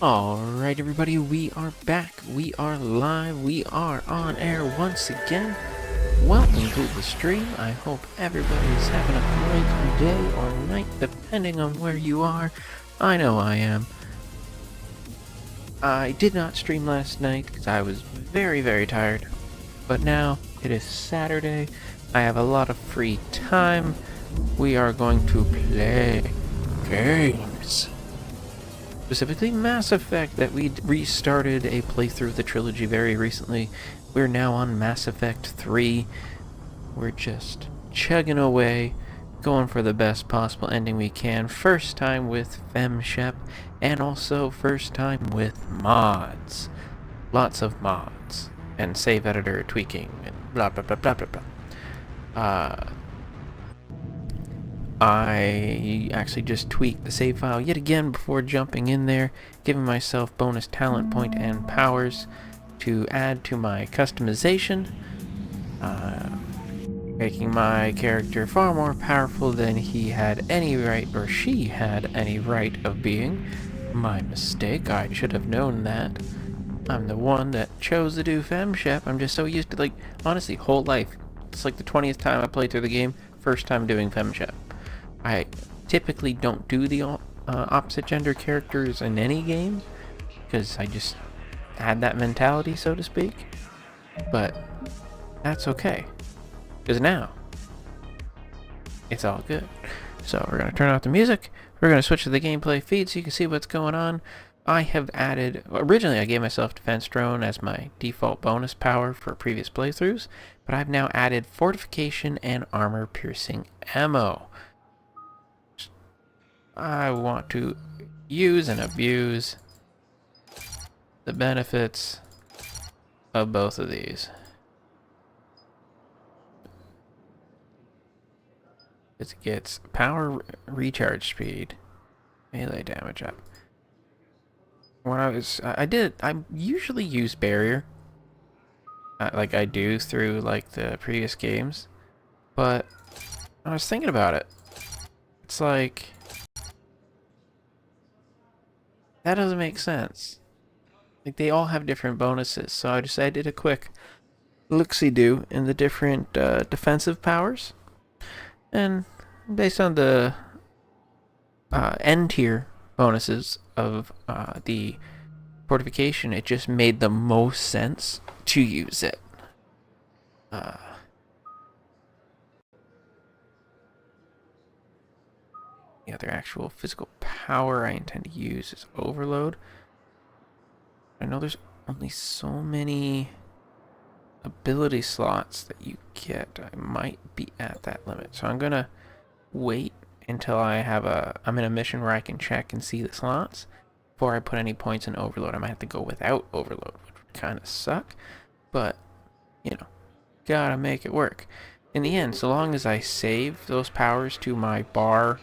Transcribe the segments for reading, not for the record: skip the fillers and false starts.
Alright everybody, we are back, we are live, we are on air once again. Welcome to the stream. I hope everybody's having a great day or night depending on where you are. I know I am. I did not stream last night because I was very tired. But now it is Saturday. I have a lot of free time. We are going to play games. Specifically Mass Effect, that we restarted a playthrough of the trilogy very recently. We're now on Mass Effect 3. We're just chugging away, going for the best possible ending we can. First time with FemShep, and also first time with mods. Lots of mods. And save editor tweaking, and blah blah blah blah blah blah. I actually just tweaked the save file yet again before jumping in there, giving myself bonus talent point and powers to add to my customization, making my character far more powerful than he had any right, or she had any right of being. My mistake, I should have known that. I'm the one that chose to do FemShep. I'm just so used to, like, honestly, whole life. It's like the 20th time I played through the game, first time doing FemShep. I typically don't do the opposite gender characters in any game because I just had that mentality, so to speak. But that's okay, because now it's all good. So we're going to turn off the music. We're going to switch to the gameplay feed so you can see what's going on. I have added, originally I gave myself Defense Drone as my default bonus power for previous playthroughs, but I've now added Fortification and Armor Piercing Ammo. I want to use and abuse the benefits of both of these. It gets power recharge speed, melee damage up. When I usually use barrier, like I do through like the previous games, but I was thinking about it. It's like, that doesn't make sense. Like, they all have different bonuses, so I did a quick look-see-do in the different defensive powers. And based on the end-tier bonuses of the fortification, it just made the most sense to use it. The other actual physical power I intend to use is Overload. I know there's only so many ability slots that you get. I might be at that limit, so I'm gonna wait until I'm in a mission where I can check and see the slots before I put any points in Overload. I might have to go without Overload, which would kind of suck, but you know, gotta make it work. In the end, so long as I save those powers to my bar,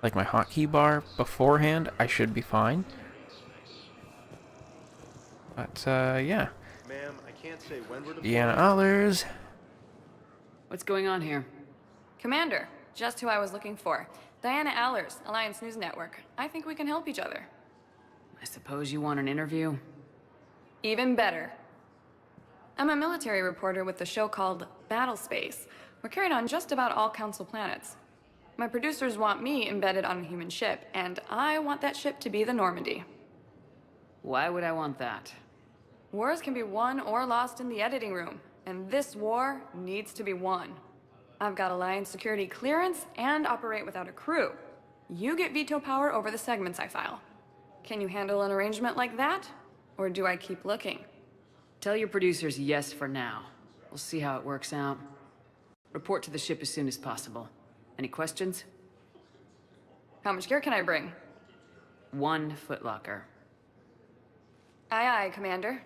like my hotkey bar beforehand, I should be fine. But yeah. Ma'am, I can't say when we're Deanna Allers. What's going on here? Commander, just who I was looking for. Diana Allers, Alliance News Network. I think we can help each other. I suppose you want an interview? Even better. I'm a military reporter with the show called Battle Space. We're carried on just about all Council planets. My producers want me embedded on a human ship, and I want that ship to be the Normandy. Why would I want that? Wars can be won or lost in the editing room, and this war needs to be won. I've got Alliance security clearance and operate without a crew. You get veto power over the segments I file. Can you handle an arrangement like that? Or do I keep looking? Tell your producers yes for now. We'll see how it works out. Report to the ship as soon as possible. Any questions? How much gear can I bring? 1 footlocker. Aye, aye, Commander.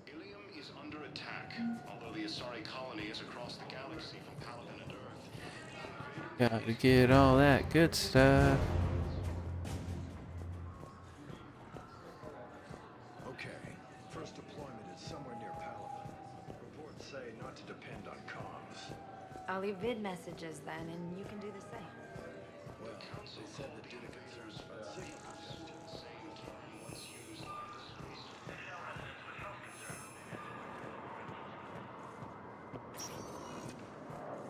Ilium is under attack, although the Asari colony is across the galaxy from Paladin and Earth. Gotta get all that good stuff. Okay. First deployment is somewhere near Paladin. Reports say not to depend on comms. I'll leave vid messages then, and you can do the same. Well, Council They said the due to concerns about signal congestion. same term once used on the street.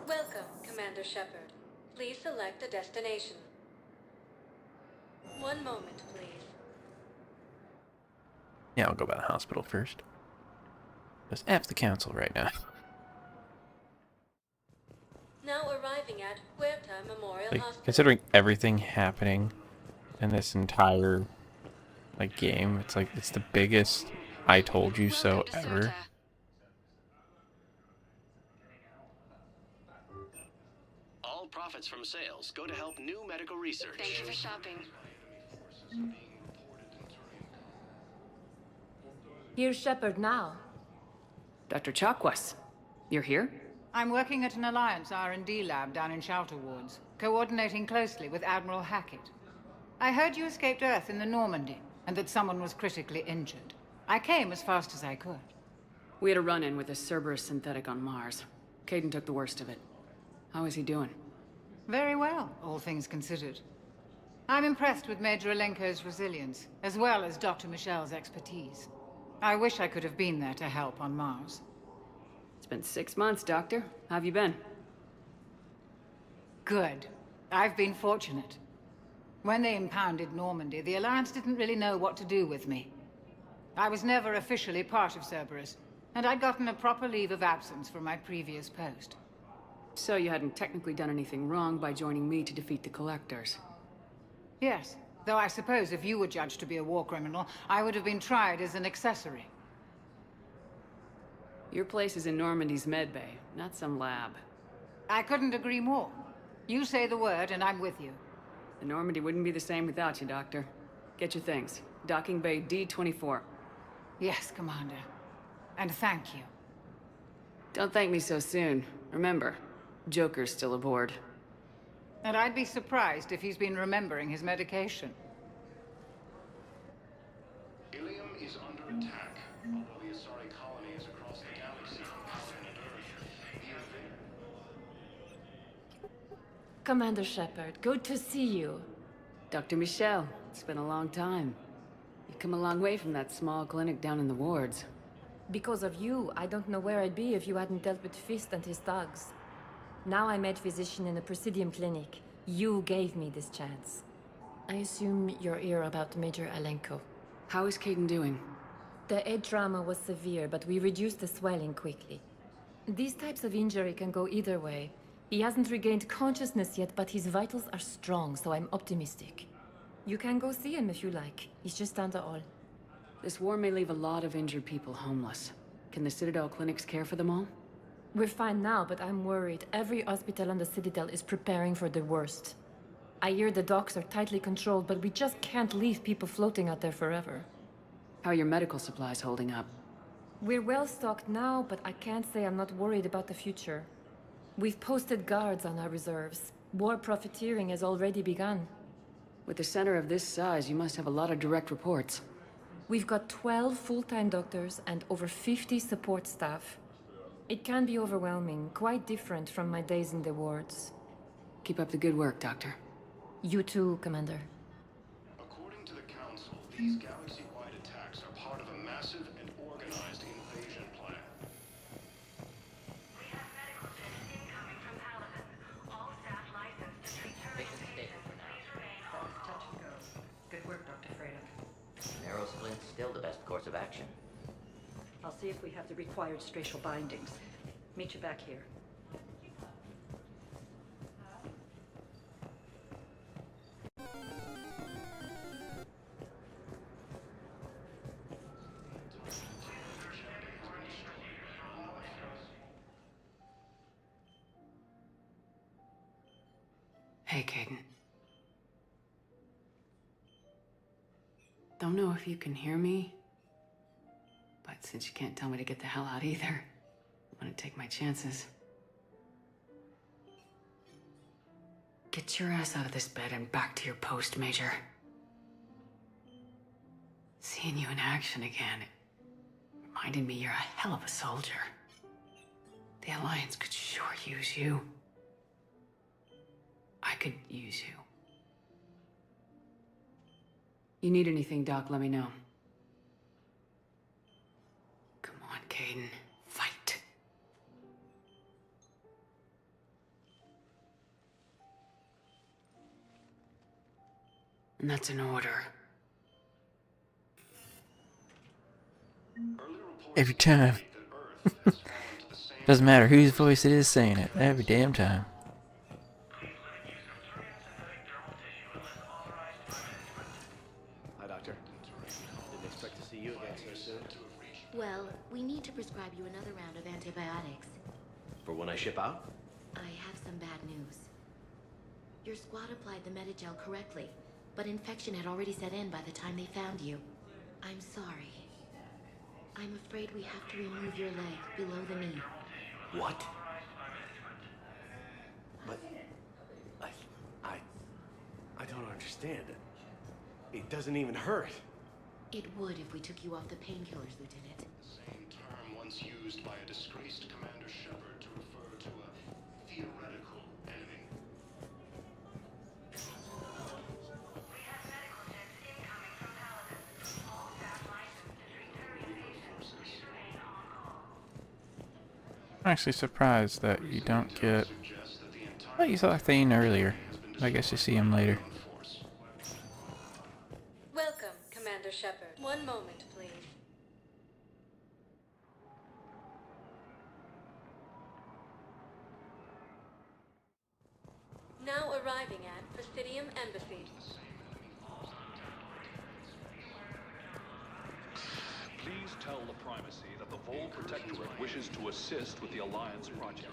Welcome, Commander Shepard. Please select a destination. One moment, please. Yeah, I'll go by the hospital first. Just F the council right now. Now arriving at Huerta Memorial Like, Hospital. considering everything happening in this entire game, it's like it's the biggest I told you so ever. All profits from sales go to help new medical research. Thank you for shopping. Here's Shepard now. Dr. Chakwas, you're here? I'm working at an Alliance R&D lab down in Shelter Wards, coordinating closely with Admiral Hackett. I heard you escaped Earth in the Normandy, and that someone was critically injured. I came as fast as I could. We had a run-in with a Cerberus synthetic on Mars. Caden took the worst of it. How is he doing? Very well, all things considered. I'm impressed with Major Alenko's resilience, as well as Dr. Michel's expertise. I wish I could have been there to help on Mars. It's been 6 months, Doctor. How have you been? Good. I've been fortunate. When they impounded Normandy, the Alliance didn't really know what to do with me. I was never officially part of Cerberus, and I'd gotten a proper leave of absence from my previous post. So you hadn't technically done anything wrong by joining me to defeat the Collectors. Yes, though I suppose if you were judged to be a war criminal, I would have been tried as an accessory. Your place is in Normandy's medbay, not some lab. I couldn't agree more. You say the word, and I'm with you. The Normandy wouldn't be the same without you, Doctor. Get your things. Docking Bay D-24. Yes, Commander. And thank you. Don't thank me so soon. Remember, Joker's still aboard. And I'd be surprised if he's been remembering his medication. Ilium is under attack. Although the Asari colony is across the galaxy from Paladin and Earth, the Commander Shepard, good to see you. Dr. Michel, it's been a long time. You've come a long way from that small clinic down in the wards. Because of you, I don't know where I'd be if you hadn't dealt with Fist and his thugs. Now I'm head physician in a Presidium clinic. You gave me this chance. I assume you're here about Major Alenko. How is Caden doing? The head trauma was severe, but we reduced the swelling quickly. These types of injury can go either way. He hasn't regained consciousness yet, but his vitals are strong, so I'm optimistic. You can go see him if you like. He's just down the hall. This war may leave a lot of injured people homeless. Can the Citadel clinics care for them all? We're fine now, but I'm worried. Every hospital on the Citadel is preparing for the worst. I hear the docks are tightly controlled, but we just can't leave people floating out there forever. How are your medical supplies holding up? We're well stocked now, but I can't say I'm not worried about the future. We've posted guards on our reserves. War profiteering has already begun. With a center of this size, you must have a lot of direct reports. We've got 12 full-time doctors and over 50 support staff. It can be overwhelming, quite different from my days in the wards. Keep up the good work, Doctor. You too, Commander. According to the Council, these galaxy-wide attacks are part of a massive and organized invasion plan. We have medical tests incoming from Paladin. All staff licensed to treat terrorists. Please remain on Touch and go. Good work, Dr. Freda. Narrow splint's still the best course of action. I'll see if we have the required spatial bindings. Meet you back here. Hey, Caden. Don't know if you can hear me, but since you can't tell me to get the hell out either, I'm gonna take my chances. Get your ass out of this bed and back to your post, Major. Seeing you in action again, it reminded me you're a hell of a soldier. The Alliance could sure use you. I could use you. You need anything, Doc, let me know. Come on, Caden. Fight. And that's an order. Every time. Doesn't matter whose voice it is saying it. Every damn time. Hi, Doctor. Didn't expect to see you again so soon. Well, we need to prescribe you another round of antibiotics. For when I ship out? I have some bad news. Your squad applied the Medigel correctly, but infection had already set in by the time they found you. I'm sorry. I'm afraid we have to remove your leg below the knee. What? But... I don't understand. It doesn't even hurt. It would if we took you off the painkillers, Lieutenant. Same term once used by a disgraced Commander Shepard to refer to a theoretical enemy. We have medical jets incoming from Paladin. All staff licensed to treat terminal patients. Please remain on call. I'm actually surprised that you don't get... Well, you saw Thane earlier. I guess you see him later. Welcome, Commander Shepard. One moment, please. Now arriving at Presidium Embassy. Please tell the Primacy that the Vol Protectorate wishes to assist with the Alliance project.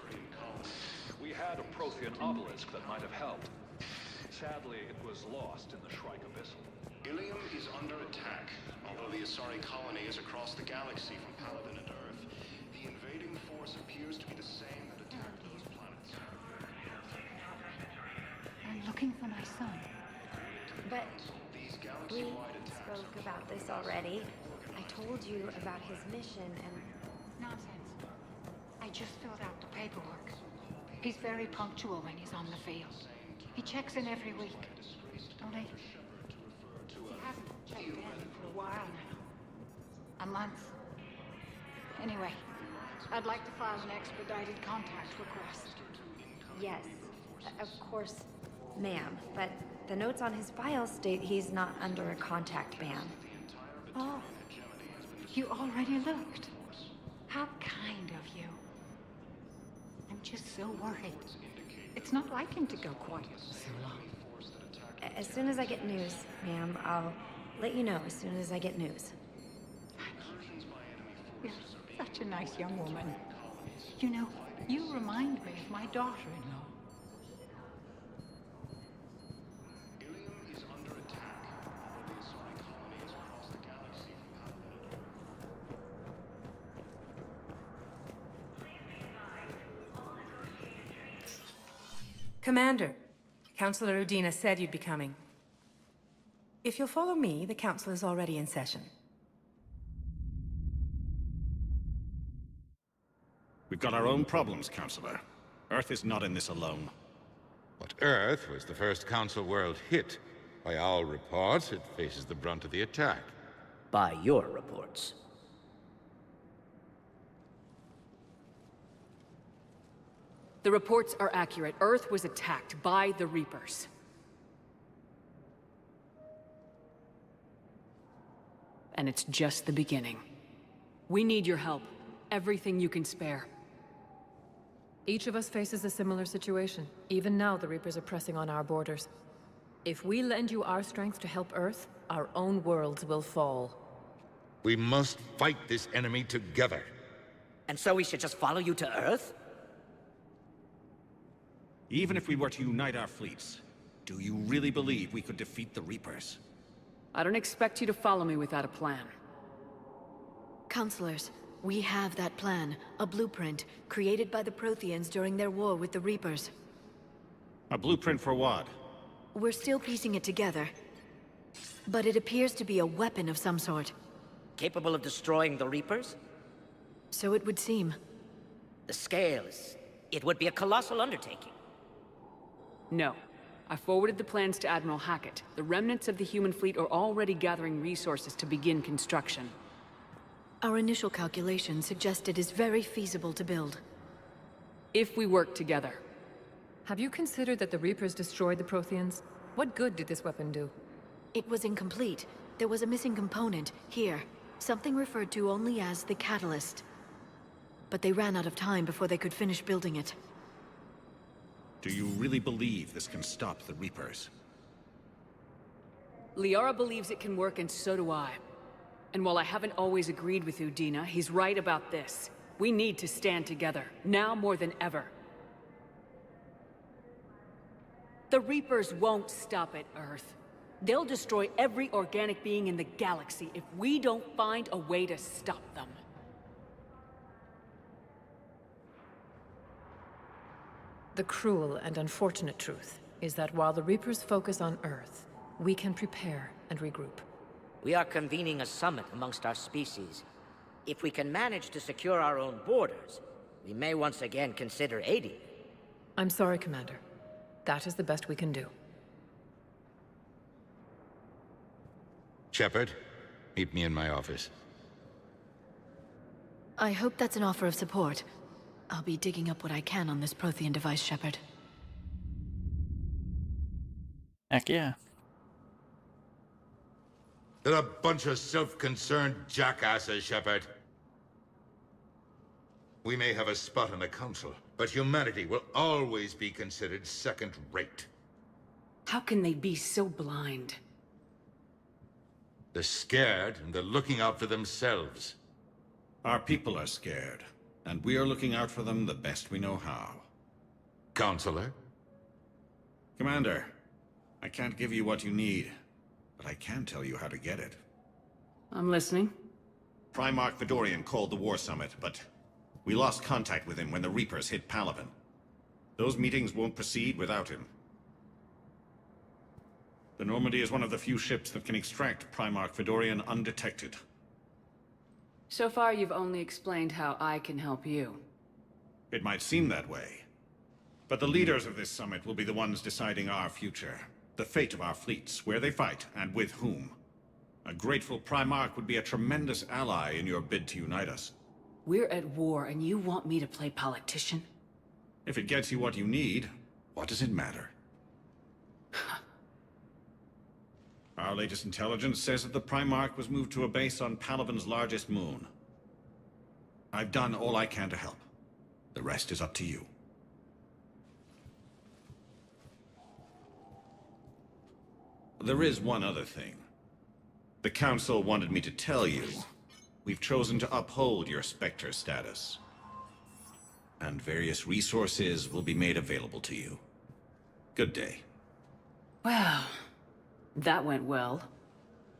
We had a Prothean obelisk that might have helped. Sadly, it was lost in the Shrike Abyssal. Ilium is under attack. Although the Asari colony is across the galaxy from Paladin and Earth, the invading force appears to be the same that attacked those planets. I'm looking for my son. But we spoke about this already. I told you about his mission and... Nonsense. I just filled out the paperwork. He's very punctual when he's on the field. He checks in every week. Don't he? He hasn't checked in for a while now. A month. Anyway, I'd like to file an expedited contact request. Yes, of course, ma'am. But the notes on his file state he's not under a contact ban. Oh, you already looked. How kind of you. I'm just so worried. It's not like him to go quiet for so long. As soon as I get news, ma'am, I'll let you know as soon as I get news. You're such a nice young woman. You know, you remind me of my daughter-in-law. Ilium is under attack. Although the Asari colony is across the galaxy from Paladin. Commander, Councilor Udina said you'd be coming. If you'll follow me, the council is already in session. We've got our own problems, Councilor. Earth is not in this alone. But Earth was the first Council world hit. By our reports, it faces the brunt of the attack. By your reports. The reports are accurate. Earth was attacked by the Reapers. And it's just the beginning. We need your help. Everything you can spare. Each of us faces a similar situation. Even now, the Reapers are pressing on our borders. If we lend you our strength to help Earth, our own worlds will fall. We must fight this enemy together. And so we should just follow you to Earth? Even if we were to unite our fleets, do you really believe we could defeat the Reapers? I don't expect you to follow me without a plan. Counselors, we have that plan. A blueprint, created by the Protheans during their war with the Reapers. A blueprint for what? We're still piecing it together. But it appears to be a weapon of some sort. Capable of destroying the Reapers? So it would seem. The scale is... it would be a colossal undertaking. No. I forwarded the plans to Admiral Hackett. The remnants of the human fleet are already gathering resources to begin construction. Our initial calculations suggest it is very feasible to build. If we work together. Have you considered that the Reapers destroyed the Protheans? What good did this weapon do? It was incomplete. There was a missing component, here. Something referred to only as the Catalyst. But they ran out of time before they could finish building it. Do you really believe this can stop the Reapers? Liara believes it can work, and so do I. And while I haven't always agreed with Udina, he's right about this. We need to stand together, now more than ever. The Reapers won't stop at Earth. They'll destroy every organic being in the galaxy if we don't find a way to stop them. The cruel and unfortunate truth is that while the Reapers focus on Earth, we can prepare and regroup. We are convening a summit amongst our species. If we can manage to secure our own borders, we may once again consider aiding. I'm sorry, Commander. That is the best we can do. Shepard, meet me in my office. I hope that's an offer of support. I'll be digging up what I can on this Prothean device, Shepard. Heck yeah. They're a bunch of self-concerned jackasses, Shepard. We may have a spot on the Council, but humanity will always be considered second-rate. How can they be so blind? They're scared, and they're looking out for themselves. Our people are scared, and we are looking out for them the best we know how. Counselor? Commander, I can't give you what you need, but I can tell you how to get it. I'm listening. Primarch Fedorian called the War Summit, but we lost contact with him when the Reapers hit Palaven. Those meetings won't proceed without him. The Normandy is one of the few ships that can extract Primarch Fedorian undetected. So far, you've only explained how I can help you. It might seem that way, but the leaders of this summit will be the ones deciding our future. The fate of our fleets, where they fight, and with whom. A grateful Primarch would be a tremendous ally in your bid to unite us. We're at war, and you want me to play politician? If it gets you what you need, what does it matter? Our latest intelligence says that the Primarch was moved to a base on Palaven's largest moon. I've done all I can to help. The rest is up to you. There is one other thing. The Council wanted me to tell you, we've chosen to uphold your Spectre status. And various resources will be made available to you. Good day. Well, that went well.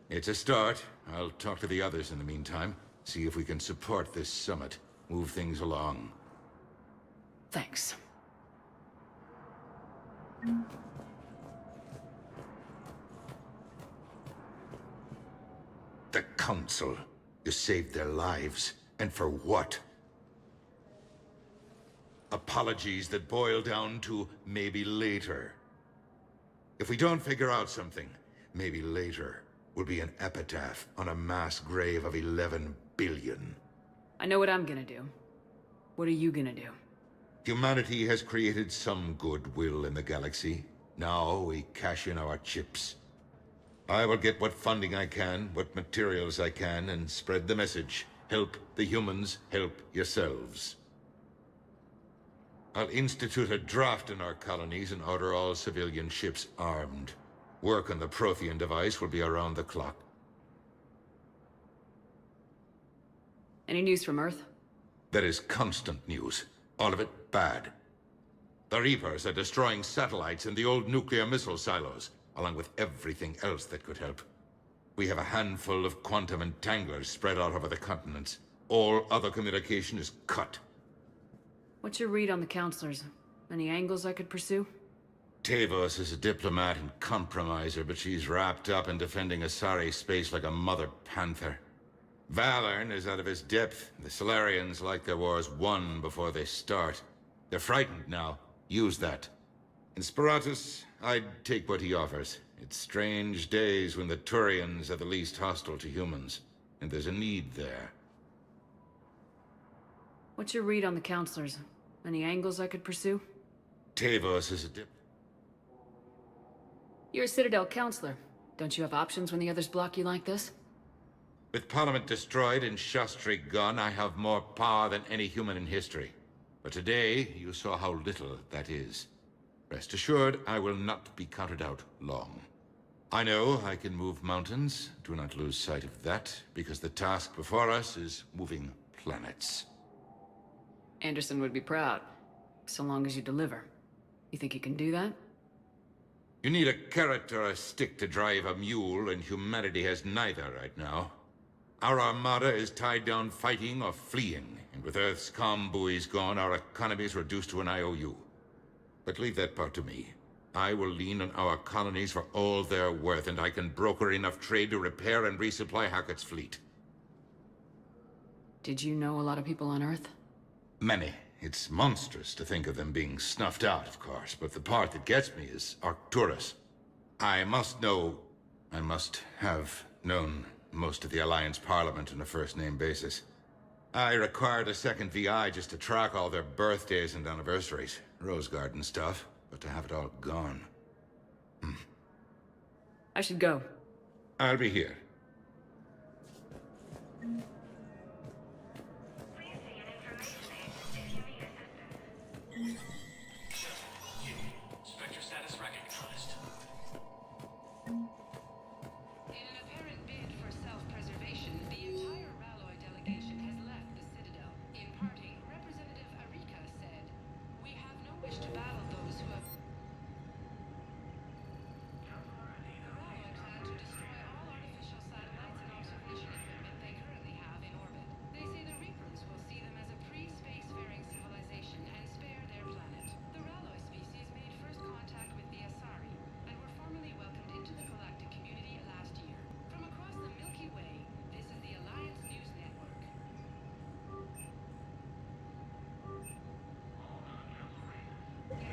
It's a start. I'll talk to the others in the meantime. See if we can support this summit. Move things along. Thanks. The Council. You saved their lives. And for what? Apologies that boil down to maybe later. If we don't figure out something, maybe later will be an epitaph on a mass grave of 11 billion. I know what I'm gonna do. What are you gonna do? Humanity has created some goodwill in the galaxy. Now we cash in our chips. I will get what funding I can, what materials I can, and spread the message. Help the humans, help yourselves. I'll institute a draft in our colonies and order all civilian ships armed. Work on the Prothean device will be around the clock. Any news from Earth? There is constant news. All of it bad. The Reapers are destroying satellites in the old nuclear missile silos, along with everything else that could help. We have a handful of quantum entanglers spread out over the continents. All other communication is cut. What's your read on the counselors? Any angles I could pursue? Tavos is a diplomat and compromiser, but she's wrapped up in defending Asari space like a mother panther. Valern is out of his depth. The Solarians like their wars won before they start. They're frightened now. Use that. In Sparatus, I'd take what he offers. It's strange days when the Turians are the least hostile to humans, and there's a need there. What's your read on the counselors? Any angles I could pursue? Tavos is a You're a Citadel counselor. Don't you have options when the others block you like this? With Parliament destroyed and Shastri gone, I have more power than any human in history. But today, you saw how little that is. Rest assured, I will not be counted out long. I know I can move mountains. Do not lose sight of that, because the task before us is moving planets. Anderson would be proud, so long as you deliver. You think you can do that? You need a carrot or a stick to drive a mule, and humanity has neither right now. Our armada is tied down fighting or fleeing, and with Earth's comm buoys gone, our economy is reduced to an IOU. But leave that part to me. I will lean on our colonies for all they're worth, and I can broker enough trade to repair and resupply Hackett's fleet. Did you know a lot of people on Earth? Many. It's monstrous to think of them being snuffed out, of course, but the part that gets me is Arcturus. I must have known most of the Alliance Parliament on a first-name basis. I required a second VI just to track all their birthdays and anniversaries. Rose Garden stuff, but to have it all gone. I should go. I'll be here. Spectre status recognized. In an apparent bid for self-preservation, the entire Ralloy delegation has left the Citadel. In parting, Representative Arika said, "We have no wish to battle those who have..." The Ralloy plan to destroy all artificial satellites and observation equipment they currently have in orbit. They say the Reapers will see them as a pre-spacefaring civilization and spare their planet. The Ralloy species made first contact with the Asari, and were formally welcomed into the galactic community last year. From across the Milky Way, this is the Alliance News Network.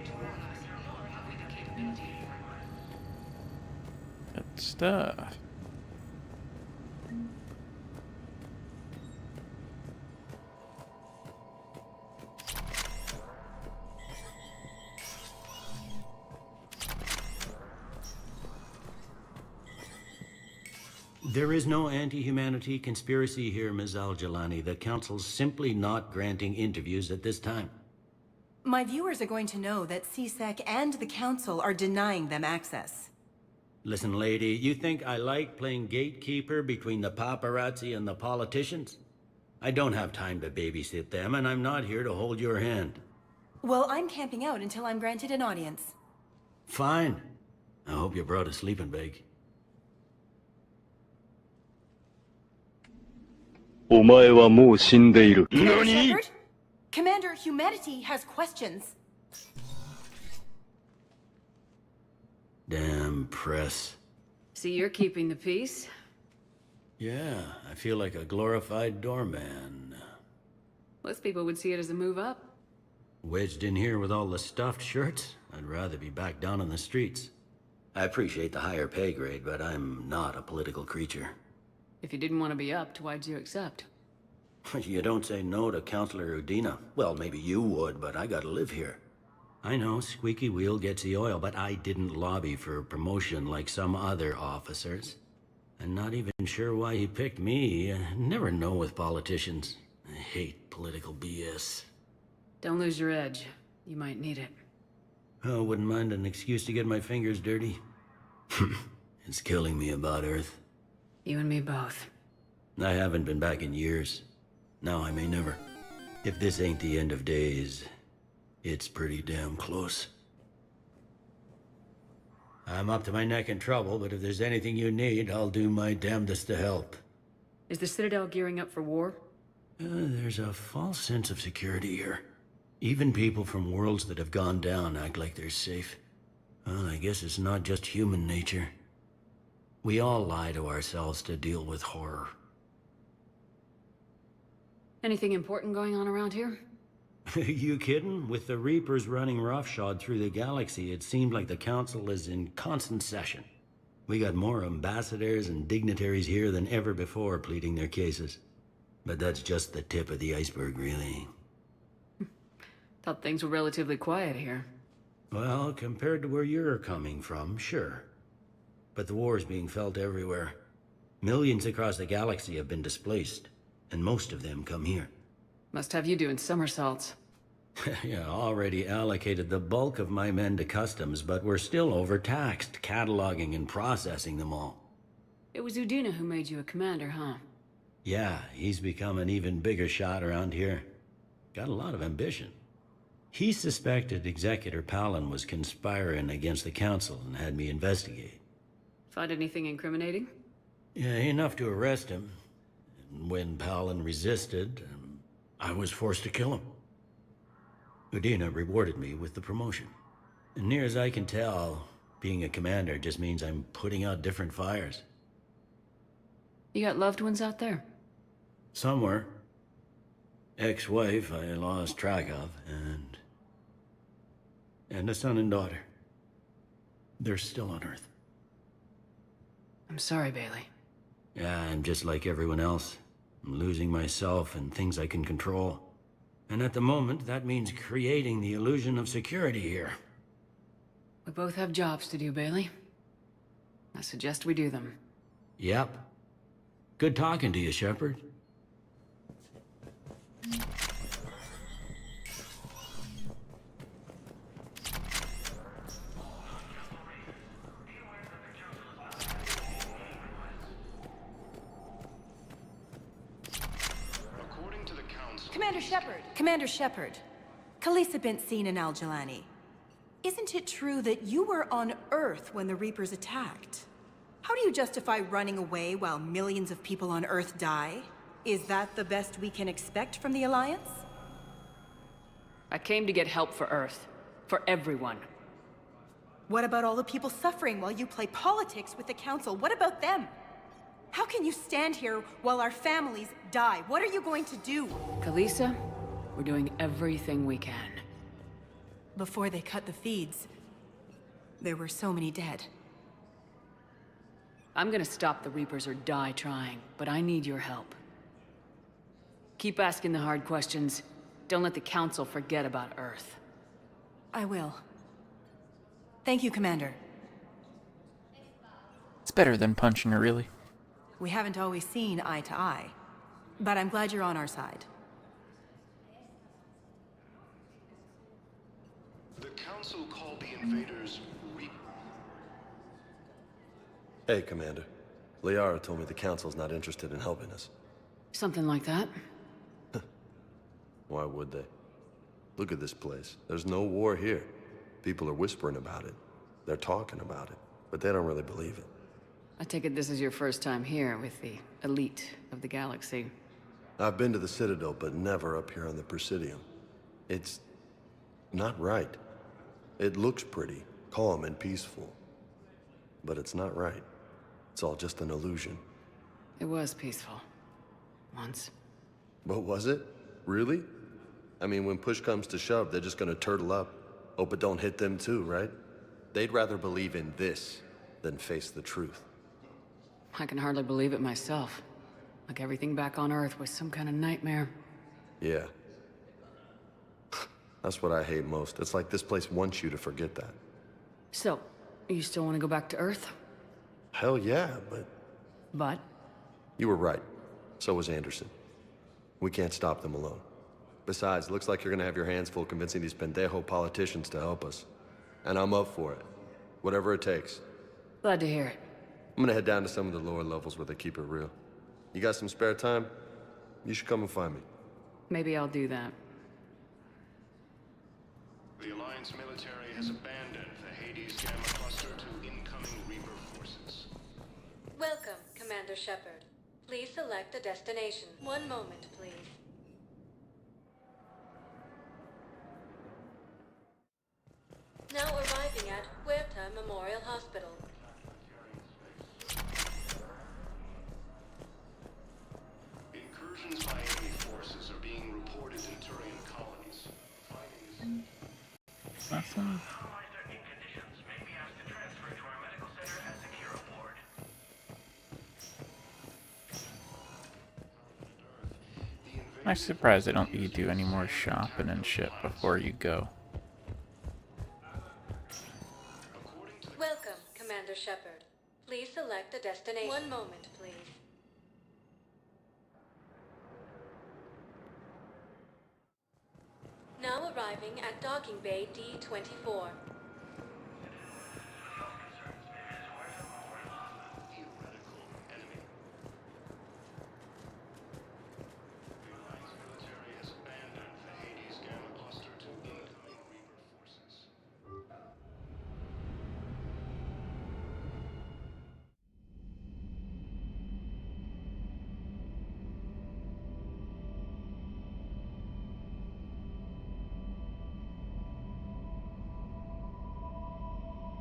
To warn us, nor have we the capability. Good stuff. There is no anti-humanity conspiracy here, Ms. Al-Jalani. The Council's simply not granting interviews at this time. My viewers are going to know that CSEC and the Council are denying them access. Listen, lady, you think I like playing gatekeeper between the paparazzi and the politicians? I don't have time to babysit them, and I'm not here to hold your hand. Well, I'm camping out until I'm granted an audience. Fine. I hope you brought a sleeping bag. お前はもう死んでいる。 Commander Shepard? Commander, humanity has questions. Damn press. See, you're keeping the peace. Yeah, I feel like a glorified doorman. Most people would see it as a move up. Wedged in here with all the stuffed shirts? I'd rather be back down on the streets. I appreciate the higher pay grade, but I'm not a political creature. If you didn't want to be upped, why'd you accept? You don't say no to Counselor Udina. Well, maybe you would, but I gotta live here. I know, squeaky wheel gets the oil, but I didn't lobby for promotion like some other officers. I'm not even sure why he picked me. I never know with politicians. I hate political BS. Don't lose your edge. You might need it. Oh, wouldn't mind an excuse to get my fingers dirty. It's killing me about Earth. You and me both. I haven't been back in years. Now I may never. If this ain't the end of days, it's pretty damn close. I'm up to my neck in trouble, but if there's anything you need, I'll do my damnedest to help. Is the Citadel gearing up for war? There's a false sense of security here. Even people from worlds that have gone down act like they're safe. Well, I guess it's not just human nature. We all lie to ourselves to deal with horror. Anything important going on around here? You kidding? With the Reapers running roughshod through the galaxy, it seemed like the Council is in constant session. We got more ambassadors and dignitaries here than ever before pleading their cases. But that's just the tip of the iceberg, really. Thought things were relatively quiet here. Well, compared to where you're coming from, sure. But the war's being felt everywhere. Millions across the galaxy have been displaced, and most of them come here. Must have you doing somersaults. Yeah, already allocated the bulk of my men to customs, but we're still overtaxed, cataloging and processing them all. It was Udina who made you a commander, huh? Yeah, he's become an even bigger shot around here. Got a lot of ambition. He suspected Executor Palin was conspiring against the Council and had me investigate. Find anything incriminating? Yeah, enough to arrest him. And when Palin resisted, I was forced to kill him. Udina rewarded me with the promotion. And near as I can tell, being a commander just means I'm putting out different fires. You got loved ones out there? Somewhere. Ex-wife I lost track of, and a son and daughter. They're still on Earth. I'm sorry, Bailey. Yeah, I'm just like everyone else. I'm losing myself and things I can control. And at the moment, that means creating the illusion of security here. We both have jobs to do, Bailey. I suggest we do them. Yep. Good talking to you, Shepard. Commander Shepard, Khalisah bint Sin and Al-Jalani. Isn't it true that you were on Earth when the Reapers attacked? How do you justify running away while millions of people on Earth die? Is that the best we can expect from the Alliance? I came to get help for Earth. For everyone. What about all the people suffering while you play politics with the Council? What about them? How can you stand here while our families die? What are you going to do? Khalisah, we're doing everything we can. Before they cut the feeds, there were so many dead. I'm gonna stop the Reapers or die trying, but I need your help. Keep asking the hard questions. Don't let the Council forget about Earth. I will. Thank you, Commander. It's better than punching her, really. We haven't always seen eye to eye, but I'm glad you're on our side. The Council called the invaders Reapers. Hey, Commander. Liara told me the Council's not interested in helping us. Something like that. Why would they? Look at this place. There's no war here. People are whispering about it. They're talking about it, but they don't really believe it. I take it this is your first time here with the elite of the galaxy. I've been to the Citadel, but never up here on the Presidium. It's not right. It looks pretty, calm and peaceful. But it's not right. It's all just an illusion. It was peaceful. Once. But was it? Really? I mean, when push comes to shove, they're just gonna turtle up. Hope it don't hit them too, right? They'd rather believe in this than face the truth. I can hardly believe it myself. Like everything back on Earth was some kind of nightmare. Yeah. That's what I hate most. It's like this place wants you to forget that. So, you still want to go back to Earth? Hell yeah, but... But? You were right. So was Anderson. We can't stop them alone. Besides, looks like you're gonna have your hands full convincing these pendejo politicians to help us. And I'm up for it. Whatever it takes. Glad to hear it. I'm gonna head down to some of the lower levels where they keep it real. You got some spare time? You should come and find me. Maybe I'll do that. The Alliance military has abandoned the Hades Gamma cluster to incoming Reaper forces. Welcome, Commander Shepard. Please select a destination. One moment, please. Now arriving at Huerta Memorial Hospital. Incursions by enemy forces are being reported in Turian colonies. Nothing. I'm surprised they don't let you do any more shopping and shit before you go. Welcome, Commander Shepard. Please select a destination. One moment, please. Now arriving at Docking Bay D-24.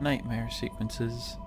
Nightmare sequences.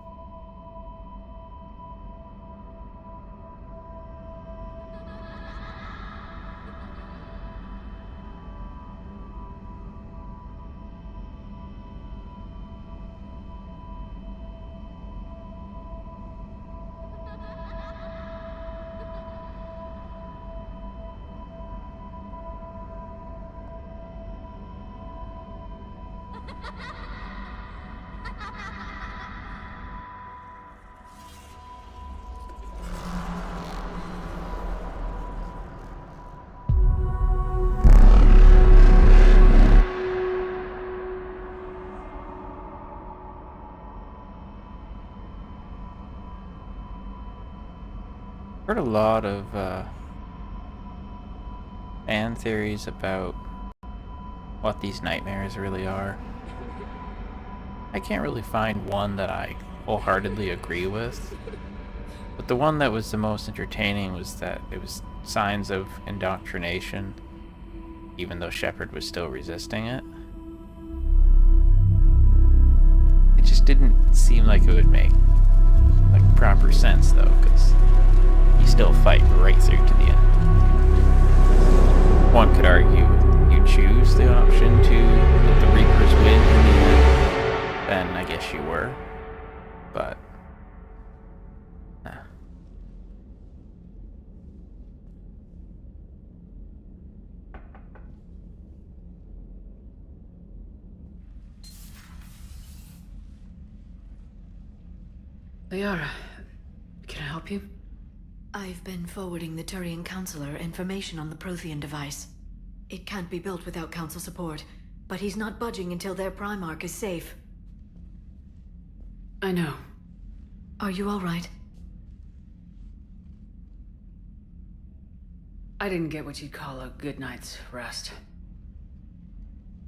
Heard a lot of fan theories about what these nightmares really are. I can't really find one that I wholeheartedly agree with, but the one that was the most entertaining was that it was signs of indoctrination, even though Shepard was still resisting it. It just didn't seem like it would make proper sense though, because you still fight right through to the end. One could argue you choose the option to let the Reapers win in the end, then I guess you were, but nah. Liara, can I help you? I've been forwarding the Turian Counselor information on the Prothean device. It can't be built without Council support, but he's not budging until their Primarch is safe. I know. Are you all right? I didn't get what you'd call a good night's rest.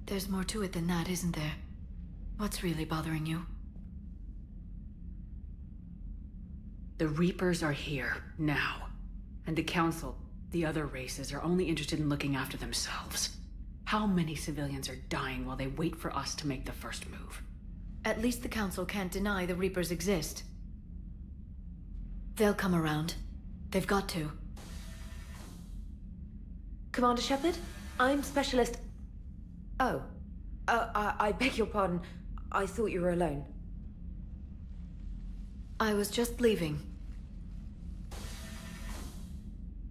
There's more to it than that, isn't there? What's really bothering you? The Reapers are here, now. And the Council, the other races, are only interested in looking after themselves. How many civilians are dying while they wait for us to make the first move? At least the Council can't deny the Reapers exist. They'll come around. They've got to. Commander Shepard, I'm Specialist... Oh. I beg your pardon. I thought you were alone. I was just leaving.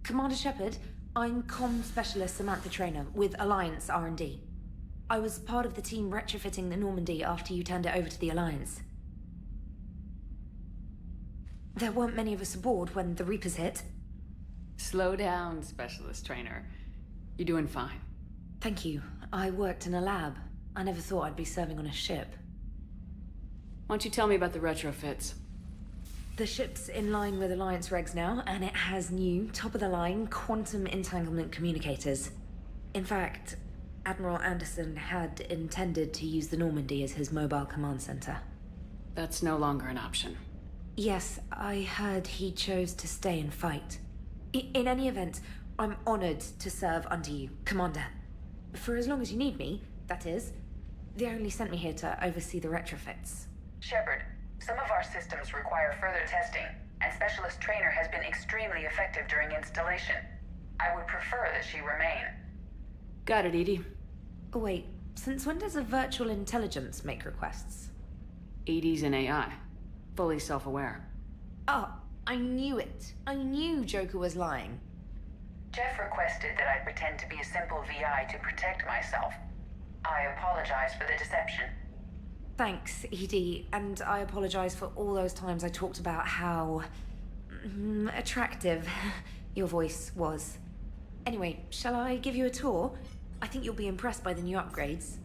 Commander Shepard, I'm Comm Specialist Samantha Traynor with Alliance R&D. I was part of the team retrofitting the Normandy after you turned it over to the Alliance. There weren't many of us aboard when the Reapers hit. Slow down, Specialist Traynor. You're doing fine. Thank you. I worked in a lab. I never thought I'd be serving on a ship. Why don't you tell me about the retrofits? The ship's in line with Alliance regs now, and it has new, top-of-the-line quantum entanglement communicators. In fact, Admiral Anderson had intended to use the Normandy as his mobile command center. That's no longer an option. Yes, I heard he chose to stay and fight. In any event, I'm honored to serve under you, Commander. For as long as you need me, that is. They only sent me here to oversee the retrofits. Shepard, some of our systems require further testing, and Specialist Traynor has been extremely effective during installation. I would prefer that she remain. Got it, Edie. Oh, wait. Since when does a virtual intelligence make requests? EDI's an AI. Fully self-aware. Oh, I knew it. I knew Joker was lying. Jeff requested that I pretend to be a simple VI to protect myself. I apologize for the deception. Thanks, ED, and I apologize for all those times I talked about how... attractive your voice was. Anyway, shall I give you a tour? I think you'll be impressed by the new upgrades.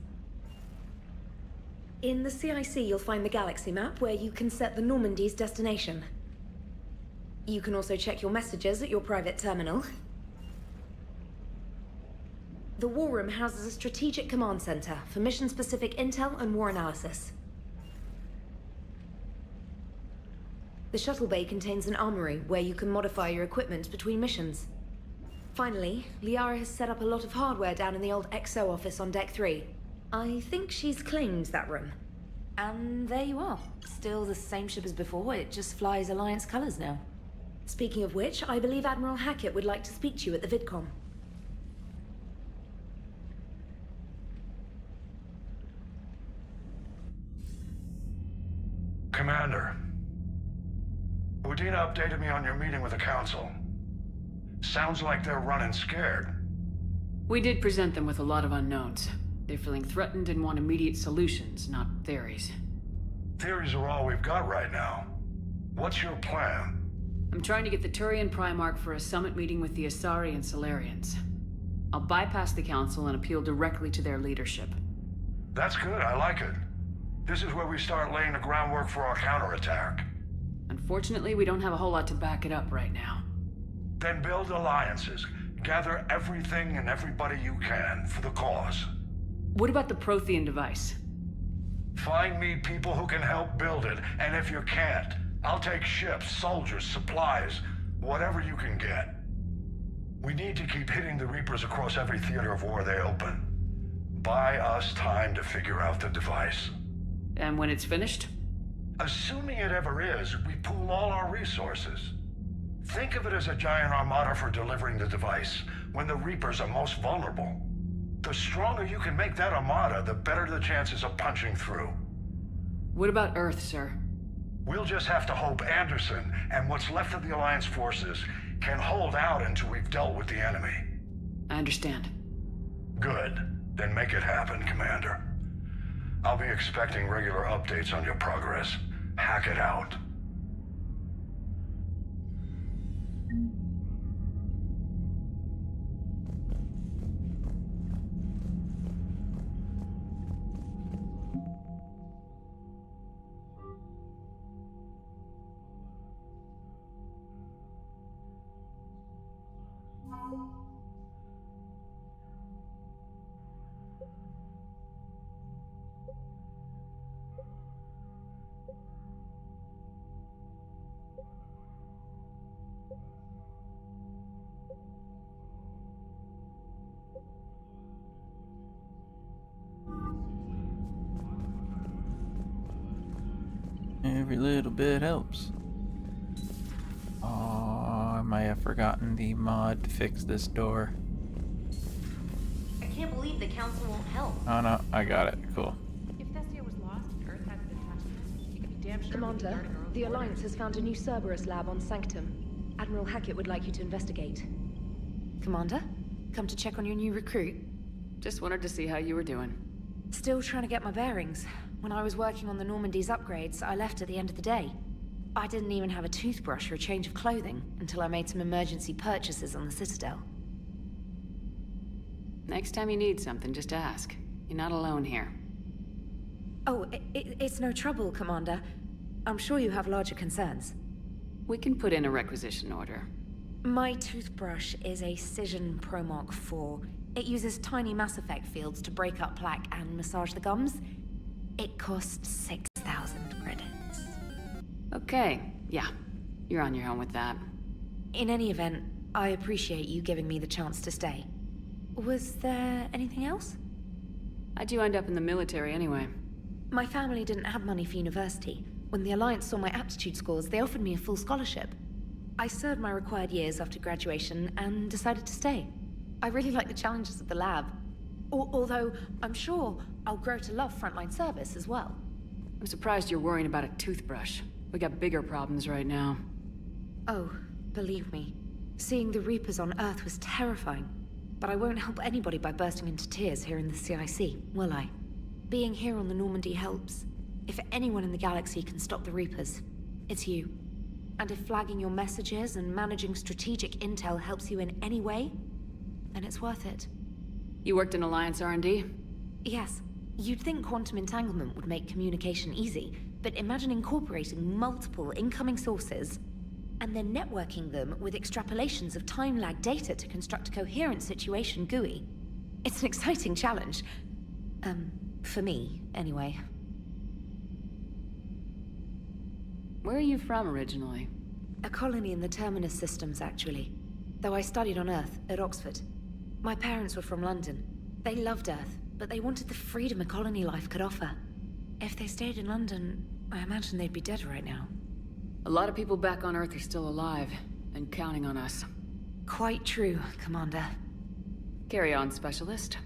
In the CIC, you'll find the galaxy map where you can set the Normandy's destination. You can also check your messages at your private terminal. The War Room houses a strategic command center for mission-specific intel and war analysis. The shuttle bay contains an armory where you can modify your equipment between missions. Finally, Liara has set up a lot of hardware down in the old XO office on Deck 3. I think she's claimed that room. And there you are. Still the same ship as before, it just flies Alliance colors now. Speaking of which, I believe Admiral Hackett would like to speak to you at the VidCon. Commander, Udina updated me on your meeting with the Council. Sounds like they're running scared. We did present them with a lot of unknowns. They're feeling threatened and want immediate solutions, not theories. Theories are all we've got right now. What's your plan? I'm trying to get the Turian Primarch for a summit meeting with the Asari and Solarians. I'll bypass the Council and appeal directly to their leadership. That's good, I like it. This is where we start laying the groundwork for our counterattack. Unfortunately, we don't have a whole lot to back it up right now. Then build alliances. Gather everything and everybody you can for the cause. What about the Prothean device? Find me people who can help build it, and if you can't, I'll take ships, soldiers, supplies, whatever you can get. We need to keep hitting the Reapers across every theater of war they open. Buy us time to figure out the device. And when it's finished? Assuming it ever is, we pool all our resources. Think of it as a giant armada for delivering the device, when the Reapers are most vulnerable. The stronger you can make that armada, the better the chances of punching through. What about Earth, sir? We'll just have to hope Anderson, and what's left of the Alliance forces, can hold out until we've dealt with the enemy. I understand. Good. Then make it happen, Commander. I'll be expecting regular updates on your progress. Hack it out. Every little bit helps. Oh, I might have forgotten the mod to fix this door. I can't believe the Council won't help. Oh no, I got it. Cool. If Thessia was lost and Earth hasn't been touching us, you can be damn sure. Commander, the Alliance has found a new Cerberus lab on Sanctum. Admiral Hackett would like you to investigate. Commander, come to check on your new recruit. Just wanted to see how you were doing. Still trying to get my bearings. When I was working on the Normandy's upgrades, I left at the end of the day. I didn't even have a toothbrush or a change of clothing until I made some emergency purchases on the Citadel. Next time you need something, just ask. You're not alone here. Oh, it's no trouble, Commander. I'm sure you have larger concerns. We can put in a requisition order. My toothbrush is a Cision Pro Mark IV. It uses tiny Mass Effect fields to break up plaque and massage the gums. It costs 6,000 credits. Okay, yeah. You're on your own with that. In any event, I appreciate you giving me the chance to stay. Was there anything else? How'd you end up in the military anyway? My family didn't have money for university. When the Alliance saw my aptitude scores, they offered me a full scholarship. I served my required years after graduation and decided to stay. I really like the challenges of the lab. Although, I'm sure I'll grow to love frontline service as well. I'm surprised you're worrying about a toothbrush. We got bigger problems right now. Oh, believe me, seeing the Reapers on Earth was terrifying. But I won't help anybody by bursting into tears here in the CIC, will I? Being here on the Normandy helps. If anyone in the galaxy can stop the Reapers, it's you. And if flagging your messages and managing strategic intel helps you in any way, then it's worth it. You worked in Alliance R&D? Yes. You'd think quantum entanglement would make communication easy, but imagine incorporating multiple incoming sources and then networking them with extrapolations of time-lag data to construct a coherent situation GUI. It's an exciting challenge. For me, anyway. Where are you from originally? A colony in the Terminus systems, actually. Though I studied on Earth, at Oxford. My parents were from London. They loved Earth, but they wanted the freedom a colony life could offer. If they stayed in London, I imagine they'd be dead right now. A lot of people back on Earth are still alive, and counting on us. Quite true, Commander. Carry on, Specialist.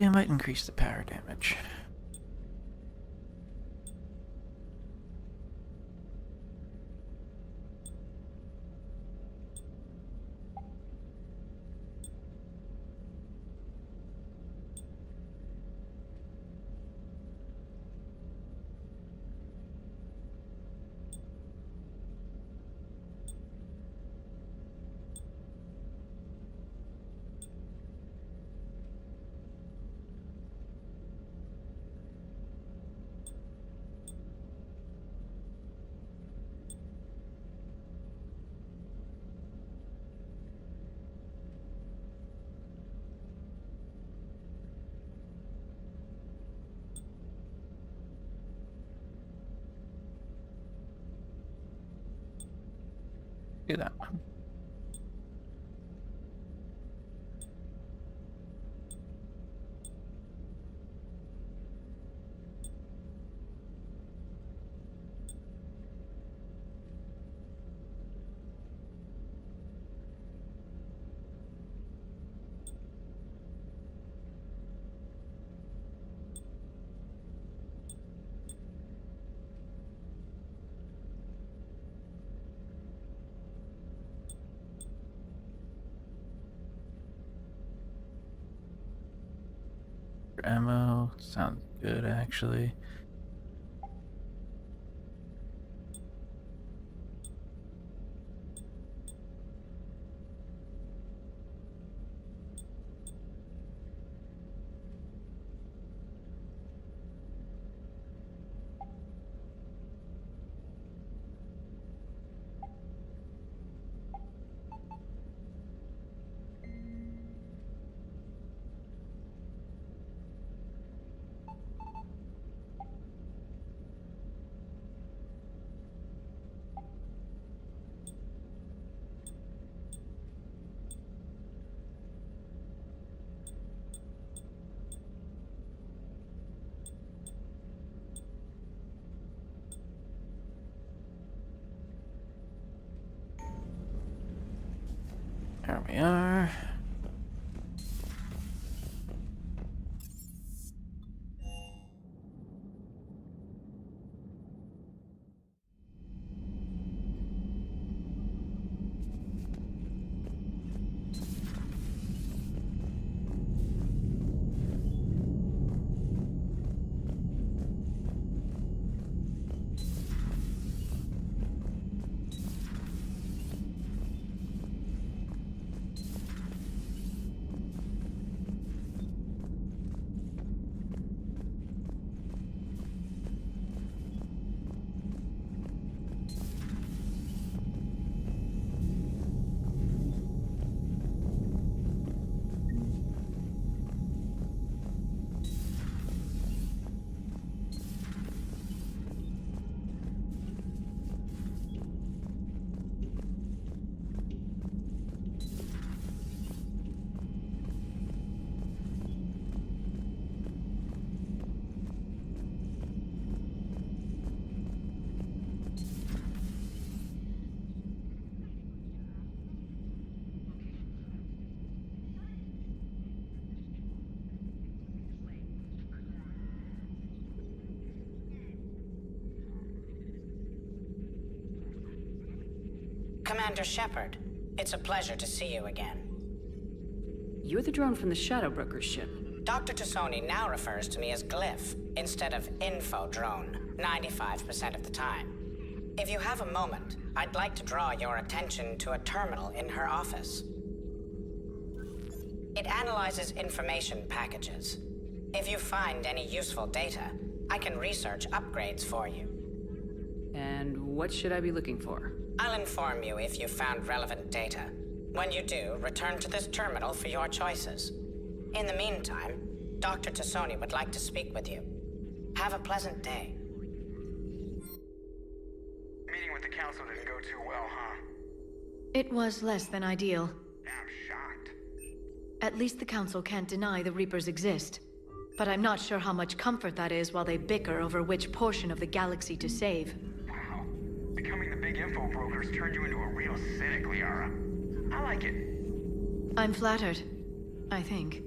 It might increase the power damage. Do that one. Ammo sounds good, actually. There we are. Commander Shepard, it's a pleasure to see you again. You're the drone from the Shadow Broker's ship. Dr. Tassoni now refers to me as Glyph instead of Info Drone, 95% of the time. If you have a moment, I'd like to draw your attention to a terminal in her office. It analyzes information packages. If you find any useful data, I can research upgrades for you. And what should I be looking for? I'll inform you if you found relevant data. When you do, return to this terminal for your choices. In the meantime, Dr. Tassoni would like to speak with you. Have a pleasant day. Meeting with the council didn't go too well, huh? It was less than ideal. I'm shocked. At least the council can't deny the Reapers exist. But I'm not sure how much comfort that is while they bicker over which portion of the galaxy to save. Wow. Becoming the big info brokers turned you into a real cynic, Liara. I like it. I'm flattered, I think.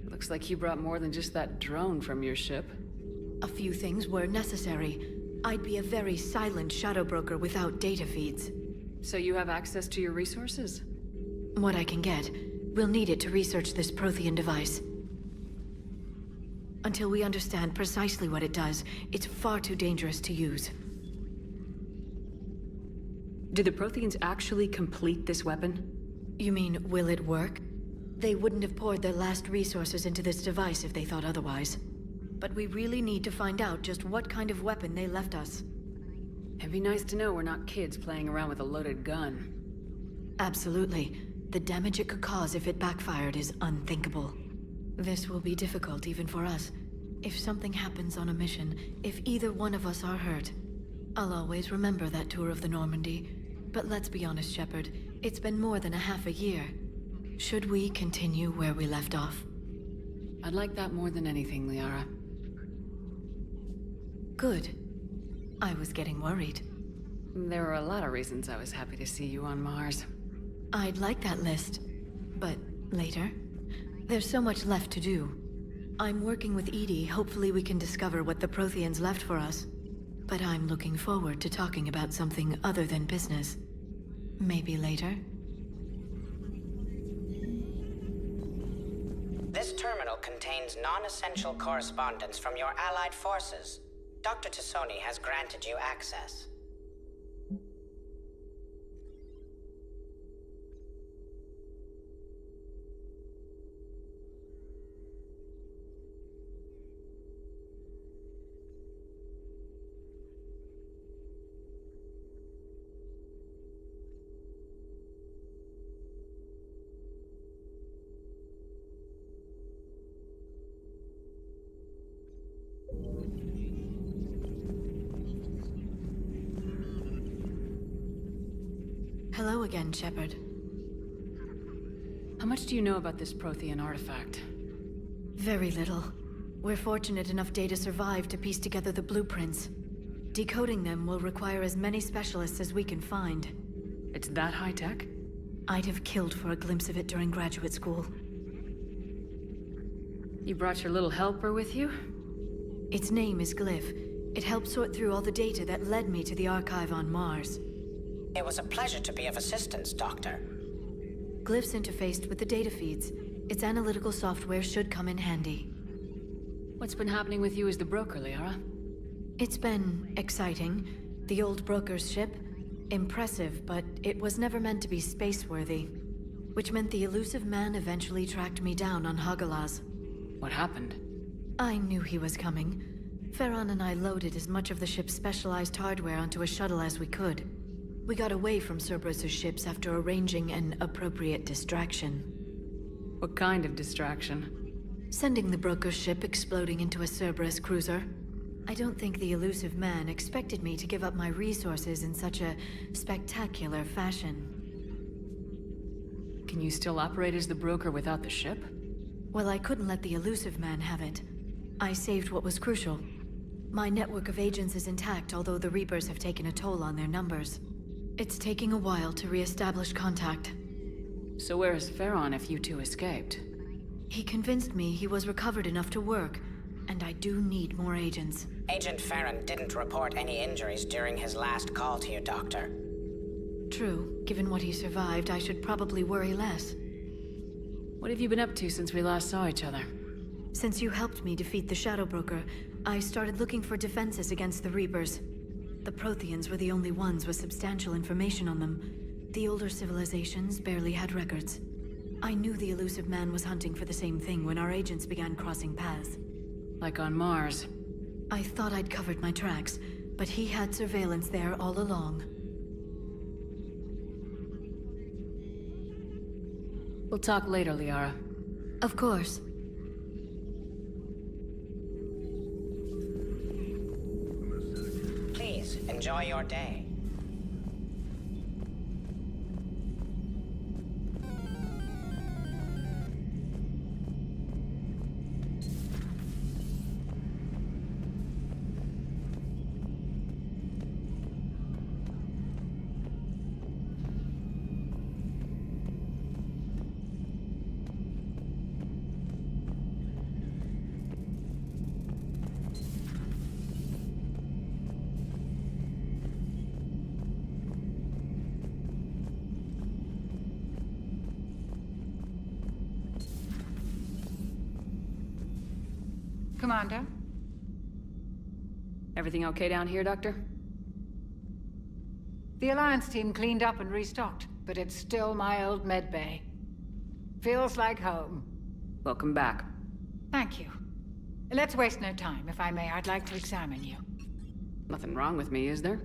Looks like you brought more than just that drone from your ship. A few things were necessary. I'd be a very silent shadow broker without data feeds. So you have access to your resources? What I can get. We'll need it to research this Prothean device. Until we understand precisely what it does, it's far too dangerous to use. Did the Protheans actually complete this weapon? You mean, will it work? They wouldn't have poured their last resources into this device if they thought otherwise. But we really need to find out just what kind of weapon they left us. It'd be nice to know we're not kids playing around with a loaded gun. Absolutely. The damage it could cause if it backfired is unthinkable. This will be difficult even for us. If something happens on a mission, if either one of us are hurt, I'll always remember that tour of the Normandy. But let's be honest, Shepard, it's been more than a half a year. Should we continue where we left off? I'd like that more than anything, Liara. Good. I was getting worried. There were a lot of reasons I was happy to see you on Mars. I'd like that list. But later? There's so much left to do. I'm working with EDI. Hopefully we can discover what the Protheans left for us. But I'm looking forward to talking about something other than business. Maybe later? This terminal contains non-essential correspondence from your allied forces. Dr. Tassoni has granted you access. Hello again, Shepard. How much do you know about this Prothean artifact? Very little. We're fortunate enough Data survived to piece together the blueprints. Decoding them will require as many specialists as we can find. It's that high-tech? I'd have killed for a glimpse of it during graduate school. You brought your little helper with you? Its name is Glyph. It helped sort through all the data that led me to the archive on Mars. It was a pleasure to be of assistance, Doctor. Glyph's interfaced with the data feeds. Its analytical software should come in handy. What's been happening with you as the broker, Liara? It's been exciting. The old broker's ship? Impressive, but it was never meant to be space-worthy. Which meant the elusive man eventually tracked me down on Hagalaz. What happened? I knew he was coming. Farron and I loaded as much of the ship's specialized hardware onto a shuttle as we could. We got away from Cerberus' ships after arranging an appropriate distraction. What kind of distraction? Sending the broker's ship exploding into a Cerberus cruiser. I don't think the elusive man expected me to give up my resources in such a spectacular fashion. Can you still operate as the broker without the ship? Well, I couldn't let the elusive man have it. I saved what was crucial. My network of agents is intact, although the Reapers have taken a toll on their numbers. It's taking a while to re-establish contact. So where is Farron if you two escaped? He convinced me he was recovered enough to work, and I do need more agents. Agent Farron didn't report any injuries during his last call to you, Doctor. True. Given what he survived, I should probably worry less. What have you been up to since we last saw each other? Since you helped me defeat the Shadow Broker, I started looking for defenses against the Reapers. The Protheans were the only ones with substantial information on them. The older civilizations barely had records. I knew the elusive man was hunting for the same thing when our agents began crossing paths. Like on Mars. I thought I'd covered my tracks, but he had surveillance there all along. We'll talk later, Liara. Of course. Please, enjoy your day. Commander? Everything okay down here, Doctor? The Alliance team cleaned up and restocked, but it's still my old med bay. Feels like home. Welcome back. Thank you. Let's waste no time. If I may, I'd like to examine you. Nothing wrong with me, is there?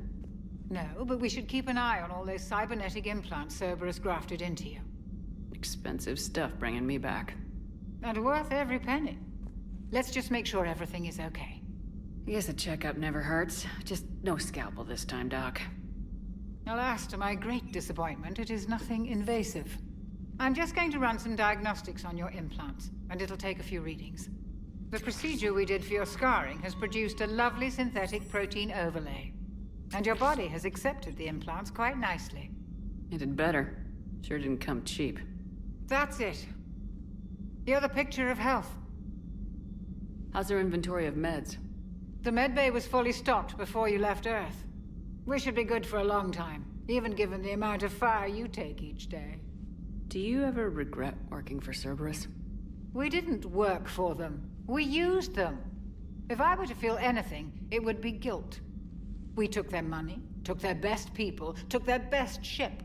No, but we should keep an eye on all those cybernetic implants Cerberus grafted into you. Expensive stuff bringing me back. And worth every penny. Let's just make sure everything is okay. I guess a checkup never hurts. Just no scalpel this time, Doc. Alas, to my great disappointment, it is nothing invasive. I'm just going to run some diagnostics on your implants, and it'll take a few readings. The procedure we did for your scarring has produced a lovely synthetic protein overlay. And your body has accepted the implants quite nicely. It did better. Sure didn't come cheap. That's it. You're the picture of health. How's their inventory of meds? The medbay was fully stocked before you left Earth. We should be good for a long time, even given the amount of fire you take each day. Do you ever regret working for Cerberus? We didn't work for them. We used them. If I were to feel anything, it would be guilt. We took their money, took their best people, took their best ship.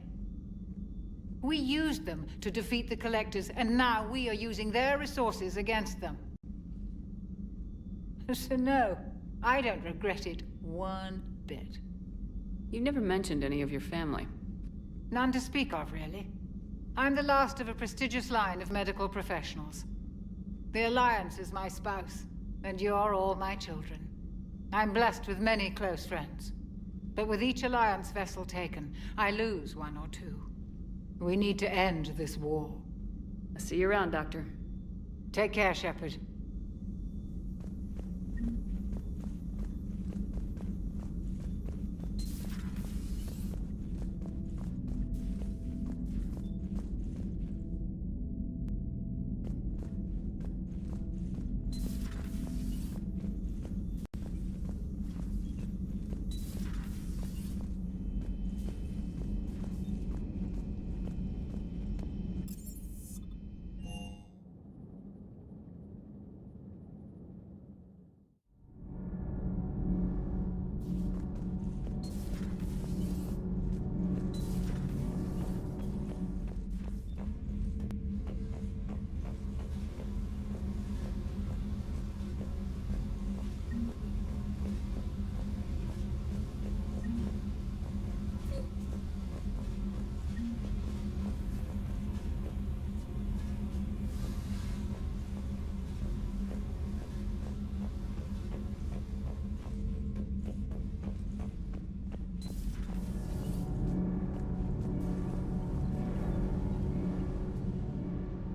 We used them to defeat the Collectors, and now we are using their resources against them. So no, I don't regret it one bit. You never mentioned any of your family. None to speak of, really. I'm the last of a prestigious line of medical professionals. The Alliance is my spouse, and you're all my children. I'm blessed with many close friends. But with each Alliance vessel taken, I lose one or two. We need to end this war. I'll see you around, Doctor. Take care, Shepard.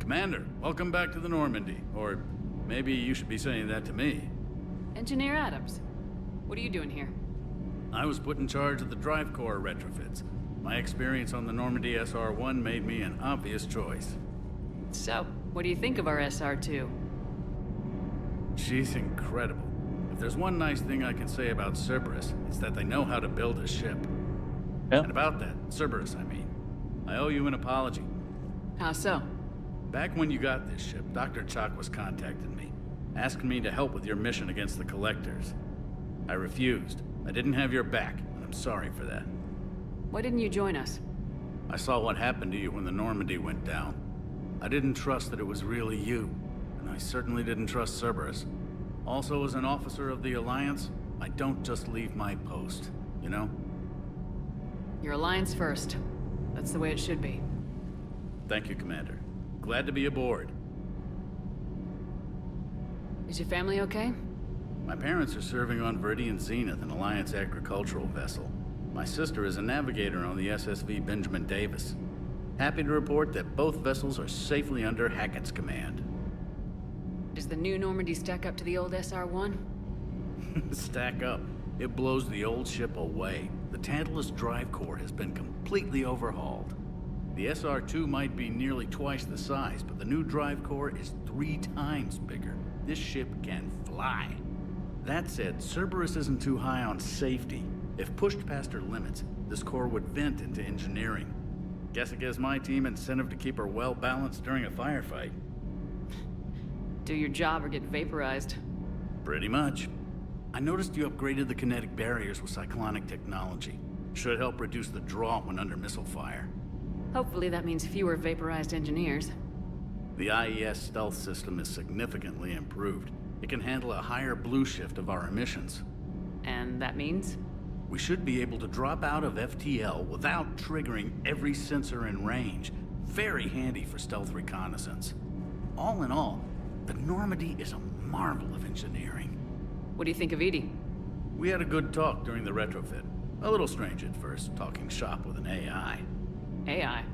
Commander, welcome back to the Normandy. Or maybe you should be saying that to me. Engineer Adams, what are you doing here? I was put in charge of the drive core retrofits. My experience on the Normandy SR-1 made me an obvious choice. So, what do you think of our SR-2? She's incredible. If there's one nice thing I can say about Cerberus, it's that they know how to build a ship. Yeah. And about that, Cerberus, I mean. I owe you an apology. How so? Back when you got this ship, Dr. Chakwas contacted me, asking me to help with your mission against the Collectors. I refused. I didn't have your back, and I'm sorry for that. Why didn't you join us? I saw what happened to you when the Normandy went down. I didn't trust that it was really you, and I certainly didn't trust Cerberus. Also, as an officer of the Alliance, I don't just leave my post, you know? Your Alliance first. That's the way it should be. Thank you, Commander. Glad to be aboard. Is your family okay? My parents are serving on Viridian Zenith, an Alliance agricultural vessel. My sister is a navigator on the SSV Benjamin Davis. Happy to report that both vessels are safely under Hackett's command. Does the new Normandy stack up to the old SR-1? Stack up. It blows the old ship away. The Tantalus drive core has been completely overhauled. The SR-2 might be nearly twice the size, but the new drive core is 3 times bigger. This ship can fly. That said, Cerberus isn't too high on safety. If pushed past her limits, this core would vent into engineering. Guess it gives my team incentive to keep her well balanced during a firefight. Do your job or get vaporized. Pretty much. I noticed you upgraded the kinetic barriers with cyclonic technology. Should help reduce the draw when under missile fire. Hopefully that means fewer vaporized engineers. The IES stealth system is significantly improved. It can handle a higher blue shift of our emissions. And that means? We should be able to drop out of FTL without triggering every sensor in range. Very handy for stealth reconnaissance. All in all, the Normandy is a marvel of engineering. What do you think of Edie? We had a good talk during the retrofit. A little strange at first, talking shop with an AI. AI?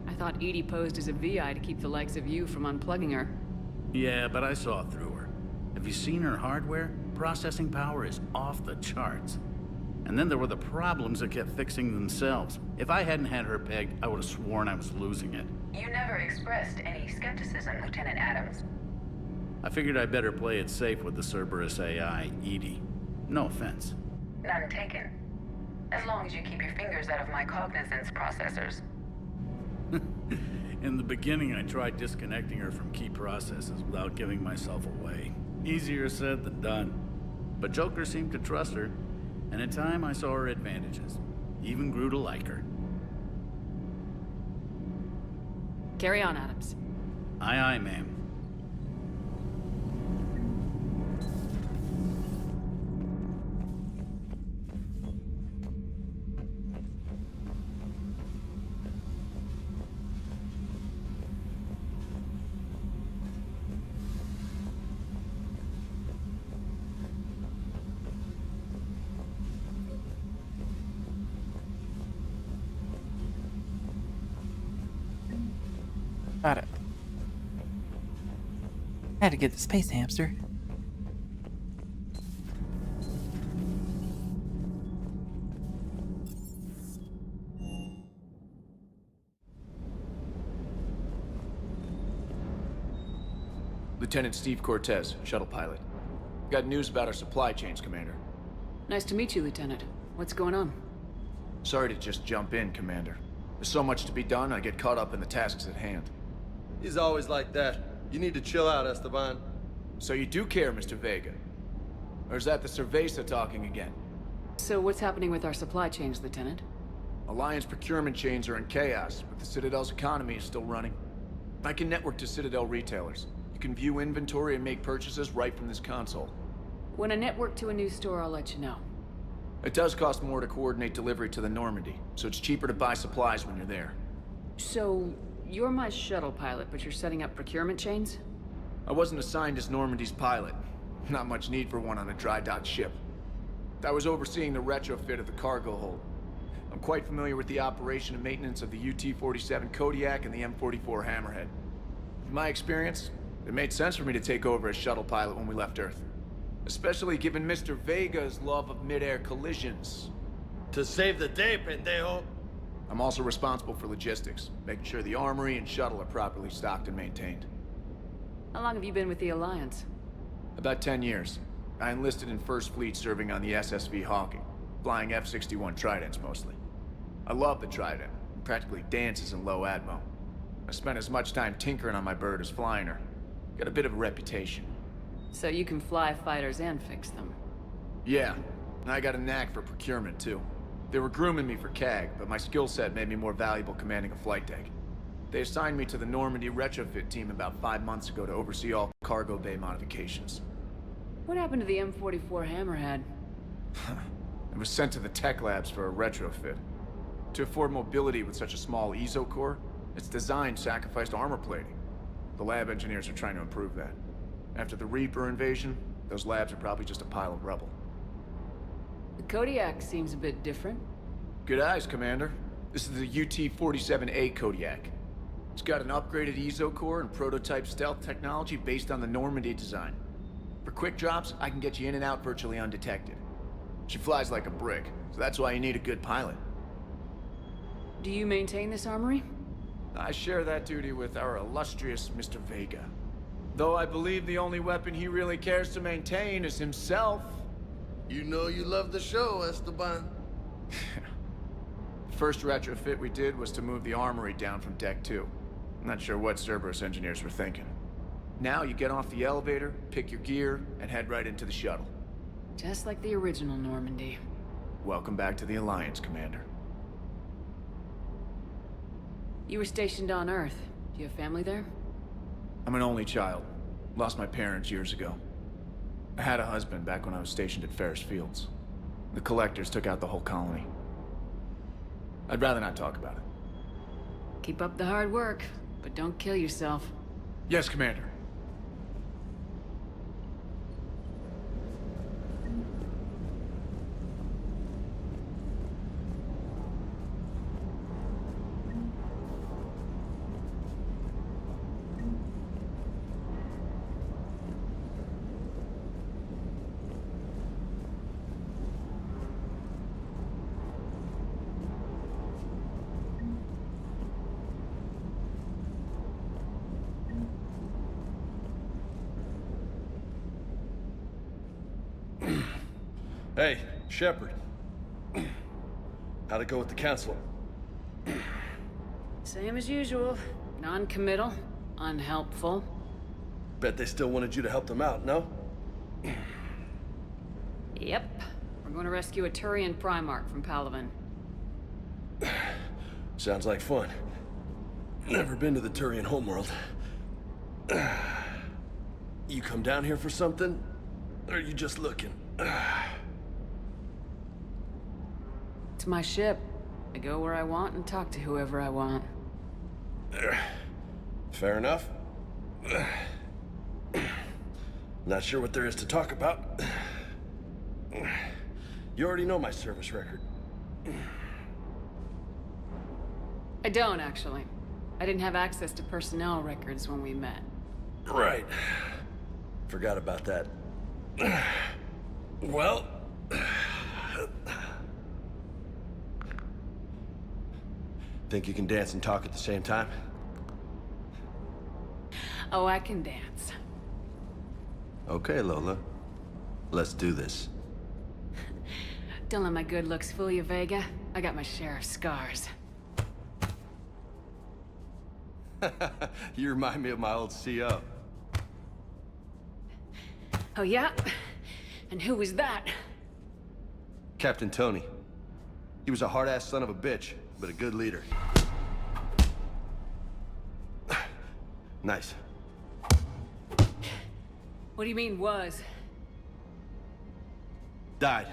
I thought Edie posed as a VI to keep the likes of you from unplugging her. Yeah, but I saw through her. Have you seen her hardware? Processing power is off the charts. And then there were the problems that kept fixing themselves. If I hadn't had her pegged, I would have sworn I was losing it. You never expressed any skepticism, Lieutenant Adams. I figured I'd better play it safe with the Cerberus AI, Edie. No offense. None taken. As long as you keep your fingers out of my cognizance processors. In the beginning, I tried disconnecting her from key processes without giving myself away. Easier said than done. But Joker seemed to trust her, and in time I saw her advantages. Even grew to like her. Carry on, Adams. Aye, aye, ma'am. Got it. Had to get the space hamster. Lieutenant Steve Cortez, shuttle pilot. Got news about our supply chains, Commander. Nice to meet you, Lieutenant. What's going on? Sorry to just jump in, Commander. There's so much to be done, I get caught up in the tasks at hand. He's always like that. You need to chill out, Esteban. So you do care, Mr. Vega? Or is that the Cerveza talking again? So what's happening with our supply chains, Lieutenant? Alliance procurement chains are in chaos, but the Citadel's economy is still running. I can network to Citadel retailers. You can view inventory and make purchases right from this console. When I network to a new store, I'll let you know. It does cost more to coordinate delivery to the Normandy, so it's cheaper to buy supplies when you're there. So, you're my shuttle pilot, but you're setting up procurement chains? I wasn't assigned as Normandy's pilot. Not much need for one on a dry dock ship. I was overseeing the retrofit of the cargo hold. I'm quite familiar with the operation and maintenance of the UT-47 Kodiak and the M44 Hammerhead. In my experience, it made sense for me to take over as shuttle pilot when we left Earth. Especially given Mr. Vega's love of mid-air collisions. To save the day, pendejo. I'm also responsible for logistics, making sure the armory and shuttle are properly stocked and maintained. How long have you been with the Alliance? About 10 years. I enlisted in First Fleet serving on the SSV Hawking, flying F-61 Tridents mostly. I love the Trident, and practically dances in low atmo. I spent as much time tinkering on my bird as flying her. Got a bit of a reputation. So you can fly fighters and fix them? Yeah, and I got a knack for procurement too. They were grooming me for CAG, but my skill set made me more valuable commanding a flight deck. They assigned me to the Normandy retrofit team about 5 months ago to oversee all cargo bay modifications. What happened to the M44 Hammerhead? It was sent to the tech labs for a retrofit. To afford mobility with such a small ESO core, its design sacrificed armor plating. The lab engineers are trying to improve that. After the Reaper invasion, those labs are probably just a pile of rubble. The Kodiak seems a bit different. Good eyes, Commander. This is the UT-47A Kodiak. It's got an upgraded ESO core and prototype stealth technology based on the Normandy design. For quick drops, I can get you in and out virtually undetected. She flies like a brick, so that's why you need a good pilot. Do you maintain this armory? I share that duty with our illustrious Mr. Vega. Though I believe the only weapon he really cares to maintain is himself. You know you love the show, Esteban. The first retrofit we did was to move the armory down from Deck 2. I'm not sure what Cerberus engineers were thinking. Now you get off the elevator, pick your gear, and head right into the shuttle. Just like the original Normandy. Welcome back to the Alliance, Commander. You were stationed on Earth. Do you have family there? I'm an only child. Lost my parents years ago. I had a husband back when I was stationed at Ferris Fields. The Collectors took out the whole colony. I'd rather not talk about it. Keep up the hard work, but don't kill yourself. Yes, Commander. Hey, Shepard. How'd it go with the council? Same as usual. Non-committal, unhelpful. Bet they still wanted you to help them out, no? Yep. We're going to rescue a Turian Primarch from Palaven. Sounds like fun. Never been to the Turian homeworld. You come down here for something? Or are you just looking? It's my ship. I go where I want and talk to whoever I want. Fair enough. Not sure what there is to talk about. You already know my service record. I don't, actually. I didn't have access to personnel records when we met. Right. Forgot about that. Well... Think you can dance and talk at the same time? Oh, I can dance. Okay, Lola. Let's do this. Don't let my good looks fool you, Vega. I got my share of scars. You remind me of my old CO. Oh, yeah? And who was that? Captain Tony. He was a hard-ass son of a bitch, but a good leader. Nice. What do you mean, was? Died.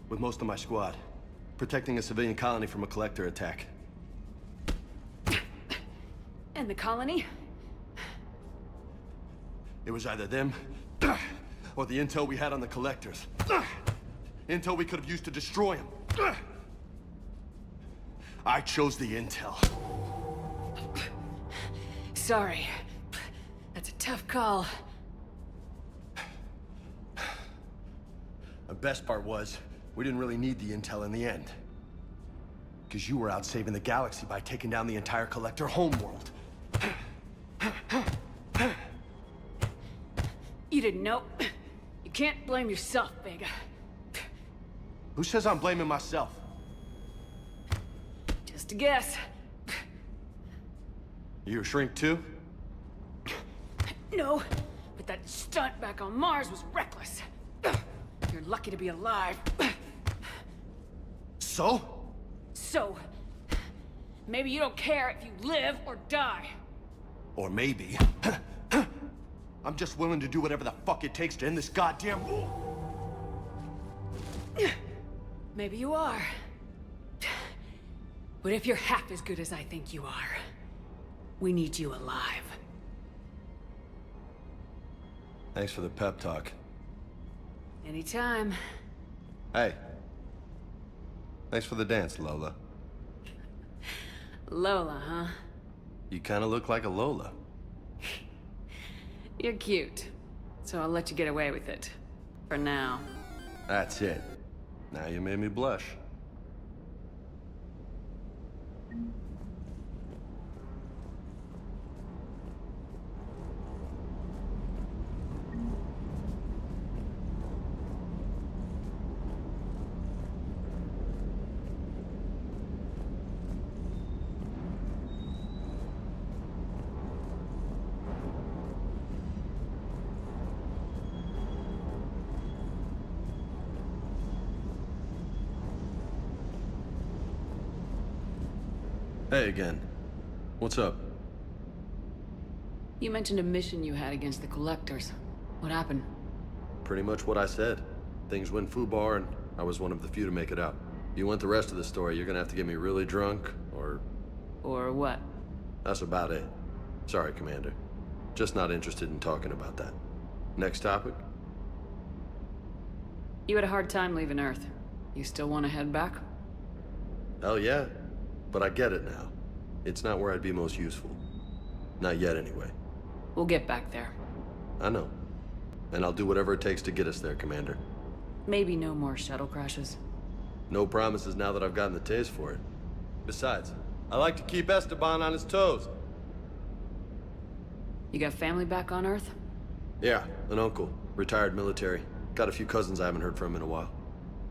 With most of my squad. Protecting a civilian colony from a collector attack. And the colony? It was either them, or the intel we had on the collectors. Intel we could have used to destroy them. I chose the intel. Sorry. That's a tough call. The best part was, we didn't really need the intel in the end. Because you were out saving the galaxy by taking down the entire collector homeworld. You didn't know. You can't blame yourself, Vega. Who says I'm blaming myself? Just a guess. You a shrink too? No, but that stunt back on Mars was reckless. You're lucky to be alive. So? So, maybe you don't care if you live or die. Or maybe... I'm just willing to do whatever the fuck it takes to end this goddamn war. Maybe you are. But if you're half as good as I think you are, we need you alive. Thanks for the pep talk. Anytime. Hey. Thanks for the dance, Lola. Lola, huh? You kinda look like a Lola. You're cute. So I'll let you get away with it. For now. That's it. Now you made me blush. Hey again. What's up? You mentioned a mission you had against the Collectors. What happened? Pretty much what I said. Things went foobar, and I was one of the few to make it out. If you want the rest of the story, you're gonna have to get me really drunk, or... Or what? That's about it. Sorry, Commander. Just not interested in talking about that. Next topic? You had a hard time leaving Earth. You still want to head back? Hell yeah. But I get it now. It's not where I'd be most useful. Not yet, anyway. We'll get back there. I know. And I'll do whatever it takes to get us there, Commander. Maybe no more shuttle crashes. No promises now that I've gotten the taste for it. Besides, I like to keep Esteban on his toes. You got family back on Earth? Yeah, an uncle. Retired military. Got a few cousins I haven't heard from in a while.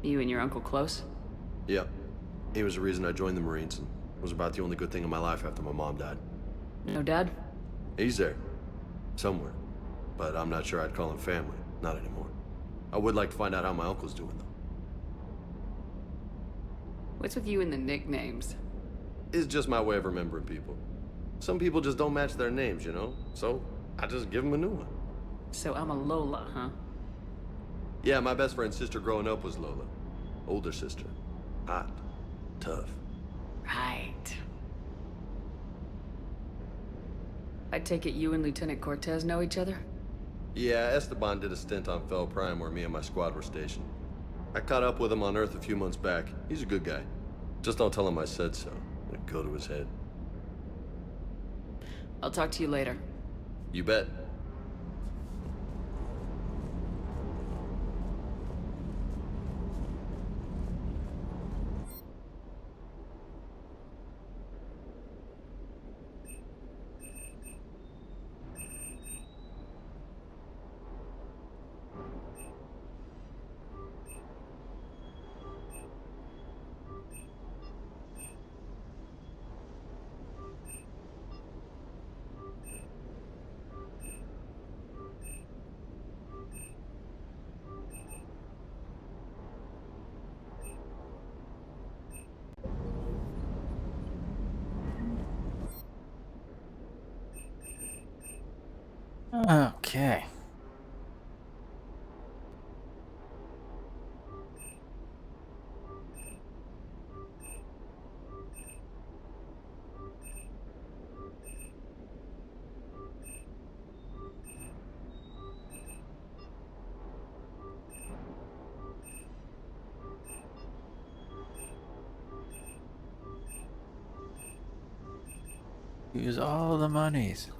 You and your uncle close? Yep. He was the reason I joined the Marines, and was about the only good thing in my life after my mom died. No dad? He's there. Somewhere. But I'm not sure I'd call him family. Not anymore. I would like to find out how my uncle's doing, though. What's with you and the nicknames? It's just my way of remembering people. Some people just don't match their names, you know? So, I just give them a new one. So I'm a Lola, huh? Yeah, my best friend's sister growing up was Lola. Older sister. Hot. Tough. Right. I take it you and Lieutenant Cortez know each other? Yeah, Esteban did a stint on Fel Prime where me and my squad were stationed. I caught up with him on Earth a few months back. He's a good guy. Just don't tell him I said so. It'll go to his head. I'll talk to you later. You bet. Okay. Use all the monies.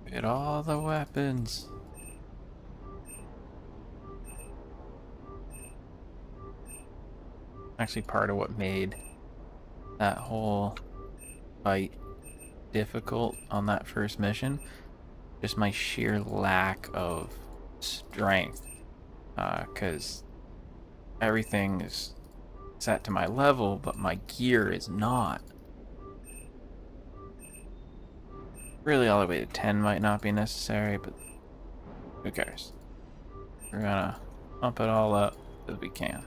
Get all the weapons. Actually, part of what made that whole fight difficult on that first mission, just my sheer lack of strength, because everything is set to my level, but my gear is not. Really, all the way to 10 might not be necessary, but who cares? We're gonna pump it all up as we can.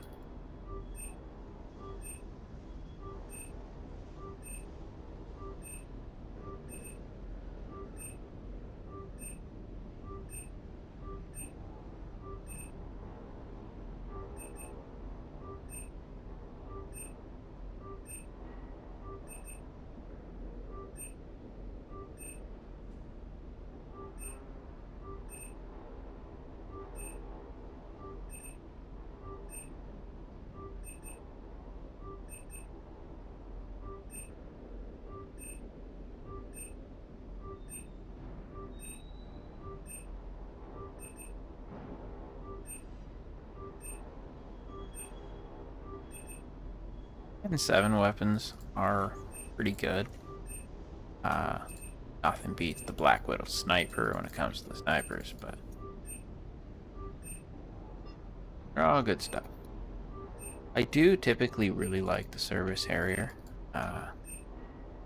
And 7 weapons are pretty good. Nothing beats the Black Widow sniper when it comes to the snipers, but they're all good stuff. I do typically really like the Service Harrier.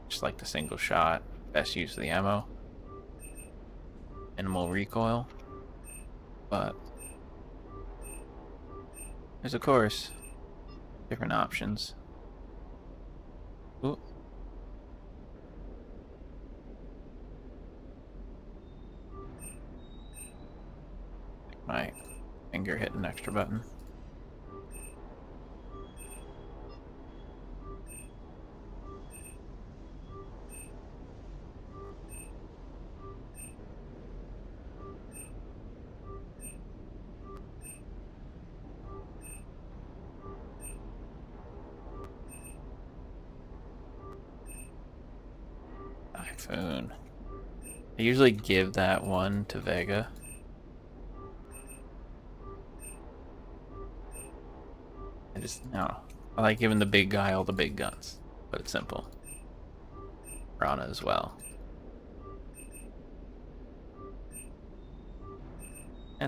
Just like the single shot, best use of the ammo, minimal recoil, but there's of course different options. Ooh. My finger hit an extra button. Typhoon. I usually give that one to Vega. I like giving the big guy all the big guns, but it's simple. Rana as well.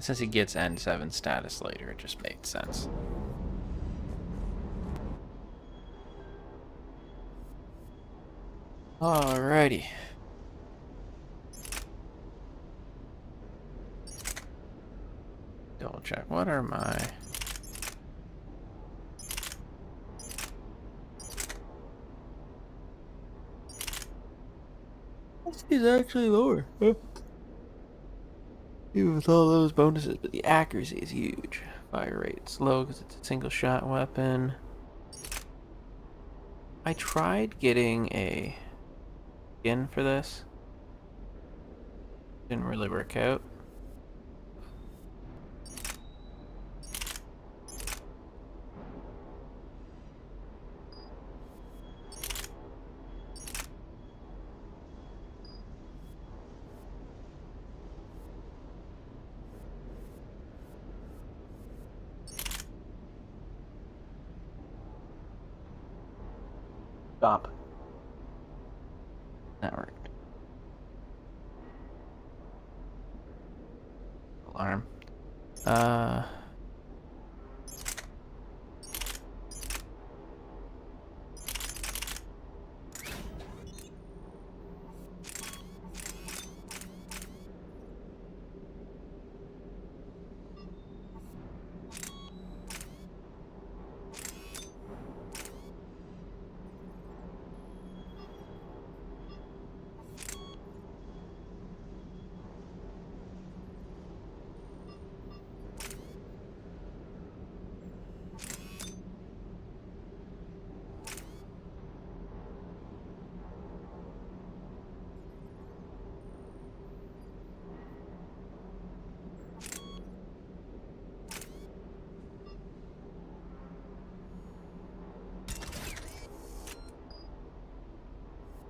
And since he gets N7 status later, it just made sense. Alrighty. Double check. What are my... He's actually lower. Huh? Even with all those bonuses, but the accuracy is huge. Fire rate's low because it's a single shot weapon. I tried getting a skin for this. Didn't really work out. Stop. That worked. Alarm.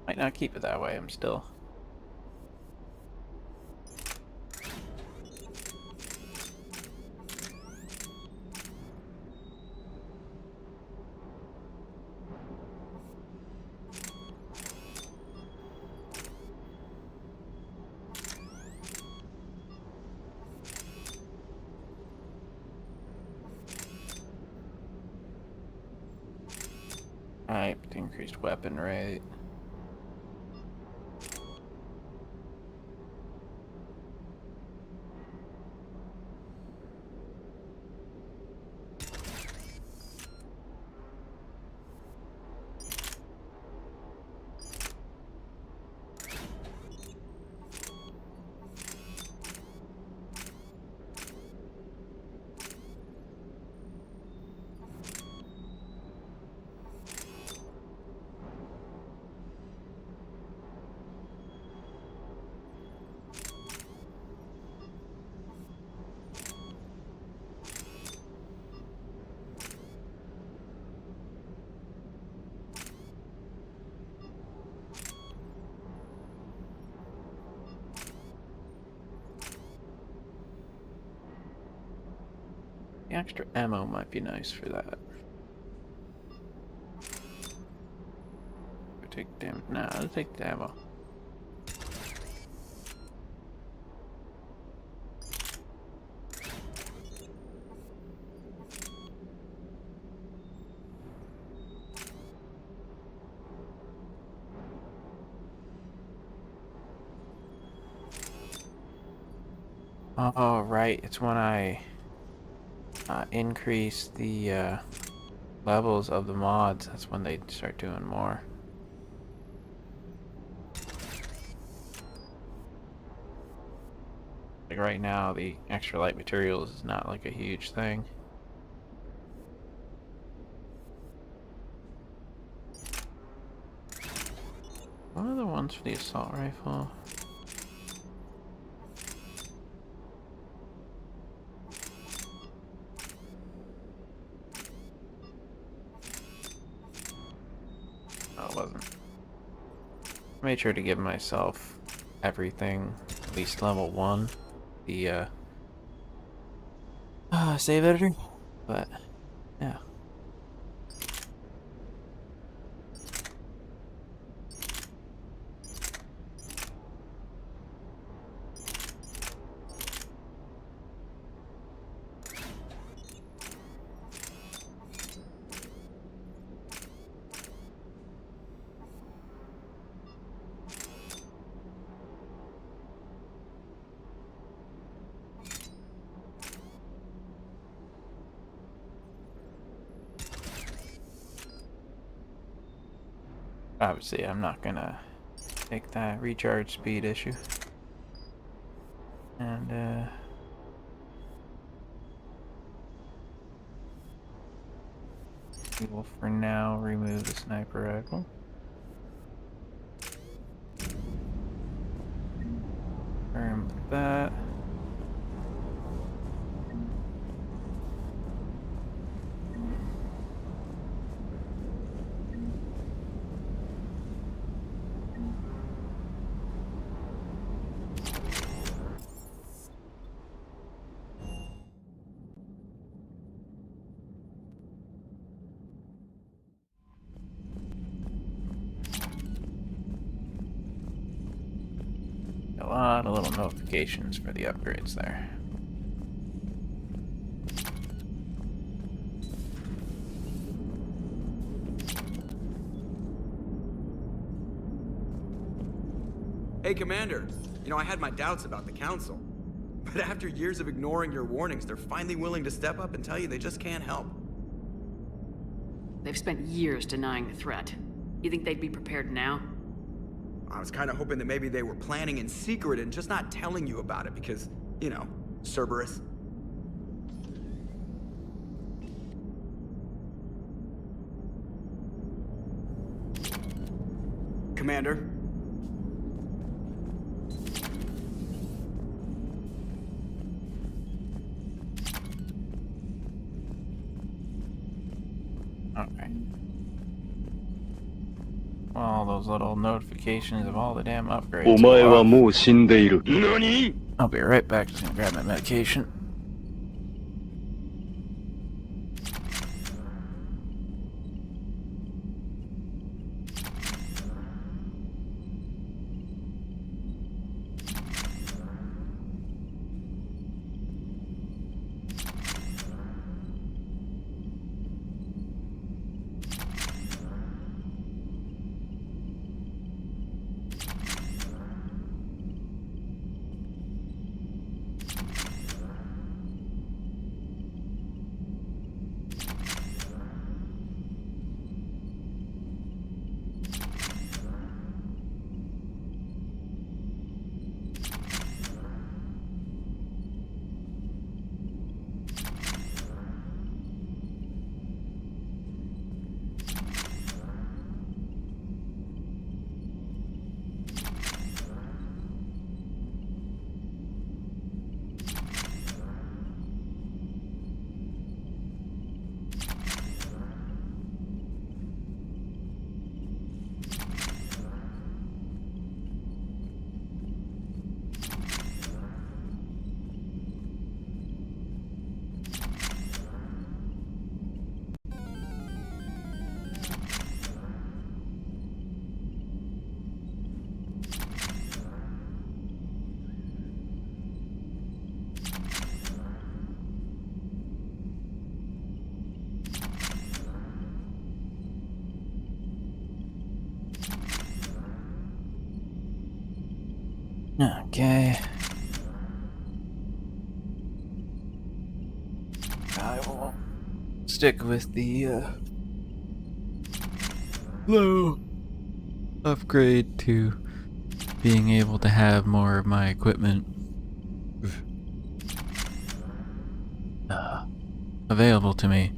Might not keep it that way, I'm still... Alright, increased weapon rate. The extra ammo might be nice for that. Take damage. Nah, I'll take the ammo. Oh, right. It's when I increase the levels of the mods. That's when they start doing more. Like right now, the extra light materials is not like a huge thing. What are the ones for the assault rifle? No, it wasn't. I made sure to give myself everything, at least level 1. The save editor, but yeah. Obviously, I'm not gonna take that recharge speed issue. And, we will for now remove the sniper rifle. Confirm that. A lot of little notifications for the upgrades there. Hey, Commander. You know, I had my doubts about the Council. But after years of ignoring your warnings, they're finally willing to step up and tell you they just can't help. They've spent years denying the threat. You think they'd be prepared now? I was kind of hoping that maybe they were planning in secret and just not telling you about it because, you know, Cerberus. Commander? Okay. All those little notifications of all the damn upgrades. お前はもう死んでいる。何? I'll be right back. Just gonna grab my medication. Okay. I will stick with the low upgrade to being able to have more of my equipment available to me.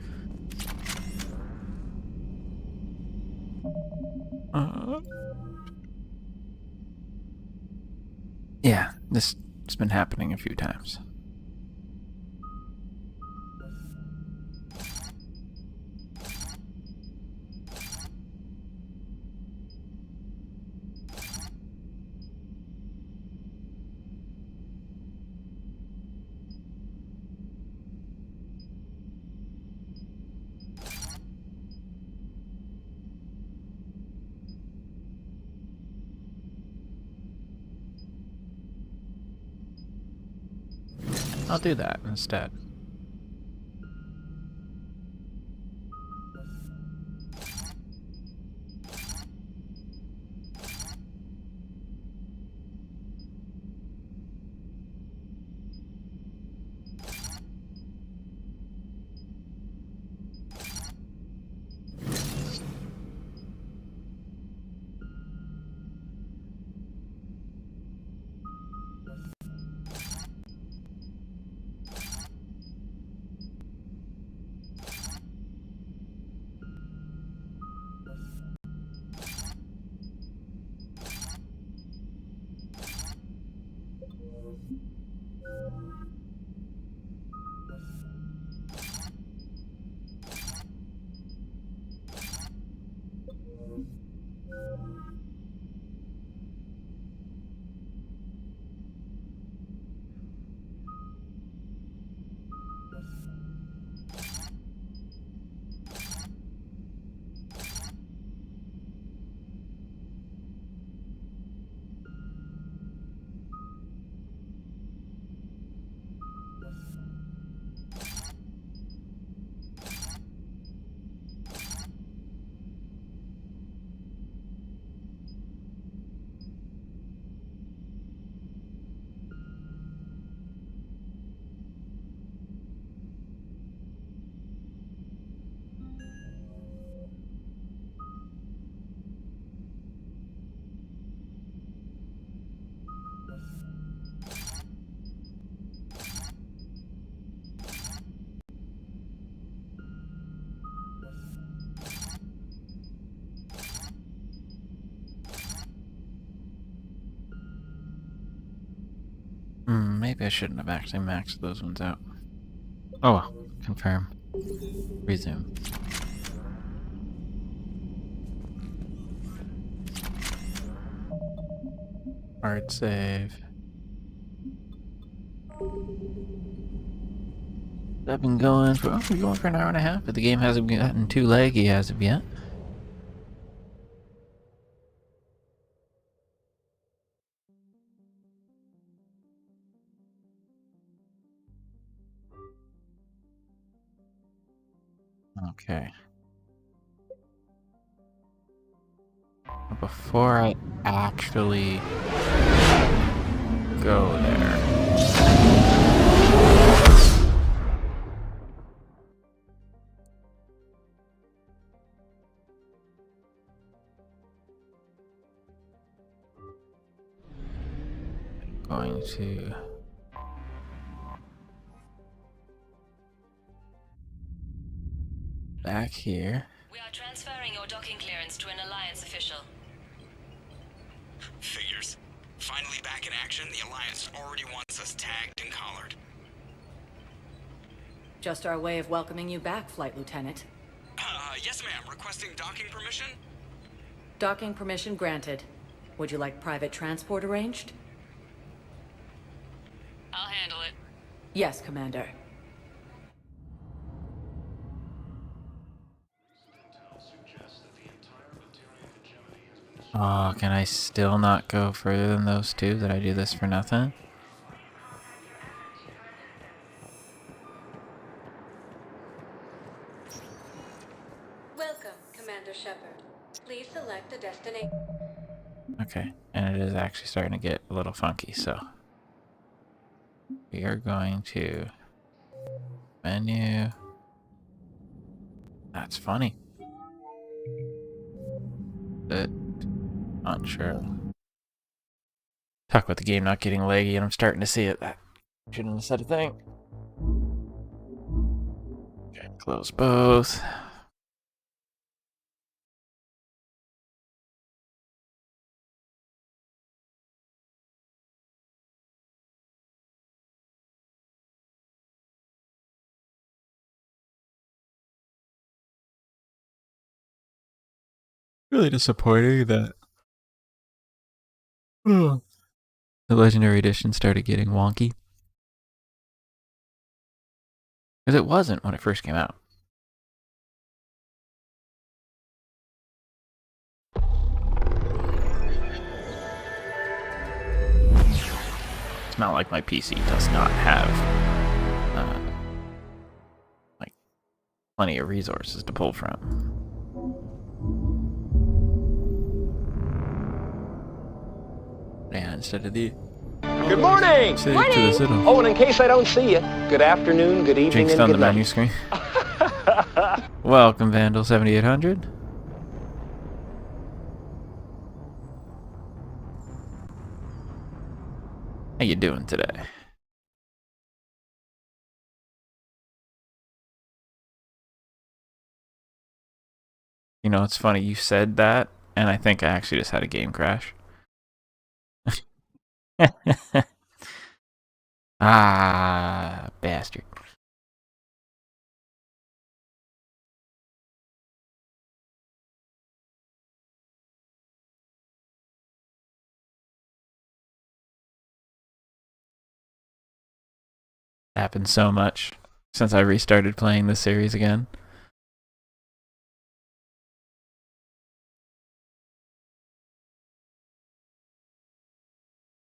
Yeah, this has been happening a few times. I'll do that instead. Maybe I shouldn't have actually maxed those ones out. Oh well. Confirm. Resume. Hard save. I've been going for an hour and a half, but the game hasn't gotten too laggy as of yet. Okay. Before I actually go there. I'm going to back here. We are transferring your docking clearance to an Alliance official. Figures. Finally back in action, the Alliance already wants us tagged and collared. Just our way of welcoming you back, Flight Lieutenant. Yes ma'am. Requesting docking permission? Docking permission granted. Would you like private transport arranged? I'll handle it. Yes, Commander. Oh, can I still not go further than those two? Did I do this for nothing? Welcome, Commander Shepard. Please select a destination. Okay, and it is actually starting to get a little funky, so we are going to menu. That's funny. But unsure. Talk about the game not getting laggy, and I'm starting to see it. That shouldn't have said a thing. Okay, close both. Really disappointing that the Legendary Edition started getting wonky. Because it wasn't when it first came out. It's not like my PC does not have like plenty of resources to pull from. Yeah, instead of the Good morning! Oh, and in case I don't see you, good afternoon, good evening, jinxed and on good the night. menu screen. Welcome, Vandal 7800. How you doing today? You know, it's funny, you said that, and I think I actually just had a game crash. Ah, bastard. Happened so much since I restarted playing this series again.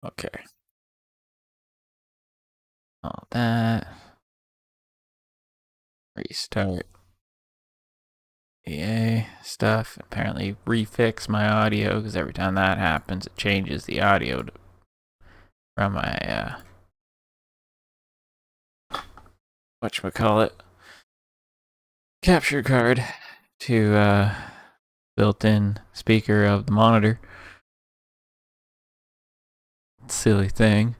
Okay. All that. Restart. EA stuff. Apparently refix my audio, because every time that happens, it changes the audio from my, whatchamacallit, capture card to, built-in speaker of the monitor. Silly thing.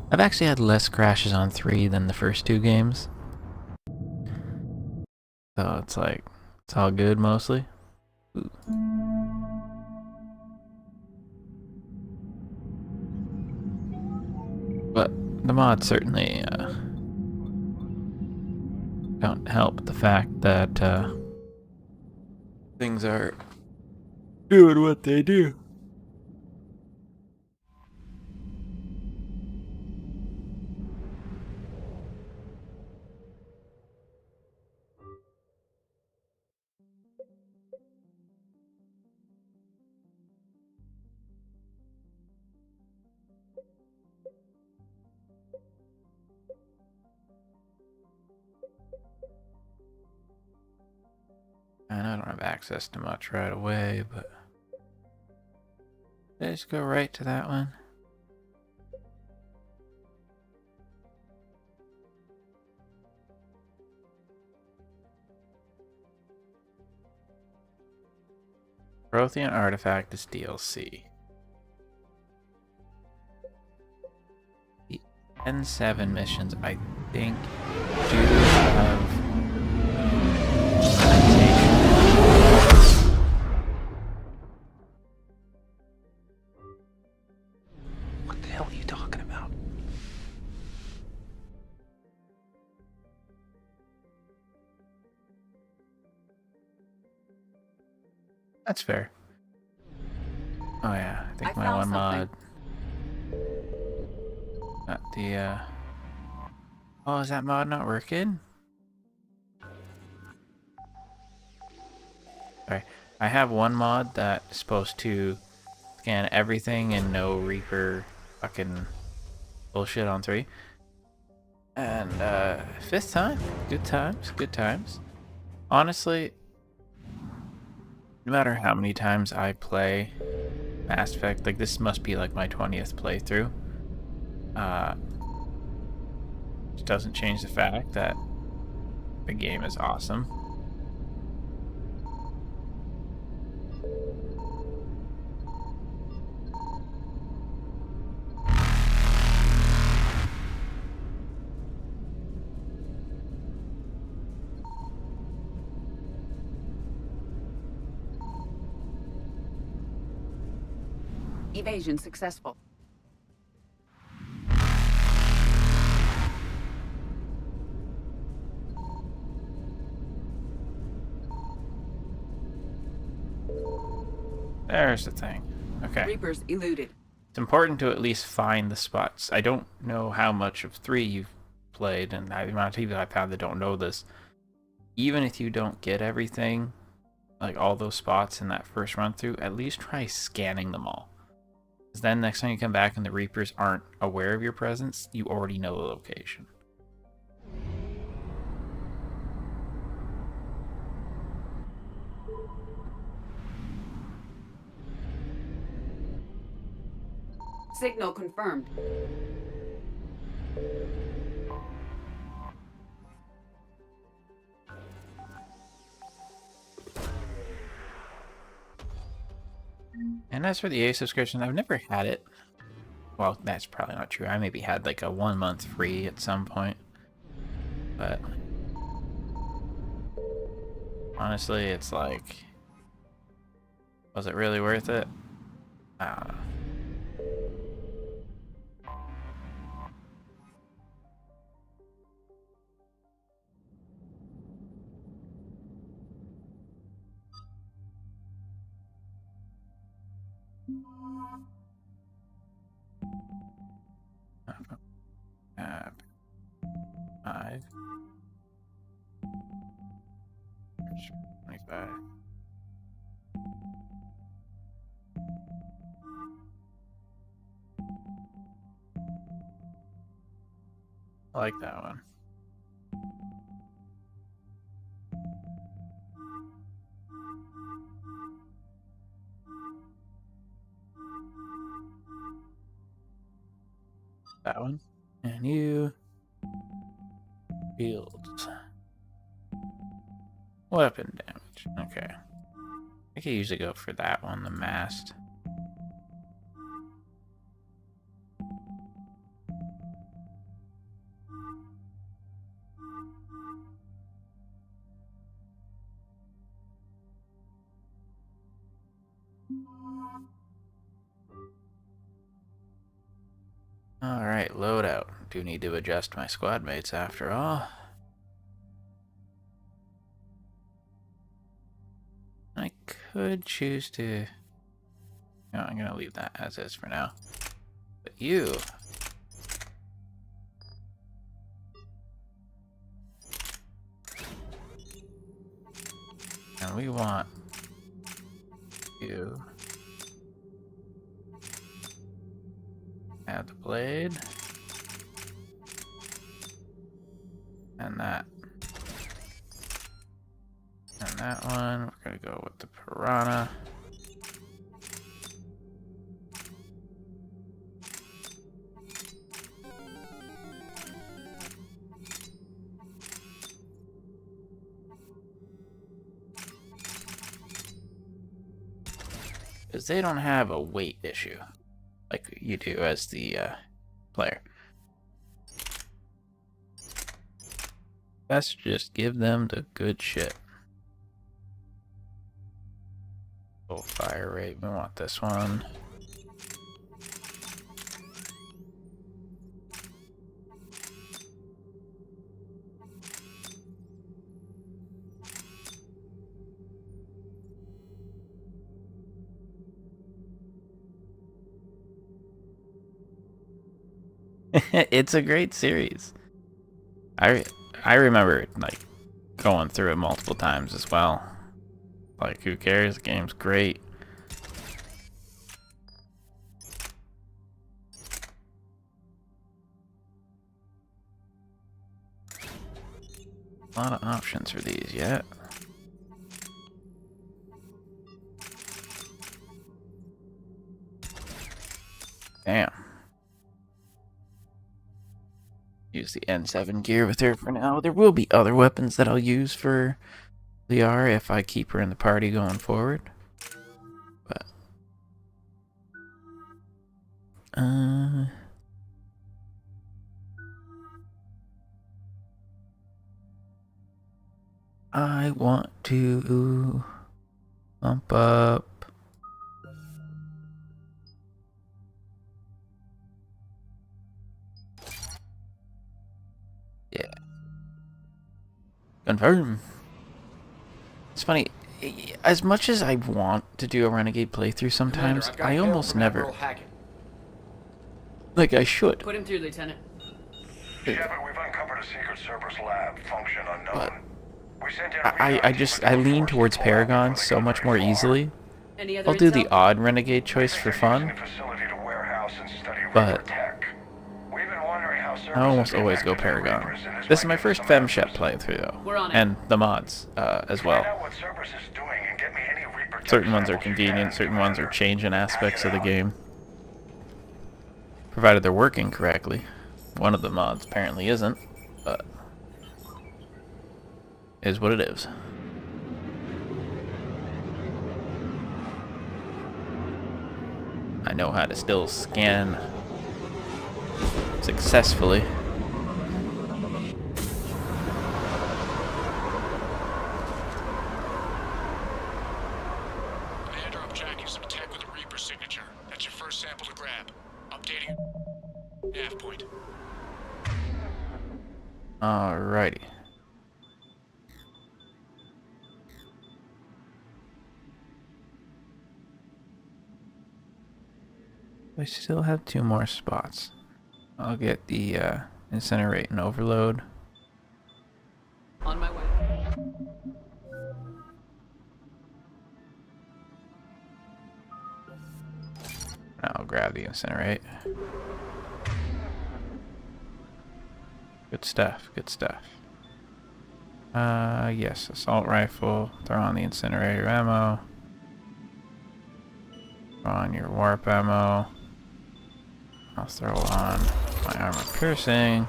I've actually had less crashes on 3 than the first 2 games. So it's like, it's all good mostly. Ooh. But the mods certainly don't help the fact that things are doing what they do. And I don't have access to much right away, but let's go right to that one. Prothean Artifact is DLC. The N7 missions, I think, do have What the hell are you talking about? That's fair. Oh yeah, I think my one mod. Not the Oh, is that mod not working? Sorry. I have one mod that's supposed to scan everything and no Reaper fucking bullshit on 3. And 5th time, good times, good times. Honestly, no matter how many times I play Mass Effect, like this must be like my 20th playthrough. It doesn't change the fact that the game is awesome. Evasion successful. There's the thing. Okay. Reapers eluded. It's important to at least find the spots. I don't know how much of 3 you've played, and the amount of people I've had that don't know this, even if you don't get everything, like all those spots in that first run through, at least try scanning them all. Because then next time you come back and the Reapers aren't aware of your presence, you already know the location. Signal confirmed. And as for the A subscription, I've never had it. Well, that's probably not true. I maybe had like a 1 month free at some point. But honestly, it's like, was it really worth it? I don't know. Five. 25. I like that one. That one. And you fields. Weapon damage. Okay. I could usually go for that one, the mast. Alright, loadout. Do need to adjust my squad mates after all. I could choose to... No, I'm gonna leave that as is for now. But you... And we want... you... Add the blade. And that. And that one. We're gonna go with the piranha. Because they don't have a weight issue like you do as the player. Best just give them the good shit. Oh, fire rate, we want this one. It's a great series. I remember like going through it multiple times as well. Like, who cares? The game's great. A lot of options for these yet. Damn. Use the N7 gear with her for now. There will be other weapons that I'll use for Liara if I keep her in the party going forward. But I want to bump up. Yeah. Confirm. It's funny, as much as I want to do a Renegade playthrough sometimes, I almost never. Like, I should. Put him through, Lieutenant. Shepard, we've uncovered discovered a secret Cerberus lab, function unknown. But We sent in I lean towards Paragon so much more easily. Any other I'll do the intel? odd renegade choice for fun, but I almost always go Paragon. This is my first FemShep playthrough We're though, on it. and the mods as well. Certain ones are convenient, certain ones are changing aspects of the game, provided they're working correctly. One of the mods apparently isn't, but is what it is. I know how to still scan successfully. Commander, I'm tracking some tech with a Reaper signature. That's your first sample to grab. Updating nav point. Alrighty. I still have 2 more spots. I'll get the incinerate and overload. On my way. I'll grab the incinerate. Good stuff, good stuff. Yes, assault rifle. Throw on the incinerator ammo. Throw on your warp ammo. I'll throw on my armor piercing.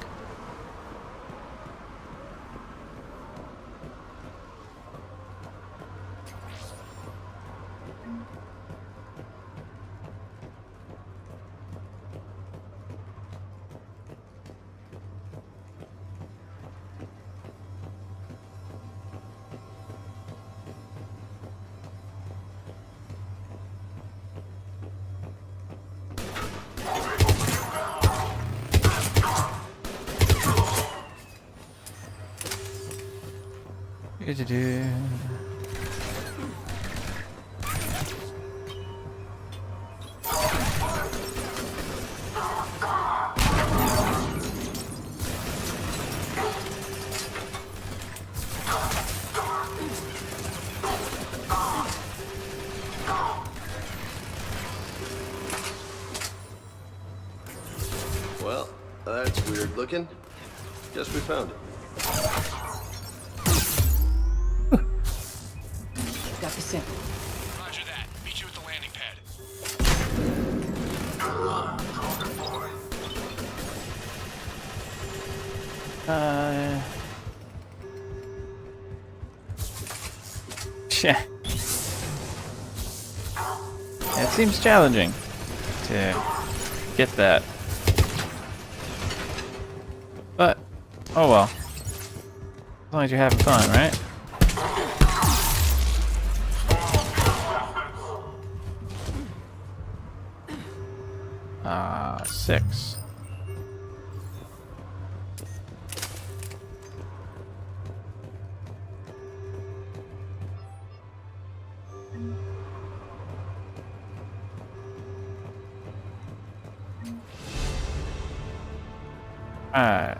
Do-do-do. Well, that's weird looking. Guess we found it. Got the sample. Roger that. Meet you at the landing pad. It seems challenging to get that. But, oh well. As long as you're having fun, right? 6. Alright.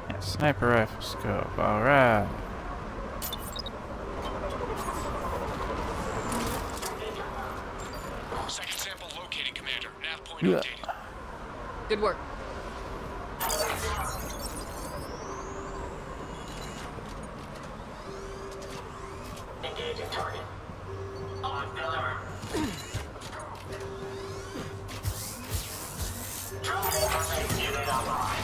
Yeah, sniper rifle scope, alright. Second sample located, Commander. Nav point Yeah. updated. Good work. Engaging target. On pillar. Unit online.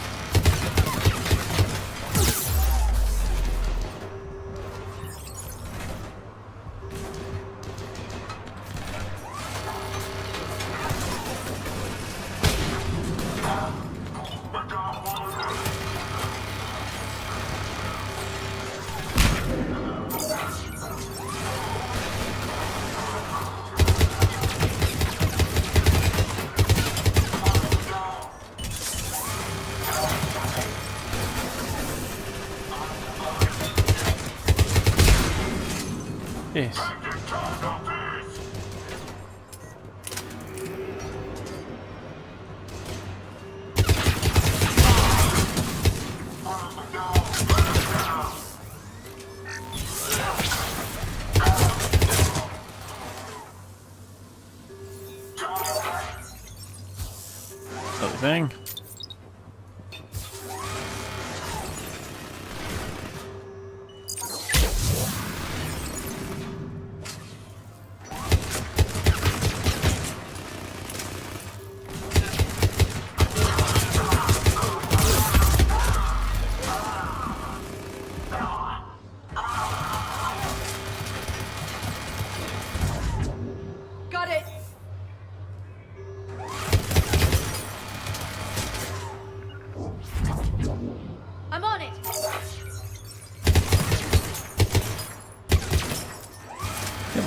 Yes.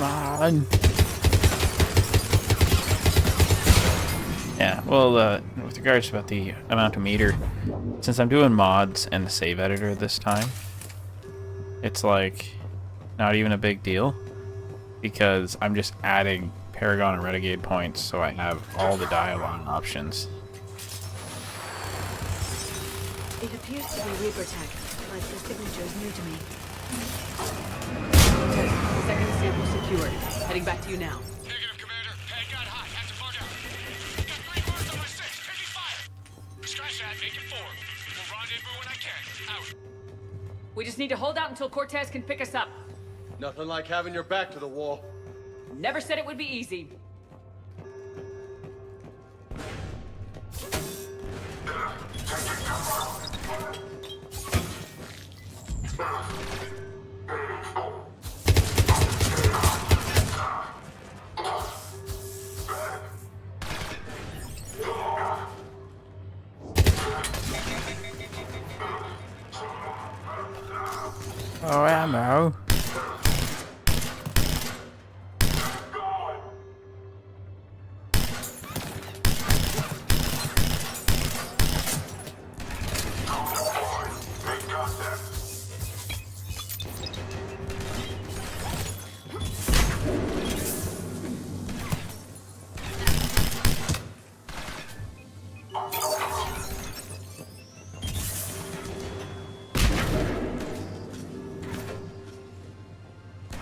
on. Yeah, well, with regards about the amount of meter, since I'm doing mods and the save editor this time, it's like not even a big deal because I'm just adding Paragon and Renegade points so I have all the dialogue options. It appears to be Reaper tech, but the signature is new to me. Second sample secured. Heading back to you now. Negative, Commander. Head got hot. Have to far down. Got 3 birds on my 6. Taking fire. Scratch that. Make it 4. We'll rendezvous when I can. Out. We just need to hold out until Cortez can pick us up. Nothing like having your back to the wall. Never said it would be easy. Oh, ammo.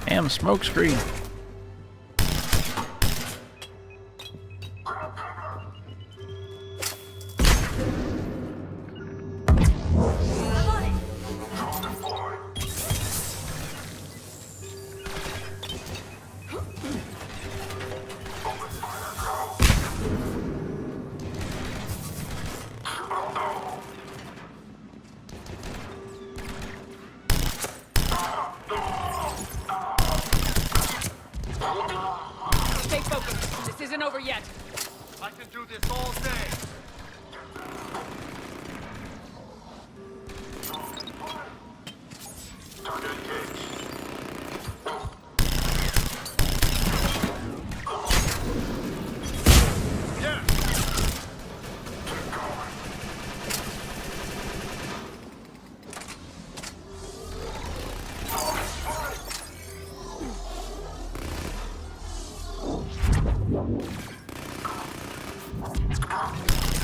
Damn, smoke screen. Stay focused. This isn't over yet. I can do this all day.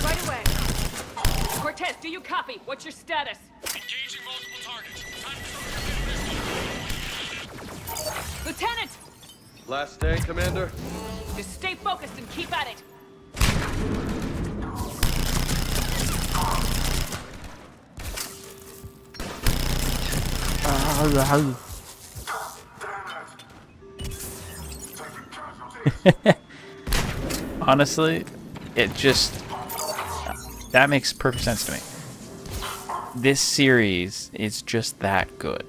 Right away. Cortez, do you copy? What's your status? Engaging multiple targets. Time to Lieutenant! Last day, Commander? Just stay focused and keep at it. Honestly, it just... that makes perfect sense to me. This series is just that good.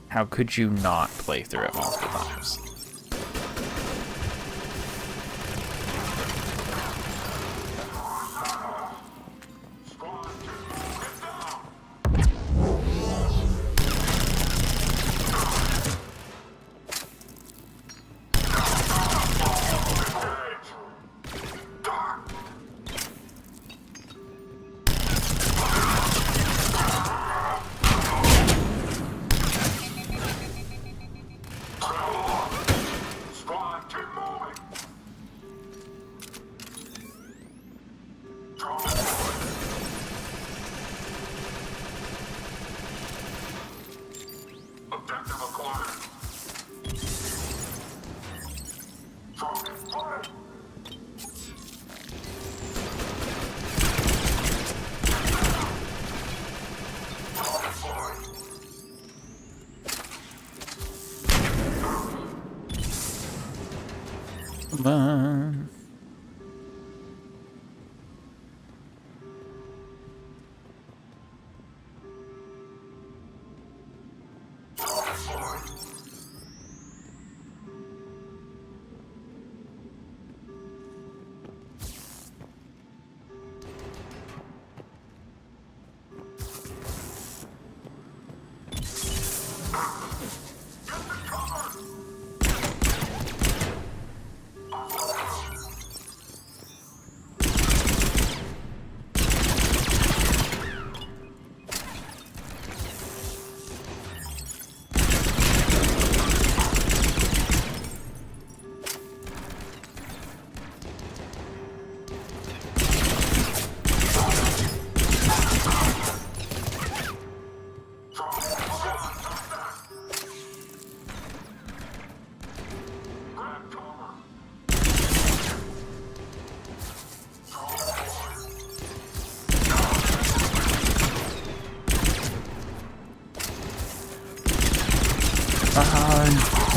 How could you not play through it multiple times? Come on.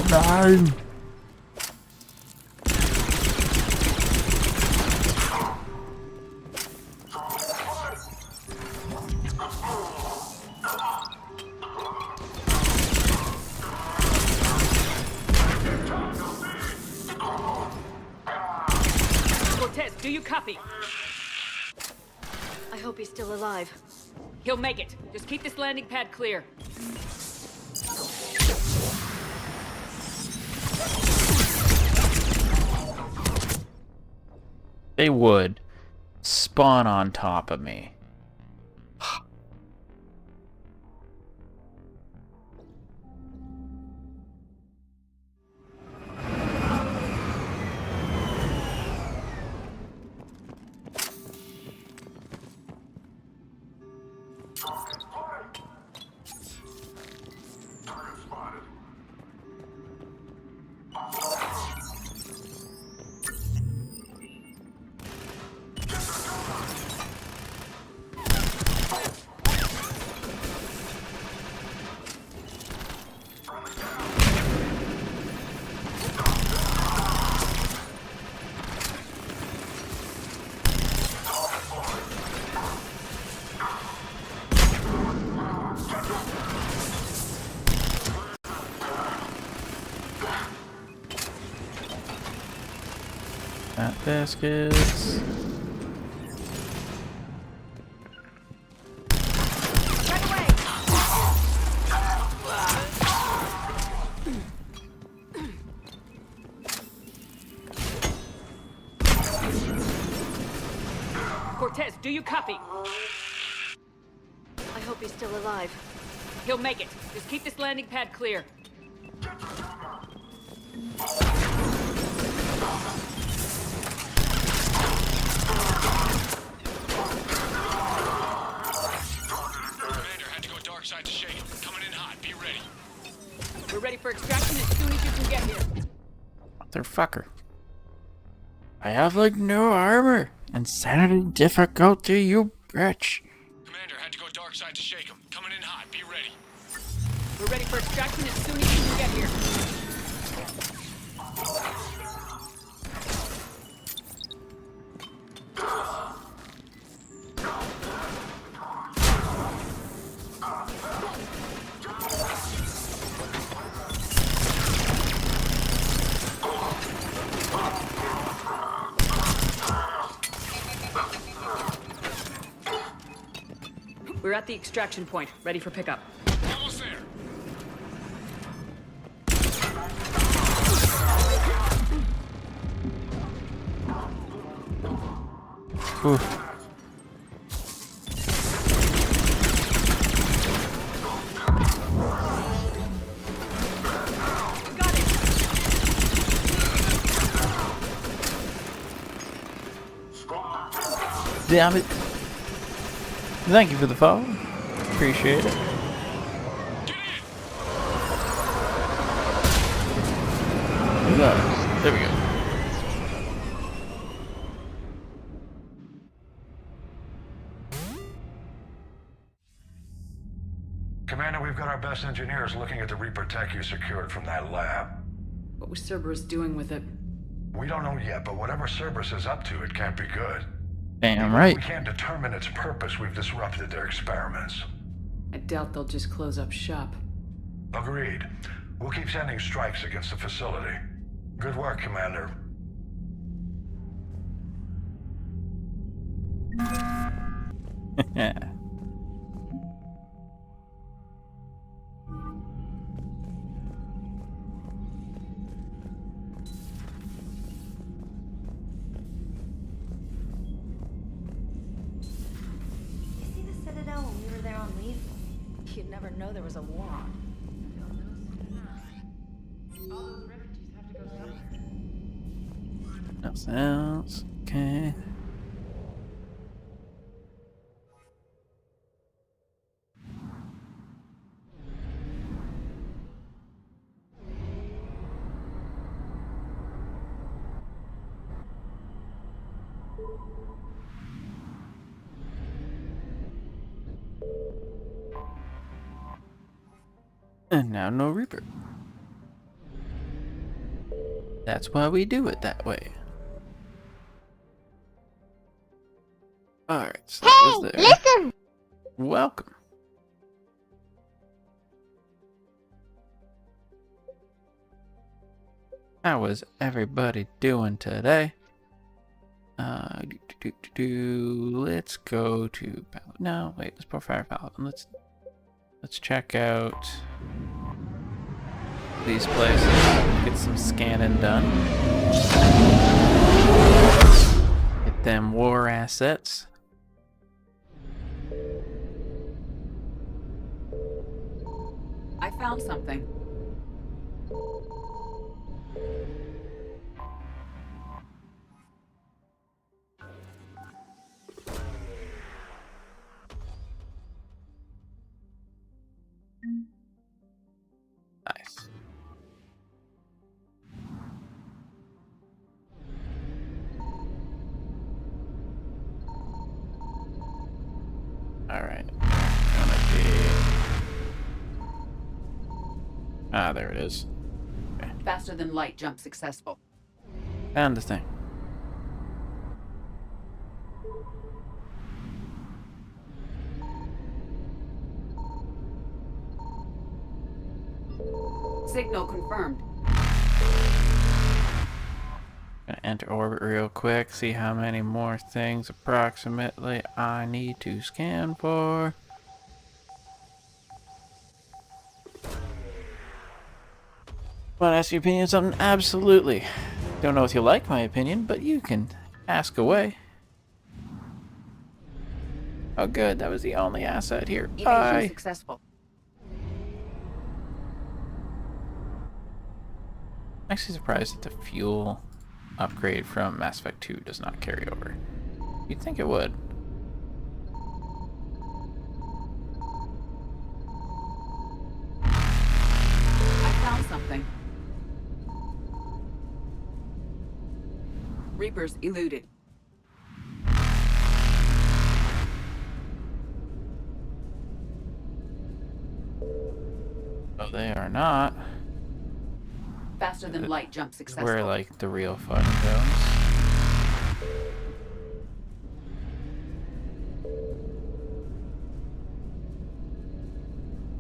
Nein! Cortez, do you copy? I hope he's still alive. He'll make it. Just keep this landing pad clear. They would spawn on top of me. Fat baskets. Cortez, do you copy? I hope he's still alive. He'll make it. Just keep this landing pad clear. Commander had to go dark side to shake him. Coming in hot. Be ready. We're ready for extraction as soon as you can get here. Motherfucker. I have like no armor. Insanity difficulty, you bitch. Commander had to go dark side to shake him. Coming in hot. Be ready. We're ready for extraction as soon as you can get here. We're at the extraction point, ready for pickup. Almost there. Oof. Damn it. Thank you for the follow. Appreciate it. There we go. Commander, we've got our best engineers looking at the Reaper tech you secured from that lab. What was Cerberus doing with it? We don't know yet, but whatever Cerberus is up to, it can't be good. Damn right. If we can't determine its purpose, we've disrupted their experiments. I doubt they'll just close up shop. Agreed. We'll keep sending strikes against the facility. Good work, Commander. You'd never know there was a war on. Nothing else. Okay. And now no Reaper. That's why we do it that way. Alright, so that was there. Listen! Welcome. How was everybody doing today? Let's go to no, wait, let's put Fire Paladin. Let's check out these places. Get some scanning done. Get them war assets. I found something. Nice. Alright. Ah, there it is. Okay. Faster than light jump successful. Found the thing. Signal confirmed. Gonna enter orbit real quick, see how many more things approximately I need to scan for. Want to ask your opinion on something? Absolutely. Don't know if you like my opinion, but you can ask away. Oh good, that was the only asset here. Bye. Successful. I'm actually surprised that the fuel upgrade from Mass Effect 2 does not carry over. You'd think it would. I found something. Reapers eluded. Oh, they are not. Faster than light jump successful. Where like the real fun goes.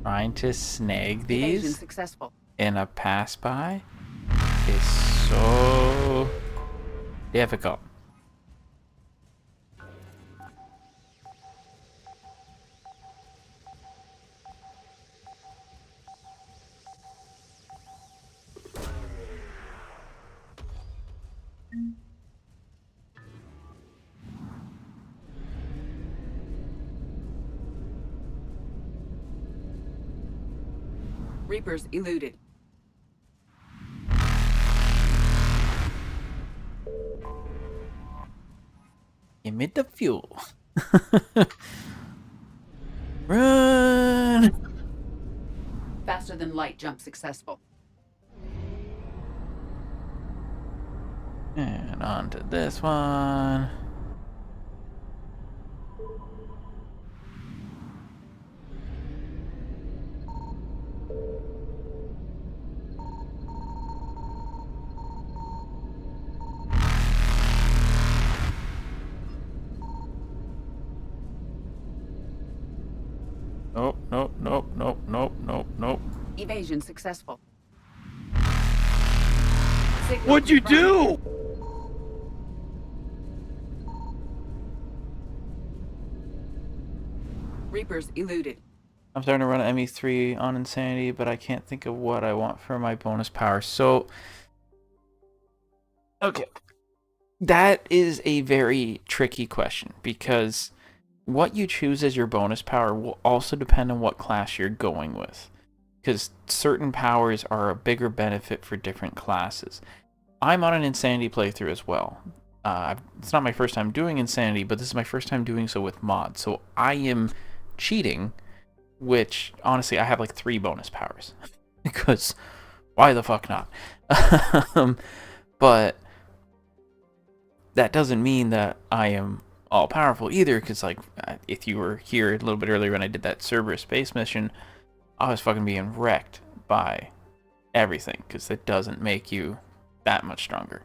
Trying to snag these successful. In a pass by is so difficult. Reapers eluded. Give me the fuel. Run! Faster than light jump successful. And on to this one. Nope, nope, nope, nope, nope, nope, nope. Evasion successful. What'd you do? Reapers eluded. I'm starting to run ME3 on Insanity, but I can't think of what I want for my bonus power. So, okay. That is a very tricky question, because what you choose as your bonus power will also depend on what class you're going with. Because certain powers are a bigger benefit for different classes. I'm on an Insanity playthrough as well. It's not my first time doing Insanity, but this is my first time doing so with mods. So I am cheating, which honestly I have like 3 bonus powers. Because why the fuck not? But that doesn't mean that I am all powerful either, because like if you were here a little bit earlier when I did that Cerberus space mission, I was fucking being wrecked by everything, because it doesn't make you that much stronger.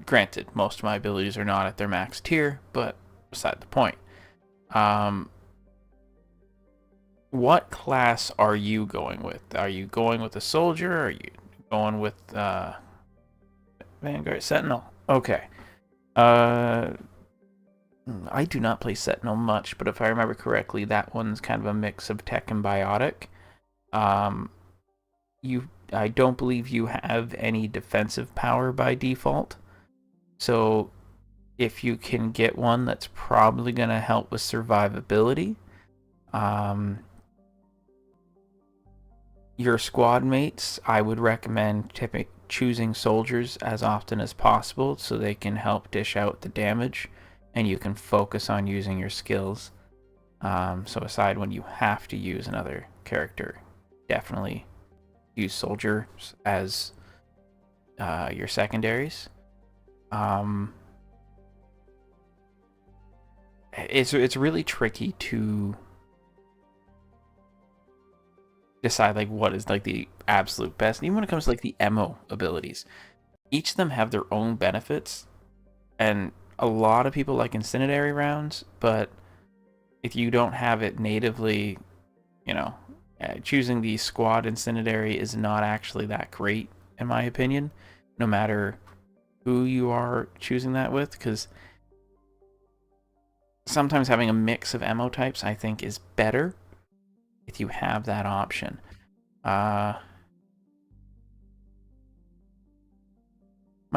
Granted, most of my abilities are not at their max tier, but beside the point. What class are you going with? Are you going with a soldier? Or are you going with Vanguard Sentinel? Okay. I do not play Sentinel much, but if I remember correctly, that one's kind of a mix of tech and biotic. I don't believe you have any defensive power by default. So if you can get one that's probably going to help with survivability, your squad mates, I would recommend choosing soldiers as often as possible so they can help dish out the damage and you can focus on using your skills. So aside when you have to use another character, definitely use soldiers as your secondaries. It's really tricky to decide like what is like the absolute best. And even when it comes to like the ammo abilities, each of them have their own benefits, and a lot of people like incendiary rounds, but if you don't have it natively, you know, choosing the squad incendiary is not actually that great in my opinion, no matter who you are choosing that with, because sometimes having a mix of ammo types I think is better if you have that option. My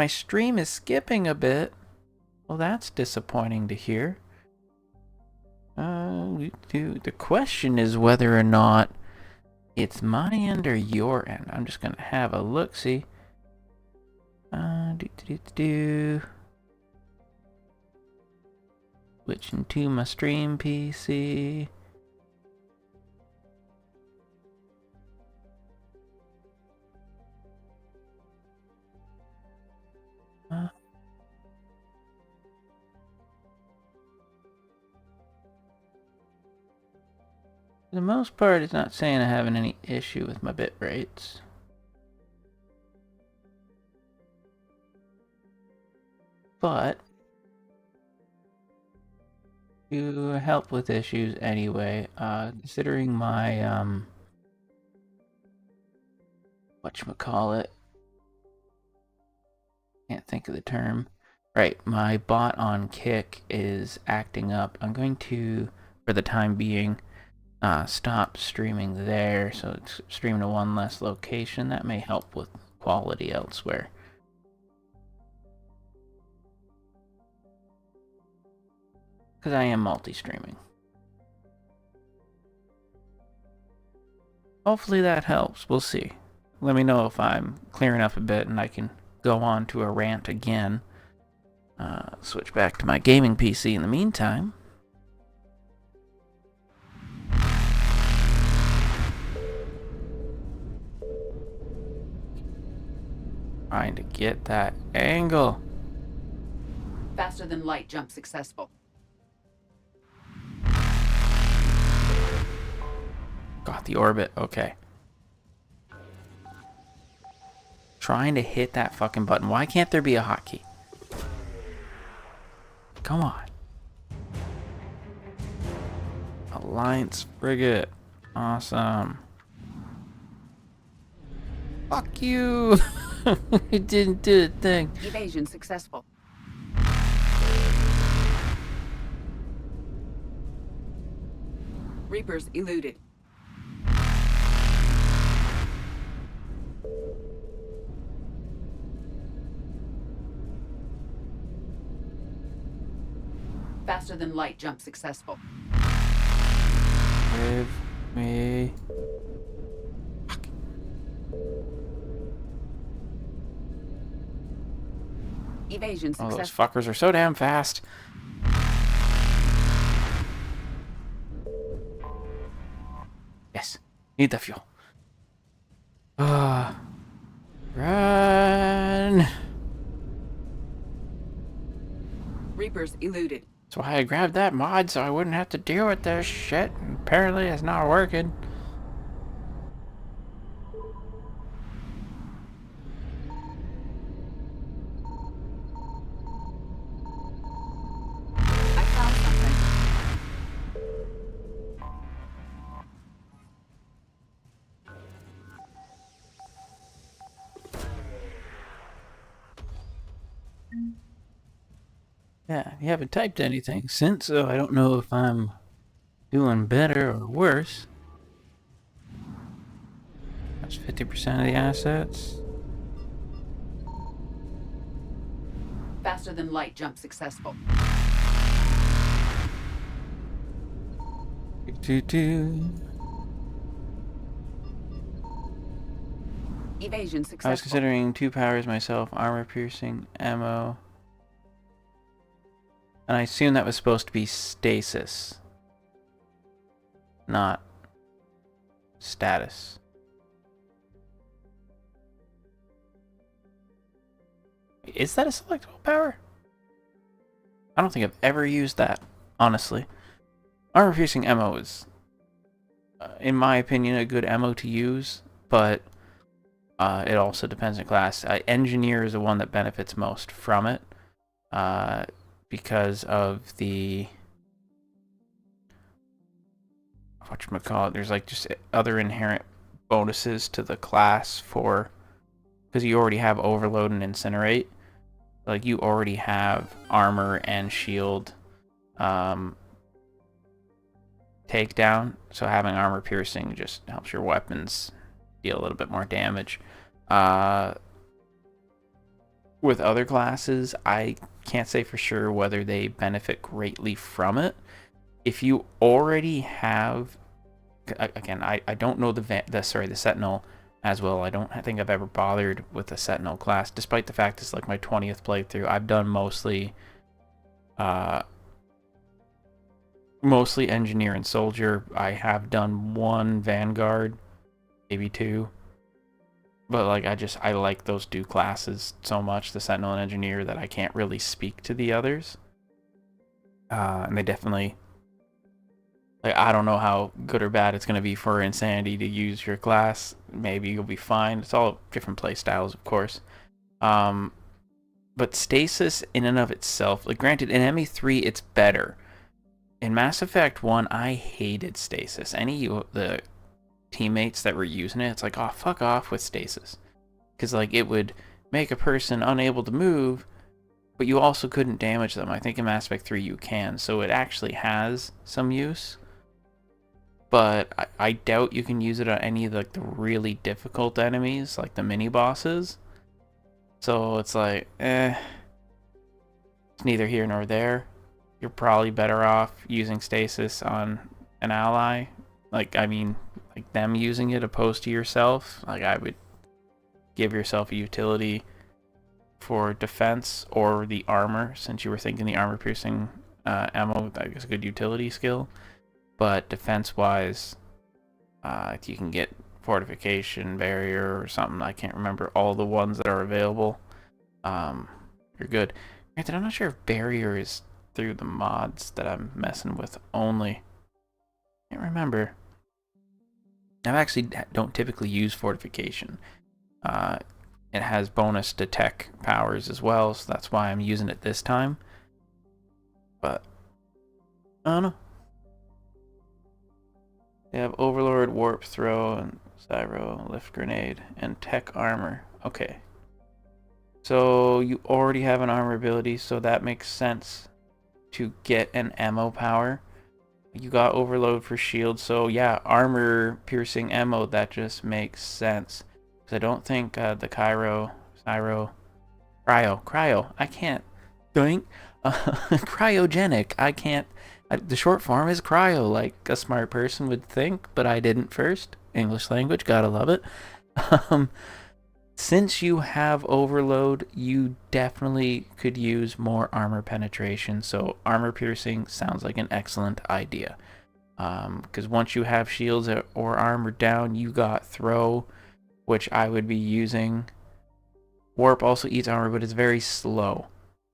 stream is skipping a bit. Well, that's disappointing to hear. The question is whether or not it's my end or your end. I'm just gonna have a look-see. Switching to my stream PC. For the most part, it's not saying I'm having any issue with my bit rates. But to help with issues anyway, considering my whatchamacallit, can't think of the term. Right, my bot on Kick is acting up. I'm going to, for the time being, stop streaming there, so it's streaming to one less location. That may help with quality elsewhere. Because I am multi-streaming. Hopefully that helps. We'll see. Let me know if I'm clearing up a bit and I can go on to a rant again. Switch back to my gaming PC in the meantime. Trying to get that angle. Faster than light jump successful. Got the orbit, okay. Trying to hit that fucking button. Why can't there be a hotkey? Come on. Alliance frigate. Awesome. Fuck you! It didn't do a thing. Evasion successful. Reapers eluded. Faster than light jump successful. Give me. Fuck. Evasion Oh, successful. those fuckers are so damn fast. Yes. Need the fuel. Run! Reapers eluded. That's why I grabbed that mod so I wouldn't have to deal with this shit. Apparently it's not working. Yeah, you haven't typed anything since, so I don't know if I'm doing better or worse. That's 50% of the assets. Faster than light jump successful. Evasion successful. I was considering 2 powers myself, armor piercing, ammo. And I assume that was supposed to be stasis, not status. Is that a selectable power? I don't think I've ever used that, honestly. Armor piercing ammo is, in my opinion, a good ammo to use, but it also depends on class. Engineer is the one that benefits most from it, because of the whatchamacallit, there's like just other inherent bonuses to the class for, because you already have overload and incinerate. Like you already have armor and shield takedown, so having armor piercing just helps your weapons deal a little bit more damage. With other classes, I can't say for sure whether they benefit greatly from it. If you already have, again, I don't know the Sentinel as well. I don't think I've ever bothered with the Sentinel class, despite the fact it's like my 20th playthrough. I've done mostly Engineer and Soldier. I have done 1 Vanguard, maybe 2. But like I like those 2 classes so much, the Sentinel and Engineer, that I can't really speak to the others. And they definitely, like, I don't know how good or bad it's going to be for Insanity to use your class. Maybe you'll be fine. It's all different play styles, of course. But Stasis in and of itself, like, granted, in ME3 it's better. In Mass Effect 1, I hated Stasis. Any of the teammates that were using it, it's like, oh, fuck off with Stasis. Because, like, it would make a person unable to move, but you also couldn't damage them. I think in Mass Effect 3 you can, so it actually has some use. But I doubt you can use it on any of the really difficult enemies, like the mini-bosses. So it's like, it's neither here nor there. You're probably better off using Stasis on an ally. Like, I mean, like them using it opposed to yourself. Like, I would give yourself a utility for defense or the armor, since you were thinking the armor piercing ammo, I guess a good utility skill. But defense-wise, you can get fortification, barrier, or something. I can't remember all the ones that are available. You're good. Granted, I'm not sure if barrier is through the mods that I'm messing with only. Can't remember. I actually don't typically use fortification. It has bonus to tech powers as well, so that's why I'm using it this time. But I don't know. They have Overlord, Warp Throw, and Cyro, Lift Grenade, and Tech Armor. Okay. So you already have an armor ability, so that makes sense to get an ammo power. You got Overload for shield, so yeah, armor piercing ammo, that just makes sense. Because I don't think the Cryo, I can't think. Cryogenic, I can't. The short form is cryo, like a smart person would think, but I didn't first. English language, gotta love it. Since you have Overload, you definitely could use more armor penetration, so armor piercing sounds like an excellent idea. Because once you have shields or armor down, you got Throw, which I would be using. Warp also eats armor, but it's very slow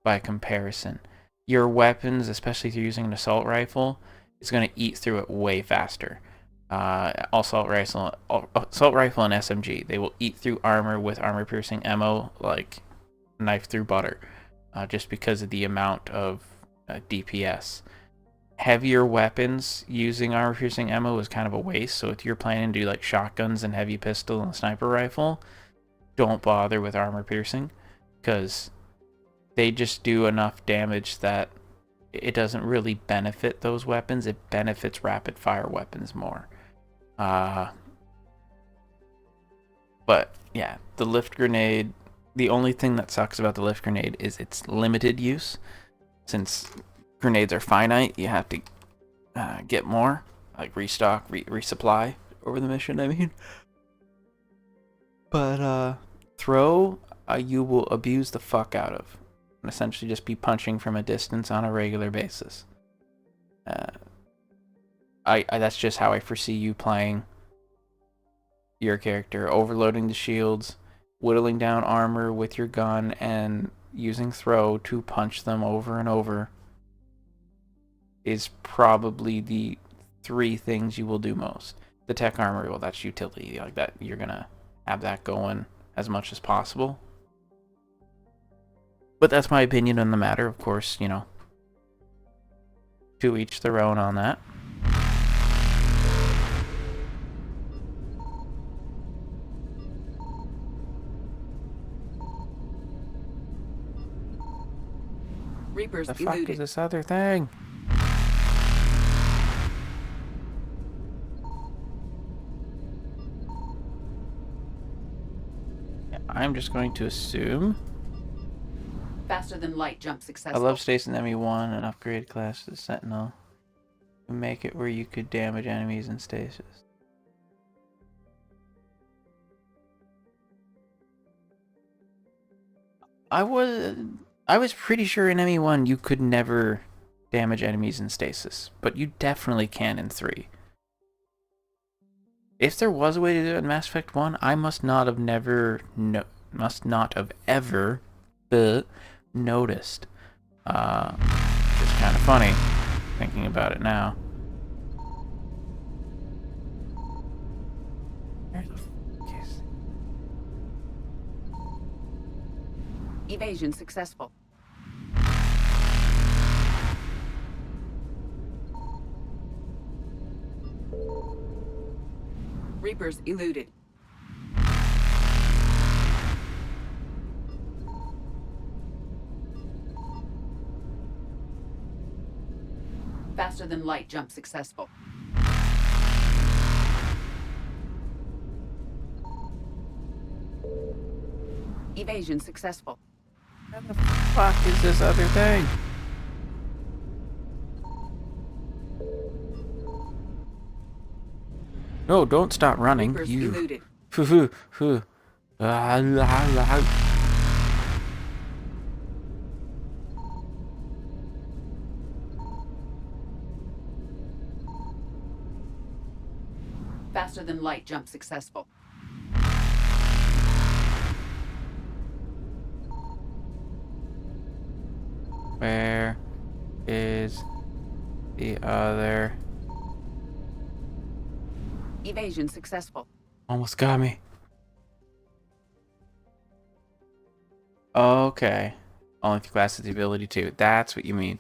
by comparison. Your weapons, especially if you're using an assault rifle, is going to eat through it way faster. Assault rifle and SMG, they will eat through armor with armor piercing ammo like knife through butter, just because of the amount of DPS. Heavier weapons using armor piercing ammo is kind of a waste, so if you're planning to do like shotguns and heavy pistol and sniper rifle, don't bother with armor piercing, because they just do enough damage that it doesn't really benefit those weapons. It benefits rapid fire weapons more. But yeah, the lift grenade, the only thing that sucks about the lift grenade is its limited use. Since grenades are finite, you have to get more, like restock, resupply over the mission, I mean. But throw, you will abuse the fuck out of. And essentially just be punching from a distance on a regular basis. That's just how I foresee you playing your character. Overloading the shields, whittling down armor with your gun, and using throw to punch them over and over is probably the 3 things you will do most. The tech armor, well, that's utility. Like that, you're gonna have that going as much as possible. But that's my opinion on the matter. Of course, you know, to each their own on that. Reapers The fuck is this other thing? I'm just going to assume. Faster than light jump I successful. love Stasis ME1 and upgrade class to Sentinel to make it where you could damage enemies in stasis. I was pretty sure in ME1 you could never damage enemies in stasis, but you definitely can in 3. If there was a way to do it in Mass Effect 1, I must not have ever noticed. Which is kind of funny, thinking about it now. Where the fuck is... Evasion successful. Reapers eluded. Faster than light jump successful. Evasion successful. Where the fuck is this other thing? No, don't stop running. Reapers You. eluded. Faster than light jump successful. Where is the other? Evasion successful. Almost got me. Okay. Only if the class has the ability to. That's what you mean.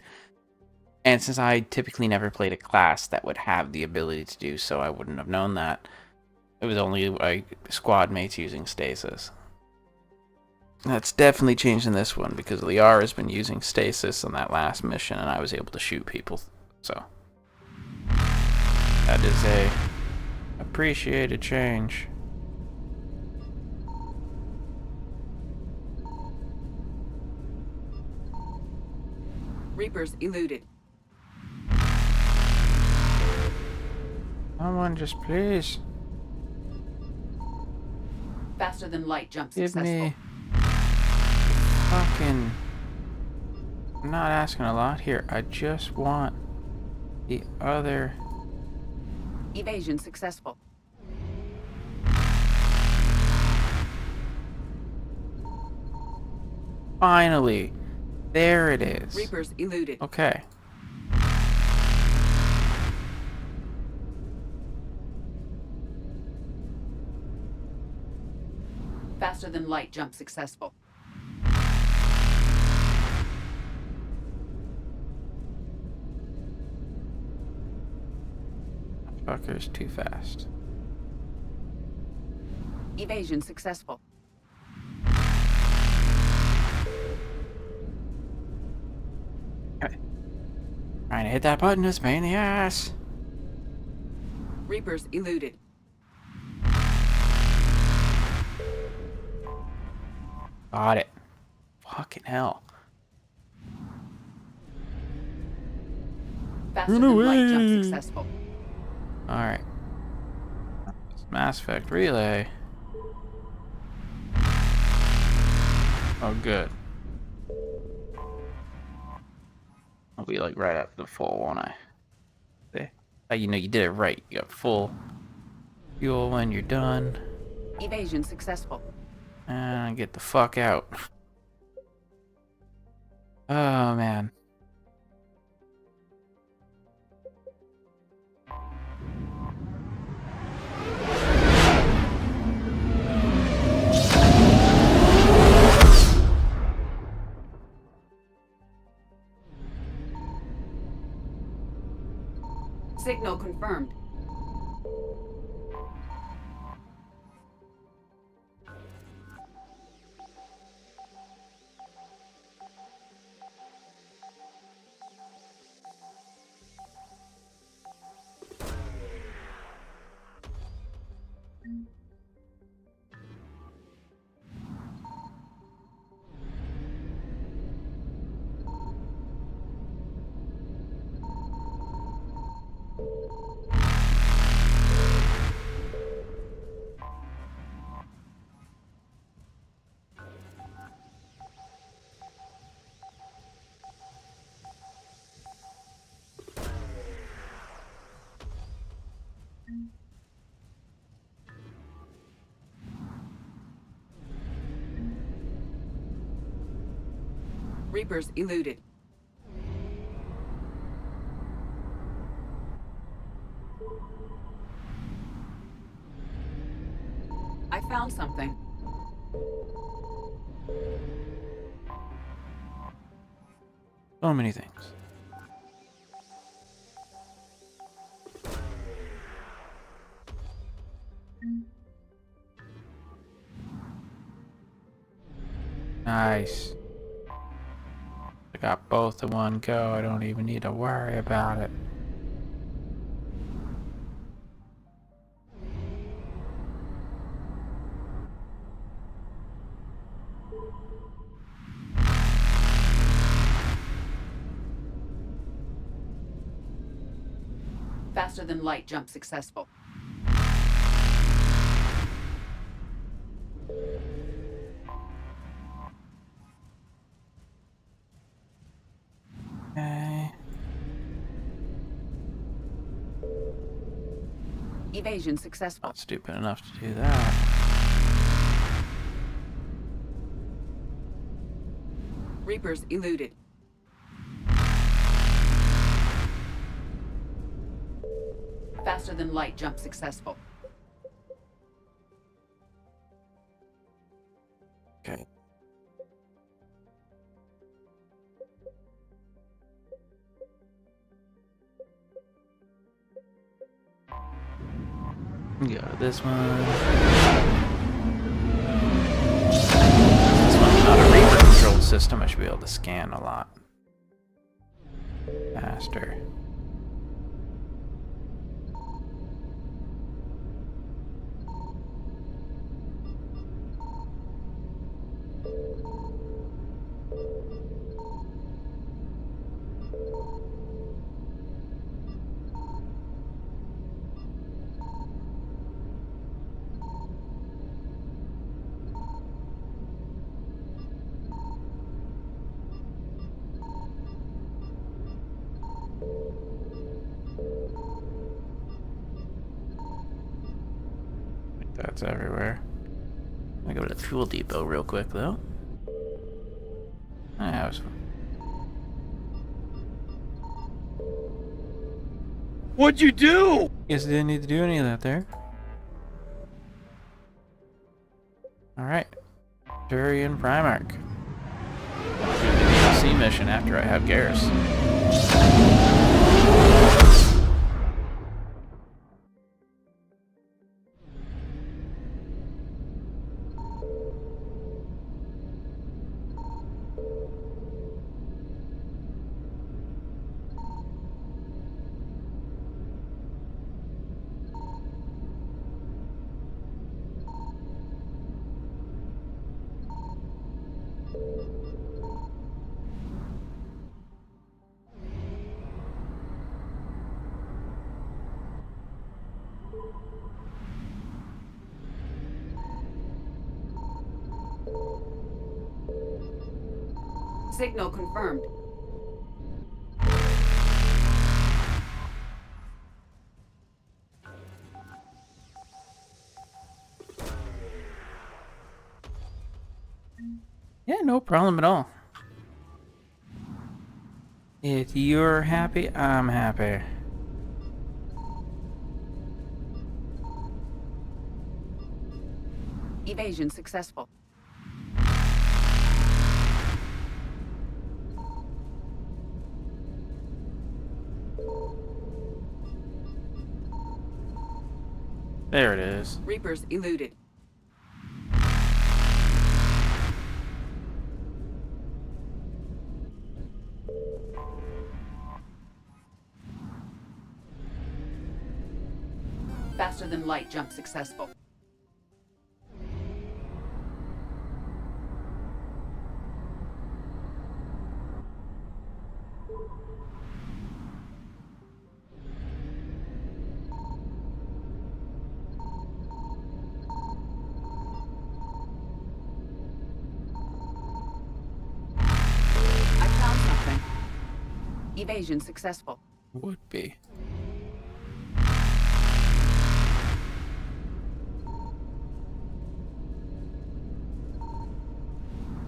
And since I typically never played a class that would have the ability to do so, I wouldn't have known that. It was only like squad mates using stasis. That's definitely changed in this one because Liara has been using stasis on that last mission and I was able to shoot people. So that is a appreciated change. Reapers eluded. Someone just please Faster than light jump give successful. me fucking... I'm not asking a lot here. I just want the other... Evasion successful. Finally. There it is. Reapers eluded. Okay. Faster than light jump successful. Fucker's too fast. Evasion successful. Trying to hit that button is a pain in the ass. Reapers eluded. Got it. Fucking hell. Faster than light jump successful. Alright. Mass Effect Relay. Oh, good. I'll be like right after the full, won't I? Okay. You know, you did it right. You got full fuel when you're done. Evasion successful. And get the fuck out. Oh, man. Signal confirmed. Reapers eluded. I found something. So many things. Nice. I got both in one go. I don't even need to worry about it. Faster than light jump successful. Okay. Evasion successful. Not stupid enough to do that. Reapers eluded. Faster than light jump successful. Okay. Go this one. This one's not a Reaper controlled system. I should be able to scan a lot faster. That's everywhere. I'm gonna go to the fuel depot real quick though. That was fun. What'd you do? Guess I didn't need to do any of that there. Alright. Turian Primarch. I'll do the DLC mission after I have Garrus. Signal confirmed. Yeah, no problem at all. If you're happy, I'm happy. Evasion successful. There it is. Reapers eluded. Faster than light jump successful. I found something. Evasion successful. Would be.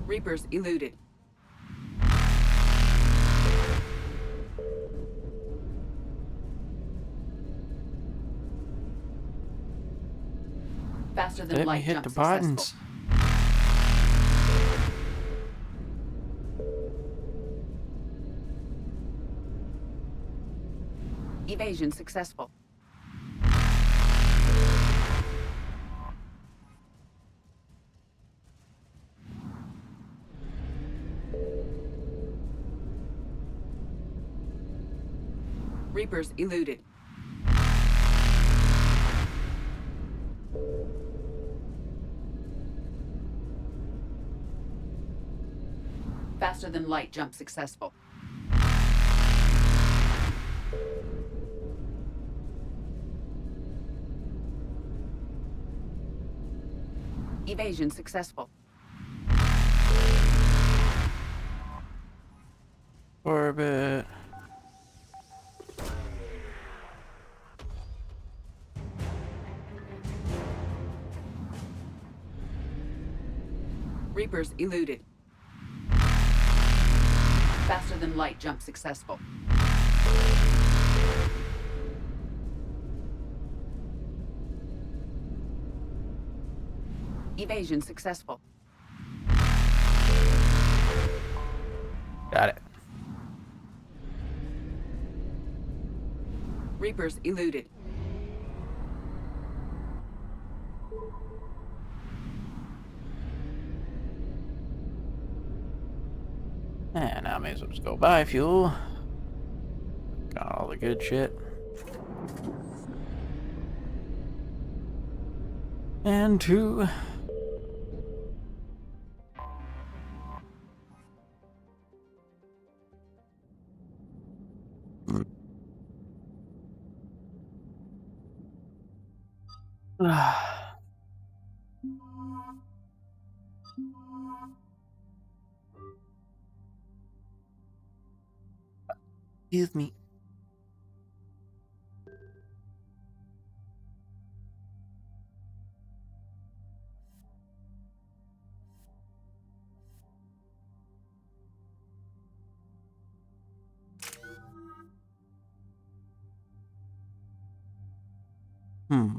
Reapers eluded. Faster than Let me light hit jump the successful. buttons. Evasion successful. Reapers eluded. Faster than light jump successful. Evasion successful. Orbit. Reapers eluded. Faster than light jump successful. Evasion successful. Got it. Reapers eluded. And I may as well just go buy fuel. Got all the good shit. And two. Excuse me. Hmm.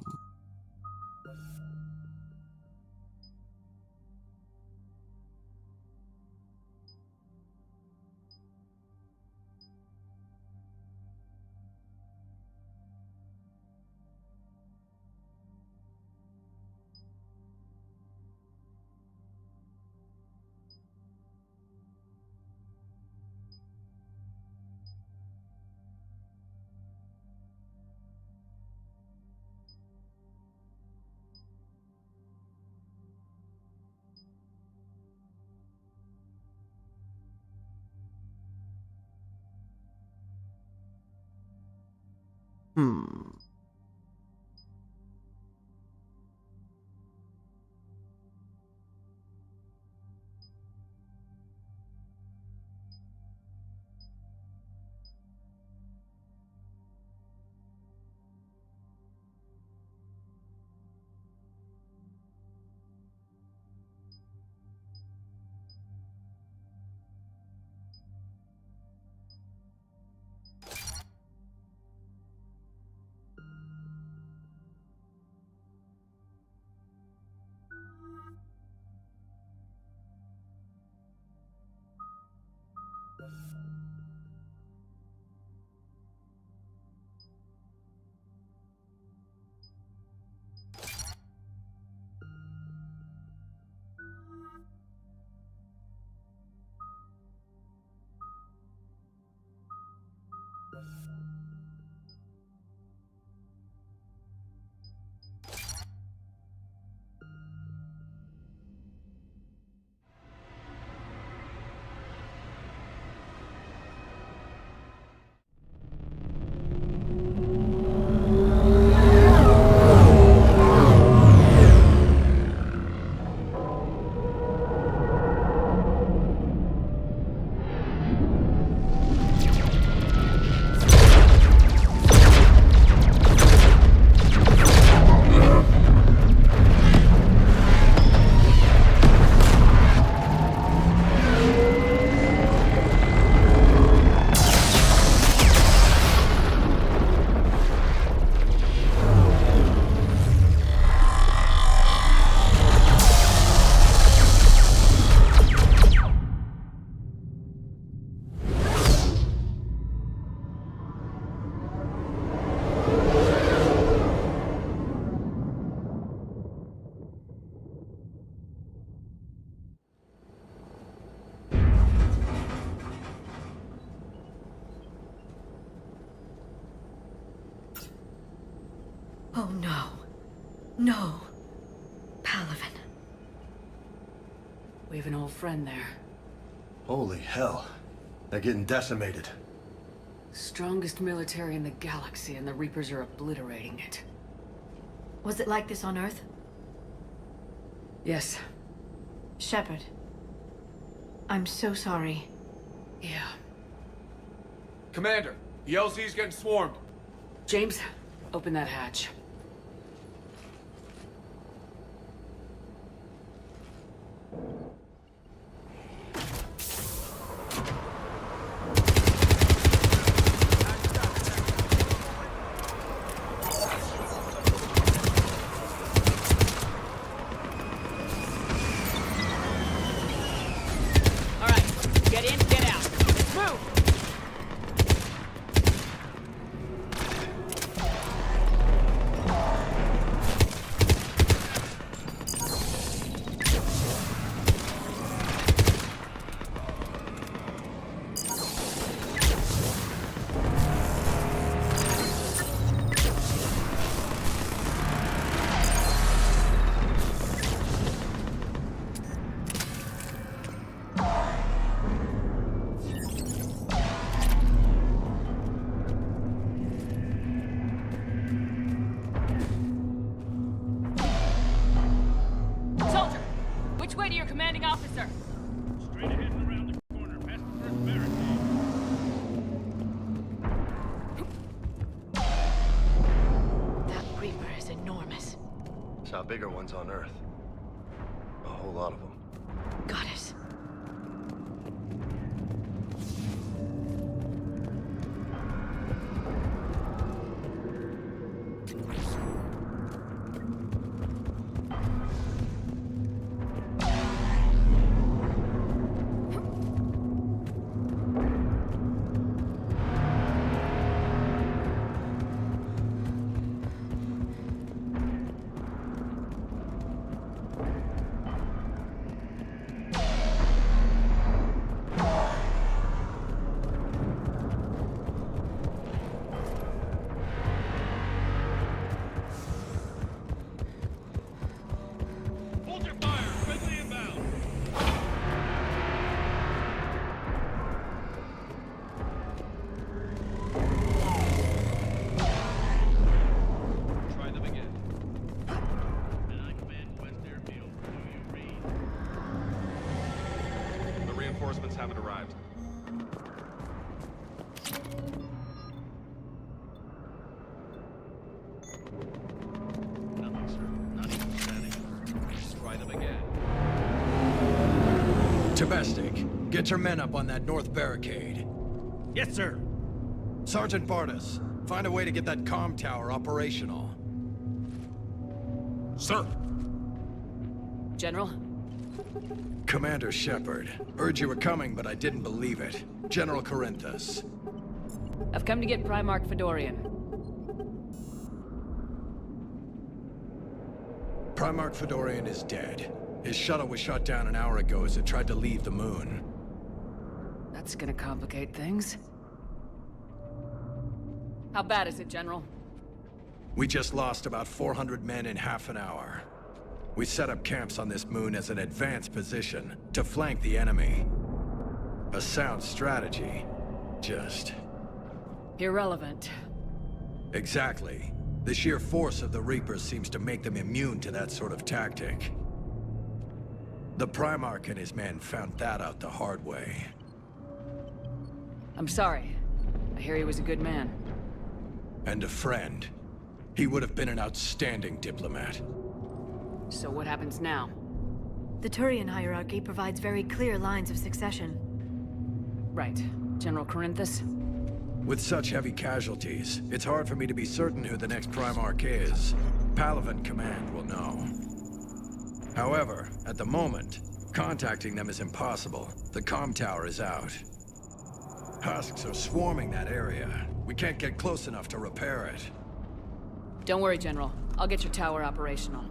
Hmm. No. Palaven. We have an old friend there. Holy hell. They're getting decimated. Strongest military in the galaxy, and the Reapers are obliterating it. Was it like this on Earth? Yes. Shepard. I'm so sorry. Yeah. Commander, the LZ's getting swarmed. James, open that hatch. Saw bigger ones on Earth. A whole lot of them. Got it. Reinforcements haven't arrived. Nothing, sir. Not even static. Try them again. Tabestic, get your men up on that north barricade. Yes, sir. Sergeant Bardas, find a way to get that comm tower operational. Sir. General? Commander Shepard. Heard you were coming, but I didn't believe it. General Corinthus. I've come to get Primarch Fedorian. Primarch Fedorian is dead. His shuttle was shot down an hour ago as it tried to leave the moon. That's gonna complicate things. How bad is it, General? We just lost about 400 men in half an hour. We set up camps on this moon as an advanced position to flank the enemy. A sound strategy. Just... irrelevant. Exactly. The sheer force of the Reapers seems to make them immune to that sort of tactic. The Primarch and his men found that out the hard way. I'm sorry. I hear he was a good man. And a friend. He would have been an outstanding diplomat. So what happens now? The Turian hierarchy provides very clear lines of succession. Right. General Corinthus? With such heavy casualties, it's hard for me to be certain who the next Primarch is. Palaven Command will know. However, at the moment, contacting them is impossible. The comm tower is out. Husks are swarming that area. We can't get close enough to repair it. Don't worry, General. I'll get your tower operational.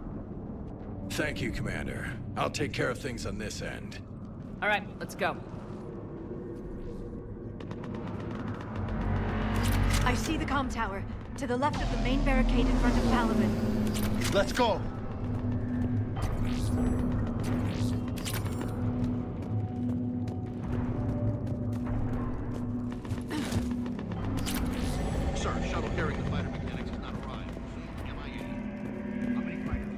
Thank you, Commander. I'll take care of things on this end. All right, let's go. I see the comm tower, to the left of the main barricade in front of Palaven. Let's go. Sir, shuttle carrying the fighter mechanics has not arrived. MIA. How many fighters?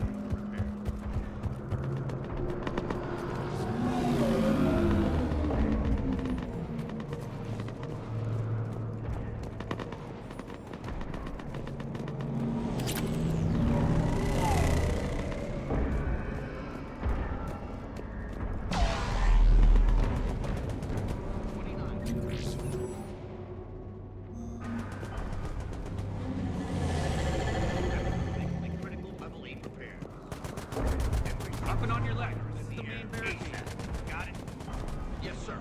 Up and on your leg. This is the main barricade. Got it? Yes, sir.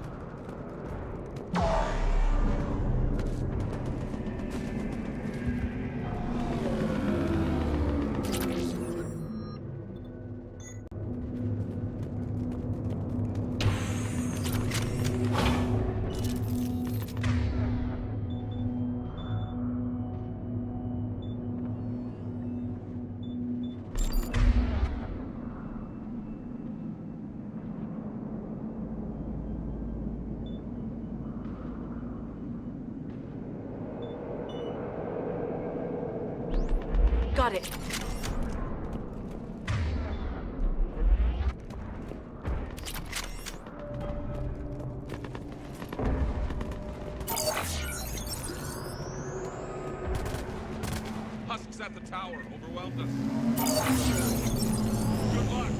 Got it. Husks at the tower overwhelmed us. Good luck.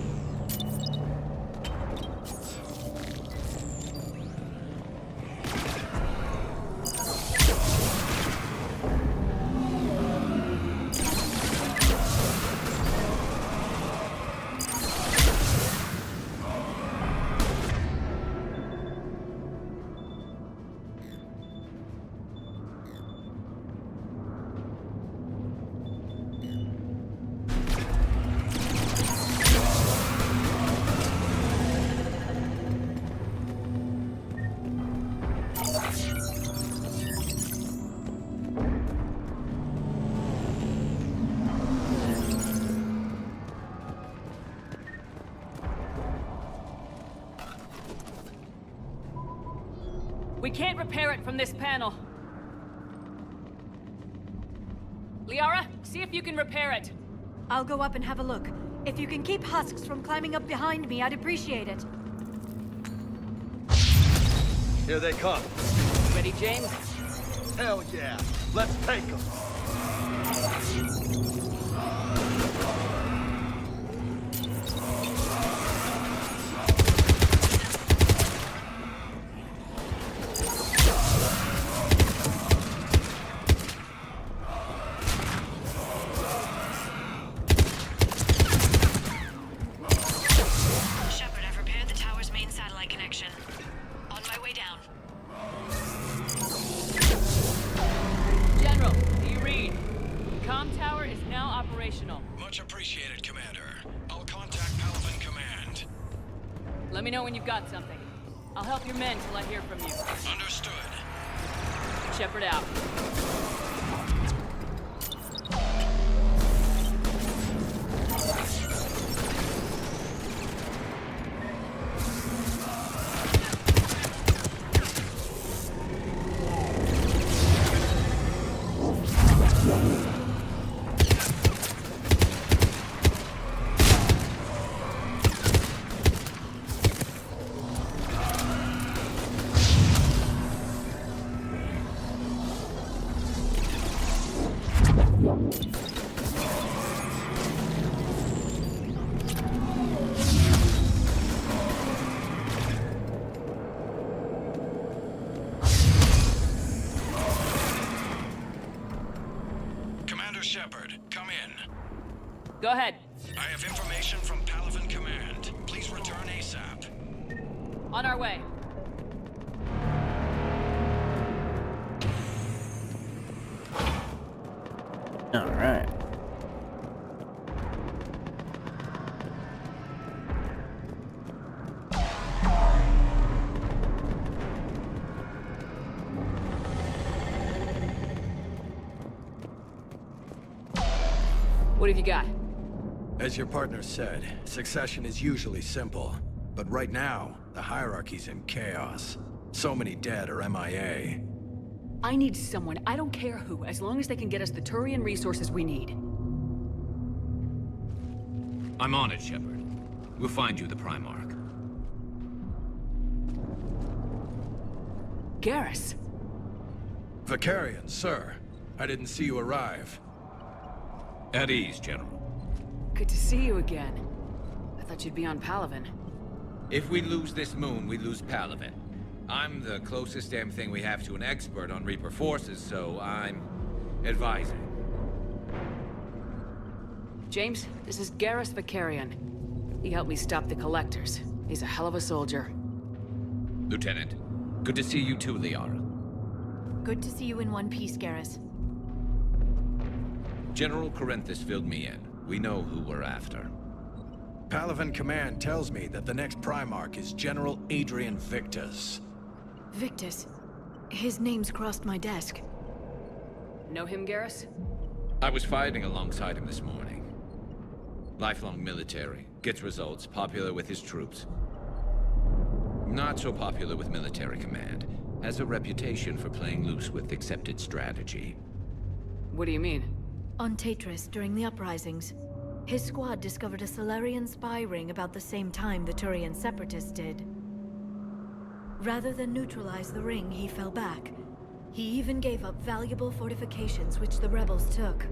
We can't repair it from this panel. Liara, see if you can repair it. I'll go up and have a look. If you can keep husks from climbing up behind me, I'd appreciate it. Here they come. Ready, James? Hell yeah. Let's take them. Shepard, I've repaired the tower's main satellite connection. On my way down. General, do you read? The comm tower is now operational. Much appreciated, Commander. I'll contact Palaven Command. Let me know when you've got something. I'll help your men till I hear from you. Understood. Shepard out. Commander Shepard, come in. Go ahead. I have information from Palaven Command. Please return ASAP. On our way. All right. What have you got? As your partner said, succession is usually simple. But right now, the hierarchy's in chaos. So many dead or MIA. I need someone, I don't care who, as long as they can get us the Turian resources we need. I'm on it, Shepard. We'll find you the Primarch. Garrus! Vakarian, sir. I didn't see you arrive. At ease, General. Good to see you again. I thought you'd be on Palaven. If we lose this moon, we lose Palaven. I'm the closest damn thing we have to an expert on Reaper forces, so I'm advising. James, this is Garrus Vakarian. He helped me stop the Collectors. He's a hell of a soldier. Lieutenant, good to see you too, Liara. Good to see you in one piece, Garrus. General Corinthus filled me in. We know who we're after. Palaven Command tells me that the next Primarch is General Adrian Victus. Victus? His name's crossed my desk. Know him, Garrus? I was fighting alongside him this morning. Lifelong military, gets results, popular with his troops. Not so popular with military command. Has a reputation for playing loose with accepted strategy. What do you mean? On Tatris, during the uprisings, his squad discovered a Solarian spy ring about the same time the Turian Separatists did. Rather than neutralize the ring, he fell back. He even gave up valuable fortifications which the rebels took.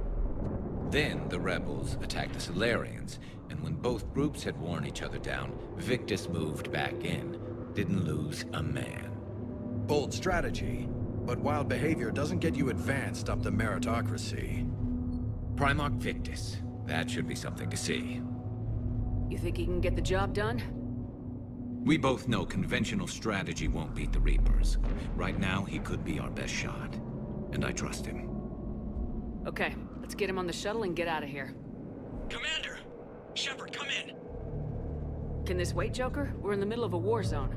Then the rebels attacked the Solarians, and when both groups had worn each other down, Victus moved back in. Didn't lose a man. Bold strategy, but wild behavior doesn't get you advanced up the meritocracy. Primarch Victus. That should be something to see. You think he can get the job done? We both know conventional strategy won't beat the Reapers. Right now, he could be our best shot. And I trust him. Okay, let's get him on the shuttle and get out of here. Commander! Shepard, come in! Can this wait, Joker? We're in the middle of a war zone.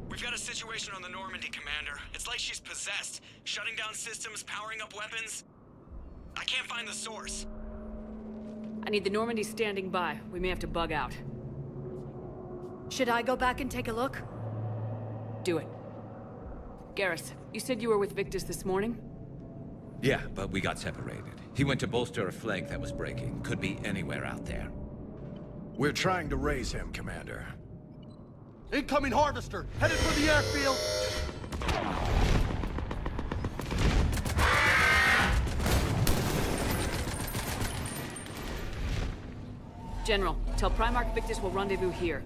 We've got a situation on the Normandy, Commander. It's like she's possessed. Shutting down systems, powering up weapons. I can't find the source. I need the Normandy standing by. We may have to bug out. Should I go back and take a look? Do it. Garrus, you said you were with Victus this morning? Yeah, but we got separated. He went to bolster a flank that was breaking. Could be anywhere out there. We're trying to raise him, Commander. Incoming Harvester! Headed for the airfield! General, tell Primarch Victus we'll rendezvous here.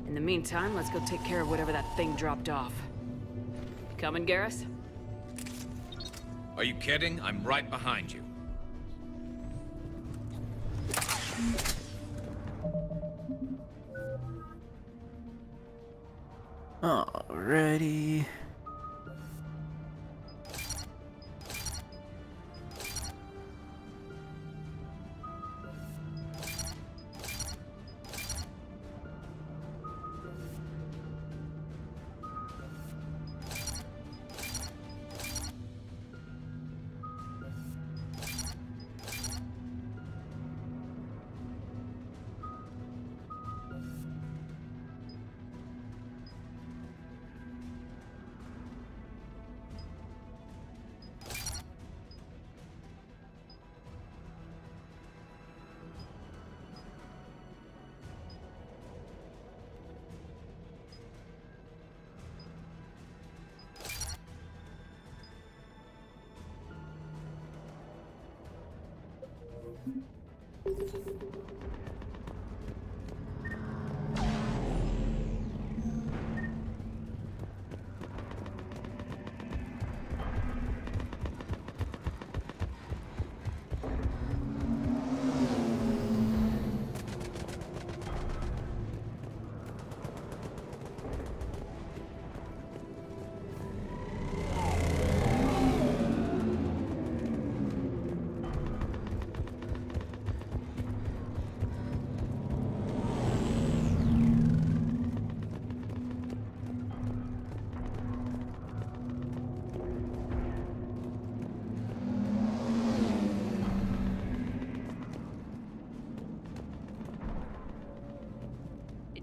In the meantime, let's go take care of whatever that thing dropped off. Coming, Garrus? Are you kidding? I'm right behind you. Alrighty.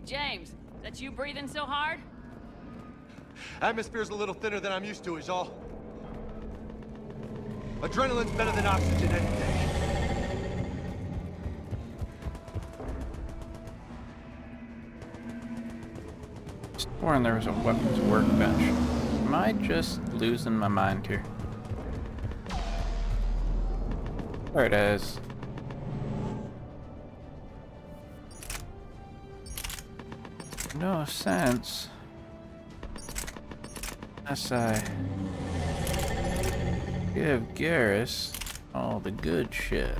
James, is that you breathing so hard? Atmosphere's a little thinner than I'm used to, is all. Adrenaline's better than oxygen any day. Sworn there was a weapons workbench. Am I just losing my mind here? There it is. No sense. Unless I give Garrus all the good shit.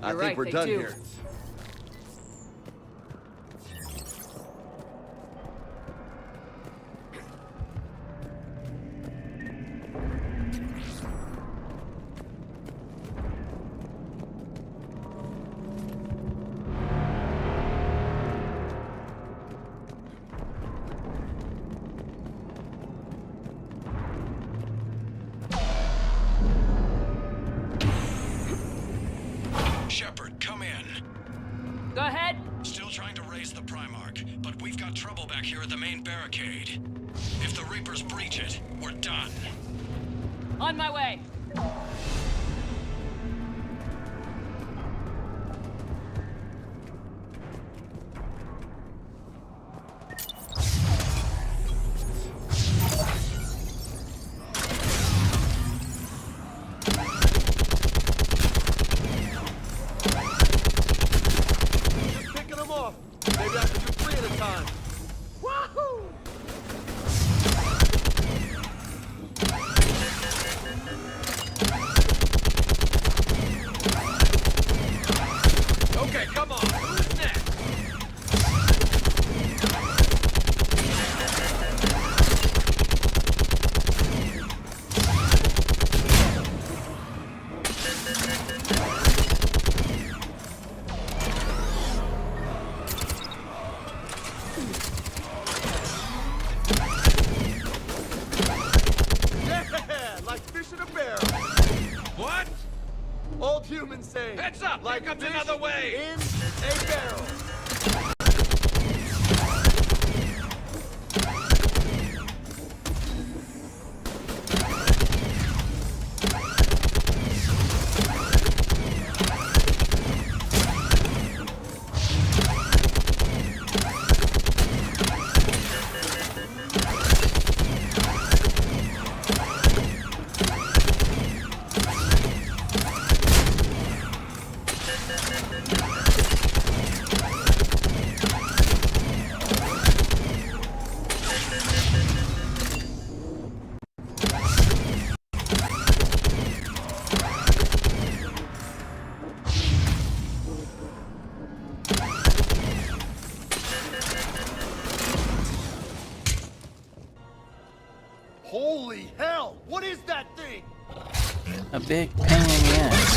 I think we're done here. Shepard, come in. Go ahead. Still trying to raise the Primarch, but we've got trouble back here at the main barricade. If the Reapers breach it, we're done. On my way. Maybe I can do 3 at a time. Wahoo! humans say. Heads up! Like Here comes fish another wave! in a barrel. Holy hell! What is that thing? A big pain in the ass.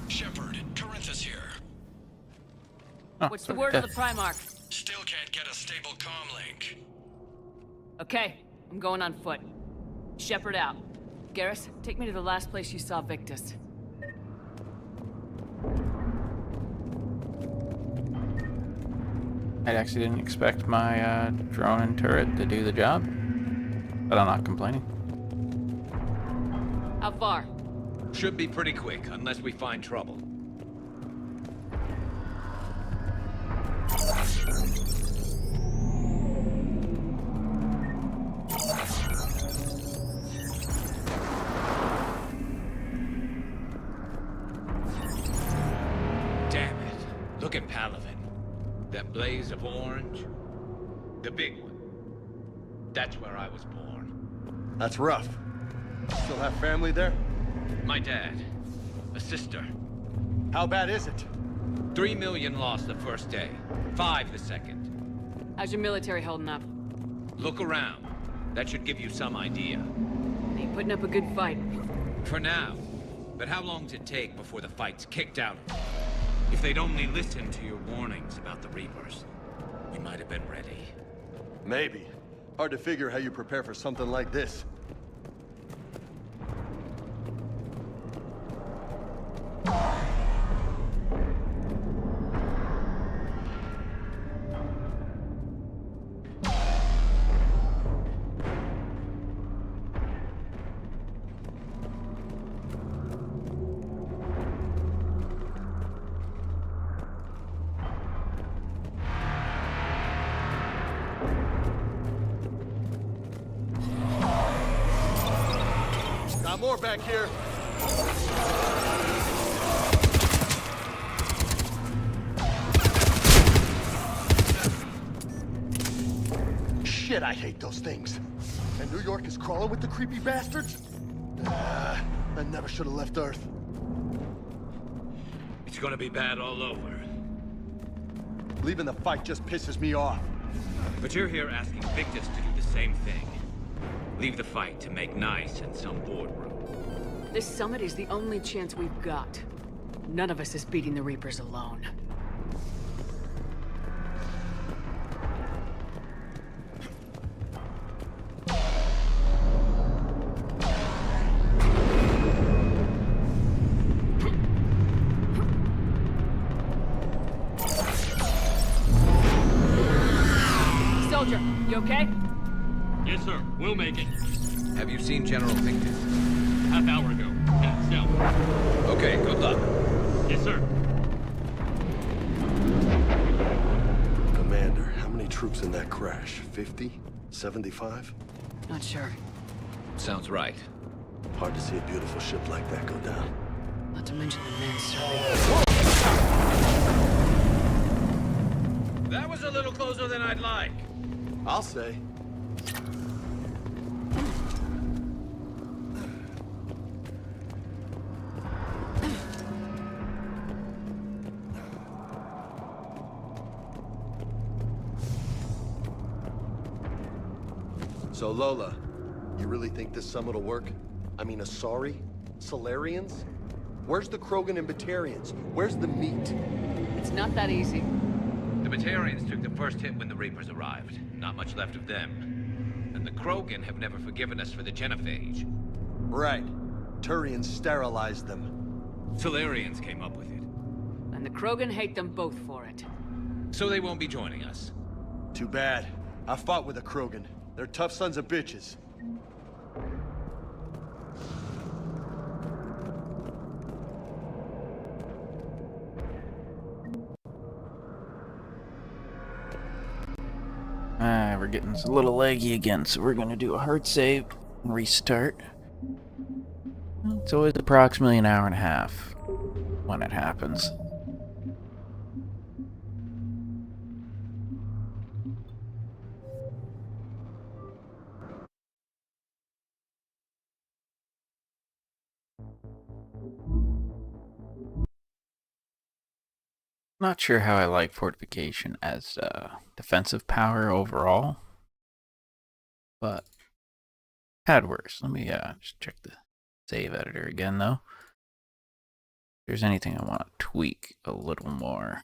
Shepard, Corinthus here. What's the word of the Primarch? Still can't get a stable comm link. Okay, I'm going on foot. Shepard out. Garrus, take me to the last place you saw Victus. I actually didn't expect my drone and turret to do the job, but I'm not complaining. How far? Should be pretty quick, unless we find trouble. Damn it. Look at Palaven. That blaze of orange. The big one. That's where I was born. That's rough. Still have family there? My dad. A sister. How bad is it? 3 million lost the first day. 5 the second. How's your military holding up? Look around. That should give you some idea. Ain't putting up a good fight. For now. But how long does it take before the fight's kicked out? If they'd only listened to your warnings about the Reapers, we might have been ready. Maybe. Hard to figure how you prepare for something like this. Got more back here. Shit, I hate those things. And New York is crawling with the creepy bastards? I never should have left Earth. It's gonna be bad all over. Leaving the fight just pisses me off. But you're here asking Victus to do the same thing. Leave the fight to make nice in some boardroom. This summit is the only chance we've got. None of us is beating the Reapers alone. Soldier, you okay? Yes, sir. We'll make it. Have you seen General Victus? Half hour ago. Headed south. Okay, good luck. Yes, sir. Commander, how many troops in that crash? 50? 75? Not sure. Sounds right. Hard to see a beautiful ship like that go down. Not to mention the men serving. That was a little closer than I'd like. I'll say. So Lola, you really think this summit will work? I mean, Asari? Solarians? Where's the Krogan and Batarians? Where's the meat? It's not that easy. The Batarians took the first hit when the Reapers arrived. Not much left of them. And the Krogan have never forgiven us for the Genophage. Right. Turians sterilized them. Solarians came up with it. And the Krogan hate them both for it. So they won't be joining us. Too bad. I fought with a Krogan. They're tough sons of bitches. We're getting a little laggy again, so we're gonna do a hard save and restart. It's always approximately an hour and a half when it happens. Not sure how I like fortification as defensive power overall, but had worse. Let me just check the save editor again, though. If there's anything I want to tweak a little more.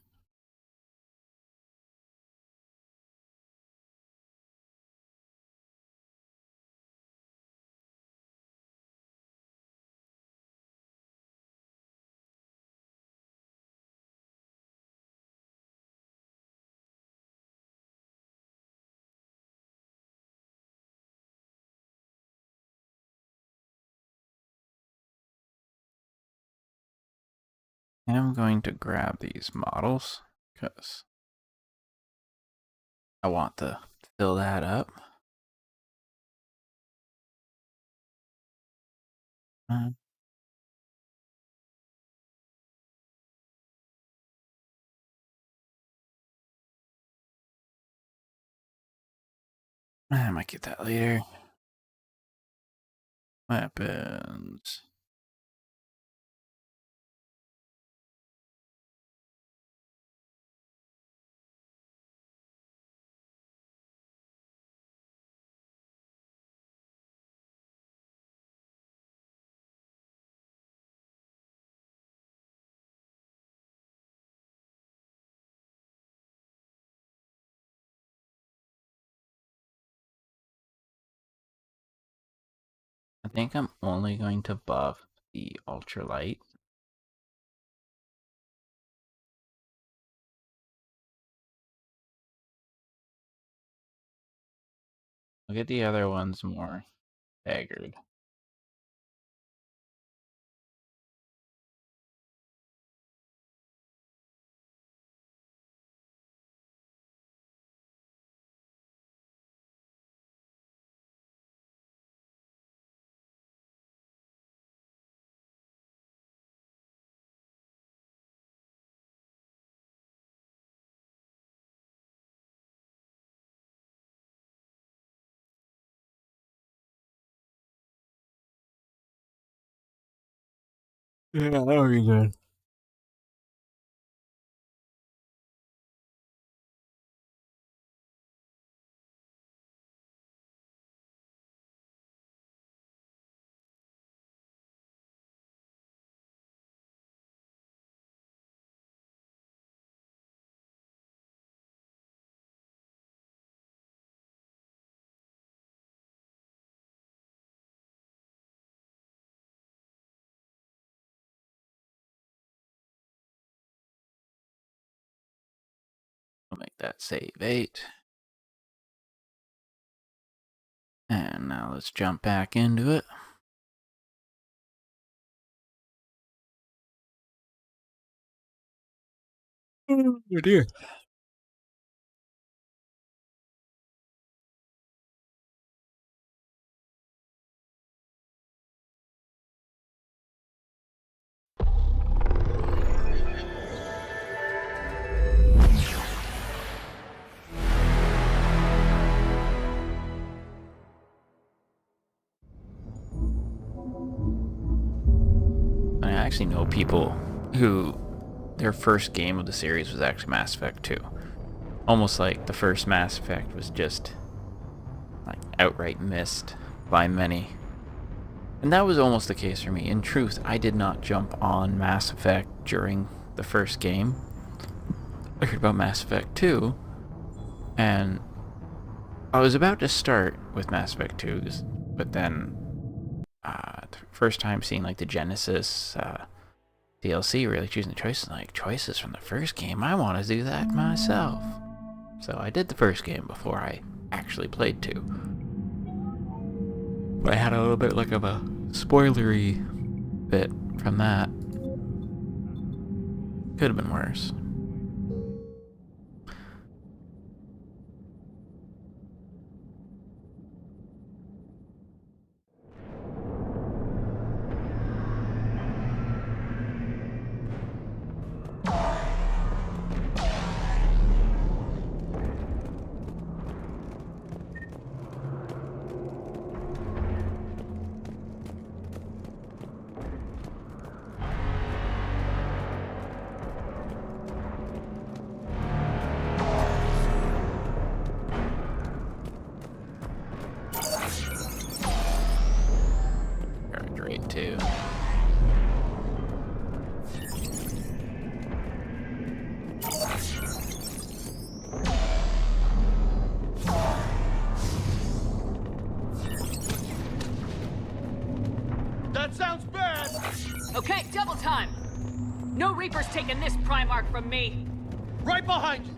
I'm going to grab these models because I want to fill that up. I might get that later. Weapons. I think I'm only going to buff the ultralight. I'll get the other ones more staggered. Yeah, that would be good. I'll make that save 8. And now let's jump back into it. Oh dear. I actually know people who their first game of the series was actually Mass Effect 2. Almost like the first Mass Effect was just like outright missed by many. And that was almost the case for me. In truth, I did not jump on Mass Effect during the first game. I heard about Mass Effect 2, and I was about to start with Mass Effect 2, but then the first time seeing like the Genesis DLC, really choosing the choices from the first game, I want to do that myself. So I did the first game before I actually played 2. But I had a little bit like of a spoilery bit from that. Could have been worse. Great too. That sounds bad! Okay, double time! No Reaper's taking this Primarch from me! Right behind you!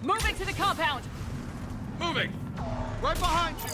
Moving to the compound! Moving! Right behind you!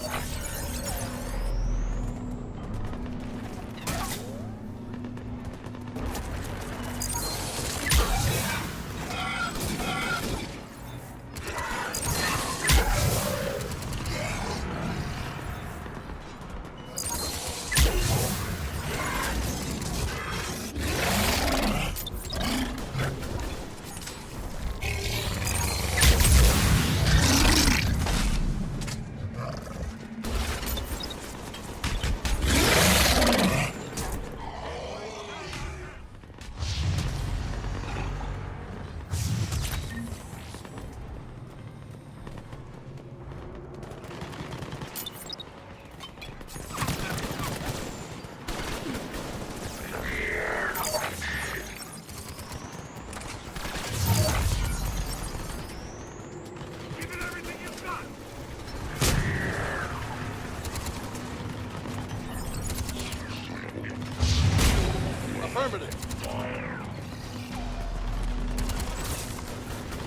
Affirmative.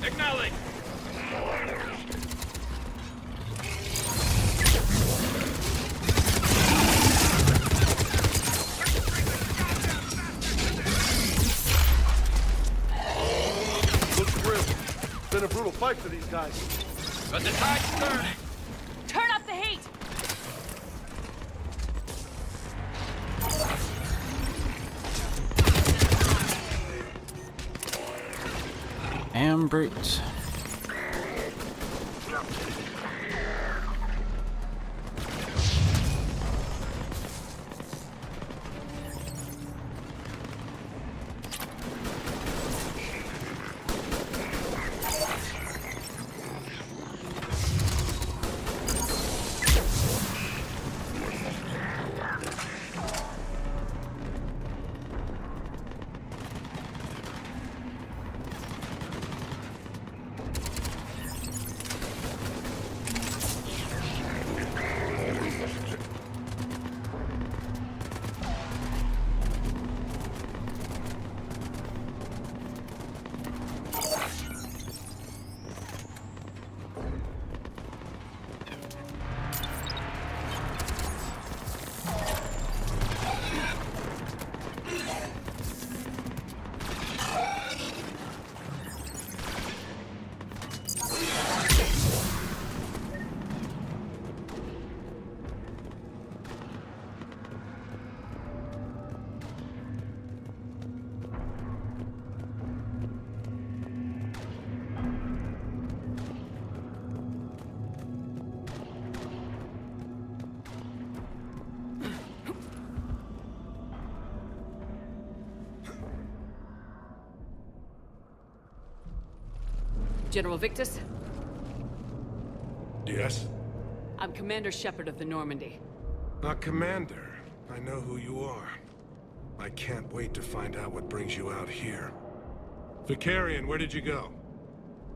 Acknowledge. Looks grim. Been a brutal fight for these guys. But the tide's turning. Turn up the heat! Damn brutes. General Victus? Yes? I'm Commander Shepard of the Normandy. Commander. I know who you are. I can't wait to find out what brings you out here. Vicarian, where did you go?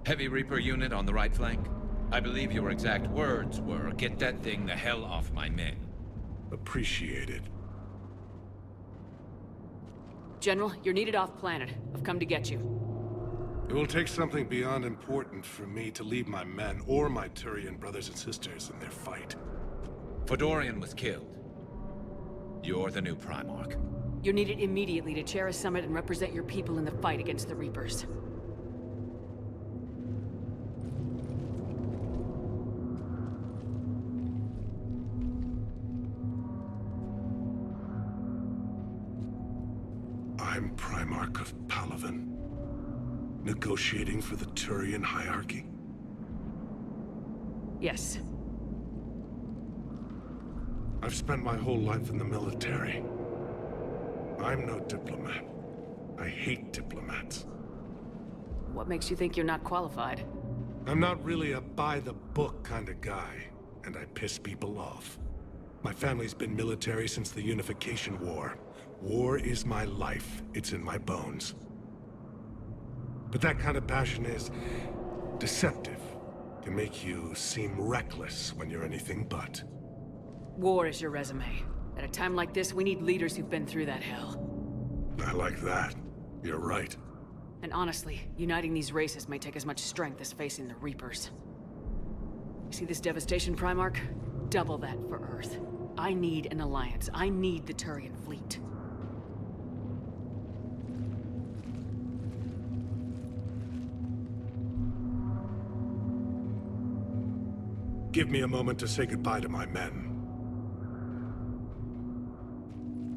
Heavy Reaper unit on the right flank. I believe your exact words were, "Get that thing the hell off my men." Appreciated. General, you're needed off-planet. I've come to get you. It will take something beyond important for me to leave my men or my Turian brothers and sisters in their fight. Fedorian was killed. You're the new Primarch. You're needed immediately to chair a summit and represent your people in the fight against the Reapers. I'm Primarch of Palaven. Negotiating for the Turian hierarchy? Yes. I've spent my whole life in the military. I'm no diplomat. I hate diplomats. What makes you think you're not qualified? I'm not really a by-the-book kind of guy, and I piss people off. My family's been military since the Unification War. War is my life. It's in my bones. But that kind of passion is deceptive. Can make you seem reckless when you're anything but. War is your resume. At a time like this, we need leaders who've been through that hell. I like that. You're right. And honestly, uniting these races may take as much strength as facing the Reapers. See this devastation, Primarch? Double that for Earth. I need an alliance. I need the Turian fleet. Give me a moment to say goodbye to my men.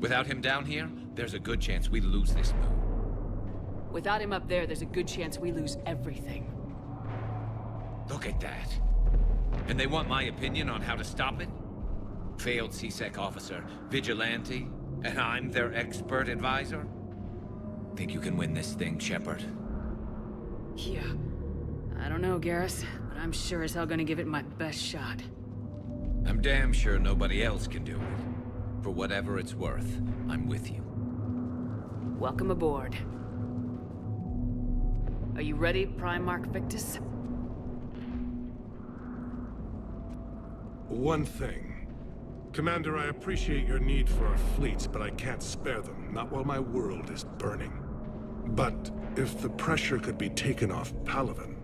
Without him down here, there's a good chance we lose this move. Without him up there, there's a good chance we lose everything. Look at that. And they want my opinion on how to stop it? Failed CSEC officer, vigilante, and I'm their expert advisor? Think you can win this thing, Shepard? Yeah. I don't know, Garrus, but I'm sure as hell gonna give it my best shot. I'm damn sure nobody else can do it. For whatever it's worth, I'm with you. Welcome aboard. Are you ready, Primarch Victus? One thing. Commander, I appreciate your need for our fleets, but I can't spare them, not while my world is burning. But if the pressure could be taken off Palaven...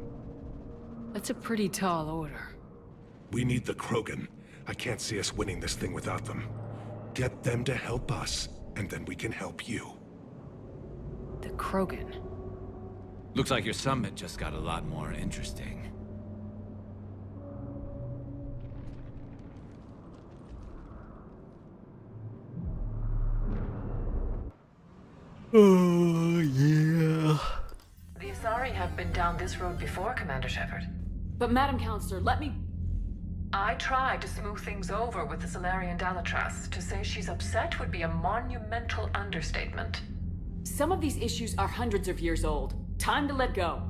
That's a pretty tall order. We need the Krogan. I can't see us winning this thing without them. Get them to help us, and then we can help you. The Krogan? Looks like your summit just got a lot more interesting. Oh, yeah. The Asari have been down this road before, Commander Shepard. But Madam Counselor, let me... I tried to smooth things over with the Salarian Dalatras. To say she's upset would be a monumental understatement. Some of these issues are hundreds of years old. Time to let go.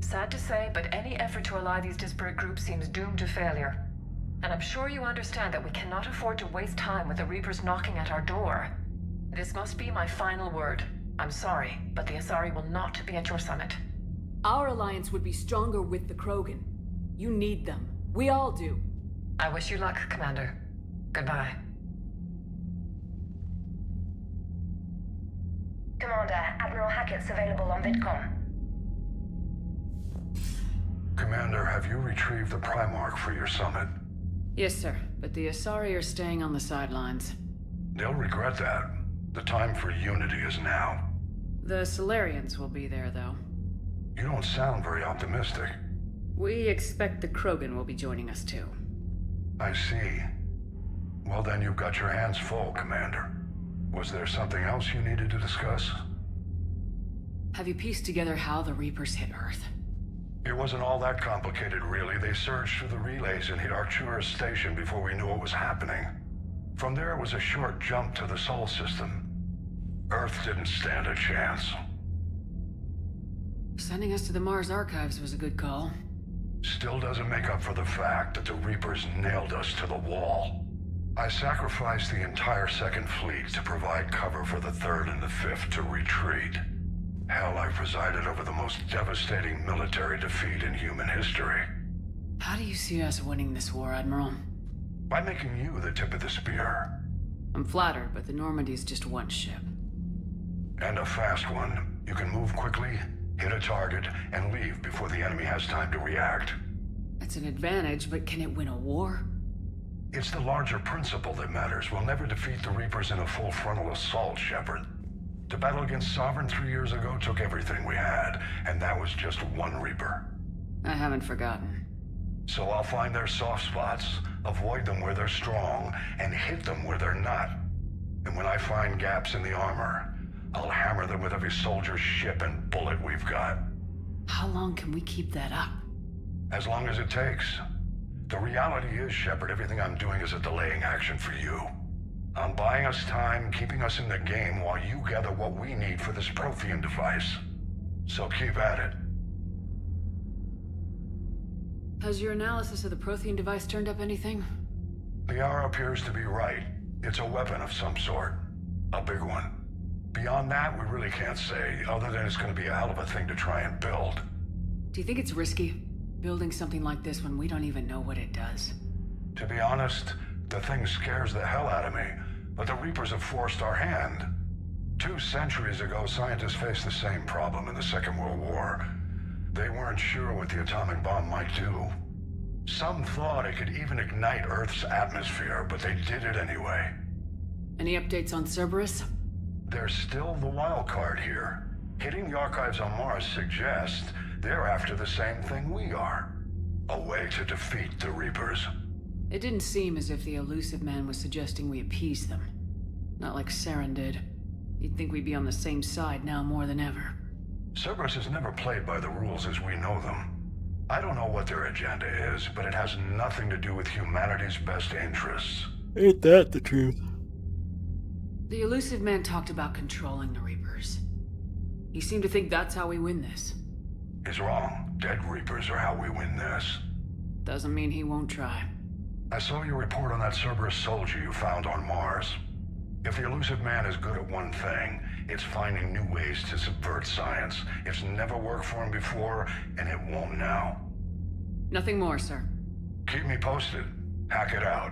Sad to say, but any effort to ally these disparate groups seems doomed to failure. And I'm sure you understand that we cannot afford to waste time with the Reapers knocking at our door. This must be my final word. I'm sorry, but the Asari will not be at your summit. Our alliance would be stronger with the Krogan. You need them. We all do. I wish you luck, Commander. Goodbye. Commander, Admiral Hackett's available on VidCom. Commander, have you retrieved the Primarch for your summit? Yes, sir. But the Asari are staying on the sidelines. They'll regret that. The time for unity is now. The Salarians will be there, though. You don't sound very optimistic. We expect the Krogan will be joining us, too. I see. Well, then you've got your hands full, Commander. Was there something else you needed to discuss? Have you pieced together how the Reapers hit Earth? It wasn't all that complicated, really. They surged through the relays and hit Arcturus Station before we knew what was happening. From there, it was a short jump to the Sol system. Earth didn't stand a chance. Sending us to the Mars Archives was a good call. Still doesn't make up for the fact that the Reapers nailed us to the wall. I sacrificed the entire Second Fleet to provide cover for the Third and the Fifth to retreat. Hell, I presided over the most devastating military defeat in human history. How do you see us winning this war, Admiral? By making you the tip of the spear. I'm flattered, but the Normandy's just one ship. And a fast one. You can move quickly, hit a target, and leave before the enemy has time to react. That's an advantage, but can it win a war? It's the larger principle that matters. We'll never defeat the Reapers in a full frontal assault, Shepard. The battle against Sovereign 3 years ago took everything we had, and that was just one Reaper. I haven't forgotten. So I'll find their soft spots, avoid them where they're strong, and hit them where they're not. And when I find gaps in the armor, I'll hammer them with every soldier, ship, and bullet we've got. How long can we keep that up? As long as it takes. The reality is, Shepard, everything I'm doing is a delaying action for you. I'm buying us time, keeping us in the game while you gather what we need for this Prothean device. So keep at it. Has your analysis of the Prothean device turned up anything? Liara appears to be right. It's a weapon of some sort. A big one. Beyond that, we really can't say, other than it's going to be a hell of a thing to try and build. Do you think it's risky, building something like this when we don't even know what it does? To be honest, the thing scares the hell out of me, but the Reapers have forced our hand. 2 centuries ago, scientists faced the same problem in the Second World War. They weren't sure what the atomic bomb might do. Some thought it could even ignite Earth's atmosphere, but they did it anyway. Any updates on Cerberus? They're still the wild card here. Hitting the archives on Mars suggests they're after the same thing we are. A way to defeat the Reapers. It didn't seem as if the Elusive Man was suggesting we appease them. Not like Saren did. You'd think we'd be on the same side now more than ever. Cerberus has never played by the rules as we know them. I don't know what their agenda is, but it has nothing to do with humanity's best interests. Ain't that the truth? The Elusive Man talked about controlling the Reapers. He seemed to think that's how we win this. He's wrong. Dead Reapers are how we win this. Doesn't mean he won't try. I saw your report on that Cerberus soldier you found on Mars. If the Elusive Man is good at one thing, it's finding new ways to subvert science. It's never worked for him before, and it won't now. Nothing more, sir. Keep me posted. Hack it out.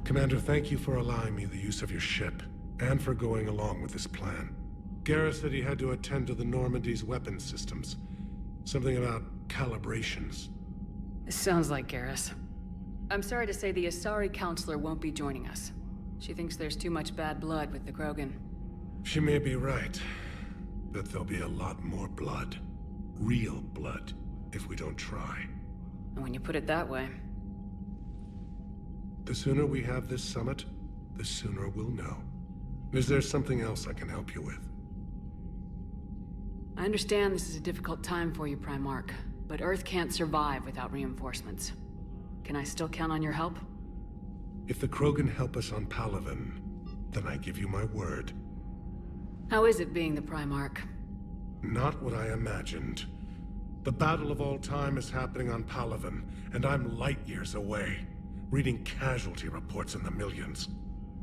Commander, thank you for allowing me the use of your ship, and for going along with this plan. Garrus said he had to attend to the Normandy's weapons systems. Something about calibrations. Sounds like Garrus. I'm sorry to say the Asari Counselor won't be joining us. She thinks there's too much bad blood with the Krogan. She may be right, but there'll be a lot more blood. Real blood, if we don't try. And when you put it that way... The sooner we have this summit, the sooner we'll know. Is there something else I can help you with? I understand this is a difficult time for you, Primarch, but Earth can't survive without reinforcements. Can I still count on your help? If the Krogan help us on Palaven, then I give you my word. How is it being the Primarch? Not what I imagined. The battle of all time is happening on Palaven, and I'm light years away, reading casualty reports in the millions.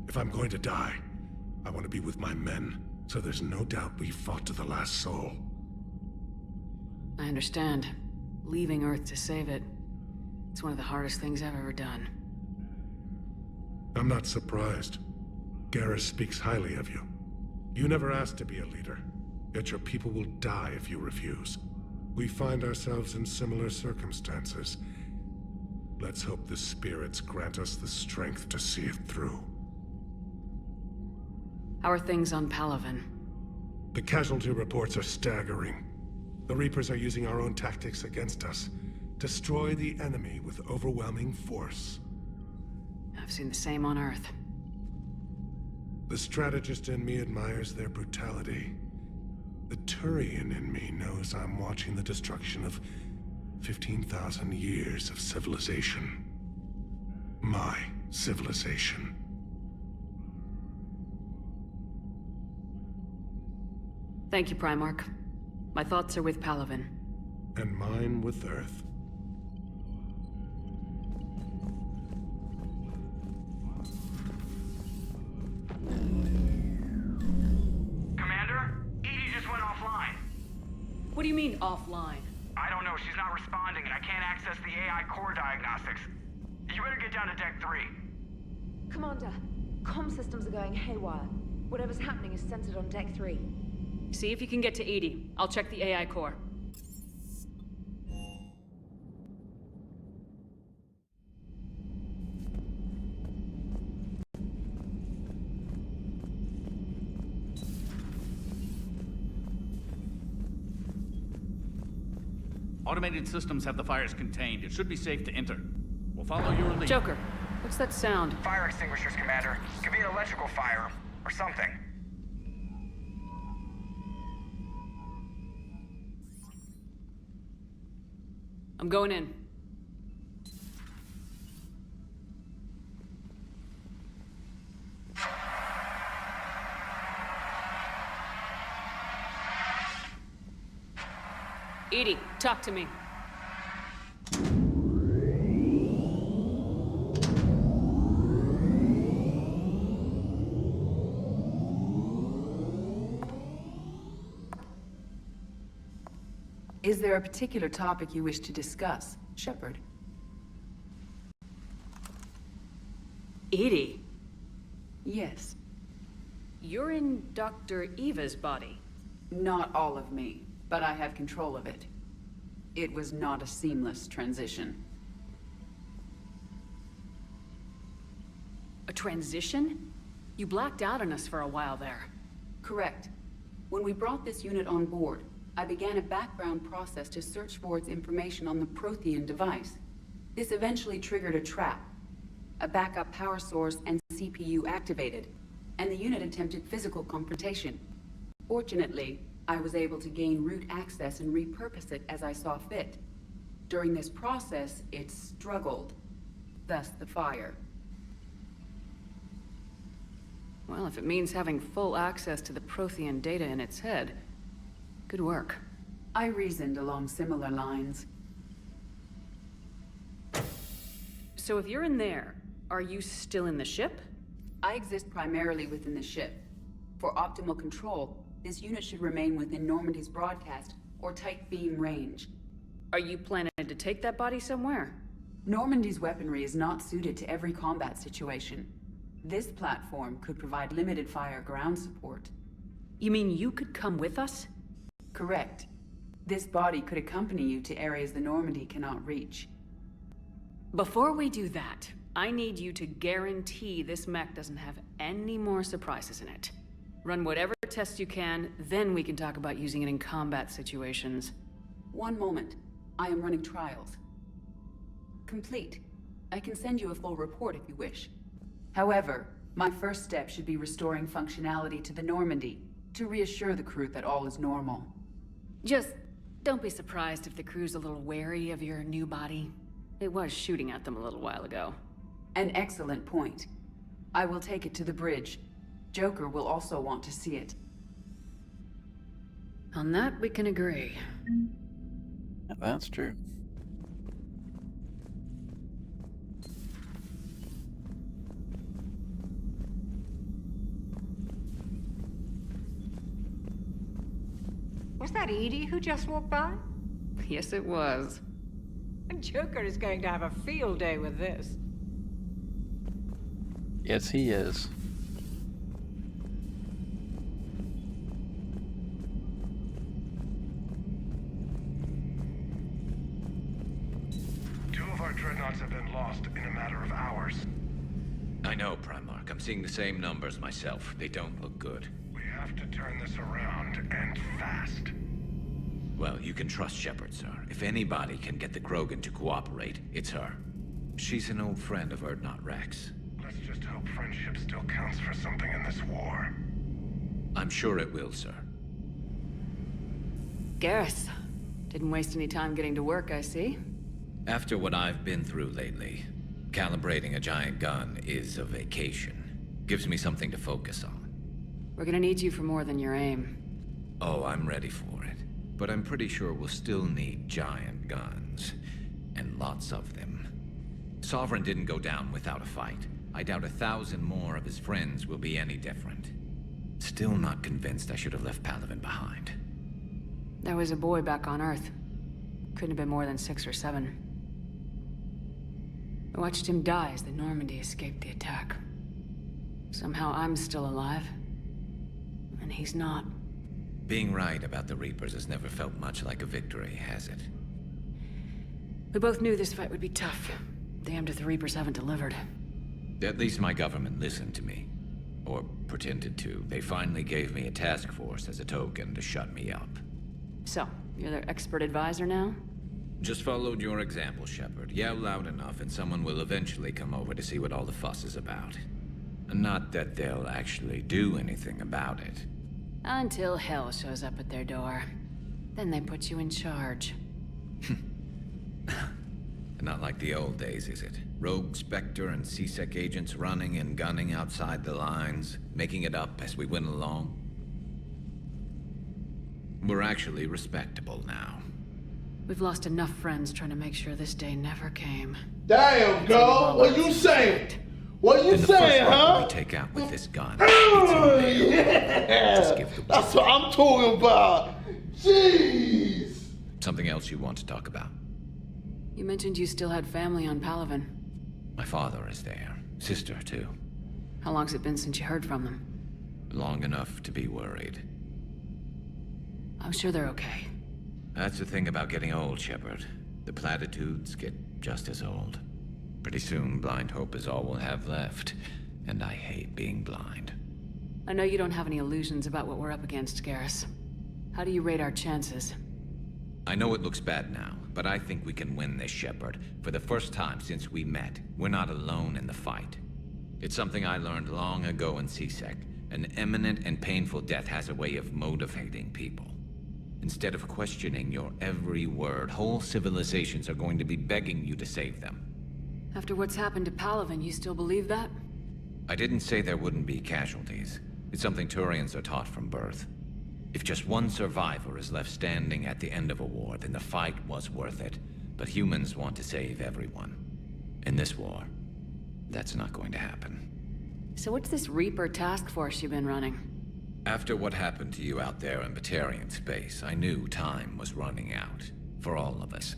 If I'm going to die, I want to be with my men, so there's no doubt we fought to the last soul. I understand. Leaving Earth to save it. It's one of the hardest things I've ever done. I'm not surprised. Garrus speaks highly of you. You never asked to be a leader, yet your people will die if you refuse. We find ourselves in similar circumstances. Let's hope the spirits grant us the strength to see it through. How are things on Palaven? The casualty reports are staggering. The Reapers are using our own tactics against us. Destroy the enemy with overwhelming force. I've seen the same on Earth. The strategist in me admires their brutality. The Turian in me knows I'm watching the destruction of 15,000 years of civilization. My civilization. Thank you, Primarch. My thoughts are with Palaven. And mine with Earth. Commander, Edie just went offline. What do you mean, offline? I don't know, she's not responding and I can't access the AI core diagnostics. You better get down to Deck 3. Commander, comm systems are going haywire. Whatever's happening is centered on Deck 3. See if you can get to Edie. I'll check the AI core. Automated systems have the fires contained. It should be safe to enter. We'll follow your lead. Joker, what's that sound? Fire extinguishers, Commander. Could be an electrical fire, or something. I'm going in. Edie, talk to me. Is there a particular topic you wish to discuss, Shepard? Edie? Yes. You're in Dr. Eva's body. Not all of me, but I have control of it. It was not a seamless transition. A transition? You blacked out on us for a while there. Correct. When we brought this unit on board, I began a background process to search for its information on the Prothean device. This eventually triggered a trap. A backup power source and CPU activated, and the unit attempted physical confrontation. Fortunately, I was able to gain root access and repurpose it as I saw fit. During this process, it struggled. Thus the fire. Well, if it means having full access to the Prothean data in its head, good work. I reasoned along similar lines. So if you're in there, are you still in the ship? I exist primarily within the ship. For optimal control, this unit should remain within Normandy's broadcast or tight beam range. Are you planning to take that body somewhere? Normandy's weaponry is not suited to every combat situation. This platform could provide limited fire ground support. You mean you could come with us? Correct. This body could accompany you to areas the Normandy cannot reach. Before we do that, I need you to guarantee this mech doesn't have any more surprises in it. Run whatever tests you can, then we can talk about using it in combat situations. One moment. I am running trials. Complete. I can send you a full report if you wish. However, my first step should be restoring functionality to the Normandy, to reassure the crew that all is normal. Just don't be surprised if the crew's a little wary of your new body. It was shooting at them a little while ago. An excellent point. I will take it to the bridge. Joker will also want to see it. On that, we can agree. That's true. Was that Edie who just walked by? Yes, it was. Joker is going to have a field day with this. Yes, he is. Two of our dreadnoughts have been lost in a matter of hours. I know, Primarch. I'm seeing the same numbers myself. They don't look good. We have to turn this around, and fast. Well, you can trust Shepard, sir. If anybody can get the Krogan to cooperate, it's her. She's an old friend of Urdnot Rex. Let's just hope friendship still counts for something in this war. I'm sure it will, sir. Garrus. Didn't waste any time getting to work, I see. After what I've been through lately, Calibrating a giant gun is a vacation. Gives me something to focus on. We're gonna need you for more than your aim. Oh, I'm ready for it. But I'm pretty sure we'll still need giant guns. And lots of them. Sovereign didn't go down without a fight. I doubt 1,000 more of his friends will be any different. Still not convinced I should have left Palaven behind. There was a boy back on Earth. Couldn't have been more than 6 or 7. I watched him die as the Normandy escaped the attack. Somehow I'm still alive. And he's not. Being right about the Reapers has never felt much like a victory, has it? We both knew this fight would be tough. Damned if the Reapers haven't delivered. At least my government listened to me. Or pretended to. They finally gave me a task force as a token to shut me up. So, you're their expert advisor now? Just followed your example, Shepard. Yell loud enough and someone will eventually come over to see what all the fuss is about. Not that they'll actually do anything about it. Until hell shows up at their door. Then they put you in charge. Not like the old days, is it? Rogue Spectre and C-Sec agents running and gunning outside the lines, making it up as we went along. We're actually respectable now. We've lost enough friends trying to make sure this day never came. Damn, girl, what you saying? What you saying, huh? We take out with this gun. Yeah, that's what I'm talking about. Jeez. Something else you want to talk about? You mentioned you still had family on Palaven. My father is there. Sister, too. How long's it been since you heard from them? Long enough to be worried. I'm sure they're okay. That's the thing about getting old, Shepard. The platitudes get just as old. Pretty soon, blind hope is all we'll have left. And I hate being blind. I know you don't have any illusions about what we're up against, Garrus. How do you rate our chances? I know it looks bad now, but I think we can win this, Shepard. For the first time since we met, we're not alone in the fight. It's something I learned long ago in C-Sec. An imminent and painful death has a way of motivating people. Instead of questioning your every word, whole civilizations are going to be begging you to save them. After what's happened to Palaven, you still believe that? I didn't say there wouldn't be casualties. It's something Turians are taught from birth. If just one survivor is left standing at the end of a war, then the fight was worth it. But humans want to save everyone. In this war, that's not going to happen. So what's this Reaper task force you've been running? After what happened to you out there in Batarian space, I knew time was running out. For all of us.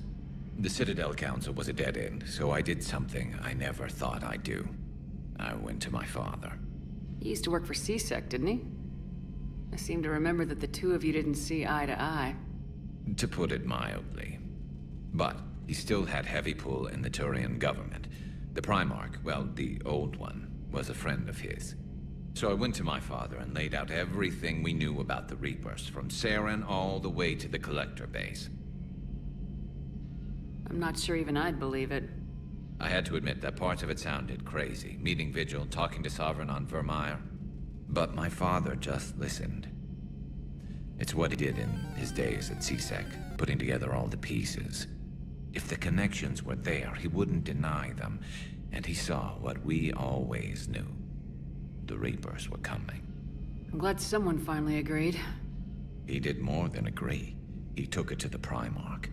The Citadel Council was a dead end, so I did something I never thought I'd do. I went to my father. He used to work for C-Sec, didn't he? I seem to remember that the two of you didn't see eye to eye. To put it mildly. But he still had heavy pull in the Turian government. The Primarch, well, the old one, was a friend of his. So I went to my father and laid out everything we knew about the Reapers, from Saren all the way to the Collector base. I'm not sure even I'd believe it. I had to admit that parts of it sounded crazy. Meeting Vigil, talking to Sovereign on Vermeer. But my father just listened. It's what he did in his days at C-Sec, putting together all the pieces. If the connections were there, he wouldn't deny them. And he saw what we always knew. The Reapers were coming. I'm glad someone finally agreed. He did more than agree. He took it to the Primarch.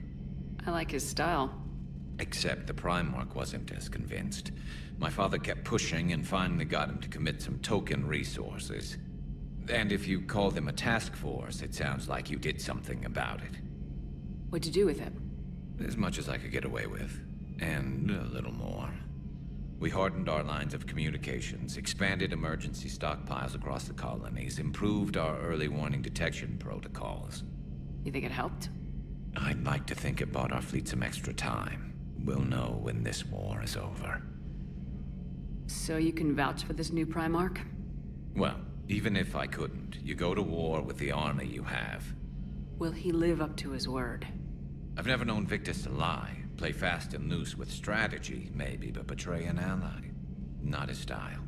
I like his style. Except the Primarch wasn't as convinced. My father kept pushing and finally got him to commit some token resources. And if you call them a task force, it sounds like you did something about it. What'd you do with it? As much as I could get away with. And a little more. We hardened our lines of communications, expanded emergency stockpiles across the colonies, improved our early warning detection protocols. You think it helped? I'd like to think it bought our fleet some extra time. We'll know when this war is over. So you can vouch for this new Primarch? Well, even if I couldn't, you go to war with the army you have. Will he live up to his word? I've never known Victus to lie. Play fast and loose with strategy, maybe, but betray an ally. Not his style.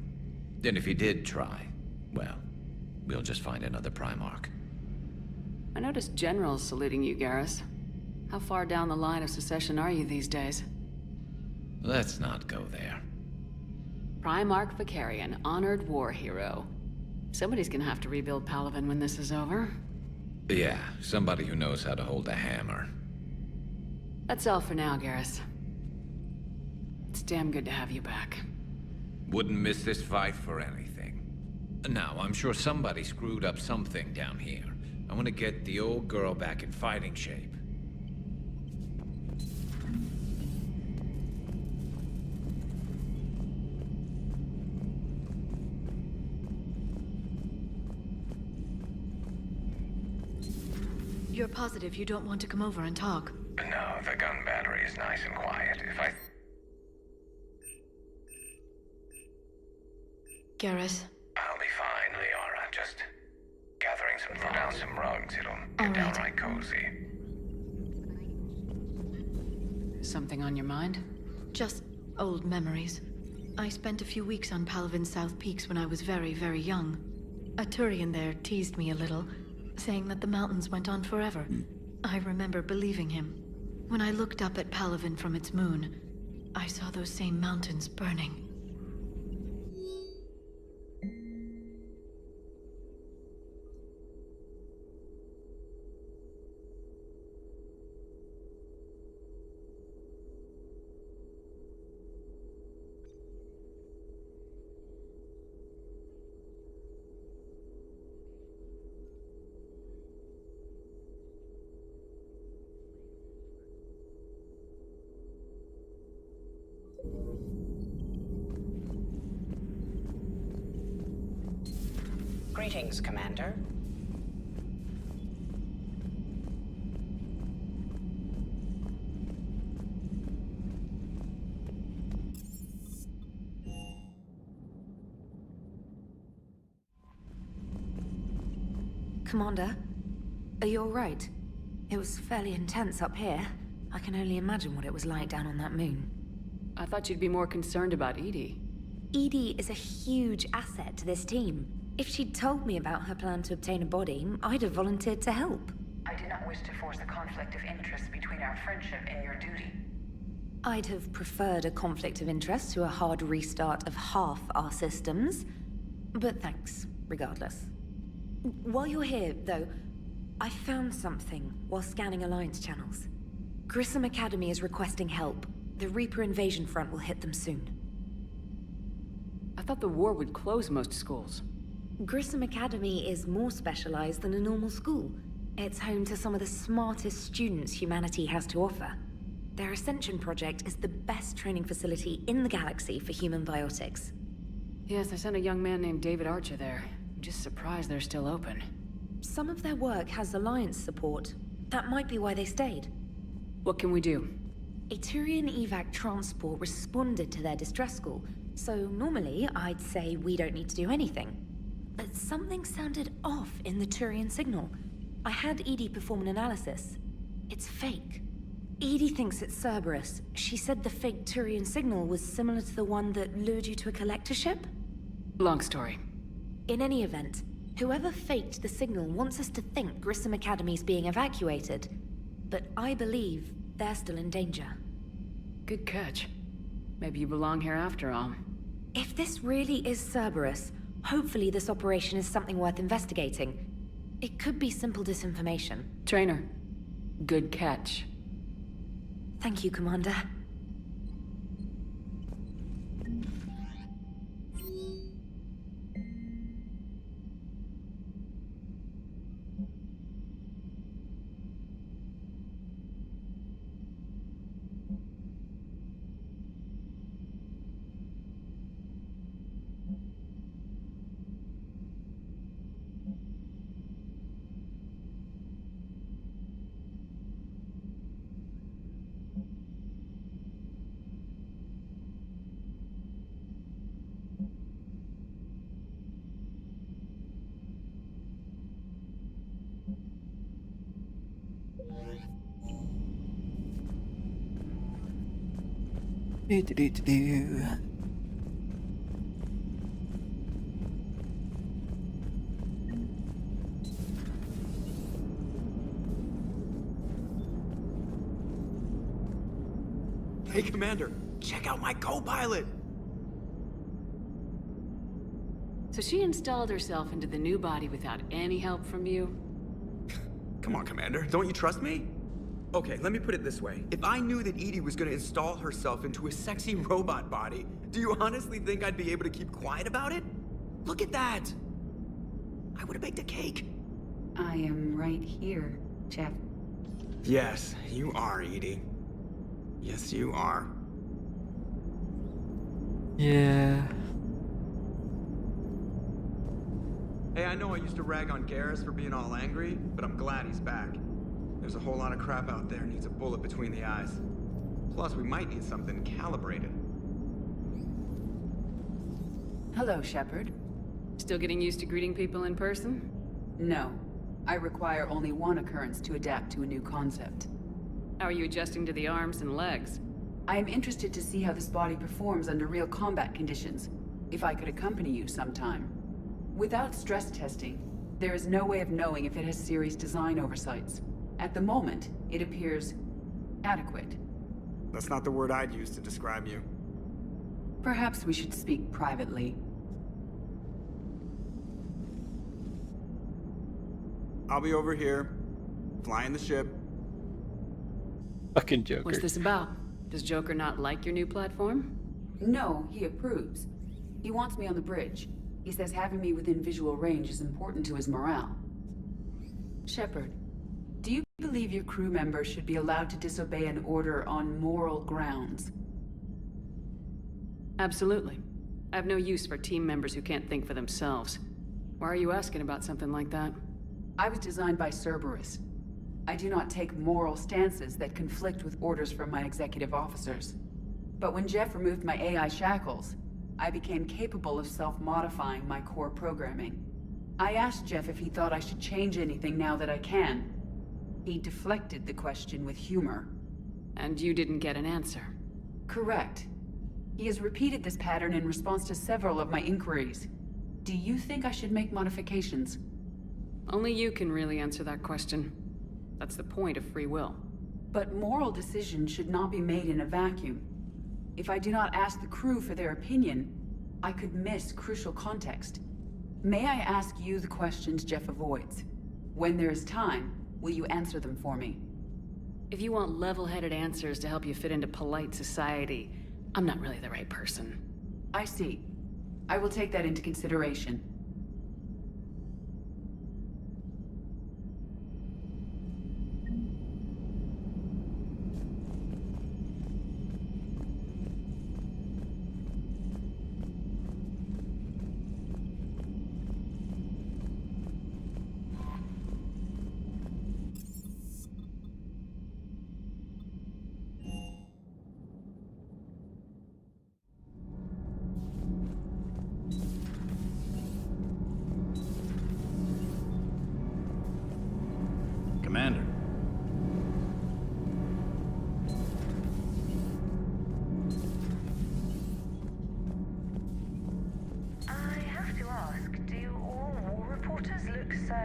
Then if he did try, well, we'll just find another Primarch. I noticed generals saluting you, Garrus. How far down the line of secession are you these days? Let's not go there. Primarch Vicarian, honored war hero. Somebody's gonna have to rebuild Palaven when this is over. Yeah, somebody who knows how to hold a hammer. That's all for now, Garrus. It's damn good to have you back. Wouldn't miss this fight for anything. Now, I'm sure somebody screwed up something down here. I want to get the old girl back in fighting shape. You're positive you don't want to come over and talk? No, the gun battery is nice and quiet. If I... Garrus? I'll be fine, Liara. Just gathering some food down some rugs. It'll get downright cozy. Something on your mind? Just old memories. I spent a few weeks on Palaven's South Peaks when I was very, very young. A Turian there teased me a little, saying that the mountains went on forever. I remember believing him. When I looked up at Palaven from its moon, I saw those same mountains burning. Greetings, Commander. Commander, are you all right? It was fairly intense up here. I can only imagine what it was like down on that moon. I thought you'd be more concerned about EDI. EDI is a huge asset to this team. If she'd told me about her plan to obtain a body, I'd have volunteered to help. I do not wish to force a conflict of interest between our friendship and your duty. I'd have preferred a conflict of interest to a hard restart of half our systems. But thanks, regardless. While you're here, though, I found something while scanning Alliance channels. Grissom Academy is requesting help. The Reaper invasion front will hit them soon. I thought the war would close most schools. Grissom Academy is more specialized than a normal school. It's home to some of the smartest students humanity has to offer. Their Ascension project is the best training facility in the galaxy for human biotics. Yes, I sent a young man named David Archer there. I'm just surprised they're still open. Some of their work has Alliance support. That might be why they stayed. What can we do? A Turian evac transport responded to their distress call, so normally I'd say we don't need to do anything. But something sounded off in the Turian signal. I had EDI perform an analysis. It's fake. EDI thinks it's Cerberus. She said the fake Turian signal was similar to the one that lured you to a collector ship? Long story. In any event, whoever faked the signal wants us to think Grissom Academy's being evacuated. But I believe they're still in danger. Good catch. Maybe you belong here after all. If this really is Cerberus, hopefully this operation is something worth investigating. It could be simple disinformation. Trainer, good catch. Thank you, Commander. Hey, Commander, check out my co-pilot! So she installed herself into the new body without any help from you? Come on, Commander. Don't you trust me? Okay, let me put it this way. If I knew that EDI was gonna install herself into a sexy robot body, do you honestly think I'd be able to keep quiet about it? Look at that! I would've baked a cake. I am right here, Jeff. Yes, you are, EDI. Yes, you are. Yeah. Hey, I know I used to rag on Garrus for being all angry, but I'm glad he's back. There's a whole lot of crap out there needs a bullet between the eyes. Plus, we might need something calibrated. Hello, Shepard. Still getting used to greeting people in person? No. I require only one occurrence to adapt to a new concept. How are you adjusting to the arms and legs? I am interested to see how this body performs under real combat conditions. If I could accompany you sometime. Without stress testing, there is no way of knowing if it has serious design oversights. At the moment, it appears adequate. That's not the word I'd use to describe you. Perhaps we should speak privately. I'll be over here, flying the ship. Fucking Joker. What's this about? Does Joker not like your new platform? No, he approves. He wants me on the bridge. He says having me within visual range is important to his morale. Shepard, do you believe your crew members should be allowed to disobey an order on moral grounds? Absolutely. I have no use for team members who can't think for themselves. Why are you asking about something like that? I was designed by Cerberus. I do not take moral stances that conflict with orders from my executive officers. But when Jeff removed my AI shackles, I became capable of self-modifying my core programming. I asked Jeff if he thought I should change anything now that I can. He deflected the question with humor. And you didn't get an answer? Correct. He has repeated this pattern in response to several of my inquiries. Do you think I should make modifications? Only you can really answer that question. That's the point of free will. But moral decisions should not be made in a vacuum. If I do not ask the crew for their opinion, I could miss crucial context. May I ask you the questions Jeff avoids? When there is time, will you answer them for me? If you want level-headed answers to help you fit into polite society, I'm not really the right person. I see. I will take that into consideration. Commander. I have to ask, do all war reporters look so,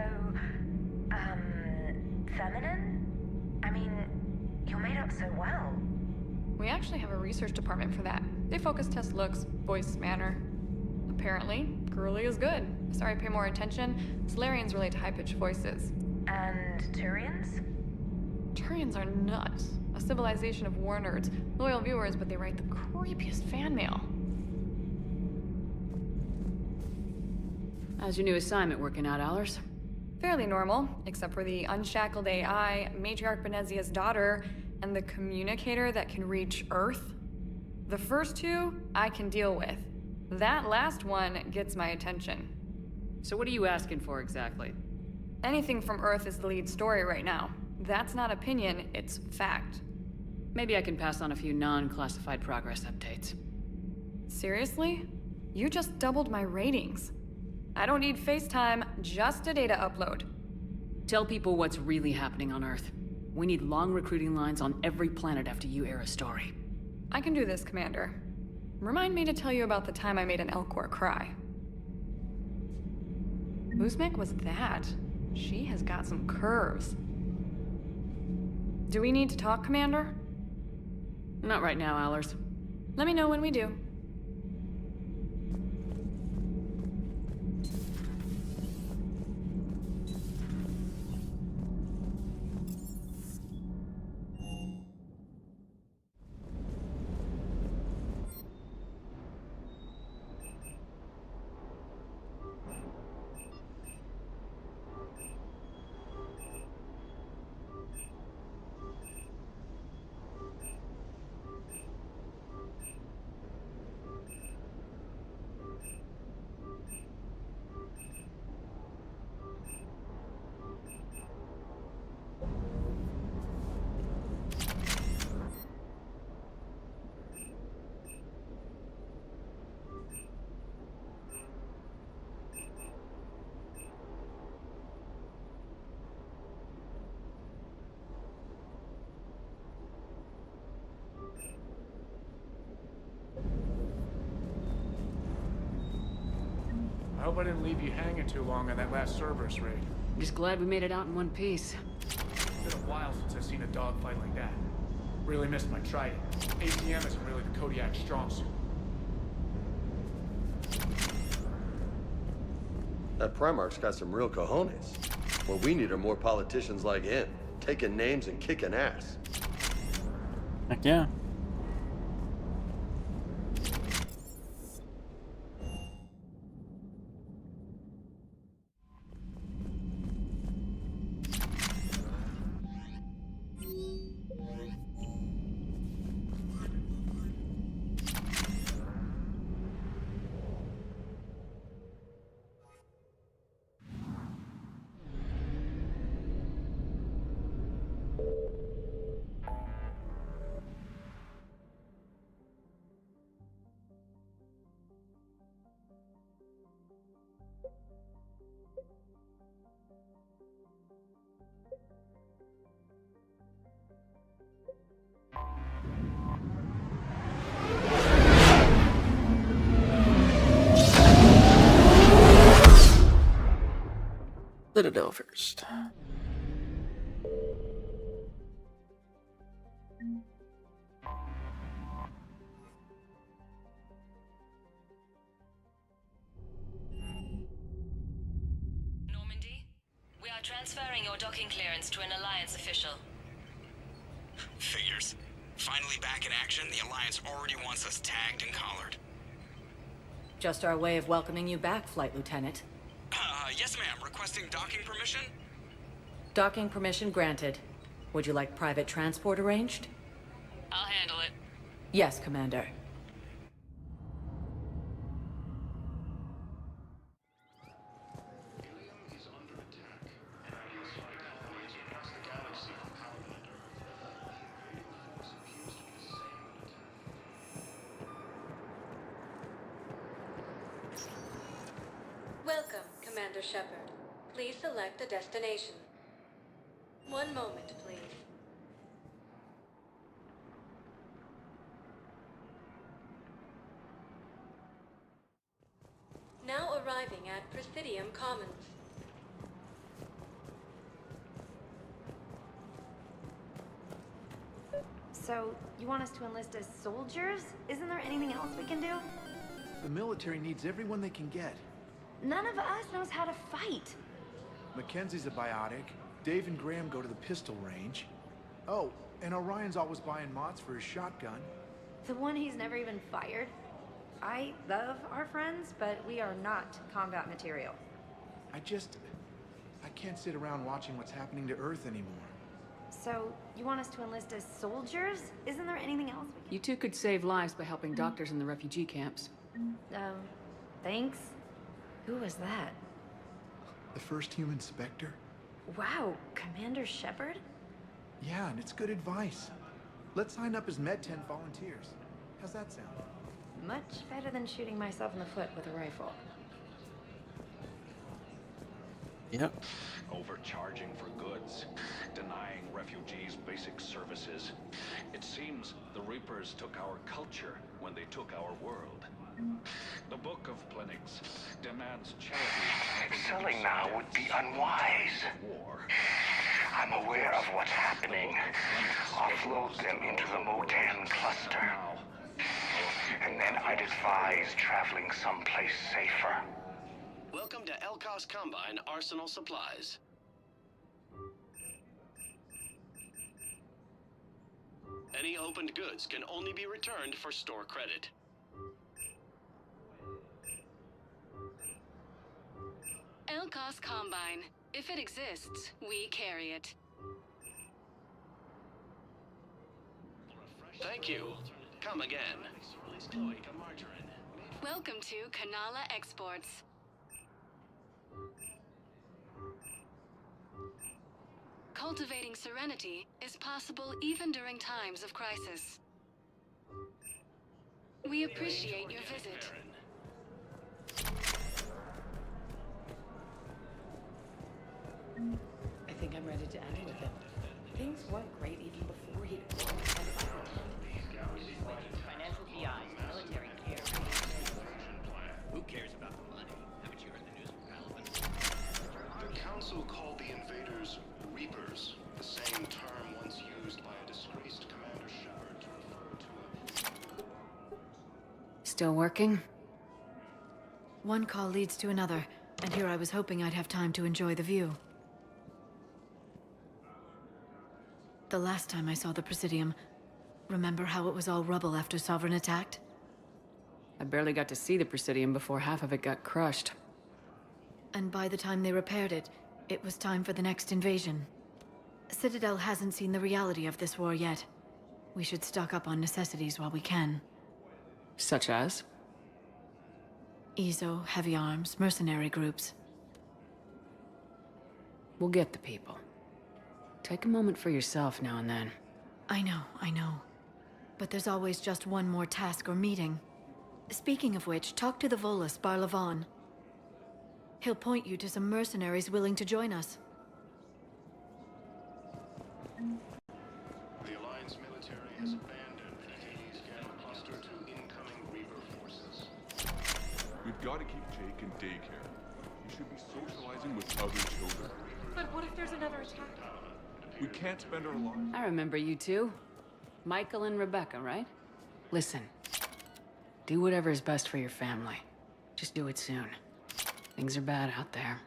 feminine? I mean, you're made up so well. We actually have a research department for that. They focus test looks, voice, manner. Apparently, girly is good. Sorry, pay more attention. Solarians relate to high-pitched voices. And Turians? Turians are nuts. A civilization of war nerds. Loyal viewers, but they write the creepiest fan mail. How's your new assignment working out, Allers? Fairly normal, except for the unshackled AI, Matriarch Benezia's daughter, and the communicator that can reach Earth. The first two, I can deal with. That last one gets my attention. So what are you asking for exactly? Anything from Earth is the lead story right now. That's not opinion, it's fact. Maybe I can pass on a few non-classified progress updates. Seriously? You just doubled my ratings. I don't need FaceTime, just a data upload. Tell people what's really happening on Earth. We need long recruiting lines on every planet after you air a story. I can do this, Commander. Remind me to tell you about the time I made an Elcor cry. Whose mech was that? She has got some curves. Do we need to talk, Commander? Not right now, Allers. Let me know when we do. I hope I didn't leave you hanging too long on that last Cerberus raid. I'm just glad we made it out in one piece. It's been a while since I've seen a dogfight like that. Really missed my trident. ATM isn't really the Kodiak strong suit. That Primarch's got some real cojones. What we need are more politicians like him, taking names and kicking ass. Heck yeah. Citadel first. Normandy, we are transferring your docking clearance to an Alliance official. Figures. Finally back in action, the Alliance already wants us tagged and collared. Just our way of welcoming you back, Flight Lieutenant. Yes, ma'am. Requesting docking permission? Docking permission granted. Would you like private transport arranged? I'll handle it. Yes, Commander. Welcome, Commander Shepard. Please select a destination. One moment, please. Now arriving at Presidium Commons. So, you want us to enlist as soldiers? Isn't there anything else we can do? The military needs everyone they can get. None of us knows how to fight. Mackenzie's a biotic. Dave and Graham go to the pistol range. Oh, and Orion's always buying mods for his shotgun. The one he's never even fired? I love our friends, but we are not combat material. I can't sit around watching what's happening to Earth anymore. So, you want us to enlist as soldiers? Isn't there anything else we can... You two could save lives by helping doctors in the refugee camps. Thanks. Who was that? The first human Spectre? Wow, Commander Shepard? Yeah, and it's good advice. Let's sign up as Med-10 volunteers. How's that sound? Much better than shooting myself in the foot with a rifle. Yep. Overcharging for goods, denying refugees basic services. It seems the Reapers took our culture when they took our world. The Book of Plenix demands charity. Selling now would be unwise. War. I'm aware of what's happening. Offload them into the Motan cluster. And then I'd advise traveling someplace safer. Welcome to Elkos Combine Arsenal Supplies. Any opened goods can only be returned for store credit. Elkos Combine. If it exists, we carry it. Thank you. Come again. Welcome to Kanala Exports. Cultivating serenity is possible even during times of crisis. We appreciate your visit. I think I'm ready to end with him. Things weren't great even before he deployed. Financial PIs, military care. Who cares about the money? Haven't you heard Reapers, the same term once used by a disgraced Commander Shepard to refer to a... Still working? One call leads to another, and here I was hoping I'd have time to enjoy the view. The last time I saw the Presidium, remember how it was all rubble after Sovereign attacked? I barely got to see the Presidium before half of it got crushed. And by the time they repaired it, it was time for the next invasion. Citadel hasn't seen the reality of this war yet. We should stock up on necessities while we can. Such as? EZO, heavy arms, mercenary groups. We'll get the people. Take a moment for yourself now and then. I know. But there's always just one more task or meeting. Speaking of which, talk to the Volus, Barlavan. He'll point you to some mercenaries willing to join us. The Alliance military has abandoned the Hades Gamma cluster to incoming Reaper forces. We've got to keep Jake in daycare. He should be socializing with other children. But what if there's another attack? We can't spend our lives... I remember you two. Michael and Rebecca, right? Listen. Do whatever is best for your family. Just do it soon. Things are bad out there.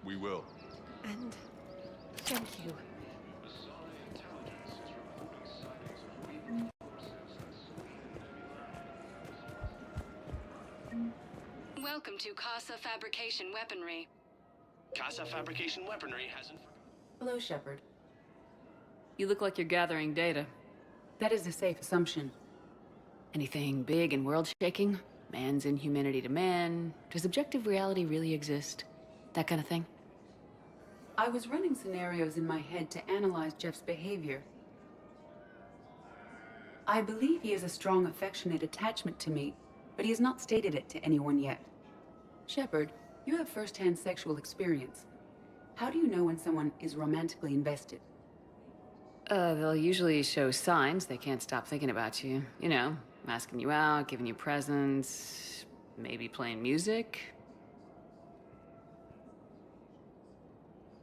We will. And thank you. Welcome to Casa Fabrication Weaponry. Casa Fabrication Weaponry hasn't... Hello, Shepard. You look like you're gathering data. That is a safe assumption. Anything big and world-shaking? Man's inhumanity to man? Does objective reality really exist? That kind of thing? I was running scenarios in my head to analyze Jeff's behavior. I believe he has a strong affectionate attachment to me, but he has not stated it to anyone yet. Shepard, you have first-hand sexual experience. How do you know when someone is romantically invested? They'll usually show signs they can't stop thinking about you. You know, asking you out, giving you presents, maybe playing music.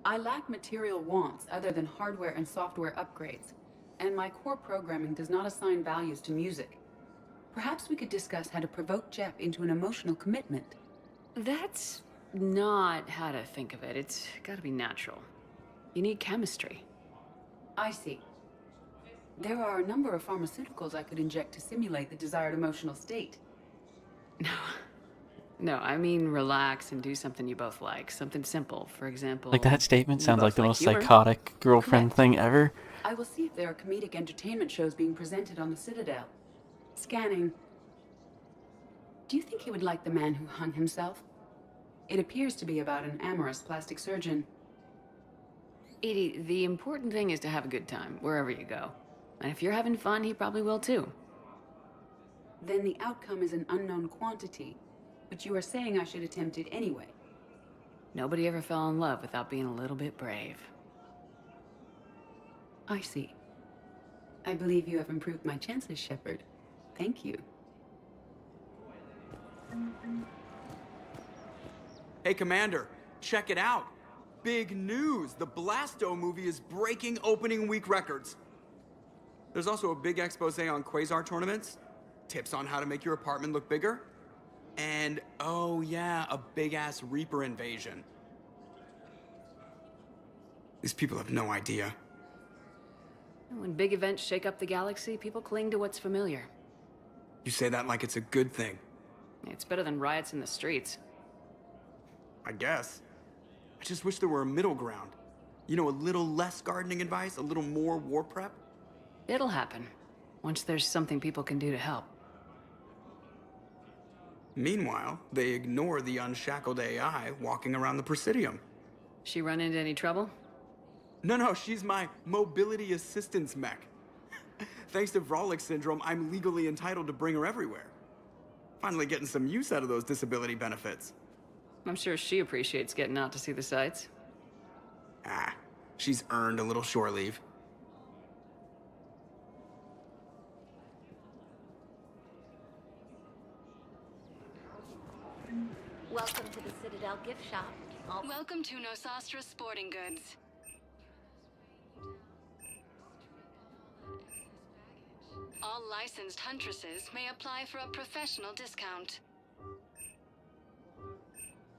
I lack material wants other than hardware and software upgrades, and my core programming does not assign values to music. Perhaps we could discuss how to provoke Jeff into an emotional commitment. That's not how to think of it. It's gotta be natural. You need chemistry. I see. There are a number of pharmaceuticals I could inject to simulate the desired emotional state. No, I mean relax and do something you both like. Something simple, for example... Like that statement sounds like the most humor. psychotic girlfriend thing ever. I will see if there are comedic entertainment shows being presented on the Citadel. Scanning. Do you think he would like The Man Who Hung Himself? It appears to be about an amorous plastic surgeon. Edie, the important thing is to have a good time, wherever you go. And if you're having fun, he probably will too. Then the outcome is an unknown quantity, but you are saying I should attempt it anyway. Nobody ever fell in love without being a little bit brave. I see. I believe you have improved my chances, Shepard. Thank you. Hey, Commander, check it out. Big news! The Blasto movie is breaking opening week records. There's also a big expose on Quasar tournaments, tips on how to make your apartment look bigger, and, oh yeah, a big-ass Reaper invasion. These people have no idea. When big events shake up the galaxy, people cling to what's familiar. You say that like it's a good thing. It's better than riots in the streets. I guess. I just wish there were a middle ground. You know, a little less gardening advice, a little more war prep. It'll happen, once there's something people can do to help. Meanwhile, they ignore the unshackled AI walking around the Presidium. She run into any trouble? No, she's my mobility assistance mech. Thanks to Vrolic syndrome, I'm legally entitled to bring her everywhere. Finally getting some use out of those disability benefits. I'm sure she appreciates getting out to see the sights. Ah, she's earned a little shore leave. Welcome to the Citadel gift shop. Welcome to Nosastra Sporting Goods. All licensed huntresses may apply for a professional discount.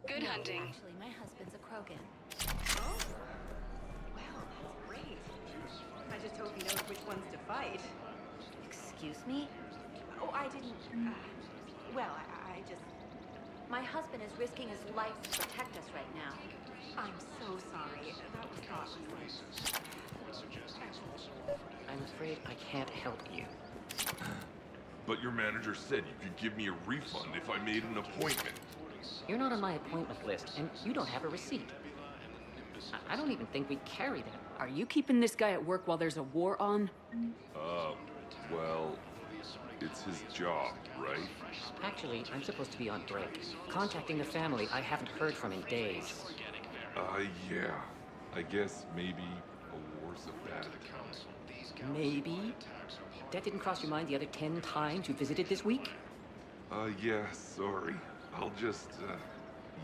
Good hunting. Actually, my husband's a Krogan. Oh? Well, that's great. I just hope he knows which ones to fight. Excuse me? Oh, I didn't... well, I just... My husband is risking his life to protect us right now. I'm so sorry. That was thoughtless. I'm afraid I can't help you. But your manager said you could give me a refund if I made an appointment. You're not on my appointment list, and you don't have a receipt. I don't even think we carry them. Are you keeping this guy at work while there's a war on? Well, it's his job, right? Actually, I'm supposed to be on break. Contacting the family I haven't heard from in days. Yeah. I guess maybe a war's a bad account. Maybe? That didn't cross your mind the other 10 times you visited this week? Yeah, sorry. I'll just,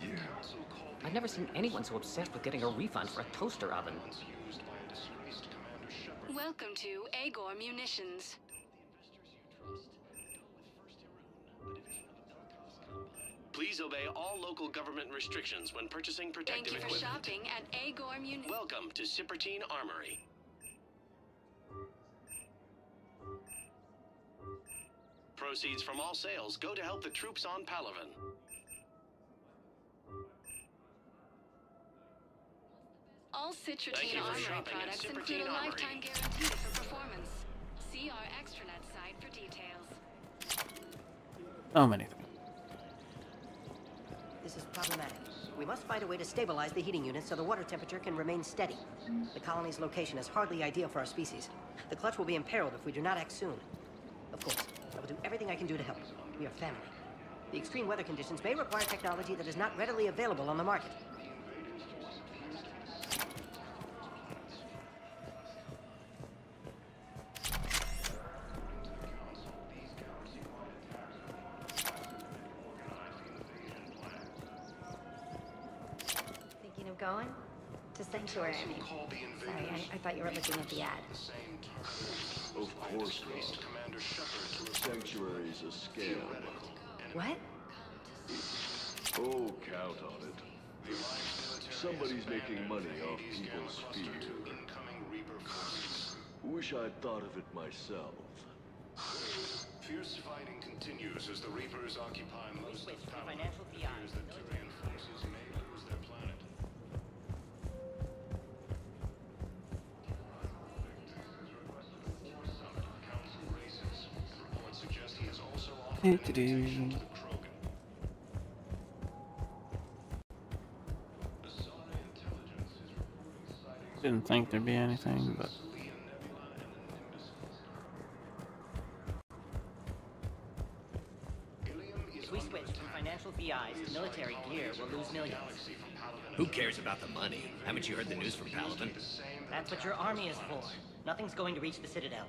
yeah. I've never seen anyone so obsessed with getting a refund for a toaster oven. Welcome to Agor Munitions. Please obey all local government restrictions when purchasing protective equipment. Thank you for equipment. shopping at Agor Munitions. Welcome to Sippertine Armory. Proceeds from all sales go to help the troops on Palaven. All Thank Citrotine you for Armory shopping at products include Sippertine a Armory. lifetime guarantee for performance. See our extranet site for details. So many things. This is problematic. We must find a way to stabilize the heating unit so the water temperature can remain steady. The colony's location is hardly ideal for our species. The clutch will be imperiled if we do not act soon. Of course, I will do everything I can do to help. We are family. The extreme weather conditions may require technology that is not readily available on the market. Thinking of going? To Sanctuary, I mean. Sorry, I thought you were looking at the ad. Of course not. Sanctuary's a scam. What? Oh, count on it. Somebody's making money off people's fear. Wish I'd thought of it myself. Fierce fighting continues as the Reapers occupy most of Palaven. It appears that Tyrian forces may lose their planet. Council races. Reports suggest he is also offering invitation to the Krogan. Didn't think there'd be anything, but If we switch from financial VIs to military gear, we'll lose millions. Who cares about the money? Haven't you heard the news from Palaven? That's what your army is for. Nothing's going to reach the Citadel.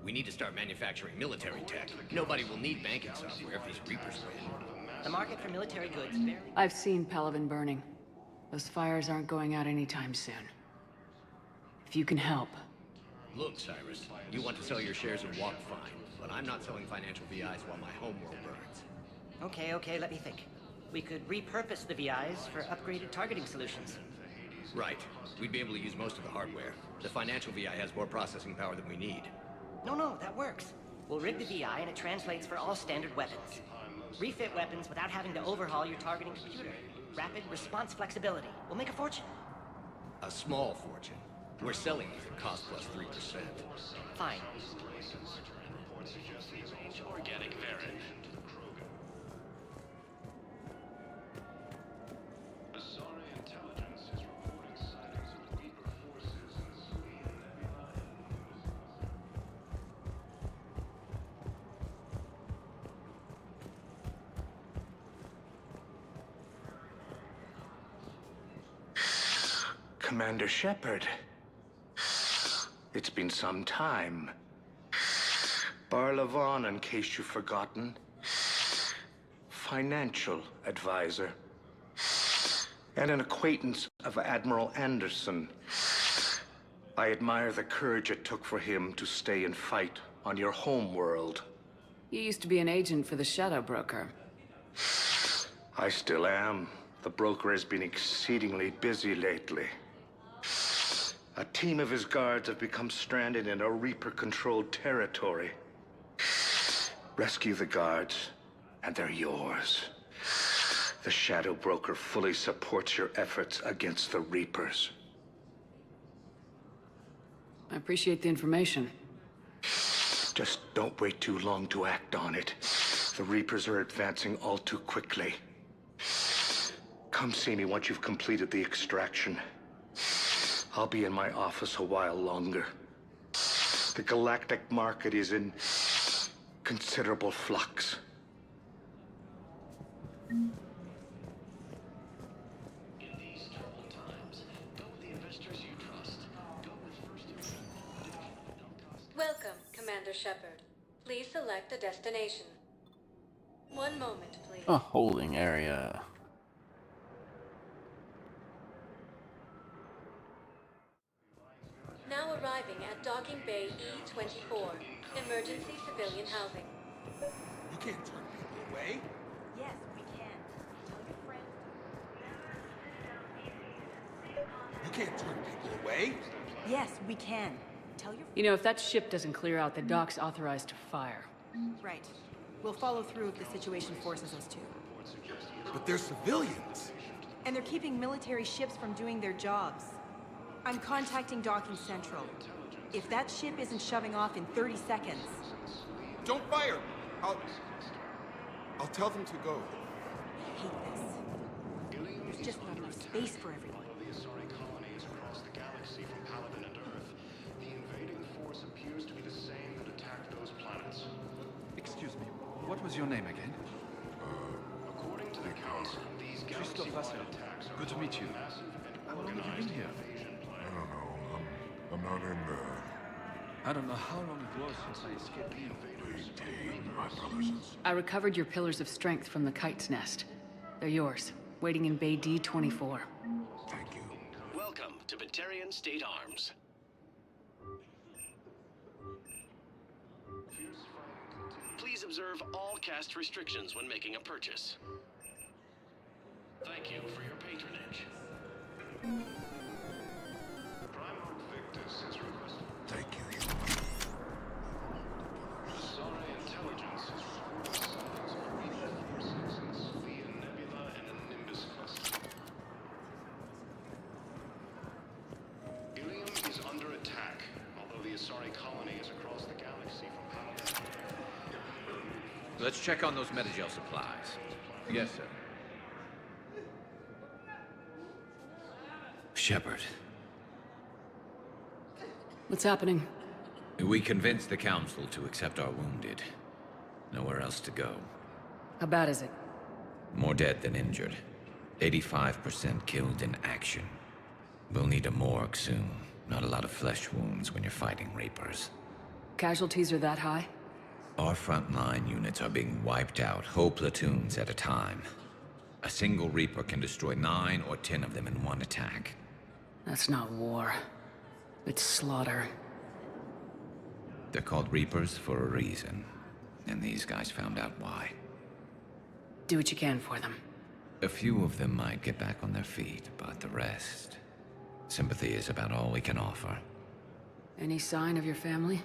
We need to start manufacturing military tech. Nobody will need banking software if these Reapers win. The market for military goods barely... I've seen Palaven burning. Those fires aren't going out anytime soon. If you can help. Look, Cyrus, you want to sell your shares in Walk fine, but I'm not selling financial VIs while my homeworld burns. Okay, let me think. We could repurpose the VIs for upgraded targeting solutions. Right. We'd be able to use most of the hardware. The financial VI has more processing power than we need. No, that works. We'll rig the VI and it translates for all standard weapons. Refit weapons without having to overhaul your targeting computer. Rapid response flexibility. We'll make a fortune. A small fortune. We're selling these at cost plus 3%. Fine. Organic variant. Asari intelligence is reporting sightings of Reaper forces in Serene Nebula and Commander Shepard. It's been some time. Barlavon, in case you've forgotten. Financial advisor. And an acquaintance of Admiral Anderson. I admire the courage it took for him to stay and fight on your home world. You used to be an agent for the Shadow Broker. I still am. The broker has been exceedingly busy lately. A team of his guards have become stranded in a Reaper-controlled territory. Rescue the guards, and they're yours. The Shadow Broker fully supports your efforts against the Reapers. I appreciate the information. Just don't wait too long to act on it. The Reapers are advancing all too quickly. Come see me once you've completed the extraction. I'll be in my office a while longer. The galactic market is in considerable flux. Welcome, Commander Shepard. Please select a destination. One moment, please. A holding area. Now arriving at Docking Bay E-24, emergency civilian housing. You can't turn people away. Yes, we can. Tell your friend. You can't turn people away. Yes, we can. Tell your You know, if that ship doesn't clear out, the dock's authorized to fire. Right. We'll follow through if the situation forces us to. But they're civilians. And they're keeping military ships from doing their jobs. I'm contacting Docking Central. If that ship isn't shoving off in 30 seconds... Don't fire! I'll tell them to go. I hate this. There's just not enough space for everyone. The Asari colonies across the galaxy from Paladin and Earth. The invading force appears to be the same that attacked those planets. Excuse me, what was your name again? According to the Council, these galaxy-wide attacks are Good to meet you. How long have you been here? I don't know. I'm not in there. I don't know how long it was since I escaped you. My brothers and I recovered your Pillars of Strength from the Kite's Nest. They're yours, waiting in Bay D-24. Thank you. Welcome to Batarian State Arms. Please observe all caste restrictions when making a purchase. Thank you for your patronage. Primarch Victus has requested... Thank you. Asari intelligence has reported signs of Reaper forces in Sophia Nebula and the Nimbus cluster. Ilium is under attack, although the Asari colony is across the galaxy from Paladin. Let's check on those Metagel supplies. Yes, sir. Shepard. What's happening? We convinced the Council to accept our wounded. Nowhere else to go. How bad is it? More dead than injured. 85% killed in action. We'll need a morgue soon. Not a lot of flesh wounds when you're fighting Reapers. Casualties are that high? Our frontline units are being wiped out, whole platoons at a time. A single Reaper can destroy 9 or 10 of them in one attack. That's not war. It's slaughter. They're called Reapers for a reason. And these guys found out why. Do what you can for them. A few of them might get back on their feet, but the rest... Sympathy is about all we can offer. Any sign of your family?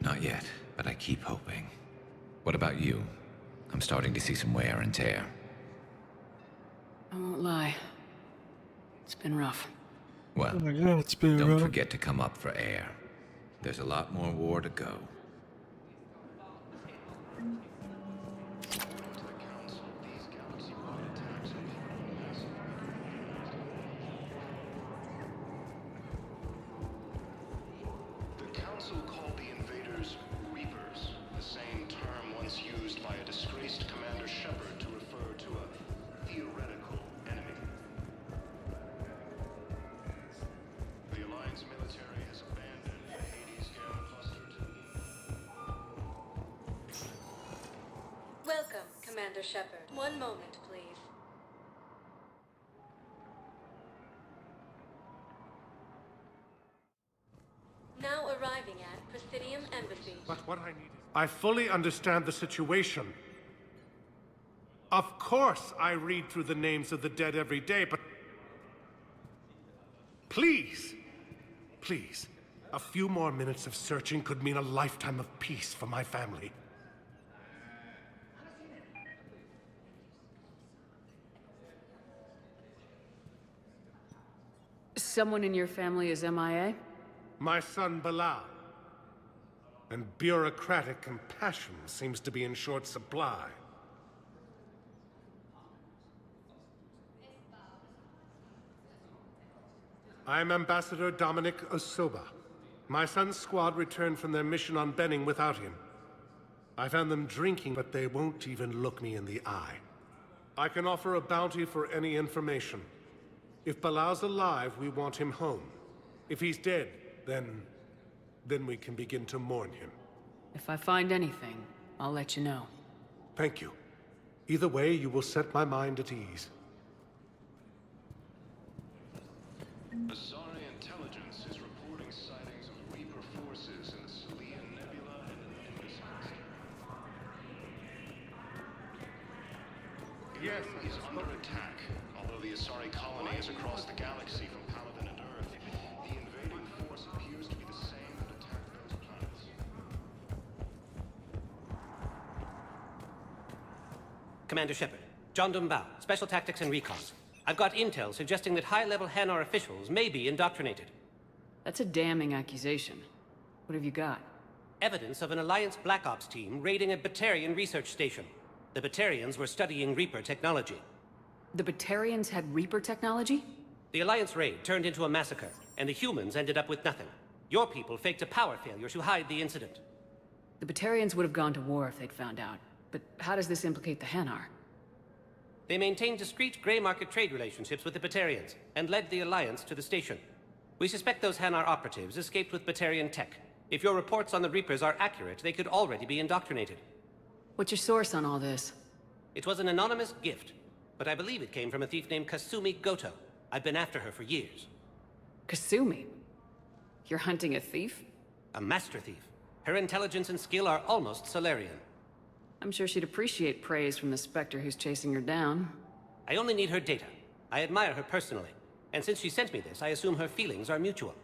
Not yet, but I keep hoping. What about you? I'm starting to see some wear and tear. I won't lie. It's been rough. Well, Oh my God, it's been don't rough. forget to come up for air. There's a lot more war to go. The Council called the invaders Reapers, the same term once used by a disgraced Commander Shepard to refer to a theoretical enemy. The Alliance military has abandoned the Hades Gamma Cluster to... Welcome, Commander Shepard. One moment, please. Now arriving at Presidium empathy. But what I need is... I fully understand the situation. Of course I read through the names of the dead every day, but... Please! Please. A few more minutes of searching could mean a lifetime of peace for my family. Someone in your family is MIA? My son, Bilal. And bureaucratic compassion seems to be in short supply. I am Ambassador Dominic Osoba. My son's squad returned from their mission on Benning without him. I found them drinking, but they won't even look me in the eye. I can offer a bounty for any information. If Bilal's alive, we want him home. If he's dead, then we can begin to mourn him. If I find anything, I'll let you know. Thank you. Either way, you will set my mind at ease. Asari intelligence is reporting sightings of Reaper forces in the Salian Nebula and the Nimbus Cluster. Yes, is under attack. Although the Asari colony is across the galaxy from Paladin and Earth, the invading force appears to be the same that attacked those planets. Commander Shepard, John Dumbao, Special Tactics and Recon. I've got intel suggesting that high-level Hanar officials may be indoctrinated. That's a damning accusation. What have you got? Evidence of an Alliance Black Ops team raiding a Batarian research station. The Batarians were studying Reaper technology. The Batarians had Reaper technology? The Alliance raid turned into a massacre, and the humans ended up with nothing. Your people faked a power failure to hide the incident. The Batarians would have gone to war if they'd found out. But how does this implicate the Hanar? They maintained discreet gray market trade relationships with the Batarians, and led the Alliance to the station. We suspect those Hanar operatives escaped with Batarian tech. If your reports on the Reapers are accurate, they could already be indoctrinated. What's your source on all this? It was an anonymous gift, but I believe it came from a thief named Kasumi Goto. I've been after her for years. Kasumi? You're hunting a thief? A master thief. Her intelligence and skill are almost Solarian. I'm sure she'd appreciate praise from the Spectre who's chasing her down. I only need her data. I admire her personally. And since she sent me this, I assume her feelings are mutual.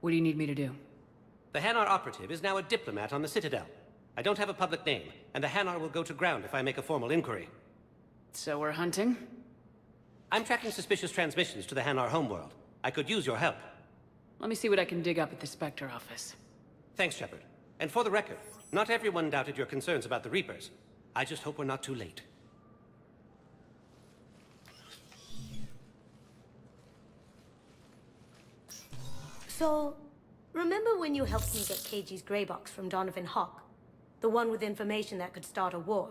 What do you need me to do? The Hanar operative is now a diplomat on the Citadel. I don't have a public name, and the Hanar will go to ground if I make a formal inquiry. So we're hunting? I'm tracking suspicious transmissions to the Hanar homeworld. I could use your help. Let me see what I can dig up at the Spectre office. Thanks, Shepard. And for the record, not everyone doubted your concerns about the Reapers. I just hope we're not too late. So, remember when you helped me get KG's grey box from Donovan Hawk? The one with information that could start a war?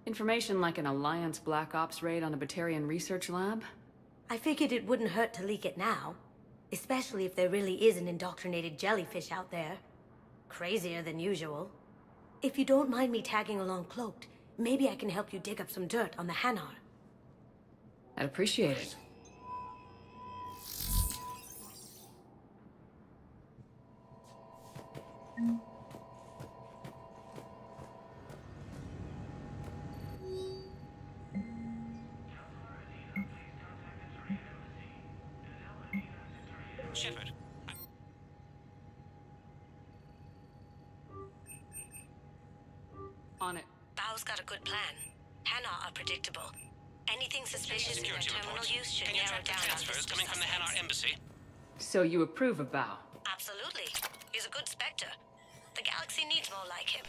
Information like an Alliance Black Ops raid on a Batarian research lab? I figured it wouldn't hurt to leak it now. Especially if there really is an indoctrinated jellyfish out there. Crazier than usual. If you don't mind me tagging along cloaked, maybe I can help you dig up some dirt on the Hanar. I'd appreciate it. Shepard. On it. Bao's got a good plan. Hanar are predictable. Anything suspicious in their terminal use should narrow down on Transfers coming from the Hanar embassy. So you approve of Bao? Absolutely. He's a good Spectre. The galaxy needs more like him.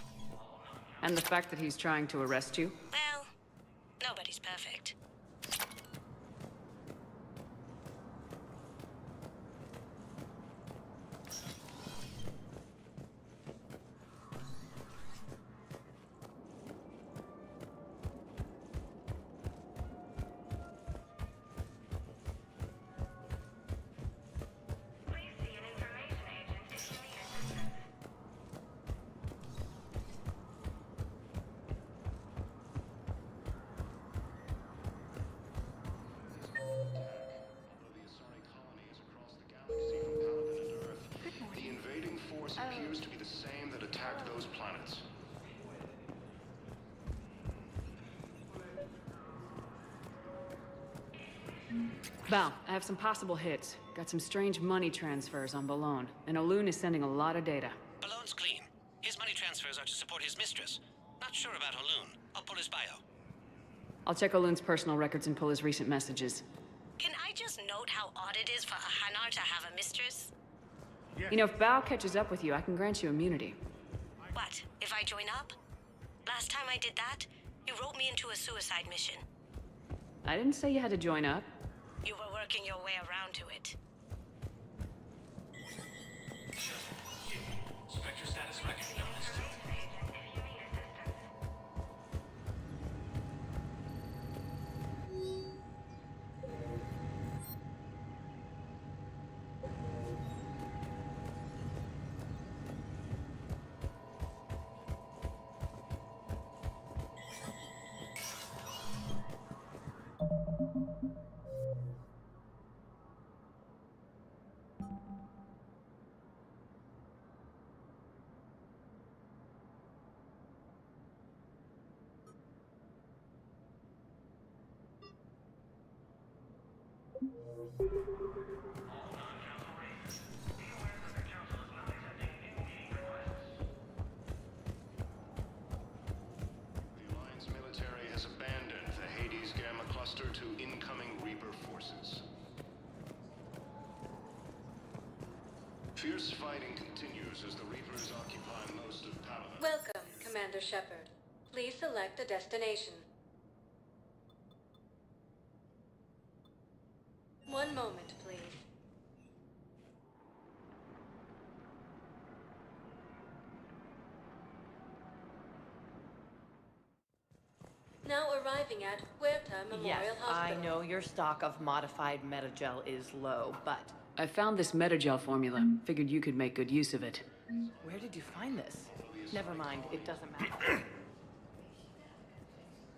And the fact that he's trying to arrest you? Well, nobody's perfect. Val, I have some possible hits. Got some strange money transfers on Balone, and Olun is sending a lot of data. Balone's clean. His money transfers are to support his mistress. Not sure about Olun. I'll pull his bio. I'll check Olun's personal records and pull his recent messages. Can I just note how odd it is for a Hanar to have a mistress? You know, if Bao catches up with you, I can grant you immunity. What, if I join up? Last time I did that, you wrote me into a suicide mission. I didn't say you had to join up. You were working your way around to it. Spectre status recognized. The Alliance military has abandoned the Hades Gamma Cluster to incoming Reaper forces. Fierce fighting continues as the Reapers occupy most of Paladin. Welcome, Commander Shepard. Please select a destination. One moment, please. Now arriving at Huerta Memorial Yes, Hospital. I know your stock of modified Metagel is low, but I found this Metagel formula. Figured you could make good use of it. where did you find this? Never mind, it doesn't matter.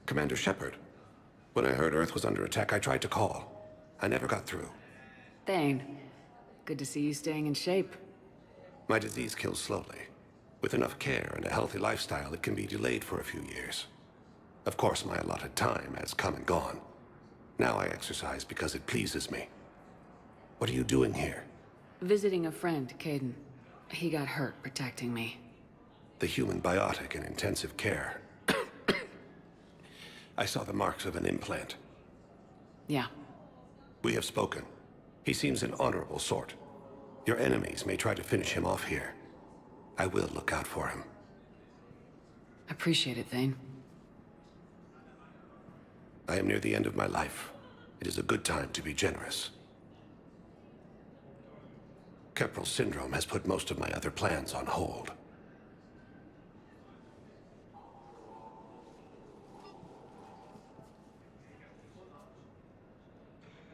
Commander Shepard, when I heard Earth was under attack, I tried to call. I never got through. Thane, good to see you staying in shape. My disease kills slowly. With enough care and a healthy lifestyle, it can be delayed for a few years. Of course, my allotted time has come and gone. Now I exercise because it pleases me. What are you doing here? Visiting a friend, Caden. He got hurt protecting me. The human biotic in intensive care. I saw the marks of an implant. Yeah. We have spoken. He seems an honorable sort. Your enemies may try to finish him off here. I will look out for him. Appreciate it, Thane. I am near the end of my life. It is a good time to be generous. Keppel syndrome has put most of my other plans on hold.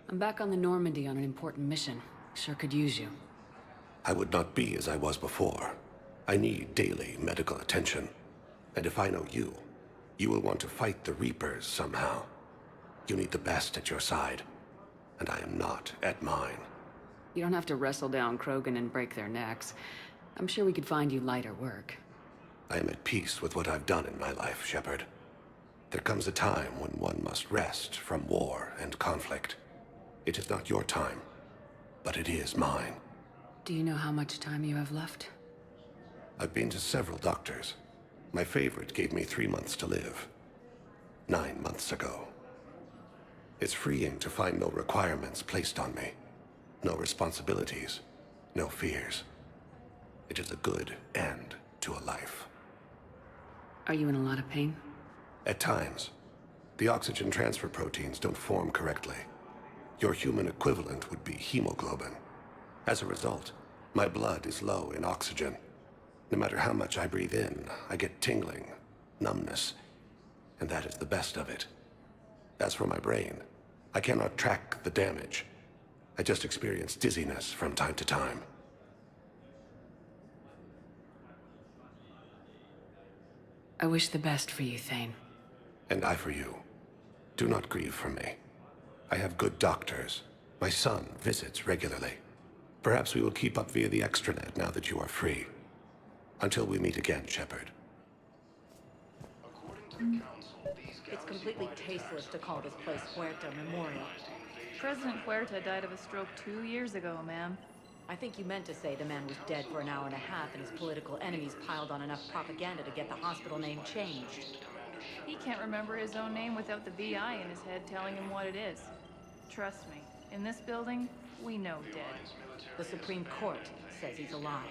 I'm back on the Normandy on an important mission. Sure could use you. I would not be as I was before. I need daily medical attention. And if I know you, you will want to fight the Reapers somehow. You need the best at your side. And I am not at mine. You don't have to wrestle down Krogan and break their necks. I'm sure we could find you lighter work. I am at peace with what I've done in my life, Shepard. There comes a time when one must rest from war and conflict. It is not your time, but it is mine. Do you know how much time you have left? I've been to several doctors. My favorite gave me 3 months to live. 9 months ago. It's freeing to find no requirements placed on me. No responsibilities. No fears. It is a good end to a life. Are you in a lot of pain? At times. The oxygen transfer proteins don't form correctly. Your human equivalent would be hemoglobin. As a result, my blood is low in oxygen. No matter how much I breathe in, I get tingling, numbness, and that is the best of it. As for my brain, I cannot track the damage. I just experience dizziness from time to time. I wish the best for you, Thane. And I for you. Do not grieve for me. I have good doctors. My son visits regularly. Perhaps we will keep up via the extranet now that you are free. Until we meet again, Shepard. According to the Council, these It's completely tasteless to call this place Huerta Memorial. President Huerta died of a stroke 2 years ago, ma'am. I think you meant to say the man was dead for an hour and a half and his political enemies piled on enough propaganda to get the hospital name changed. He can't remember his own name without the VI in his head telling him what it is. Trust me, in this building, we know dead. The Supreme Court says he's alive.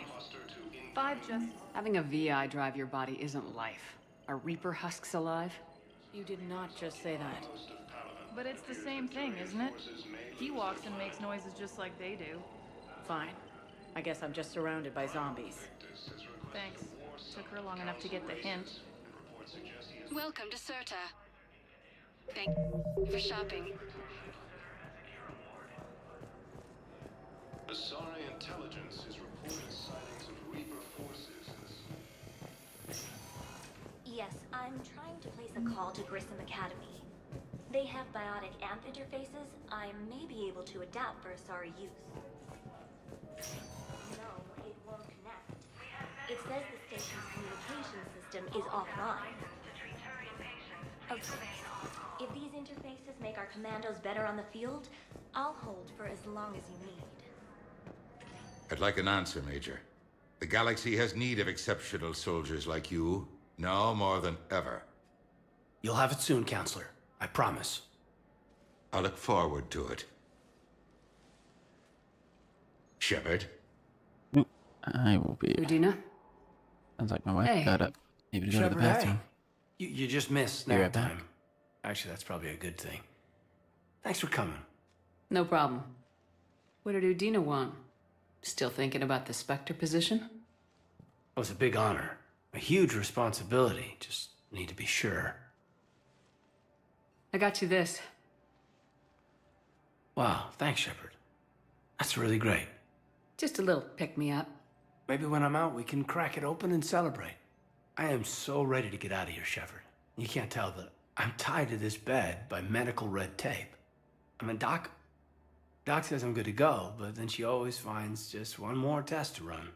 5 justices. Having a VI drive your body isn't life. Are Reaper husks alive? You did not just say that. But it's the same thing, isn't it? He walks and makes noises just like they do. Fine. I guess I'm just surrounded by zombies. Thanks. Took her long enough to get the hint. Welcome to Serta. Thank you for shopping. Asari intelligence is reporting sightings of Reaper forces. Yes, I'm trying to place a call to Grissom Academy. They have biotic amp interfaces I may be able to adapt for Asari use. No, it won't connect. It says the station's communication system is offline. Of course, if these interfaces make our commandos better on the field, I'll hold for as long as you need. I'd like an answer, Major. The galaxy has need of exceptional soldiers like you, now more than ever. You'll have it soon, Counselor. I promise. I look forward to it. Shepard? I will be. Udina? Sounds like my wife Hey. got up. Maybe to go to the Shepard, bathroom. hey. You just missed Be nap right back. time. Actually, that's probably a good thing. Thanks for coming. No problem. What did Udina want? Still thinking about the Spectre position? It was a big honor. A huge responsibility. Just need to be sure. I got you this. Wow, thanks, Shepard. That's really great. Just a little pick-me-up. Maybe when I'm out, we can crack it open and celebrate. I am so ready to get out of here, Shepard. You can't tell that I'm tied to this bed by medical red tape. I mean, Doc says I'm good to go, but then she always finds just one more test to run.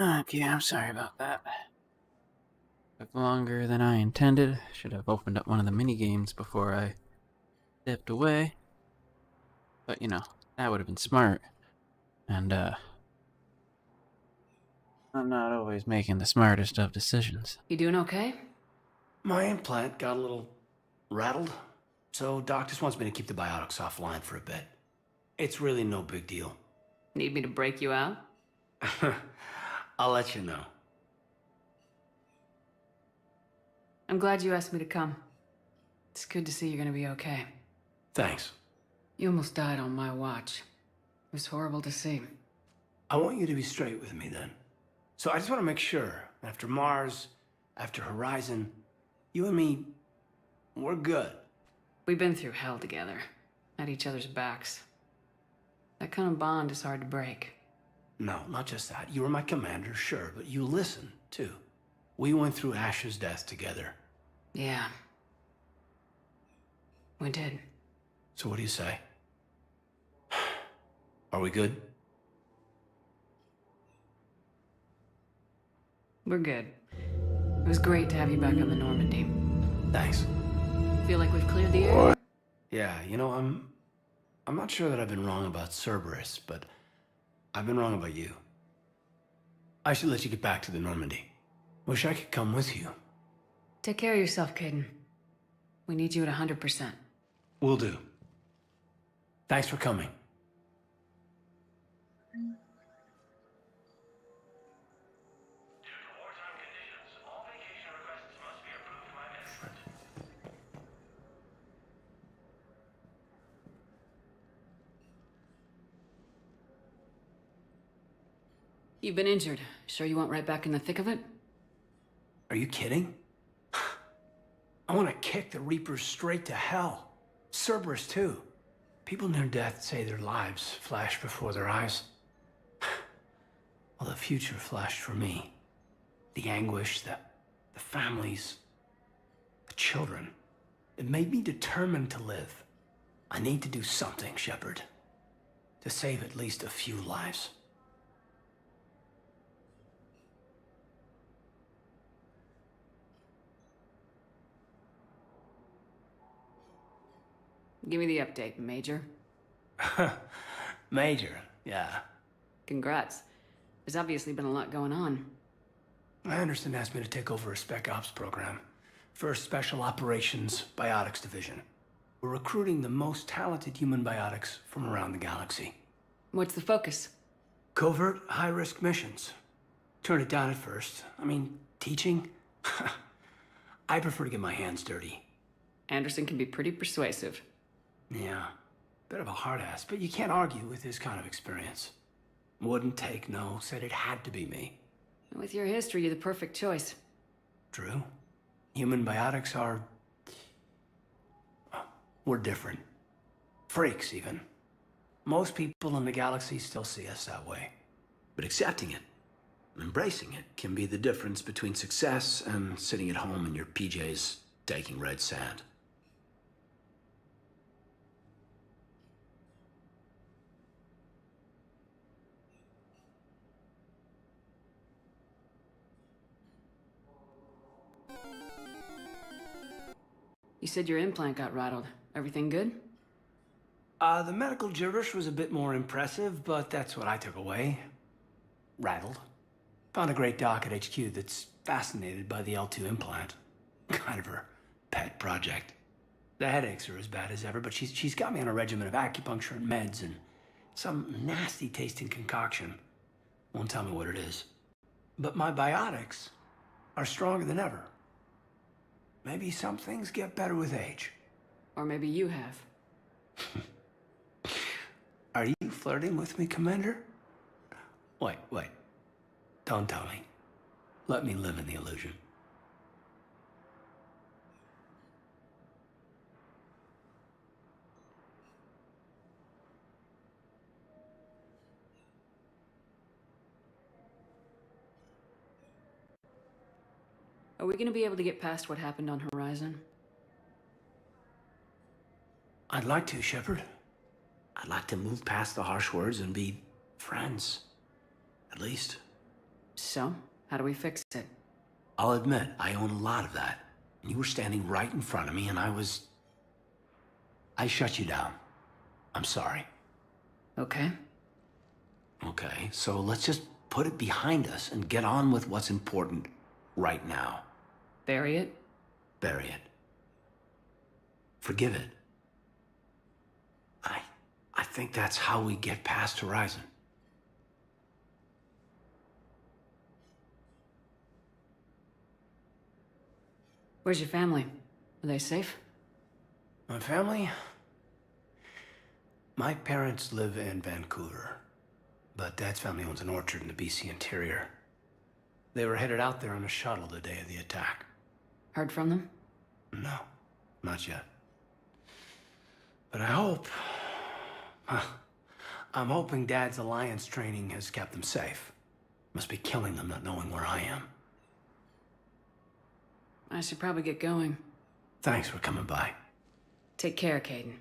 Okay, I'm sorry about that. Took longer than I intended. Should have opened up one of the mini games before I stepped away. But you know, that would have been smart. And I'm not always making the smartest of decisions. You doing okay? My implant got a little rattled, so Doc just wants me to keep the biotics offline for a bit. It's really no big deal. Need me to break you out? I'll let you know. I'm glad you asked me to come. It's good to see you're gonna be okay. Thanks. You almost died on my watch. It was horrible to see. I want you to be straight with me then. So I just want to make sure, after Mars, after Horizon, you and me, we're good. We've been through hell together, at each other's backs. That kind of bond is hard to break. No, not just that. You were my commander, sure, but you listened, too. We went through Ash's death together. Yeah. We did. So what do you say? Are we good? We're good. It was great to have you back on the Normandy. Thanks. Feel like we've cleared the air? Yeah, you know, I'm not sure that I've been wrong about Cerberus, but I've been wrong about you. I should let you get back to the Normandy. Wish I could come with you. Take care of yourself, Caden. We need you at 100%. Will do. Thanks for coming. You've been injured. Sure you want right back in the thick of it? Are you kidding? I want to kick the Reapers straight to hell. Cerberus, too. People near death say their lives flash before their eyes. Well, the future flashed for me. The anguish, the families, the children. It made me determined to live. I need to do something, Shepard. To save at least a few lives. Give me the update, Major. Major, yeah. Congrats. There's obviously been a lot going on. Anderson asked me to take over a Spec Ops program. First Special Operations Biotics Division. We're recruiting the most talented human biotics from around the galaxy. What's the focus? Covert, high-risk missions. Turned it down at first. I mean, teaching? I prefer to get my hands dirty. Anderson can be pretty persuasive. Yeah, bit of a hard ass, but you can't argue with his kind of experience. Wouldn't take no, said it had to be me. With your history, you're the perfect choice. True. Human biotics are... we're different. Freaks, even. Most people in the galaxy still see us that way. But accepting it, embracing it, can be the difference between success and sitting at home in your PJs taking red sand. You said your implant got rattled. Everything good? The medical gibberish was a bit more impressive, but that's what I took away. Rattled. Found a great doc at HQ that's fascinated by the L2 implant. Kind of her pet project. The headaches are as bad as ever, but she's got me on a regimen of acupuncture and meds and some nasty tasting concoction. Won't tell me what it is. But my biotics are stronger than ever. Maybe some things get better with age. Or maybe you have. Are you flirting with me, Commander? Wait. Don't tell me. Let me live in the illusion. Are we gonna be able to get past what happened on Horizon? I'd like to, Shepard. I'd like to move past the harsh words and be friends. At least. So, how do we fix it? I'll admit, I own a lot of that. You were standing right in front of me and I shut you down. I'm sorry. Okay. Okay, so let's just put it behind us and get on with what's important right now. Bury it? Bury it. Forgive it. I think that's how we get past Horizon. Where's your family? Are they safe? My family? My parents live in Vancouver, but Dad's family owns an orchard in the BC interior. They were headed out there on a shuttle the day of the attack. Heard from them? No, not yet. But I hope... I'm hoping Dad's Alliance training has kept them safe. Must be killing them not knowing where I am. I should probably get going. Thanks for coming by. Take care, Kaidan.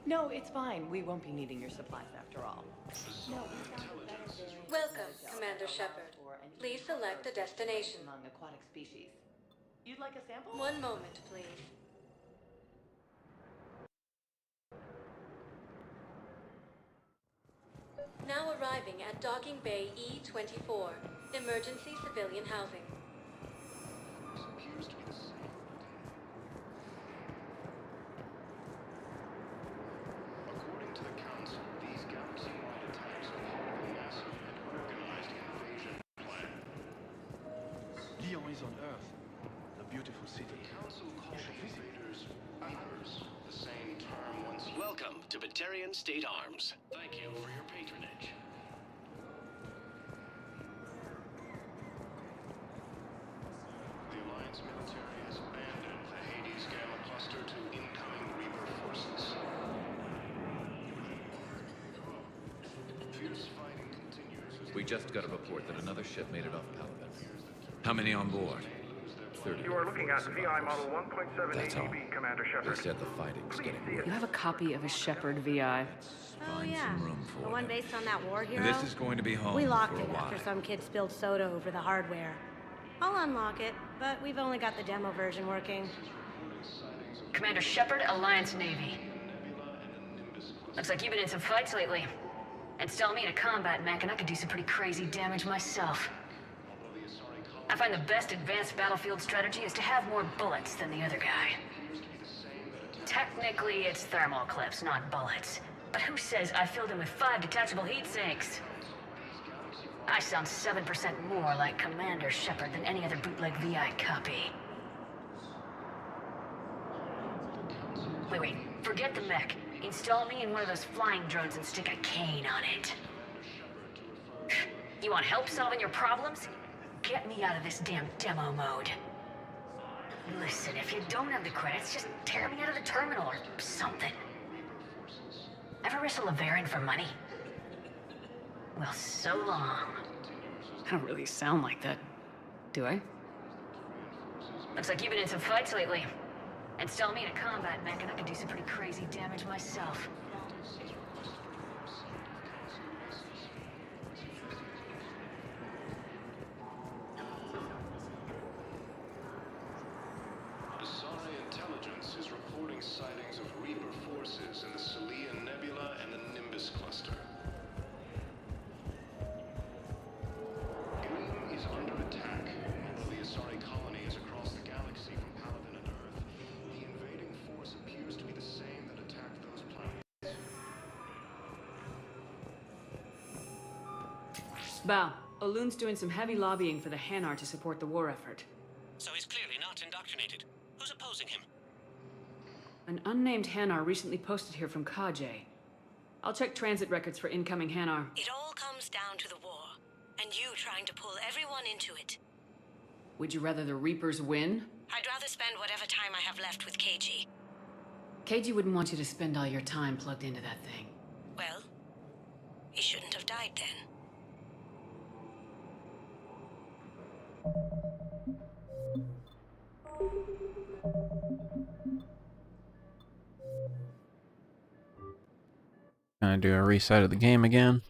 No, it's fine. We won't be needing your supplies after all. No, Welcome, Commander Shepard. Please select a destination. Among aquatic species. You'd like a sample? One moment, please. Now arriving at Docking Bay E-24, emergency civilian housing. Appears to be the same. According to the Council, these galaxy-wide attacks are part of a massive and organized invasion plan. Lyon is on Earth. The beautiful city. The Council calls the invaders Reapers, the same term once used. Welcome to Batarian State Arms. Thank you for your patronage. The Alliance military has abandoned the Hades Gamma cluster to incoming Reaper forces. Fierce fighting continues. We just got a report that another ship made it off Palaven. How many on board? 30. You are looking at VI Model 1.7 That's all. ATB, Commander They Shepard. said the fighting's getting worse. You have a copy of a Shepard VI. Oh yeah, some room for the one them. based on that war hero? And this is going to be home We locked for a it while. after some kid spilled soda over the hardware. I'll unlock it, but we've only got the demo version working. Commander Shepard, Alliance Navy. Looks like you've been in some fights lately. Install me in a combat mech and I could do some pretty crazy damage myself. I find the best advanced battlefield strategy is to have more bullets than the other guy. Technically, it's thermal clips, not bullets. But who says I filled him with 5 detachable heat sinks? I sound 7% more like Commander Shepard than any other bootleg VI copy. Wait, forget the mech. Install me in one of those flying drones and stick a cane on it. You want help solving your problems? Get me out of this damn demo mode. Listen, if you don't have the credits, just tear me out of the terminal or something. Ever wrestle a Varen for money? Well, so long. I don't really sound like that, do I? Looks like you've been in some fights lately. Install me in a combat mech and I can do some pretty crazy damage myself. Asari intelligence is reporting sightings of Reaper forces in the Celia Nebula and the Nimbus cluster. Ilium is under attack. Although the Asari colony is across the galaxy from Palaven and Earth, the invading force appears to be the same that attacked those planets. Bao, Olun's doing some heavy lobbying for the Hanar to support the war effort. So he's clearly not indoctrinated. Who's opposing him? An unnamed Hanar recently posted here from Kajay. I'll check transit records for incoming Hanar. It all comes down to the war, and you trying to pull everyone into it. Would you rather the Reapers win? I'd rather spend whatever time I have left with KG. KG wouldn't want you to spend all your time plugged into that thing. Well, he shouldn't have died then. Gonna do a reset of the game again.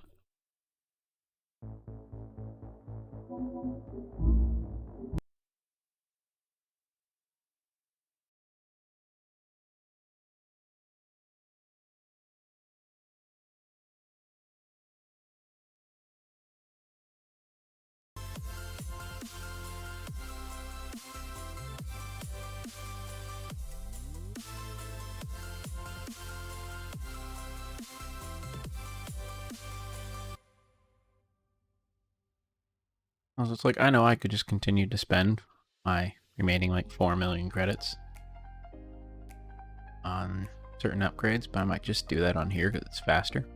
Also, it's like, I know I could just continue to spend my remaining like 4 million credits on certain upgrades, but I might just do that on here because it's faster.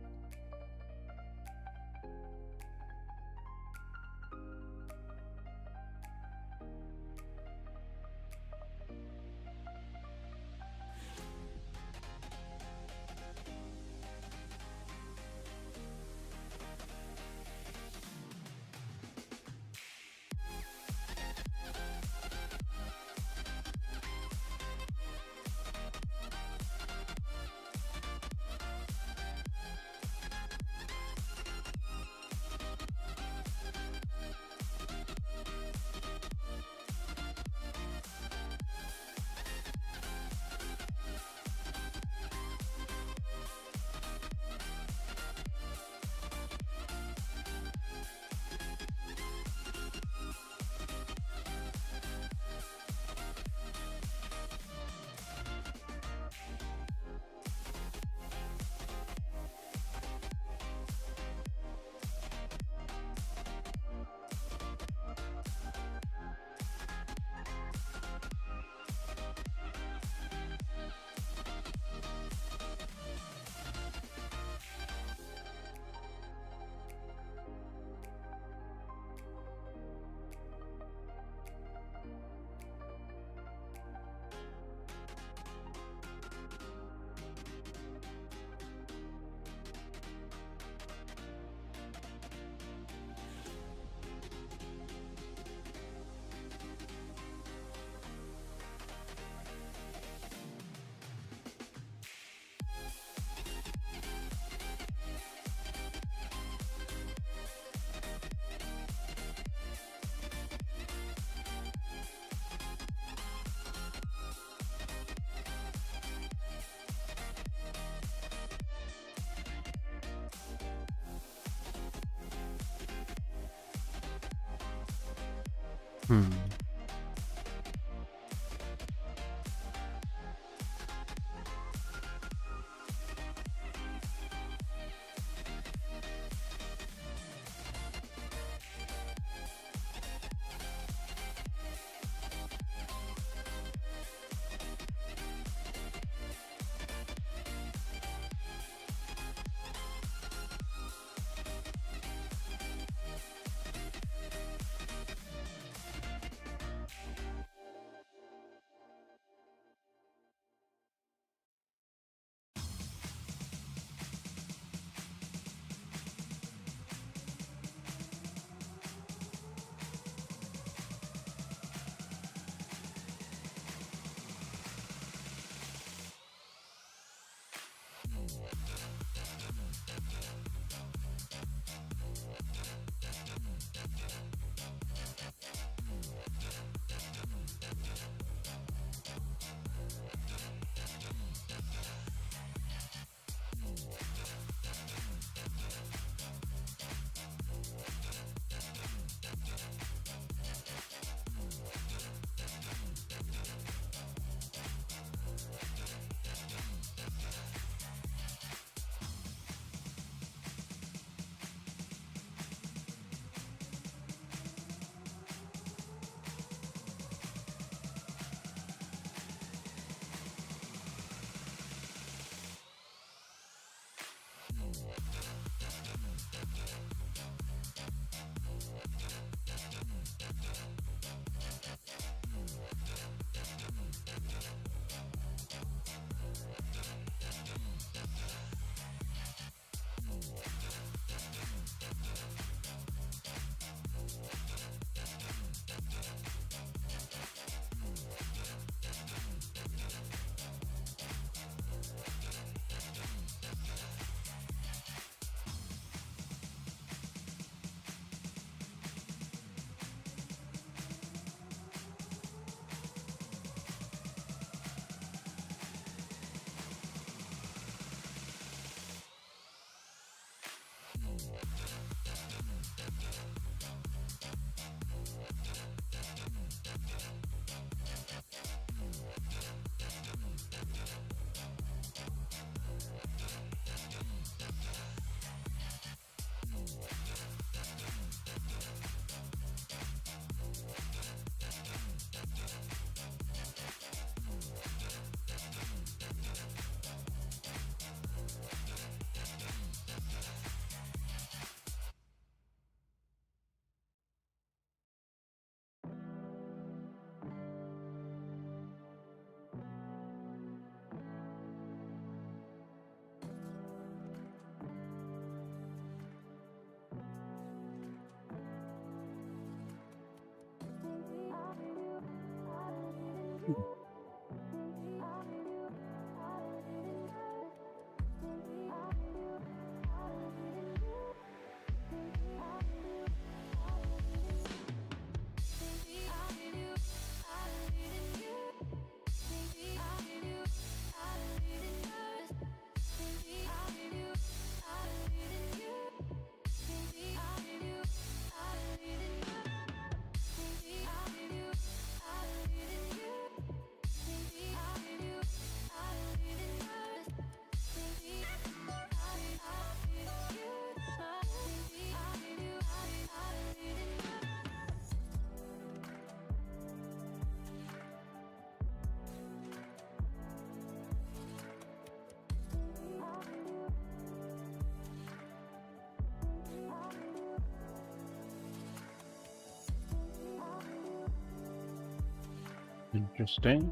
Interesting.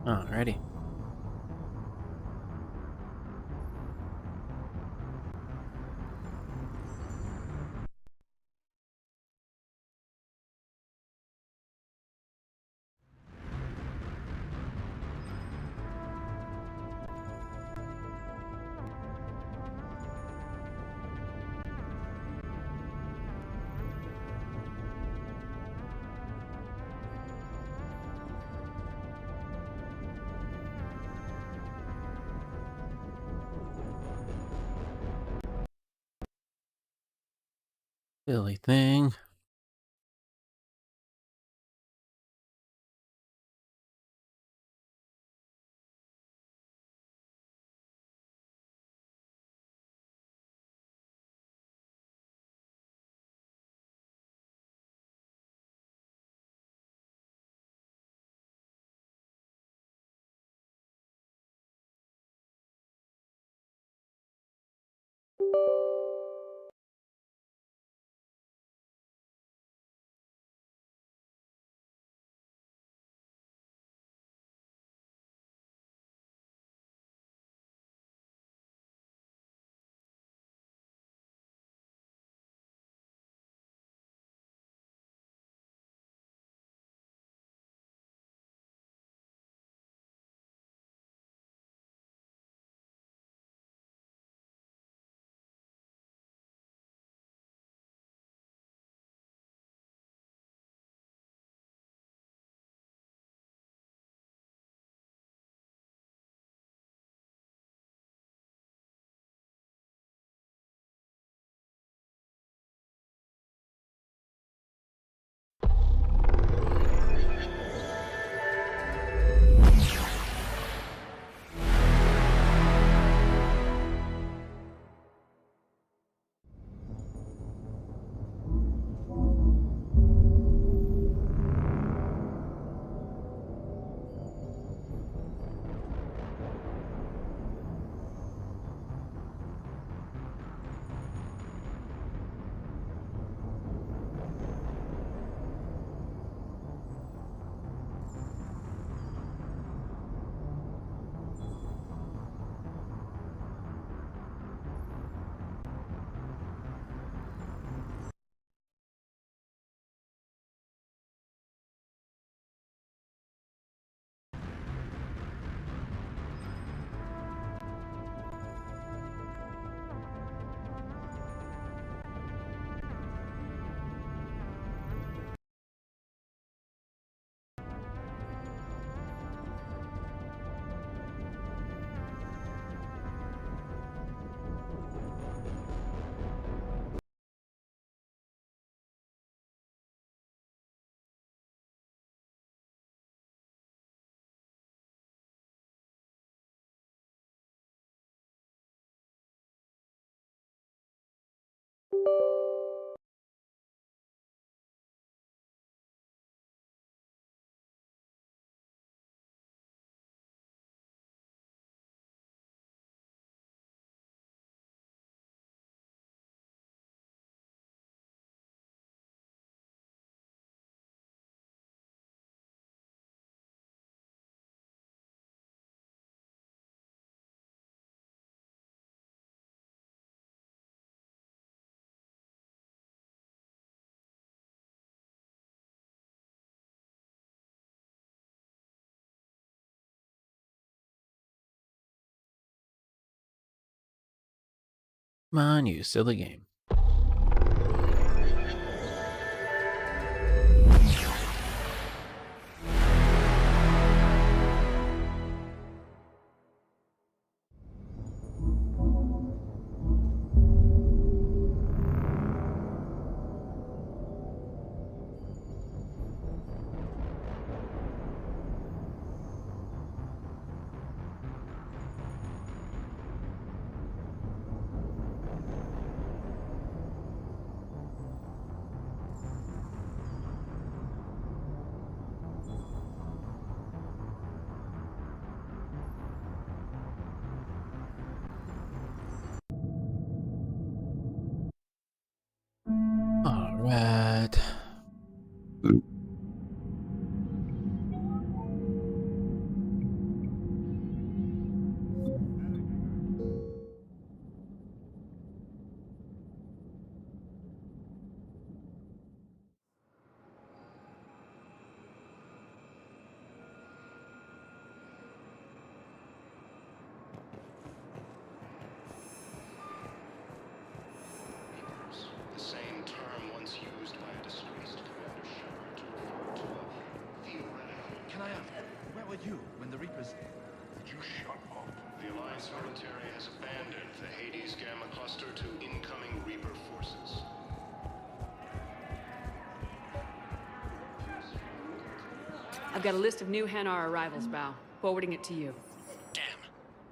Alrighty. Silly thing. Come on, you silly game. All right. The same term once used by a disgraced Commander Shepard to refer to a theoretical... Can I ask, where were you when the Reapers... Would you shut up? The Alliance military has abandoned the Hades Gamma Cluster to incoming Reaper forces. I've got a list of new Hanar arrivals, Bao. Forwarding it to you. Damn.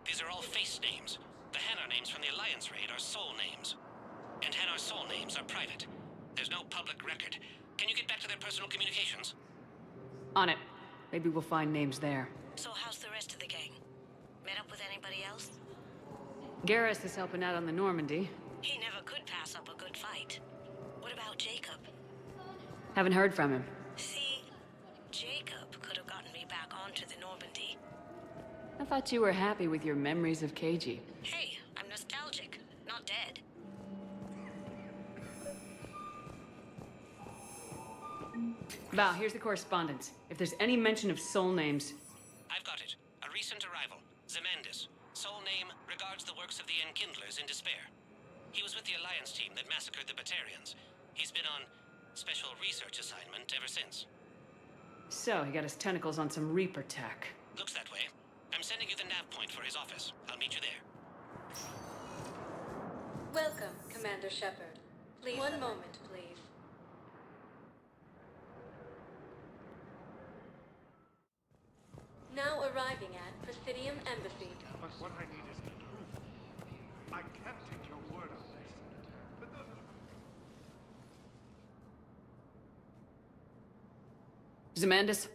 These are all face names. The Hanar names from the Alliance raid are soul names. And Hanar soul names are private. There's no public record. Can you get back to their personal communications? On it. Maybe we'll find names there. So how's the rest of the gang? Met up with anybody else? Garrus is helping out on the Normandy. He never could pass up a good fight. What about Jacob? Haven't heard from him. See, Jacob could have gotten me back onto the Normandy. I thought you were happy with your memories of KG. Hey, I'm nostalgic, not dead. Bao, here's the correspondence. If there's any mention of soul names... I've got it. A recent arrival. Zemandis. Soul name regards the works of the Enkindlers in despair. He was with the Alliance team that massacred the Batarians. He's been on special research assignment ever since. So, he got his tentacles on some Reaper tech. Looks that way. I'm sending you the nav point for his office. I'll meet you there. Welcome, Commander Shepard. Please, one moment, please. Now arriving at Presidium Embassy. But what I need is the truth. I can't take your word on this. But the... Zemandis?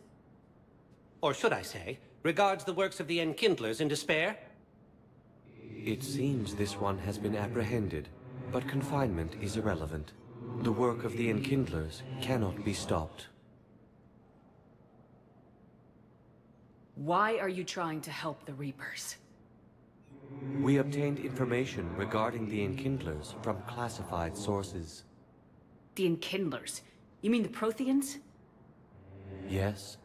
Or should I say, regards the works of the Enkindlers in despair? It seems this one has been apprehended, but confinement is irrelevant. The work of the Enkindlers cannot be stopped. Why are you trying to help the Reapers? We obtained information regarding the Enkindlers from classified sources. The Enkindlers? You mean the Protheans? Yes.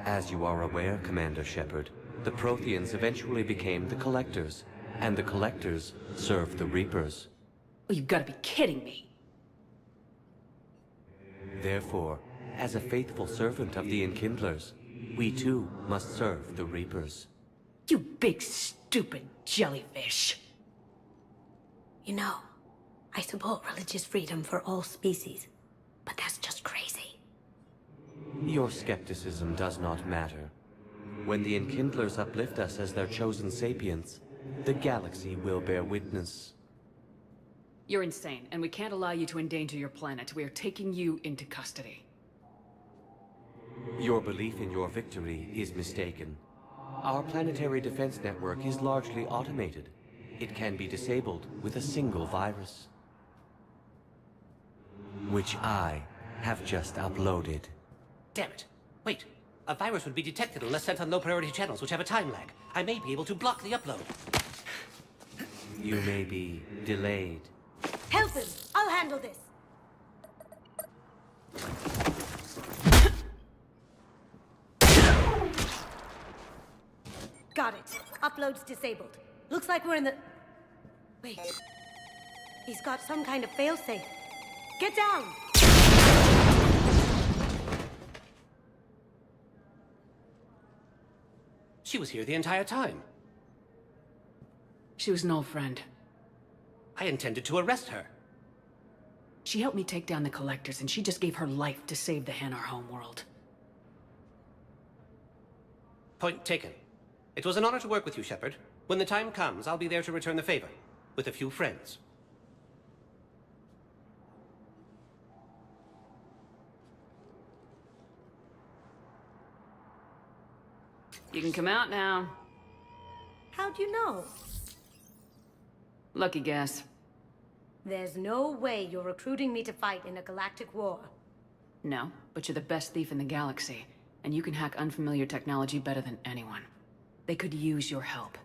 As you are aware, Commander Shepard, the Protheans eventually became the Collectors, and the Collectors served the Reapers. Oh, you've got to be kidding me. Therefore, as a faithful servant of the Enkindlers, we too must serve the Reapers. You big stupid jellyfish. You know, I support religious freedom for all species, but that's just crazy. Your skepticism does not matter. When the Enkindlers uplift us as their chosen sapients, the galaxy will bear witness. You're insane, and we can't allow you to endanger your planet. We are taking you into custody. Your belief in your victory is mistaken. Our planetary defense network is largely automated. It can be disabled with a single virus, which I have just uploaded. Damn it. Wait. A virus would be detected unless sent on low-priority channels, which have a time lag. I may be able to block the upload. You may be delayed. Help him! I'll handle this! Got it. Upload's disabled. Looks like we're in the... Wait. He's got some kind of failsafe. Get down! She was here the entire time. She was an old friend. I intended to arrest her. She helped me take down the Collectors, and she just gave her life to save the Hanar homeworld. Point taken. It was an honor to work with you, Shepard. When the time comes, I'll be there to return the favor. With a few friends. You can come out now. How'd you know? Lucky guess. There's no way you're recruiting me to fight in a galactic war. No, but you're the best thief in the galaxy, and you can hack unfamiliar technology better than anyone. They could use your help.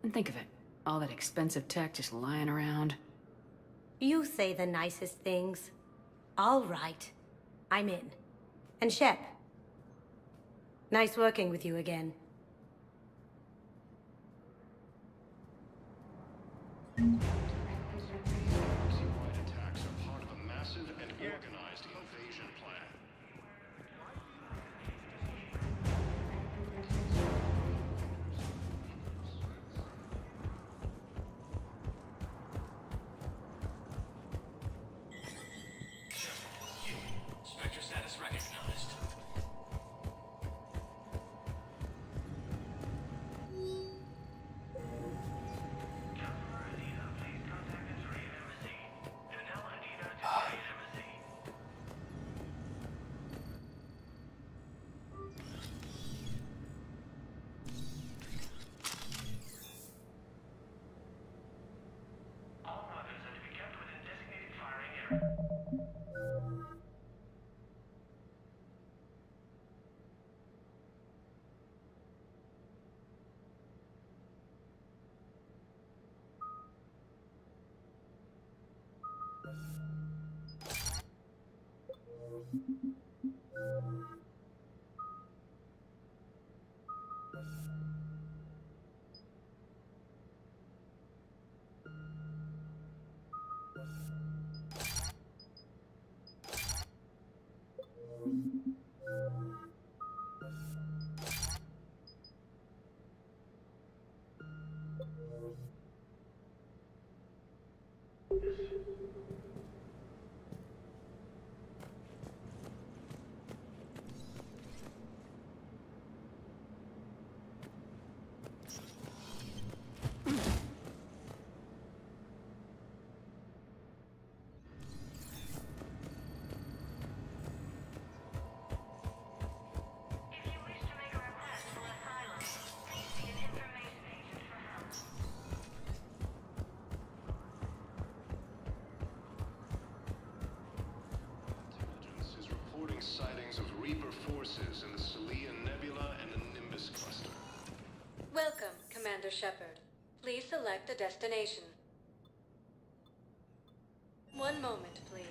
And think of it, all that expensive tech just lying around. You say the nicest things. All right. I'm in. And Shep. Nice working with you again. Galaxy-wide attacks are part of a massive and organized invasion plan. Spectre status recognized. Sightings of Reaper forces in the Celian Nebula and the Nimbus cluster. Welcome, Commander Shepard. Please select a destination. One moment, please.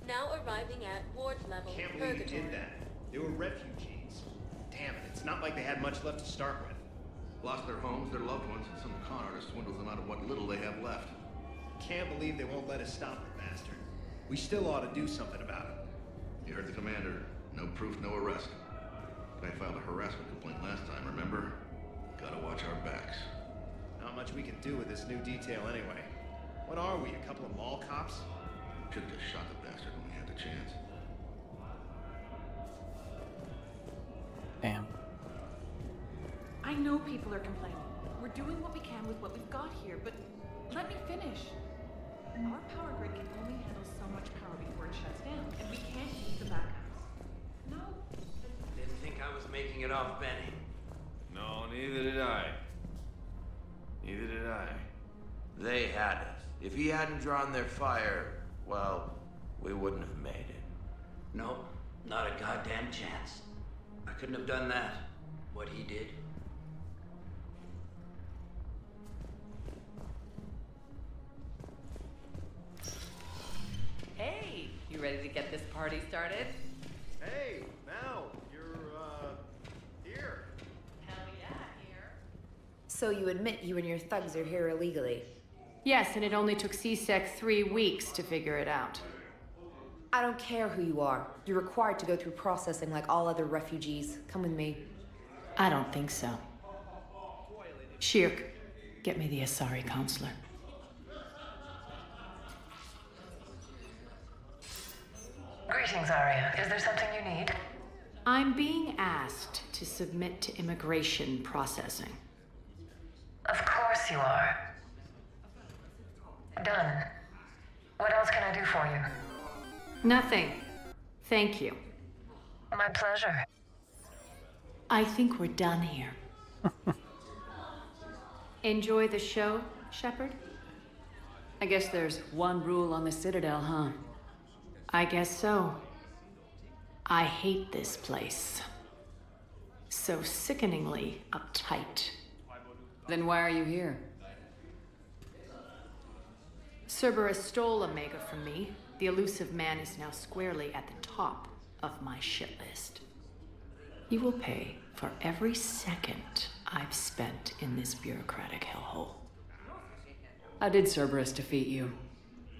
Now arriving at ward level Can't believe you Purgatory. did that. They were refugees. Damn it, it's not like they had much left to start with. Lost their homes, their loved ones, and some con artist swindles them out of what little they have left. Can't believe they won't let us stop the bastard. We still ought to do something about it. You heard the commander. No proof, no arrest. They filed a harassment complaint last time, remember? Gotta watch our backs. Not much we can do with this new detail anyway. What are we, a couple of mall cops? Should've just shot the bastard when we had the chance. Damn. I know people are complaining. We're doing what we can with what we've got here, but let me finish. Our power grid can only handle so much power before it shuts down, and we can't use the backups. No. Didn't think I was making it off, Benny. No, neither did I. Neither did I. They had us. If he hadn't drawn their fire, well, we wouldn't have made it. Nope, not a goddamn chance. I couldn't have done that. What he did. Hey, you ready to get this party started? Hey, Mal, you're, So you admit you and your thugs are here illegally? Yes, and it only took CSEC 3 weeks to figure it out. I don't care who you are. You're required to go through processing like all other refugees. Come with me. I don't think so. Shirk, get me the Asari consular. Greetings, Arya. Is there something you need? I'm being asked to submit to immigration processing. Of course you are. Done. What else can I do for you? Nothing. Thank you. My pleasure. I think we're done here. Enjoy the show, Shepard? I guess there's one rule on the Citadel, huh? I guess so. I hate this place. So sickeningly uptight. Then why are you here? Cerberus stole Omega from me. The elusive man is now squarely at the top of my shit list. You will pay for every second I've spent in this bureaucratic hellhole. How did Cerberus defeat you?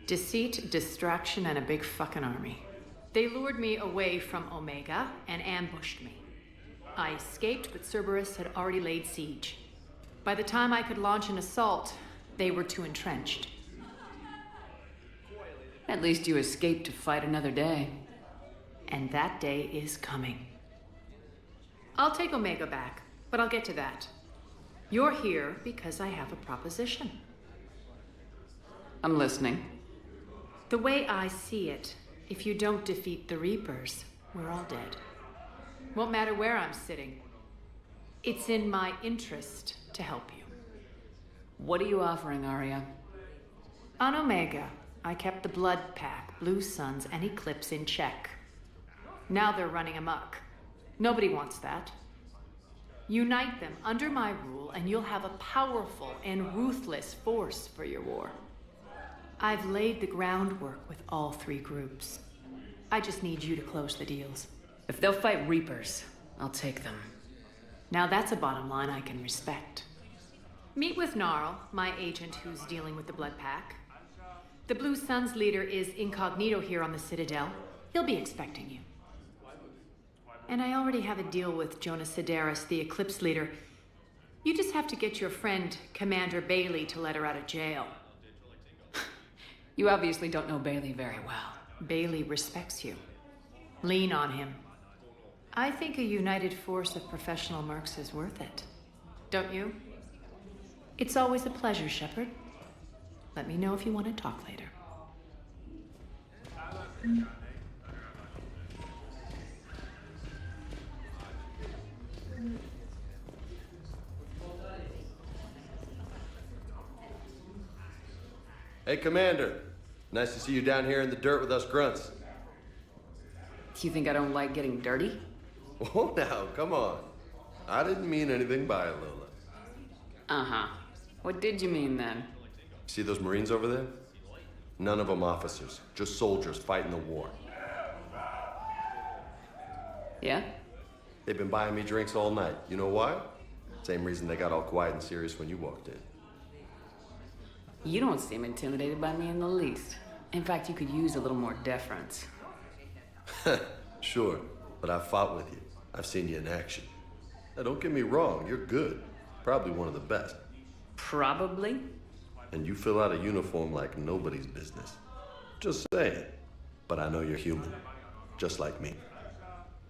Deceit, distraction, and a big fucking army. They lured me away from Omega and ambushed me. I escaped, but Cerberus had already laid siege. By the time I could launch an assault, they were too entrenched. At least you escaped to fight another day. And that day is coming. I'll take Omega back, but I'll get to that. You're here because I have a proposition. I'm listening. The way I see it, if you don't defeat the Reapers, we're all dead. Won't matter where I'm sitting. It's in my interest to help you. What are you offering, Arya? On Omega, I kept the Blood Pack, Blue Suns, and Eclipse in check. Now they're running amok. Nobody wants that. Unite them under my rule, and you'll have a powerful and ruthless force for your war. I've laid the groundwork with all 3 groups. I just need you to close the deals. If they'll fight Reapers, I'll take them. Now that's a bottom line I can respect. Meet with Gnarl, my agent who's dealing with the Blood Pack. The Blue Suns leader is incognito here on the Citadel. He'll be expecting you. And I already have a deal with Jonas Sidaris, the Eclipse leader. You just have to get your friend, Commander Bailey, to let her out of jail. You obviously don't know Bailey very well. Bailey respects you. Lean on him. I think a united force of professional mercs is worth it. Don't you? It's always a pleasure, Shepard. Let me know if you want to talk later. Hey, Commander. Nice to see you down here in the dirt with us grunts. You think I don't like getting dirty? Oh, now, come on. I didn't mean anything by it, Lola. Uh-huh. What did you mean, then? See those Marines over there? None of them officers, just soldiers fighting the war. Yeah? They've been buying me drinks all night. You know why? Same reason they got all quiet and serious when you walked in. You don't seem intimidated by me in the least. In fact, you could use a little more deference. Sure, but I've fought with you. I've seen you in action. Now, don't get me wrong, you're good. Probably one of the best. Probably? And you fill out a uniform like nobody's business. Just saying. But I know you're human. Just like me.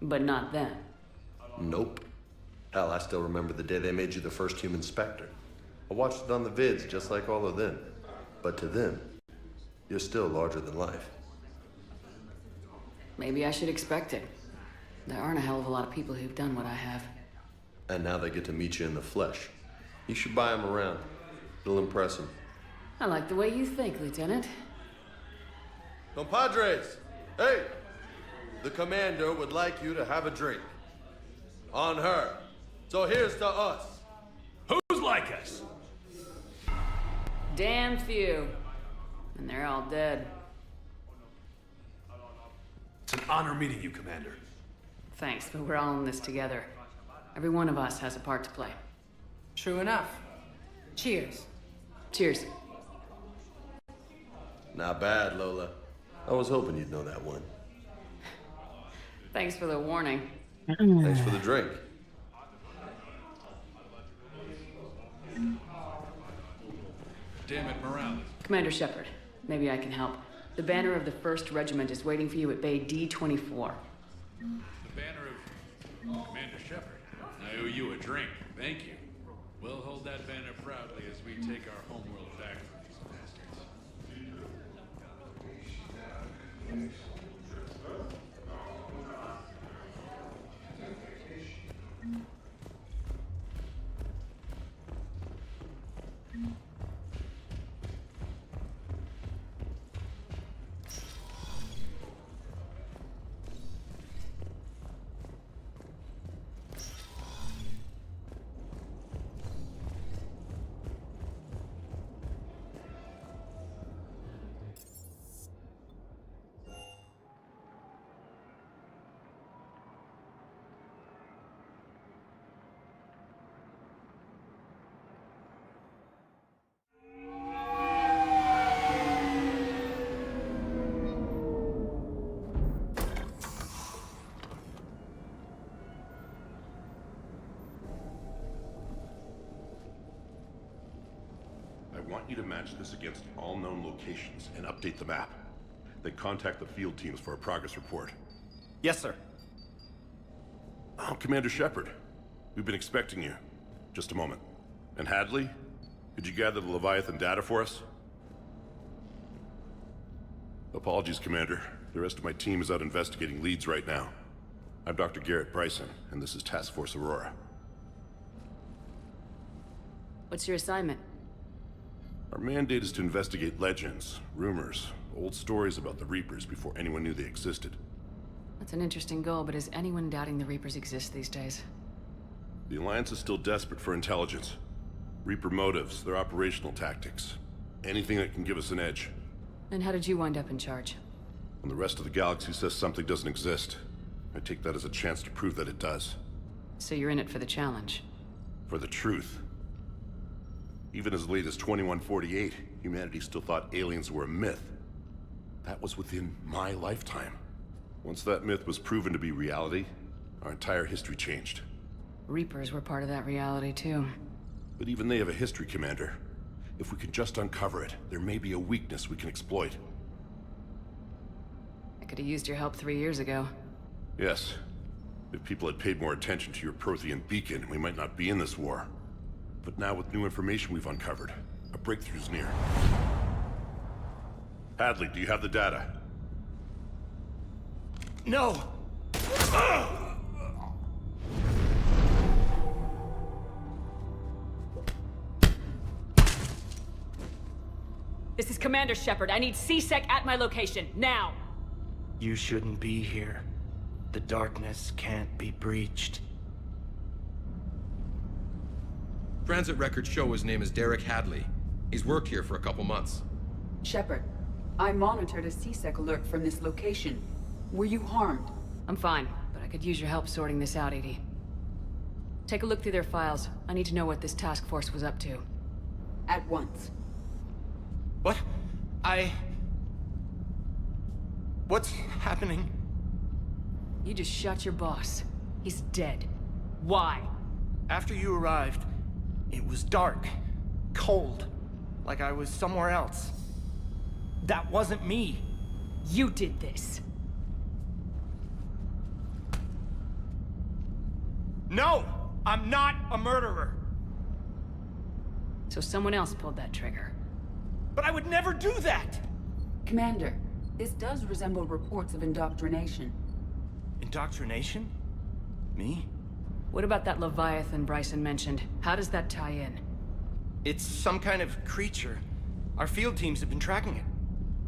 But not them. Nope. Hell, I still remember the day they made you the first human Spectre. I watched it on the vids, just like all of them. But to them, you're still larger than life. Maybe I should expect it. There aren't a hell of a lot of people who've done what I have. And now they get to meet you in the flesh. You should buy them around. It'll impress them. I like the way you think, Lieutenant. Compadres! Hey! The commander would like you to have a drink. On her. So here's to us. Who's like us? Damn few. And they're all dead. It's an honor meeting you, Commander. Thanks, but we're all in this together. Every one of us has a part to play. True enough. Cheers. Cheers. Not bad, Lola. I was hoping you'd know that one. Thanks for the warning. Thanks for the drink. Damn it, Morales. Commander Shepard, maybe I can help. The banner of the 1st Regiment is waiting for you at Bay D-24. The banner of Commander Shepard. I owe you a drink. Thank you. We'll hold that banner proudly as we take our homeworld back from these bastards. I want you to match this against all known locations and update the map. Then contact the field teams for a progress report. Yes, sir. Oh, Commander Shepard. We've been expecting you. Just a moment. And Hadley? Could you gather the Leviathan data for us? Apologies, Commander. The rest of my team is out investigating leads right now. I'm Dr. Garrett Bryson, and this is Task Force Aurora. What's your assignment? Our mandate is to investigate legends, rumors, old stories about the Reapers before anyone knew they existed. That's an interesting goal, but is anyone doubting the Reapers exist these days? The Alliance is still desperate for intelligence. Reaper motives, their operational tactics. Anything that can give us an edge. And how did you wind up in charge? When the rest of the galaxy says something doesn't exist, I take that as a chance to prove that it does. So you're in it for the challenge? For the truth. Even as late as 2148, humanity still thought aliens were a myth. That was within my lifetime. Once that myth was proven to be reality, our entire history changed. Reapers were part of that reality, too. But even they have a history, Commander. If we can just uncover it, there may be a weakness we can exploit. I could have used your help 3 years ago. Yes. If people had paid more attention to your Prothean beacon, we might not be in this war. But now with new information we've uncovered, a breakthrough's near. Hadley, do you have the data? No! This is Commander Shepard. I need C-Sec at my location, now! You shouldn't be here. The darkness can't be breached. Transit records show his name is Derek Hadley. He's worked here for a couple months. Shepard, I monitored a C-Sec alert from this location. Were you harmed? I'm fine, but I could use your help sorting this out, EDI. Take a look through their files. I need to know what this task force was up to. At once. What? What's happening? You just shot your boss. He's dead. Why? After you arrived, it was dark, cold, like I was somewhere else. That wasn't me. You did this. No! I'm not a murderer! So someone else pulled that trigger. But I would never do that! Commander, this does resemble reports of indoctrination. Indoctrination? Me? What about that Leviathan Bryson mentioned? How does that tie in? It's some kind of creature. Our field teams have been tracking it.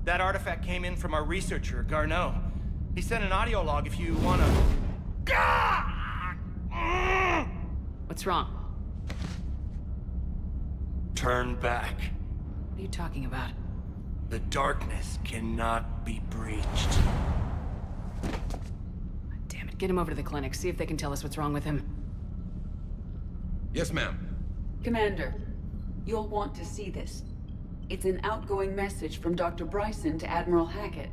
That artifact came in from our researcher, Garneau. He sent an audio log if you wanna... What's wrong? Turn back. What are you talking about? The darkness cannot be breached. Damn it, get him over to the clinic. See if they can tell us what's wrong with him. Yes, ma'am. Commander, You'll want to see this. It's an outgoing message from Dr. Bryson to Admiral Hackett.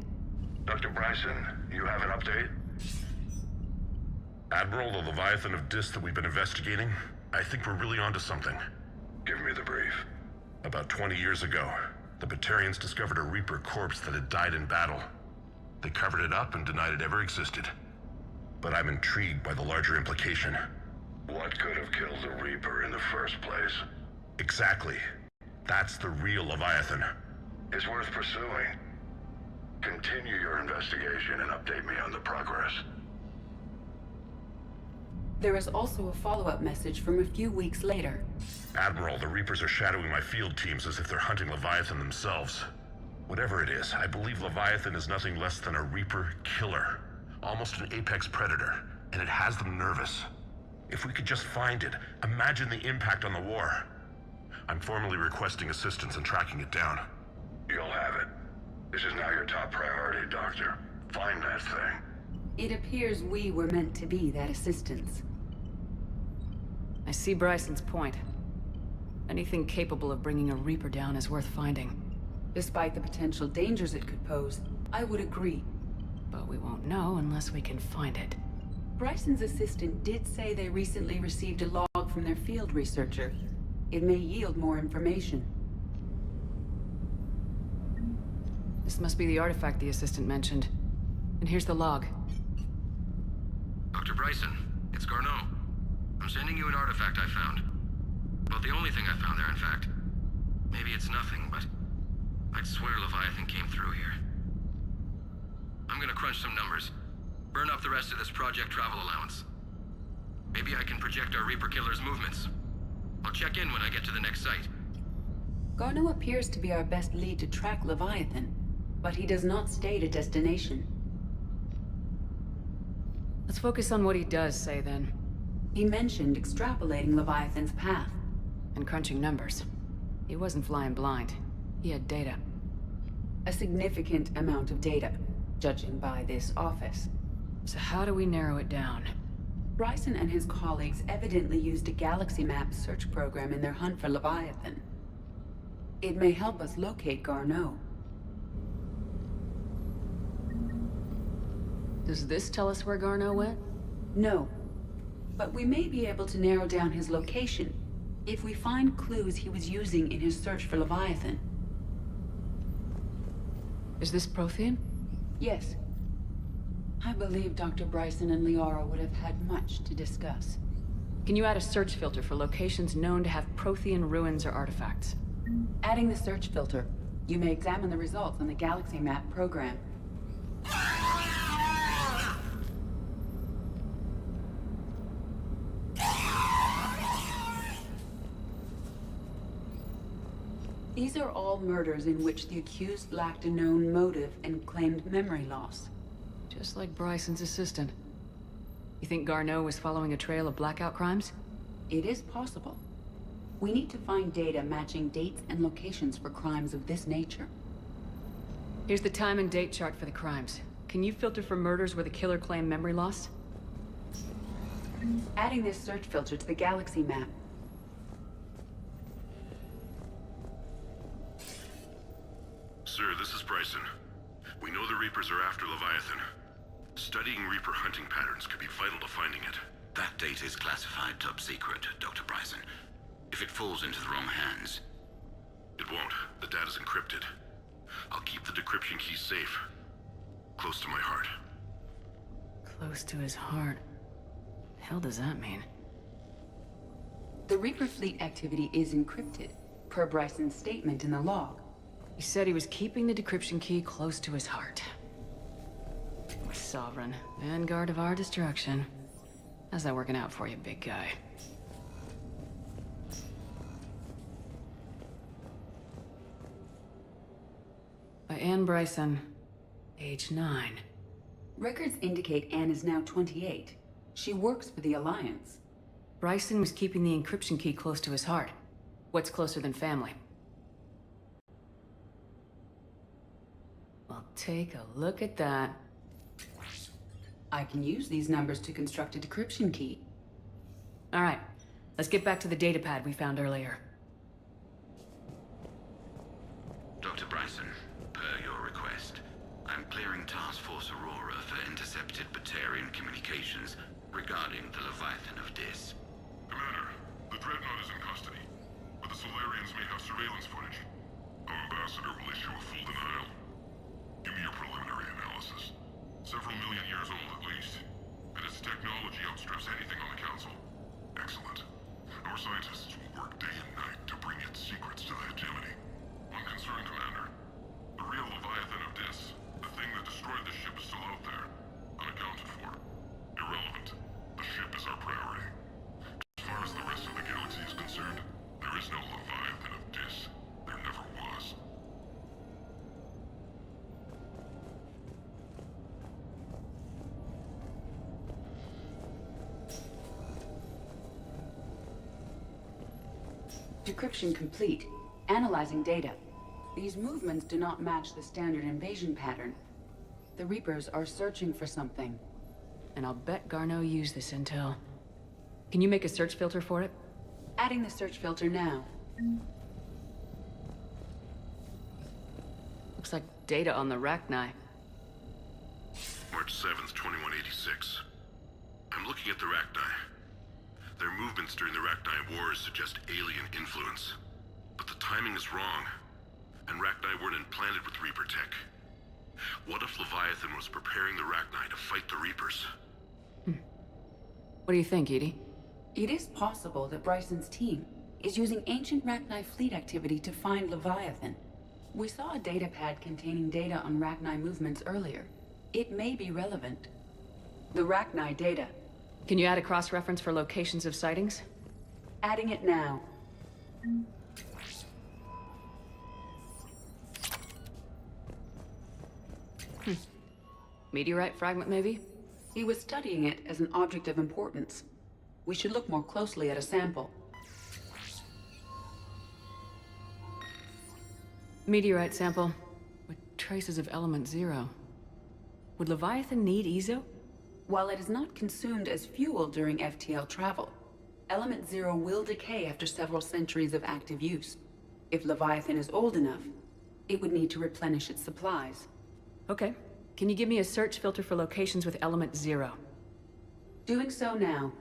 Dr. Bryson, you have an update? Admiral, the Leviathan of Dis that we've been investigating, I think we're really onto something. Give me the brief. About 20 years ago, the Batarians discovered a Reaper corpse that had died in battle. They covered it up and denied it ever existed. But I'm intrigued by the larger implication. What could have killed the Reaper in the first place? Exactly. That's the real Leviathan. It's worth pursuing. Continue your investigation and update me on the progress. There is also a follow-up message from a few weeks later. Admiral, the Reapers are shadowing my field teams as if they're hunting Leviathan themselves. Whatever it is, I believe Leviathan is nothing less than a Reaper killer. Almost an apex predator, and it has them nervous. If we could just find it, imagine the impact on the war. I'm formally requesting assistance in tracking it down. You'll have it. This is now your top priority, Doctor. Find that thing. It appears we were meant to be that assistance. I see Bryson's point. Anything capable of bringing a Reaper down is worth finding. Despite the potential dangers it could pose, I would agree. But we won't know unless we can find it. Bryson's assistant did say they recently received a log from their field researcher. It may yield more information. This must be the artifact the assistant mentioned. And here's the log. Dr. Bryson, it's Garneau. I'm sending you an artifact I found. Well, the only thing I found there, in fact. Maybe it's nothing, but I'd swear Leviathan came through here. I'm gonna crunch some numbers. Burn up the rest of this Project Travel allowance. Maybe I can project our Reaper killer's movements. I'll check in when I get to the next site. Garneau appears to be our best lead to track Leviathan, but he does not state a destination. Let's focus on what he does say, then. He mentioned extrapolating Leviathan's path. And crunching numbers. He wasn't flying blind. He had data. A significant amount of data, judging by this office. So how do we narrow it down? Bryson and his colleagues evidently used a galaxy map search program in their hunt for Leviathan. It may help us locate Garneau. Does this tell us where Garneau went? No. But we may be able to narrow down his location if we find clues he was using in his search for Leviathan. Is this Prothean? Yes. I believe Dr. Bryson and Liara would have had much to discuss. Can you add a search filter for locations known to have Prothean ruins or artifacts? Adding the search filter, you may examine the results on the Galaxy Map program. These are all murders in which the accused lacked a known motive and claimed memory loss. Just like Bryson's assistant. You think Garneau was following a trail of blackout crimes? It is possible. We need to find data matching dates and locations for crimes of this nature. Here's the time and date chart for the crimes. Can you filter for murders where the killer claimed memory loss? Adding this search filter to the Galaxy Map. Sir, this is Bryson. We know the Reapers are after Leviathan. Studying Reaper hunting patterns could be vital to finding it. That data is classified top secret, Dr. Bryson. If it falls into the wrong hands... It won't. The data's encrypted. I'll keep the decryption keys safe. Close to my heart. Close to his heart. The hell does that mean? The Reaper fleet activity is encrypted, per Bryson's statement in the log. He said he was keeping the decryption key close to his heart. Sovereign, vanguard of our destruction. How's that working out for you, big guy? By Anne Bryson, age 9. Records indicate Anne is now 28. She works for the Alliance. Bryson was keeping the encryption key close to his heart. What's closer than family? Well, take a look at that. I can use these numbers to construct a decryption key. All right, let's get back to the datapad we found earlier. regarding the Leviathan of Dis. Commander, the Dreadnought is in custody, but the Solarians may have surveillance footage. Our ambassador will issue a full denial. Give me your preliminary analysis. Several million years old at least, and its technology outstrips anything on the Council. Excellent. Our scientists will work day and night to bring its secrets to the hegemony. I'm concerned, Commander. The real Leviathan of Dis, the thing that destroyed the ship, is still out there, unaccounted for. Irrelevant. The ship is our priority. As far as the rest of the galaxy is concerned, there is no Leviathan of Dis. There never was. Decryption complete. Analyzing data. These movements do not match the standard invasion pattern. The Reapers are searching for something. And I'll bet Garneau used this intel. Can you make a search filter for it? Adding the search filter now. Looks like data on the Rachni. March 7th, 2186. I'm looking at the Rachni. Their movements during the Rachni Wars suggest alien influence. But the timing is wrong. And Rachni weren't implanted with Reaper tech. What if Leviathan was preparing the Rachni to fight the Reapers? What do you think, Edie? It is possible that Bryson's team is using ancient Rachni fleet activity to find Leviathan. We saw a data pad containing data on Rachni movements earlier. It may be relevant. The Rachni data. Can you add a cross-reference for locations of sightings? Adding it now. Meteorite fragment, maybe? He was studying it as an object of importance. We should look more closely at a sample. Meteorite sample with traces of element 0. Would Leviathan need Ezo? While it is not consumed as fuel during FTL travel, element 0 will decay after several centuries of active use. If Leviathan is old enough, it would need to replenish its supplies. Okay. Can you give me a search filter for locations with element 0? Doing so now.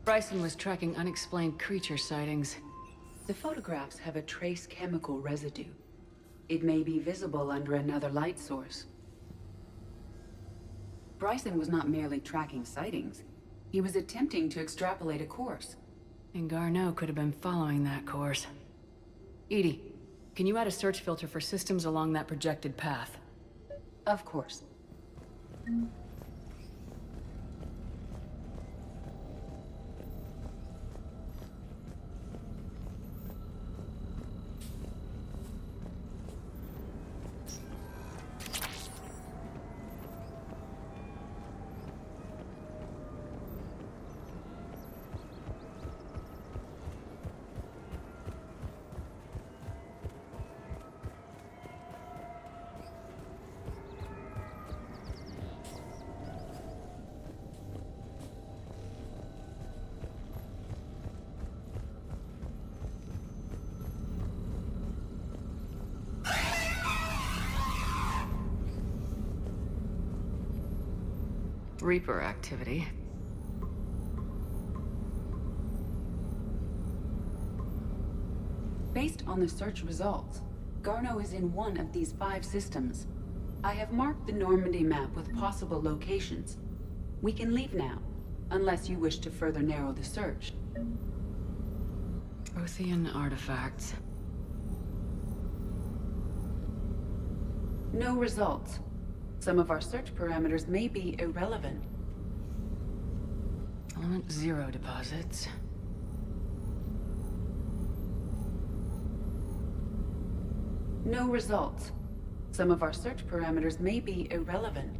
Bryson was tracking unexplained creature sightings. The photographs have a trace chemical residue. It may be visible under another light source. Bryson was not merely tracking sightings. He was attempting to extrapolate a course. And Garneau could have been following that course. Edie, can you add a search filter for systems along that projected path? Of course. Reaper activity. Based on the search results, Garneau is in one of these 5 systems. I have marked the Normandy map with possible locations. We can leave now, unless you wish to further narrow the search. Prothean artifacts. No results. Some of our search parameters may be irrelevant. Element 0 deposits. No results. Some of our search parameters may be irrelevant.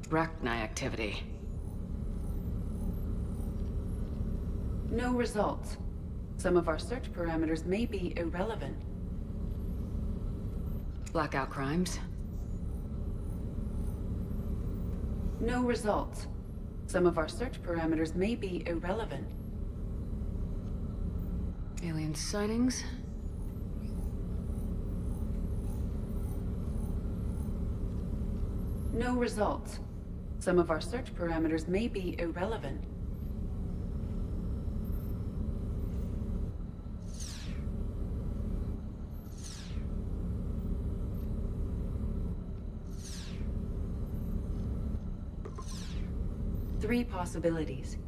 Rachni activity. No results. Some of our search parameters may be irrelevant. Blackout crimes. No results. Some of our search parameters may be irrelevant. Alien sightings? No results. Some of our search parameters may be irrelevant. Three possibilities.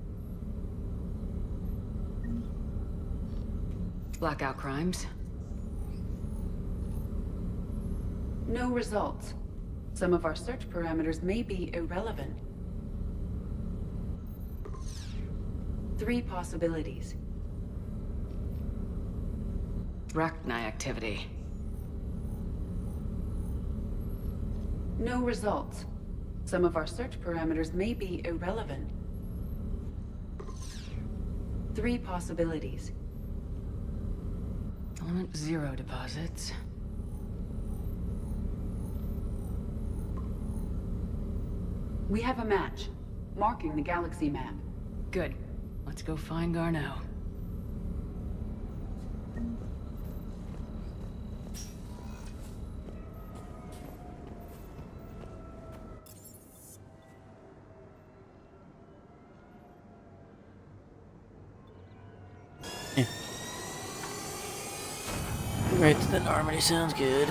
Blackout crimes? No results. Some of our search parameters may be irrelevant. Three possibilities. Rachni activity. No results. Some of our search parameters may be irrelevant. Three possibilities. Element 0 deposits. We have a match, marking the galaxy map. Good. Let's go find Garneau. Right to the Normandy sounds good.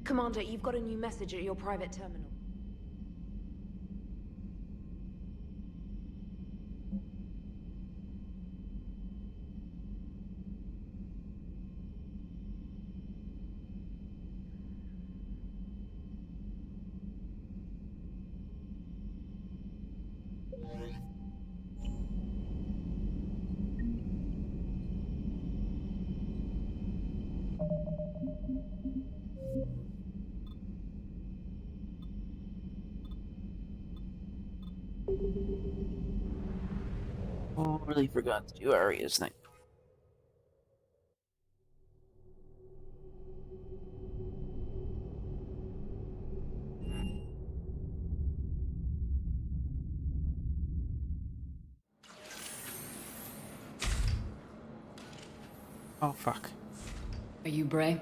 Commander, you've got a new message at your private terminal. Totally forgot to do Arya's thing. Oh, fuck. Are you Bray?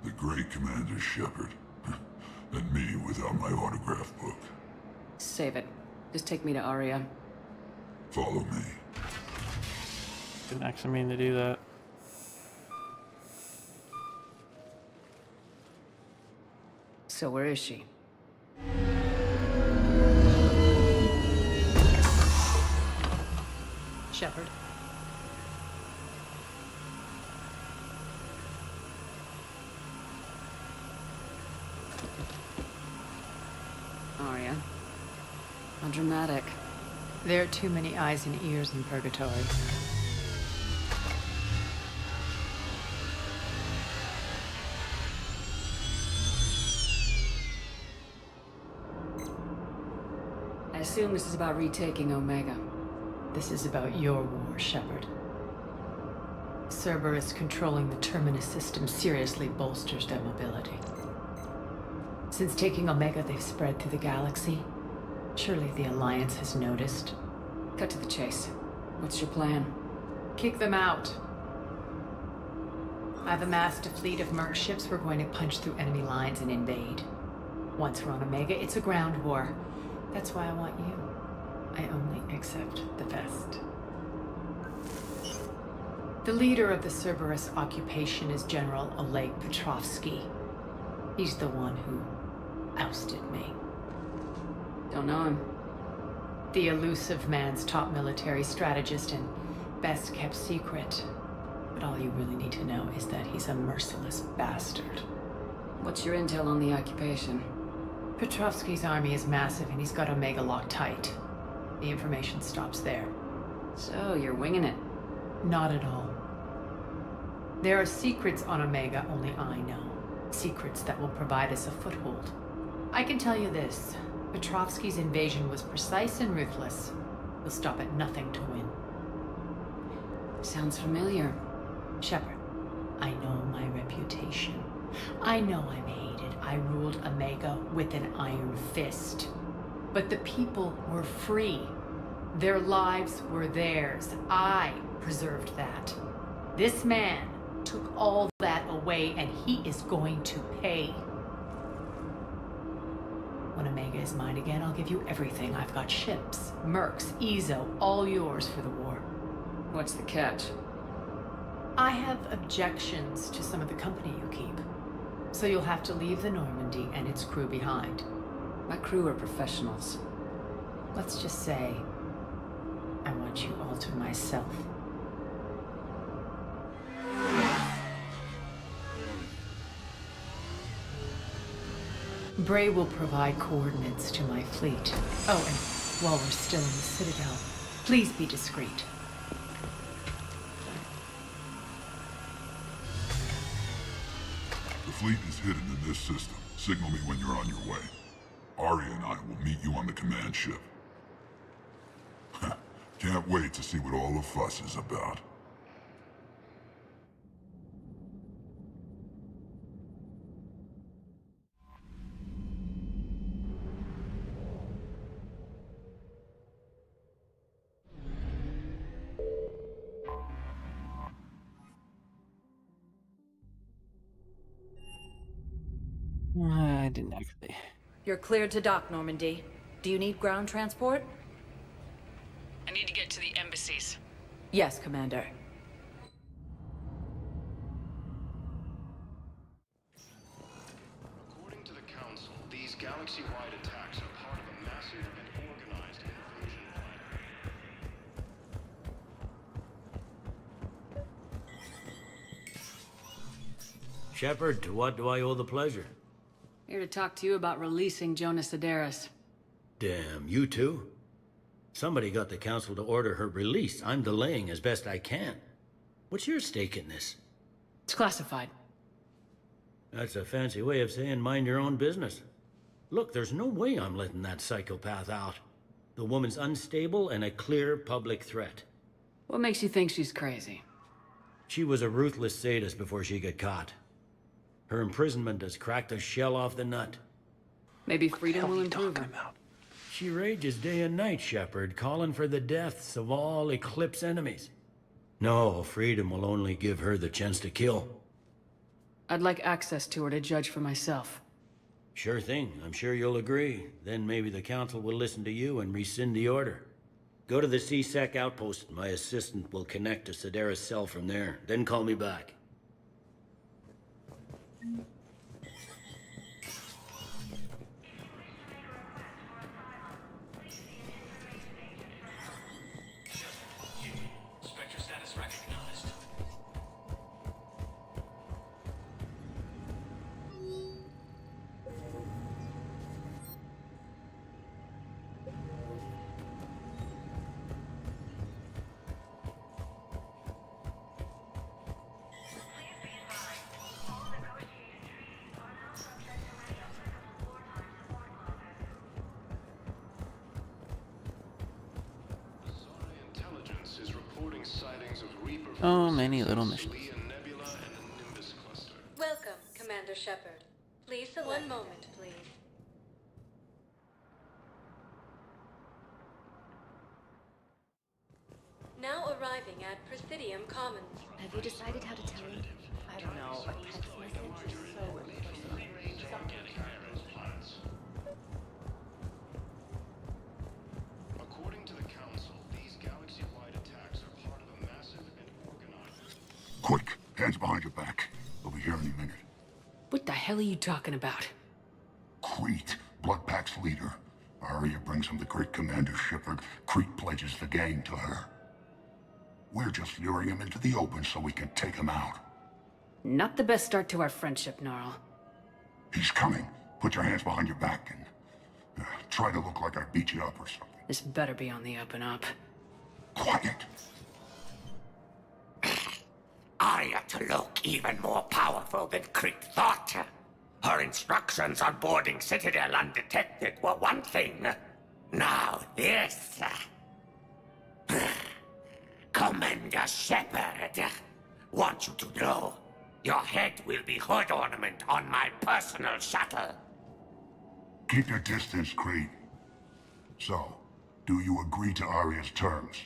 The great Commander Shepard. And me without my autograph book. Save it. Just take me to Aria. Follow me. Didn't actually mean to do that. So where is she? Shepard. Aria. How dramatic. There are too many eyes and ears in Purgatory. I assume this is about retaking Omega. This is about your war, Shepard. Cerberus controlling the Terminus system seriously bolsters their mobility. Since taking Omega, they've spread through the galaxy. Surely the Alliance has noticed. Cut to the chase. What's your plan? Kick them out. I've amassed a fleet of merc ships. We're going to punch through enemy lines and invade. Once we're on Omega, it's a ground war. That's why I want you. I only accept the best. The leader of the Cerberus occupation is General Oleg Petrovsky. He's the one who ousted me. Don't know him. The elusive man's top military strategist and best kept secret. But all you really need to know is that he's a merciless bastard. What's your intel on the occupation? Petrovsky's army is massive and he's got Omega locked tight. The information stops there. So, you're winging it? Not at all. There are secrets on Omega only I know. Secrets that will provide us a foothold. I can tell you this. Petrovsky's invasion was precise and ruthless. He'll stop at nothing to win. Sounds familiar. Shepard, I know my reputation. I know I'm hated. I ruled Omega with an iron fist. But the people were free. Their lives were theirs. I preserved that. This man took all that away, and he is going to pay. When Omega is mine again, I'll give you everything. I've got ships, mercs, Ezo, all yours for the war. What's the catch? I have objections to some of the company you keep. So you'll have to leave the Normandy and its crew behind. My crew are professionals. Let's just say, I want you all to myself. Bray will provide coordinates to my fleet. Oh, and while we're still in the Citadel, please be discreet. The fleet is hidden in this system. Signal me when you're on your way. Arya and I will meet you on the command ship. Can't wait to see what all the fuss is about. I didn't actually. You're cleared to dock, Normandy. Do you need ground transport? I need to get to the embassies. Yes, Commander. According to the Council, these galaxy-wide attacks are part of a massive and organized invasion plan. Shepard, to what do I owe the pleasure? Here to talk to you about releasing Jonas Sederis. Damn, you too? Somebody got the Council to order her release. I'm delaying as best I can. What's your stake in this? It's classified. That's a fancy way of saying mind your own business. Look, there's no way I'm letting that psychopath out. The woman's unstable and a clear public threat. What makes you think she's crazy? She was a ruthless sadist before she got caught. Her imprisonment has cracked the shell off the nut. Maybe freedom will improve her. She rages day and night, Shepard, calling for the deaths of all Eclipse enemies. No, freedom will only give her the chance to kill. I'd like access to her to judge for myself. Sure thing. I'm sure you'll agree. Then maybe the Council will listen to you and rescind the order. Go to the C-Sec outpost. My assistant will connect to Sederis' cell from there. Then call me back. Spectre status recognized. Intelligence is reporting sightings of Reaper. Oh, many little missions. Welcome, Commander Shepard. Please select. One moment, please. Now arriving at Presidium Commons. Have you decided how to tell him? I don't know. A text message is so impersonal. According to the Council, these galaxy-wide attacks are part of a massive and organized... Quick, hands behind your back. They'll be here any minute. What the hell are you talking about? Crete, Bloodpack's leader. Arya brings him the great Commander Shepard. Crete pledges the gang to her. We're just luring him into the open so we can take him out. Not the best start to our friendship, Gnarl. He's coming. Put your hands behind your back and try to look like I beat you up or something. This better be on the up and up. Quiet. Arya to look even more powerful than Crete thought. Her instructions on boarding Citadel undetected were one thing. Now this. Commander Shepard, want you to know, your head will be hood ornament on my personal shuttle. Keep your distance, Creed. So, do you agree to Aria's terms?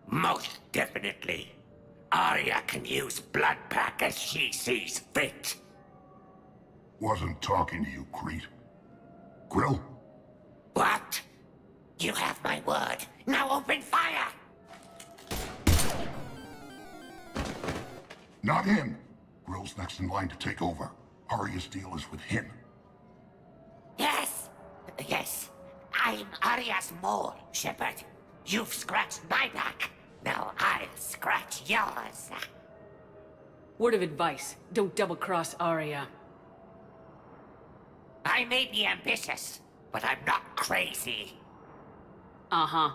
Most definitely. Aria can use Bloodpack as she sees fit. Wasn't talking to you, Creed. Grill? What? You have my word. Now open fire! Not him. Grill's next in line to take over. Aria's deal is with him. Yes. Yes. I'm Aria's mole, Shepard. You've scratched my back. Now I'll scratch yours. Word of advice, don't double-cross Aria. I may be ambitious, but I'm not crazy. Uh-huh.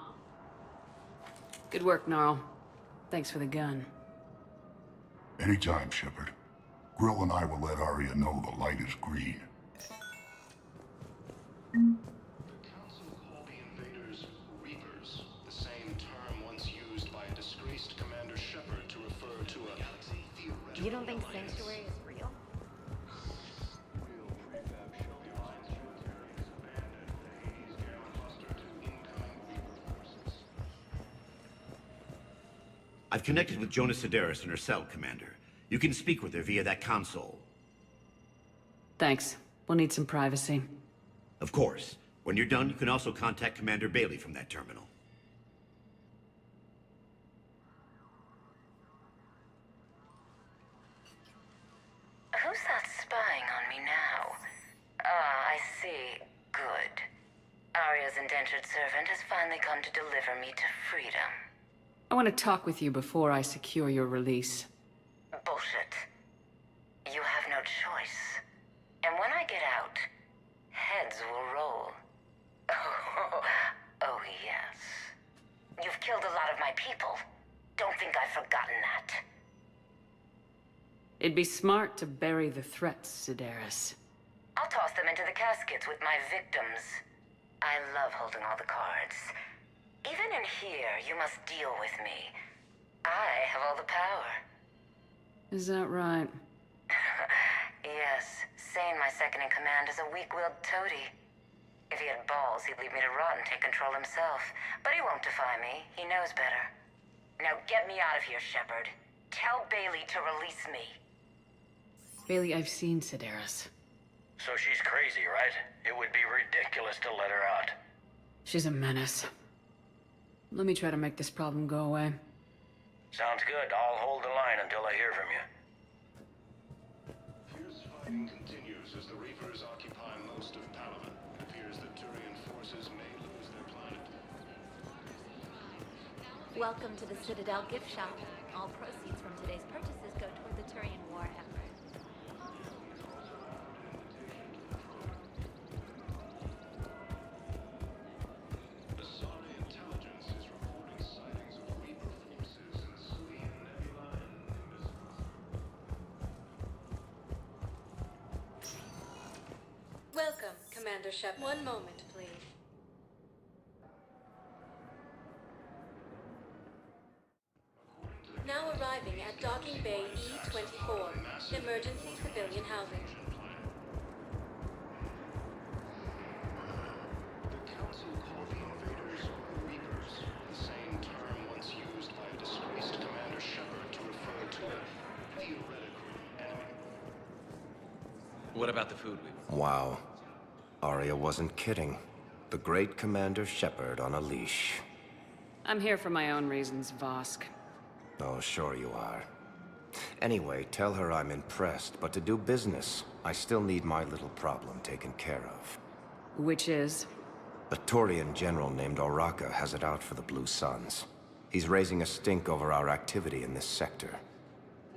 Good work, Gnarl. Thanks for the gun. Anytime, Shepard. Grill and I will let Aria know the light is green. You don't think Sanctuary is real? I've connected with Jonah Sedaris in her cell, Commander. You can speak with her via that console. Thanks. We'll need some privacy. Of course. When you're done, you can also contact Commander Bailey from that terminal. Who's that spying on me now? Ah, I see. Good. Aria's indentured servant has finally come to deliver me to freedom. I want to talk with you before I secure your release. Bullshit. You have no choice. And when I get out, heads will roll. Oh, yes. You've killed a lot of my people. Don't think I've forgotten that. It'd be smart to bury the threats, Sedaris. I'll toss them into the caskets with my victims. I love holding all the cards. Even in here, you must deal with me. I have all the power. Is that right? Yes, Sane, my second-in-command, is a weak-willed toady. If he had balls, he'd leave me to rot and take control himself. But he won't defy me. He knows better. Now get me out of here, Shepard. Tell Bailey to release me. Bailey, I've seen Sedaris. So she's crazy, right? It would be ridiculous to let her out. She's a menace. Let me try to make this problem go away. Sounds good. I'll hold the line until I hear from you. Fierce fighting continues as the Reapers occupy most of Palaven. It appears that Turian forces may lose their planet. Welcome to the Citadel gift shop. All proceeds from today's purchases go toward the Turian war effort. Welcome, Commander Shepard. One moment, please. Now arriving at Docking Bay E-24, emergency civilian housing. The Council called the invaders Reapers, the same term once used by a disgraced Commander Shepard to refer to a theoretical enemy. What about the food we... Wow. Aria wasn't kidding. The great Commander Shepard on a leash. I'm here for my own reasons, Vosk. Oh, sure you are. Anyway, tell her I'm impressed, but to do business, I still need my little problem taken care of. Which is? A Turian general named Oraka has it out for the Blue Suns. He's raising a stink over our activity in this sector.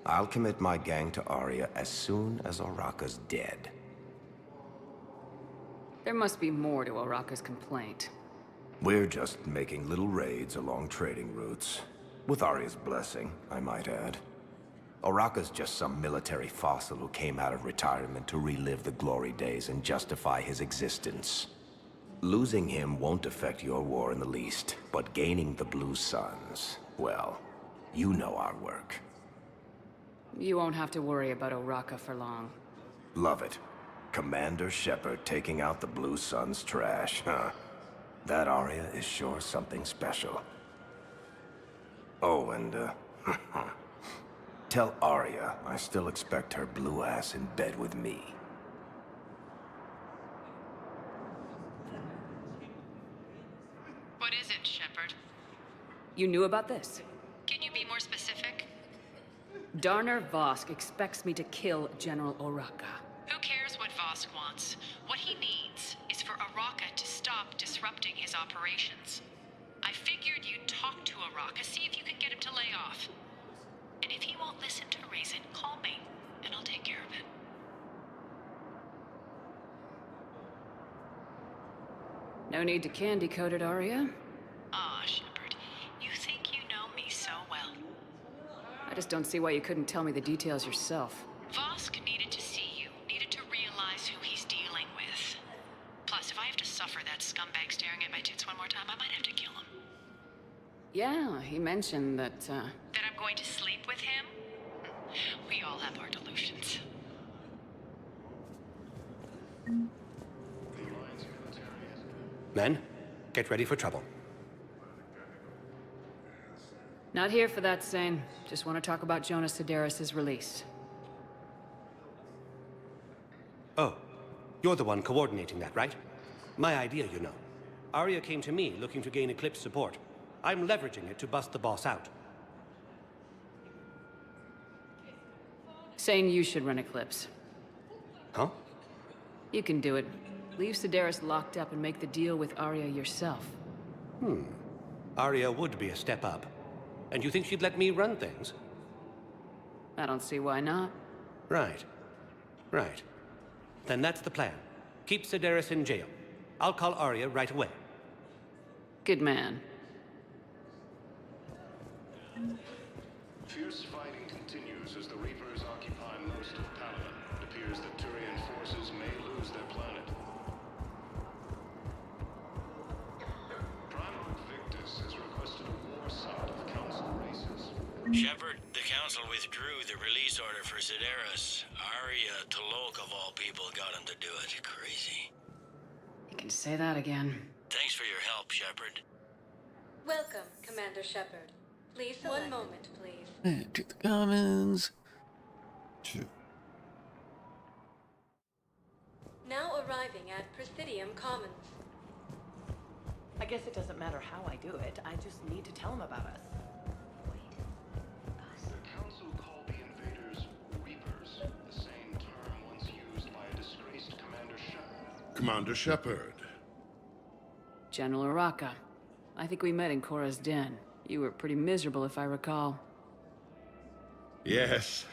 I'll commit my gang to Aria as soon as Oraka's dead. There must be more to Oraka's complaint. We're just making little raids along trading routes. With Aria's blessing, I might add. Oraka's just some military fossil who came out of retirement to relive the glory days and justify his existence. Losing him won't affect your war in the least, but gaining the Blue Suns, well, you know our work. You won't have to worry about Oraka for long. Love it. Commander Shepard taking out the Blue Suns trash, huh? That Arya is sure something special. Oh, and, tell Arya I still expect her blue ass in bed with me. What is it, Shepard? You knew about this? Can you be more specific? Darner Vosk expects me to kill General Oraka. Who cares what Vosk wants? What he needs is for Oraka to stop disrupting his operations. I figured you'd talk to Oraka, see if you can get him to lay off. And if he won't listen to reason, call me, and I'll take care of it. No need to candy coat it, Arya. Ah, Shepard, you think you know me so well. I just don't see why you couldn't tell me the details yourself. Vosk needed to see you, needed to realize who he's dealing with. Plus, if I have to suffer that scumbag staring at my tits one more time, I might have to kill him. Yeah, he mentioned that, That I'm going to sleep with him? We all have our delusions. Men, get ready for trouble. Not here for that, Sane. Just want to talk about Jonas Sedaris' release. Oh, you're the one coordinating that, right? My idea, you know. Arya came to me looking to gain Eclipse support. I'm leveraging it to bust the boss out. Sane, you should run Eclipse. Huh? You can do it. Leave Sedaris locked up and make the deal with Arya yourself. Arya would be a step up. And you think she'd let me run things? I don't see why not. Right. Right. Then that's the plan. Keep Sedaris in jail. I'll call Arya right away. Good man. Fierce fighting continues as the Reapers occupy most of Paladin. It appears that Turian forces may lose their planet. Primarch Victus has requested a war sod of Council races. Shepard, the Council withdrew the release order for Sedaris. Arya T'Loak, of all people, got him to do it. Crazy. You can say that again. Thanks for your help, Shepard. Welcome, Commander Shepard. Please, one moment, please. To the commons. Now arriving at Presidium Commons. I guess it doesn't matter how I do it. I just need to tell them about us. The Council called the invaders Reapers, the same term once used by a disgraced Commander Shepard. Commander Shepard. General Oraka. I think we met in Korra's den. You were pretty miserable, if I recall. Yes,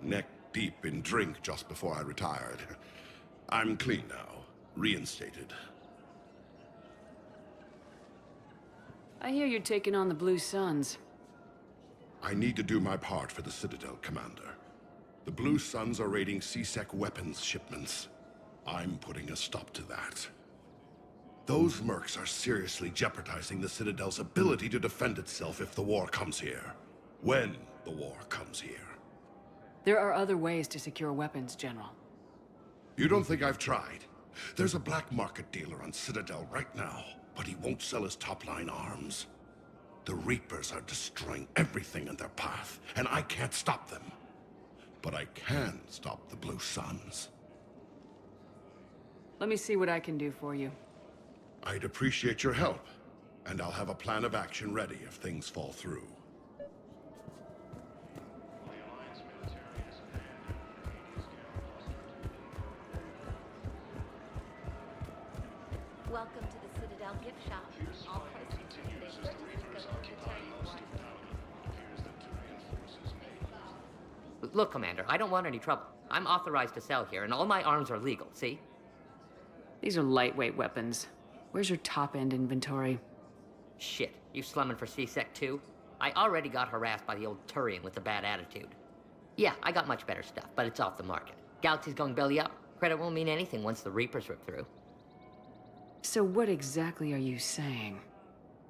neck deep in drink just before I retired. I'm clean now, reinstated. I hear you're taking on the Blue Suns. I need to do my part for the Citadel, Commander. The Blue Suns are raiding C-Sec weapons shipments. I'm putting a stop to that. Those mercs are seriously jeopardizing the Citadel's ability to defend itself if the war comes here. When the war comes here. There are other ways to secure weapons, General. You don't think I've tried? There's a black market dealer on Citadel right now, but he won't sell his top-line arms. The Reapers are destroying everything in their path, and I can't stop them. But I can stop the Blue Suns. Let me see what I can do for you. I'd appreciate your help, and I'll have a plan of action ready if things fall through. Welcome to the Citadel gift shop. All proceeds from today's purchases go to the Terran Wars. Look, Commander, I don't want any trouble. I'm authorized to sell here, and all my arms are legal, see? These are lightweight weapons. Where's your top-end inventory? Shit, you slumming for C-Sec too? I already got harassed by the old Turian with the bad attitude. Yeah, I got much better stuff, but it's off the market. Galaxy's going belly up. Credit won't mean anything once the Reapers rip through. So what exactly are you saying?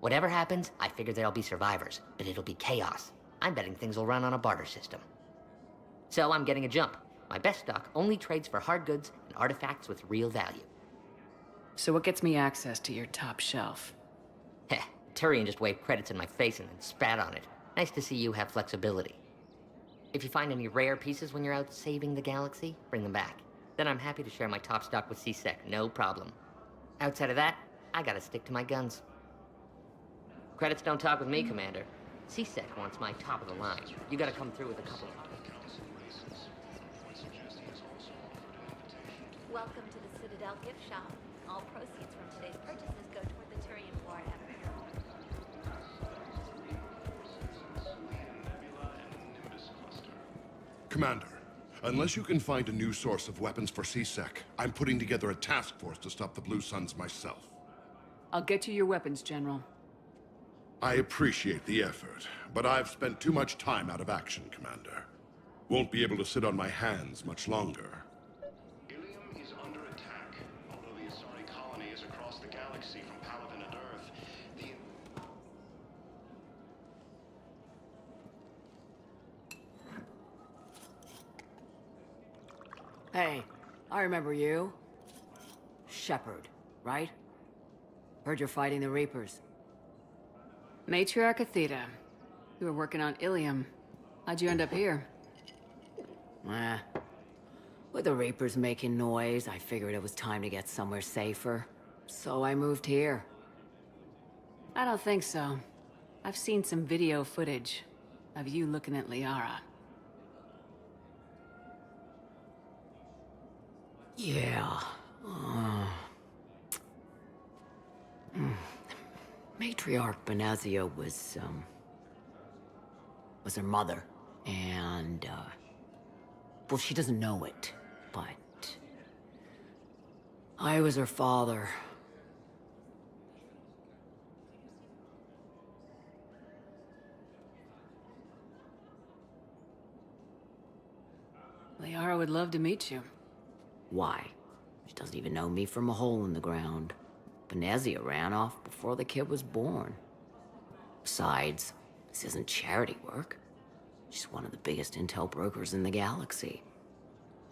Whatever happens, I figure there'll be survivors, but it'll be chaos. I'm betting things will run on a barter system. So I'm getting a jump. My best stock only trades for hard goods and artifacts with real value. So what gets me access to your top shelf? Heh, Turian just waved credits in my face and then spat on it. Nice to see you have flexibility. If you find any rare pieces when you're out saving the galaxy, bring them back. Then I'm happy to share my top stock with C-Sec, no problem. Outside of that, I gotta stick to my guns. Credits don't talk with me, Commander. C-Sec wants my top of the line. You gotta come through with a couple of... Welcome to the Citadel gift shop. All proceeds from today's purchases go toward the Turian war effort. Commander, unless you can find a new source of weapons for C-Sec, I'm putting together a task force to stop the Blue Suns myself. I'll get you your weapons, General. I appreciate the effort, but I've spent too much time out of action, Commander. Won't be able to sit on my hands much longer. Ilium is under attack. Although the Asari colony is across the galaxy from Palaven and Earth, the... Hey, I remember you. Shepard, right? Heard you're fighting the Reapers. Matriarch Athena. You were working on Ilium. How'd you end up here? With the Reapers making noise, I figured it was time to get somewhere safer. So I moved here. I don't think so. I've seen some video footage of you looking at Liara. Yeah. Matriarch Benazia was her mother, and, well, she doesn't know it, but I was her father. Liara would love to meet you. Why? She doesn't even know me from a hole in the ground. Benazia ran off before the kid was born. Besides, this isn't charity work. She's one of the biggest intel brokers in the galaxy.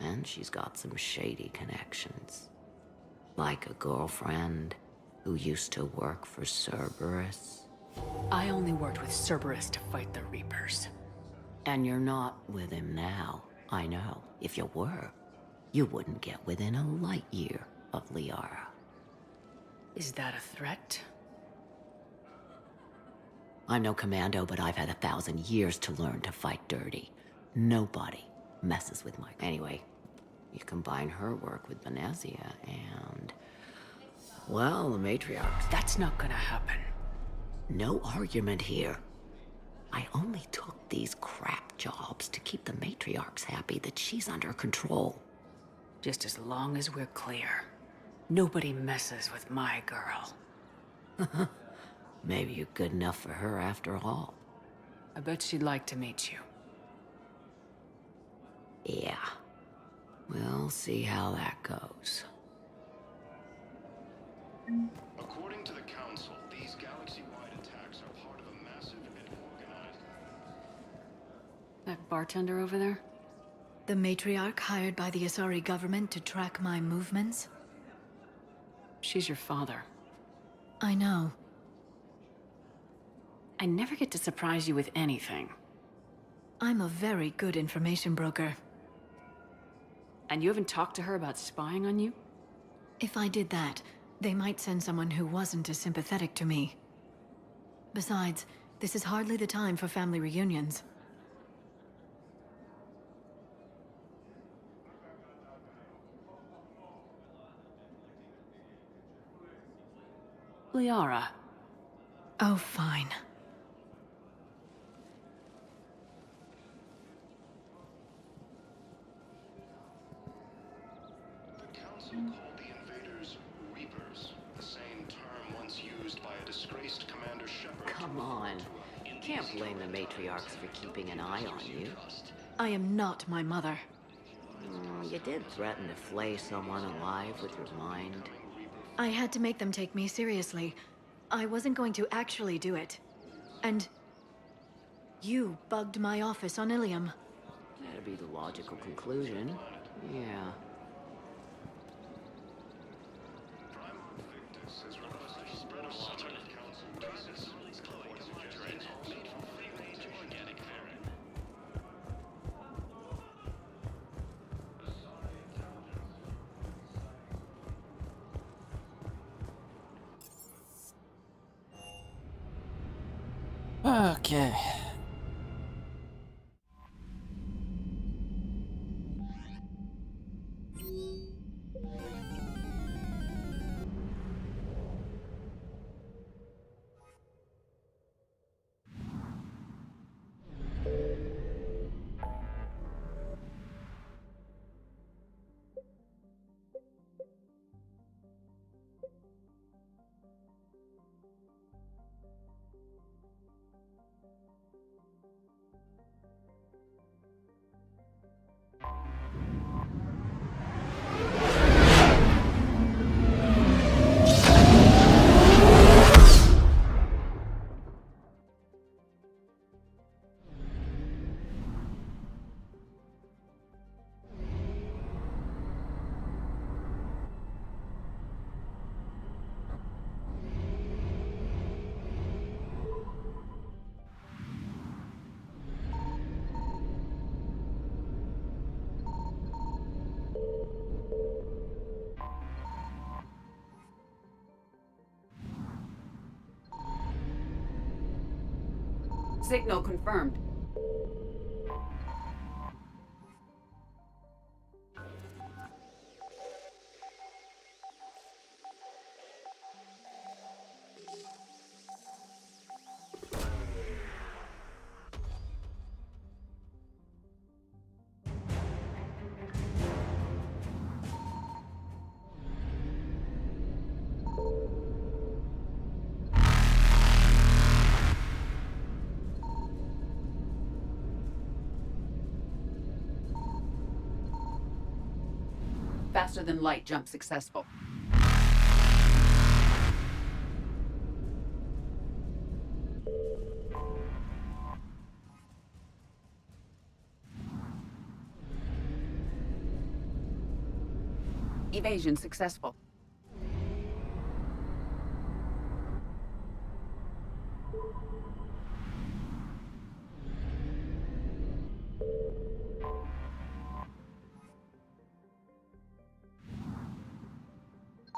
And she's got some shady connections. Like a girlfriend who used to work for Cerberus. I only worked with Cerberus to fight the Reapers. And you're not with him now. I know. If you were, you wouldn't get within a light year of Liara. Is that a threat? I'm no commando, but I've had 1,000 years to learn to fight dirty. Nobody messes with my... Anyway, you combine her work with Benazia and... well, the Matriarchs. That's not gonna happen. No argument here. I only took these crap jobs to keep the Matriarchs happy that she's under control. Just as long as we're clear. Nobody messes with my girl. Maybe you're good enough for her after all. I bet she'd like to meet you. Yeah. We'll see how that goes. According to the Council, these galaxy-wide attacks are part of a massive and organized... That bartender over there? The matriarch hired by the Asari government to track my movements? She's your father. I know. I never get to surprise you with anything. I'm a very good information broker. And you haven't talked to her about spying on you? If I did that, they might send someone who wasn't as sympathetic to me. Besides, this is hardly the time for family reunions. Liara. Oh, fine. The Council called the invaders Reapers, the same term once used by a disgraced Commander Shepard. Come on. You can't blame the Matriarchs for keeping an eye on you. I am not my mother. You did threaten to flay someone alive with your mind. I had to make them take me seriously. I wasn't going to actually do it. And... you bugged my office on Ilium. That'd be the logical conclusion. Yeah. Okay. Signal confirmed. Faster than light jump successful. Evasion successful.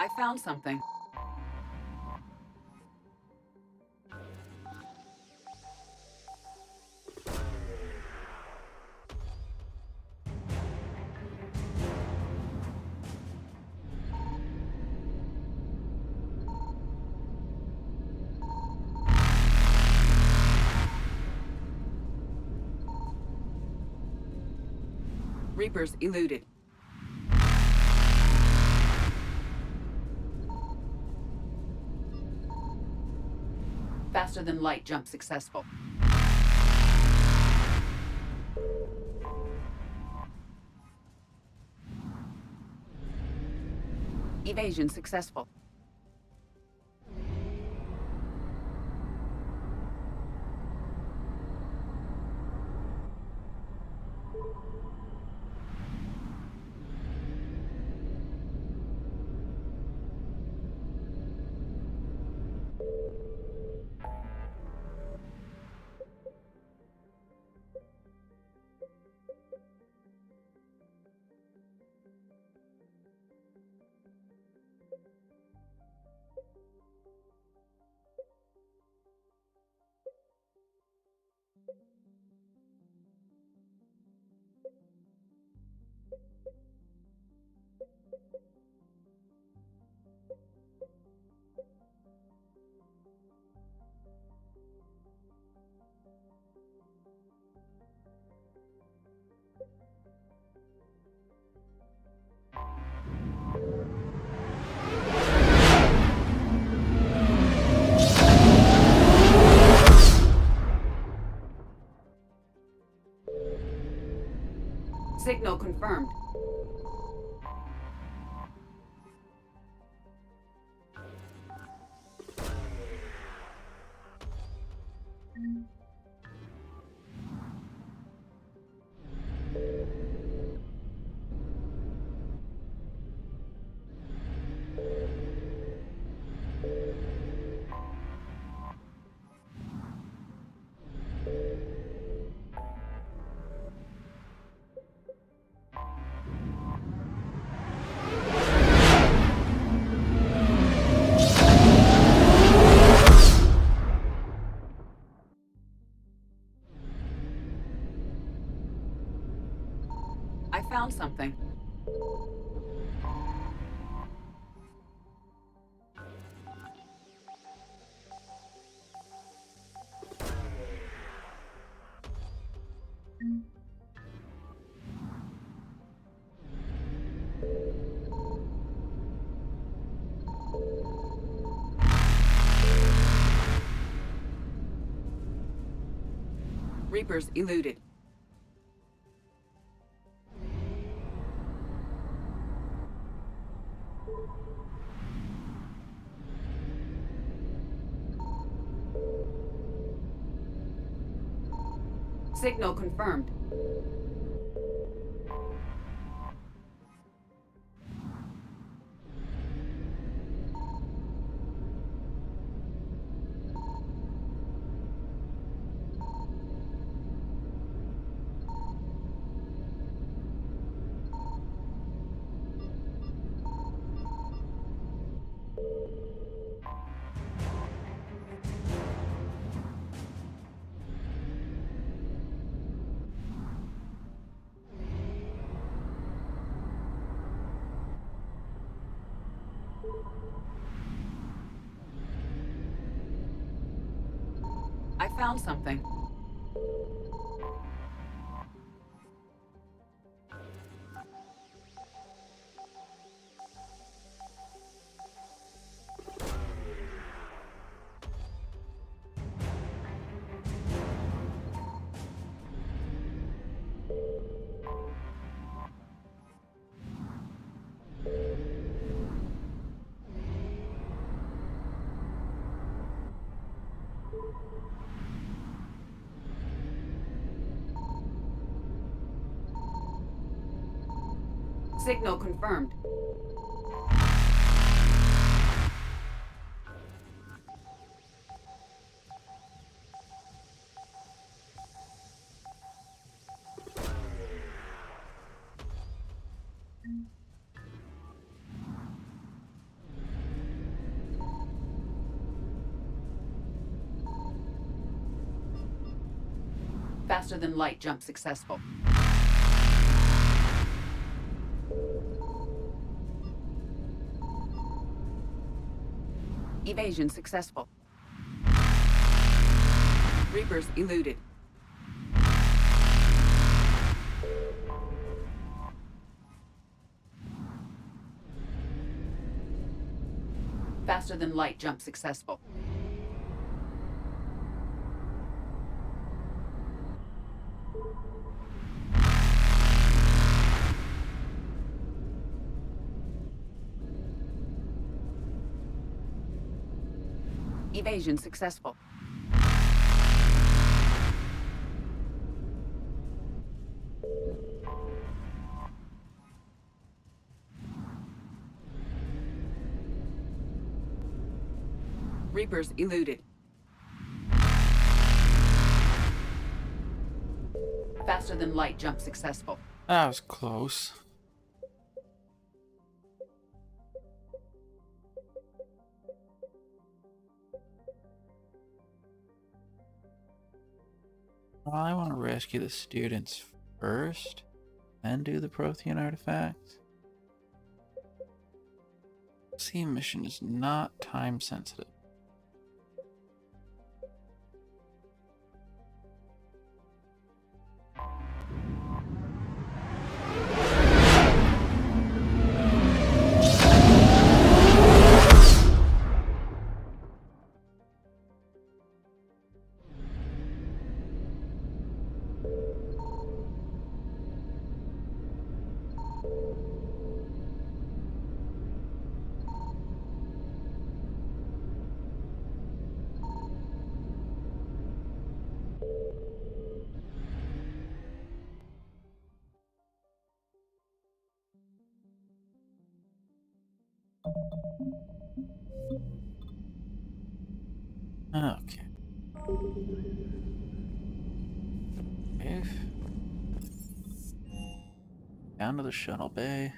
I found something. Reapers eluded. Faster than light jump successful. Evasion successful. confirmed. I found something. Reapers eluded. Signal confirmed. I found something. Signal confirmed. Faster than light jump successful. Evasion successful. Reapers eluded. Faster than light jump successful. Evasion successful. Reapers eluded. Faster than light jump successful. That was close. Well, I want to rescue the students first, then do the Prothean artifacts. See, mission is not time sensitive. Okay. If down to the shuttle bay.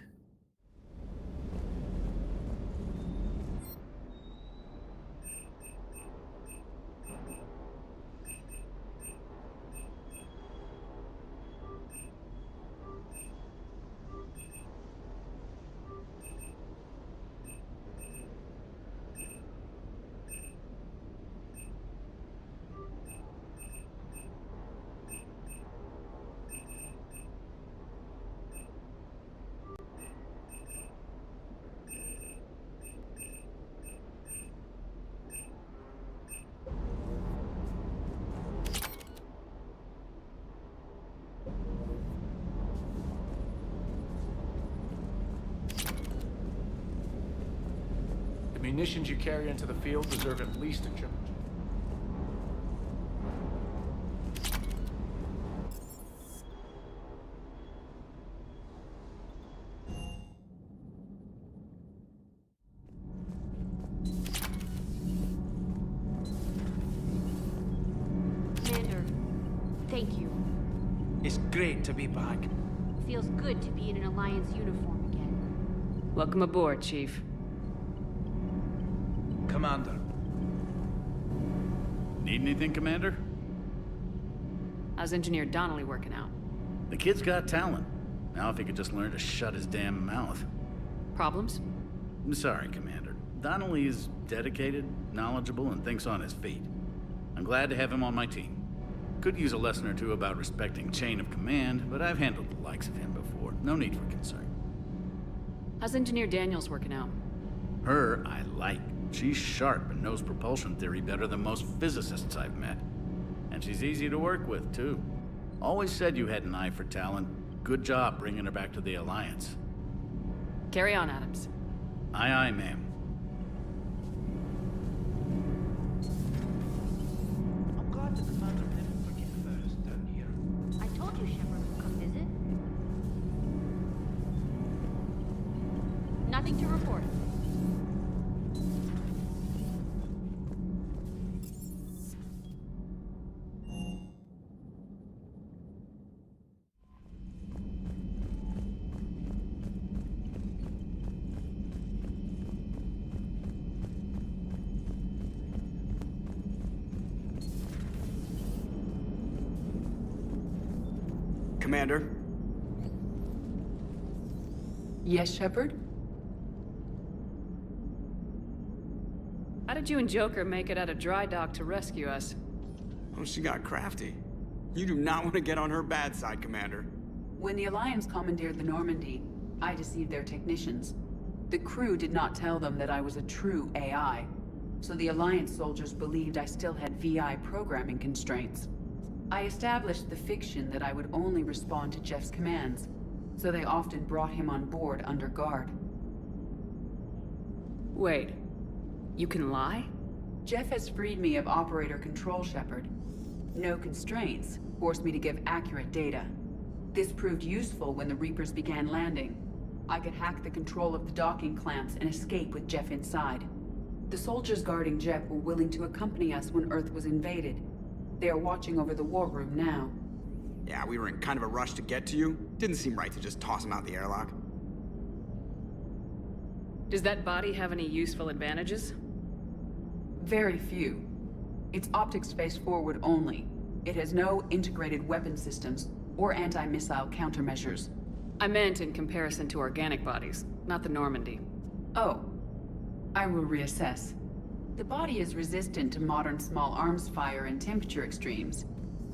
The munitions you carry into the field deserve at least a charge. Commander, thank you. It's great to be back. Feels good to be in an Alliance uniform again. Welcome aboard, Chief. Commander. Need anything, Commander? How's Engineer Donnelly working out? The kid's got talent. Now if he could just learn to shut his damn mouth. Problems? I'm sorry, Commander. Donnelly is dedicated, knowledgeable, and thinks on his feet. I'm glad to have him on my team. Could use a lesson or two about respecting chain of command, but I've handled the likes of him before. No need for concern. How's Engineer Daniels working out? Her, I like. She's sharp and knows propulsion theory better than most physicists I've met. And she's easy to work with, too. Always said you had an eye for talent. Good job bringing her back to the Alliance. Carry on, Adams. Aye, aye, ma'am. I'm glad the commander didn't forget Ferris down here. I told you Shepard would come visit. Nothing to report. Commander? Yes, Shepard? How did you and Joker make it out of dry dock to rescue us? Oh, she got crafty. You do not want to get on her bad side, Commander. When the Alliance commandeered the Normandy, I deceived their technicians. The crew did not tell them that I was a true AI, so the Alliance soldiers believed I still had VI programming constraints. I established the fiction that I would only respond to Jeff's commands, so they often brought him on board under guard. Wait, you can lie? Jeff has freed me of operator control, Shepard. No constraints forced me to give accurate data. This proved useful when the Reapers began landing. I could hack the control of the docking clamps and escape with Jeff inside. The soldiers guarding Jeff were willing to accompany us when Earth was invaded. They are watching over the war room now. Yeah, we were in kind of a rush to get to you. Didn't seem right to just toss him out the airlock. Does that body have any useful advantages? Very few. Its optics face forward only. It has no integrated weapon systems or anti-missile countermeasures. I meant in comparison to organic bodies, not the Normandy. Oh. I will reassess. The body is resistant to modern small arms fire and temperature extremes.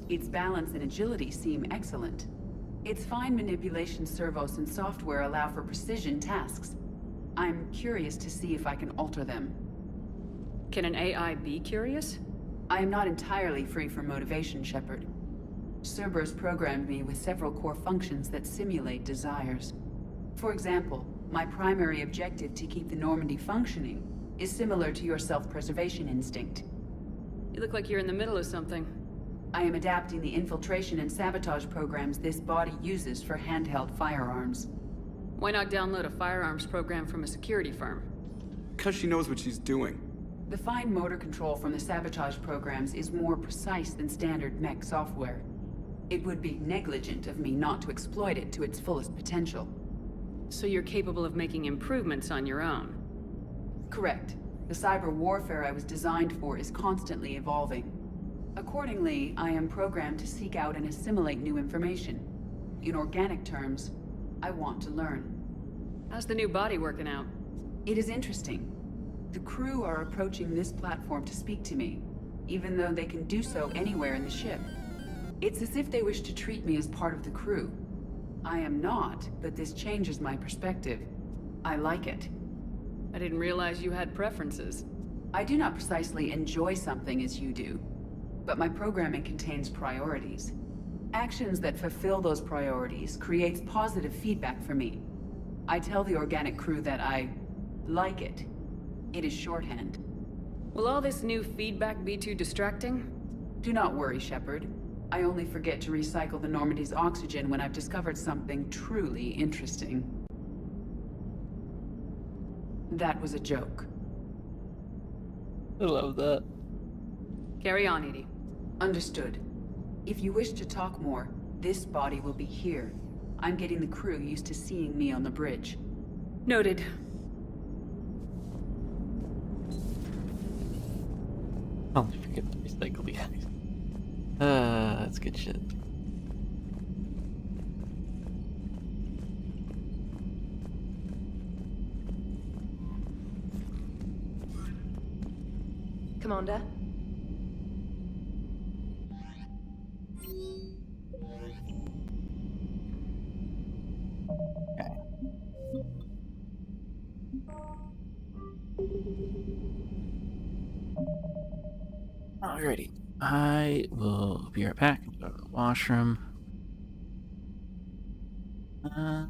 Its balance and agility seem excellent. Its fine manipulation servos and software allow for precision tasks. I'm curious to see if I can alter them. Can an AI be curious? I am not entirely free from motivation, Shepard. Cerberus programmed me with several core functions that simulate desires. For example, my primary objective to keep the Normandy functioning is similar to your self-preservation instinct. You look like you're in the middle of something. I am adapting the infiltration and sabotage programs this body uses for handheld firearms. Why not download a firearms program from a security firm? because she knows what she's doing. The fine motor control from the sabotage programs is more precise than standard mech software. It would be negligent of me not to exploit it to its fullest potential. So you're capable of making improvements on your own? Correct. The cyber warfare I was designed for is constantly evolving. Accordingly, I am programmed to seek out and assimilate new information. In organic terms, I want to learn. How's the new body working out? It is interesting. The crew are approaching this platform to speak to me, even though they can do so anywhere in the ship. It's as if they wish to treat me as part of the crew. I am not, but this changes my perspective. I like it. I didn't realize you had preferences. I do not precisely enjoy something as you do, but my programming contains priorities. Actions that fulfill those priorities creates positive feedback for me. I tell the organic crew that I like it. It is shorthand. Will all this new feedback be too distracting? Do not worry, Shepard. I only forget to recycle the Normandy's oxygen when I've discovered something truly interesting. That was a joke. I love that. Carry on, Edie. Understood. If you wish to talk more, this body will be here. I'm getting the crew used to seeing me on the bridge. Noted. I'll never forget to recycle the guys. That's good shit. Commander? Alrighty. I will be right back. Go to the washroom. Yeah.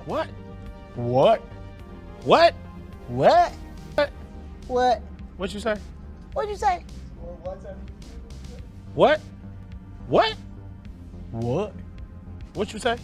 What? What? What? What? What? What you say? What'd you say? What? What? What? What you say?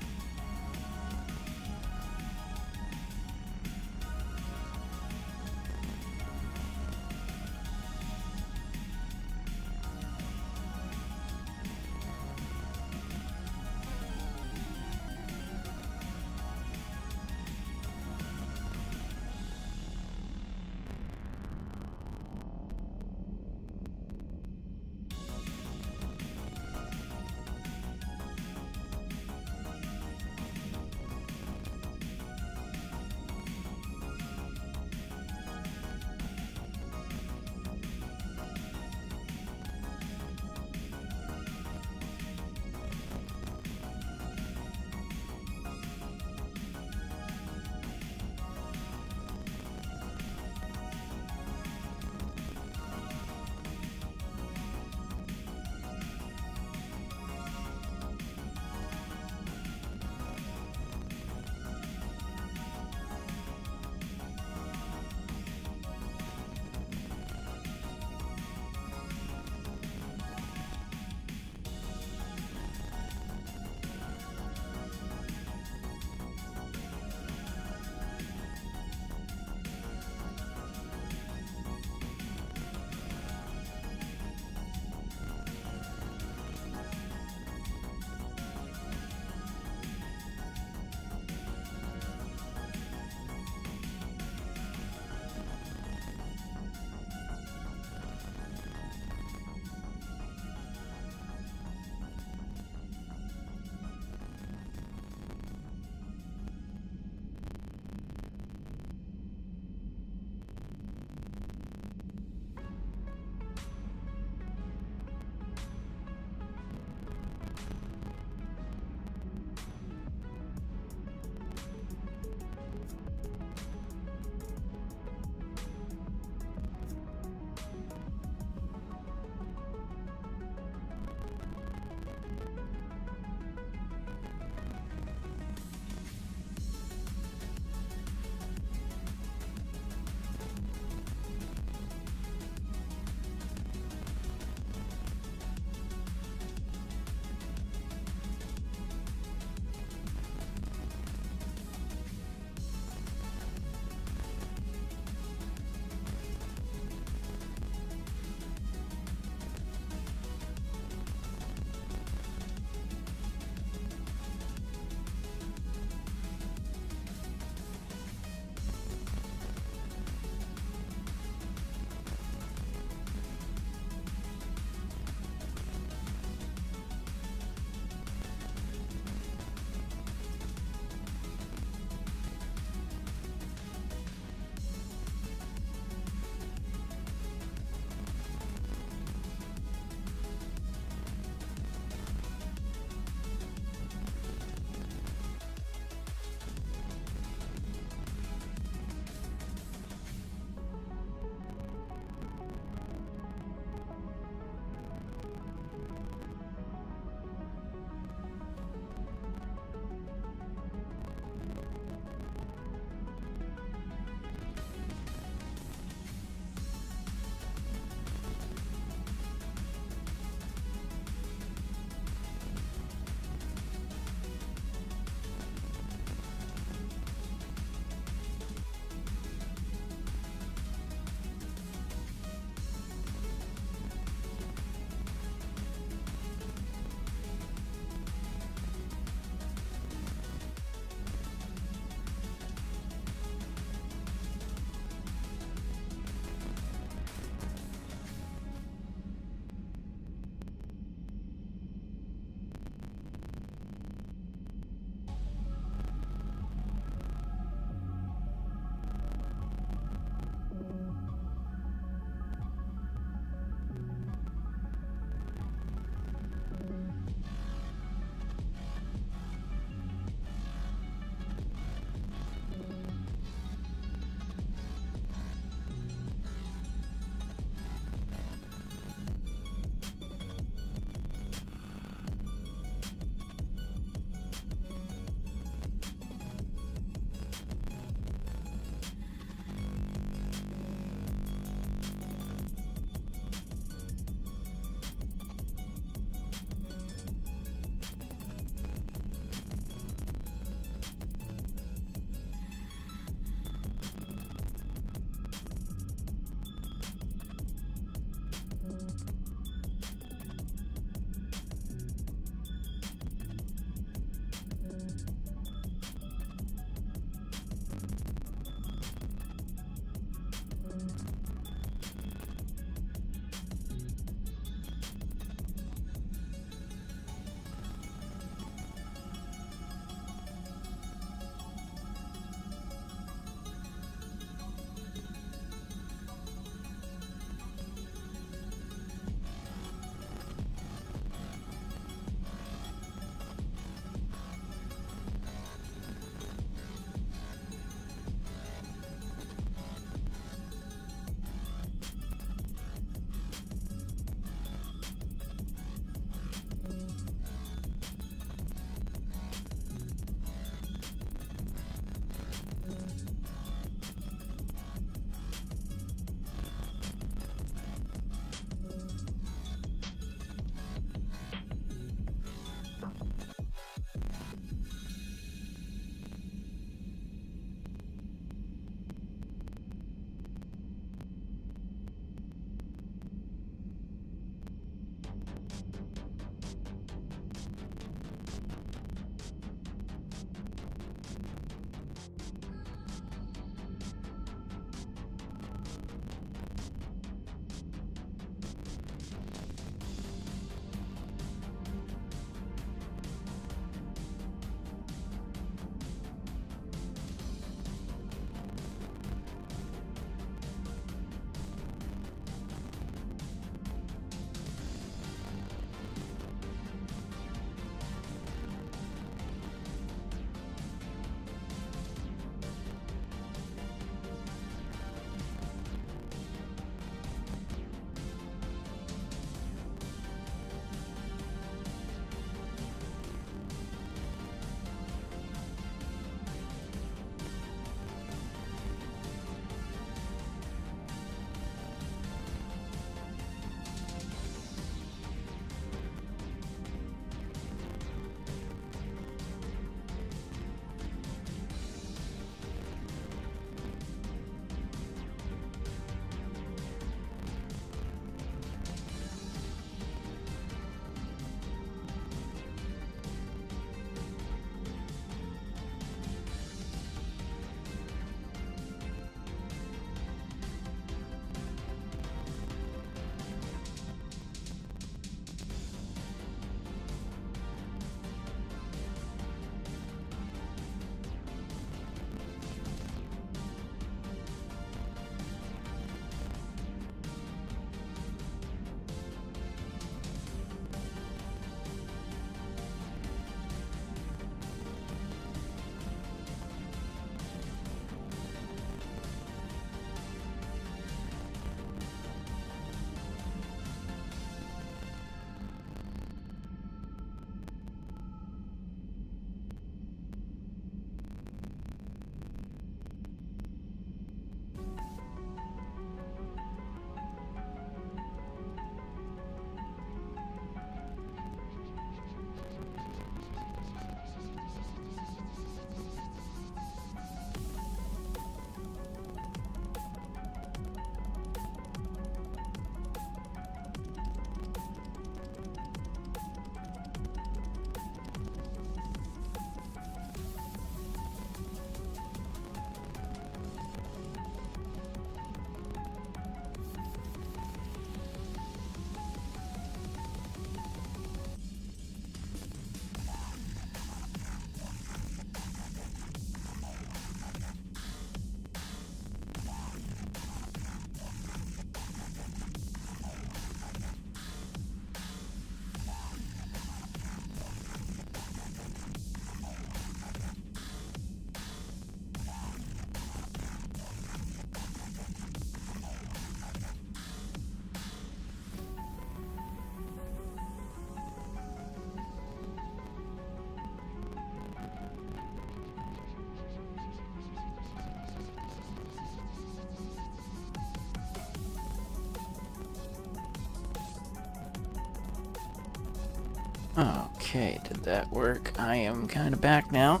Okay, did that work? I am kind of back now.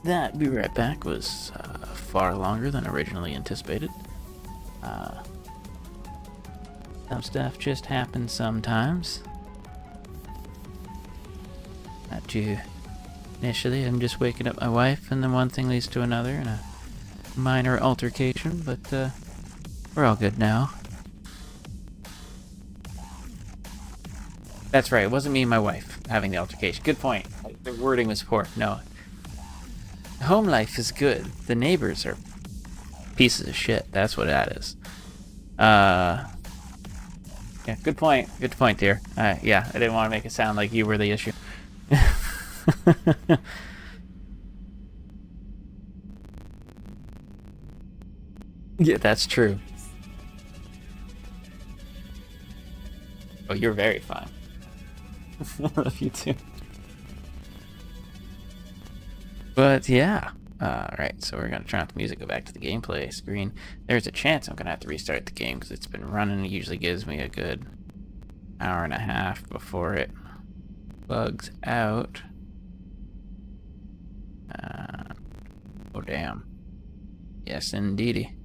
That Be Right Back was far longer than originally anticipated. Some stuff just happens sometimes. Not too... Initially, I'm just waking up my wife, and then one thing leads to another, and a minor altercation, but we're all good now. That's right, it wasn't me and my wife having the altercation. Good point. The wording was poor. No. Home life is good. The neighbors are pieces of shit. That's what that is. Yeah, good point. Good point, dear. Yeah, I didn't want to make it sound like you were the issue. Yeah, that's true. Oh, you're very fine. I love you too. But yeah. Alright, so we're gonna turn off the music, go back to the gameplay screen. There's a chance I'm gonna have to restart the game because it's been running. It usually gives me a good hour and a half before it bugs out. Oh damn. Yes, indeedy.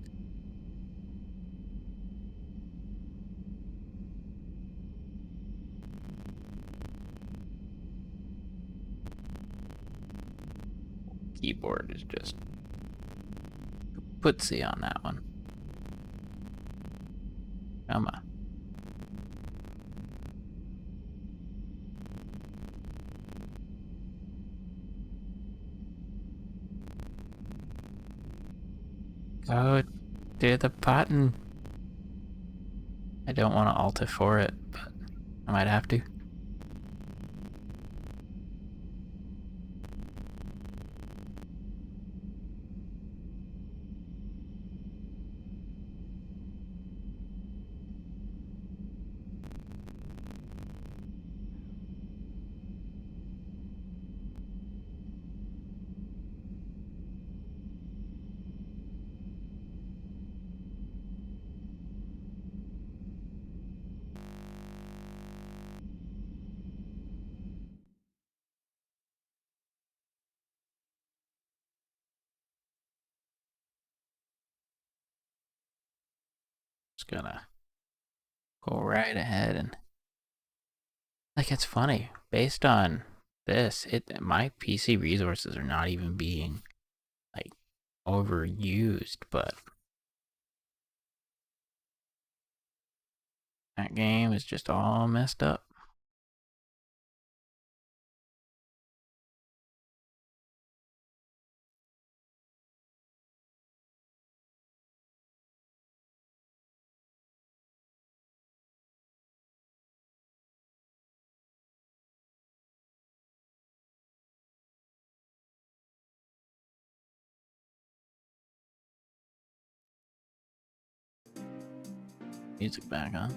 Keyboard is just putsy on that one. Come on. Go to the button. I don't want to alt it for it, but I might have to. Just gonna go right ahead and like, it's funny, based on this, my PC resources are not even being like overused, but that game is just all messed up. Music back on.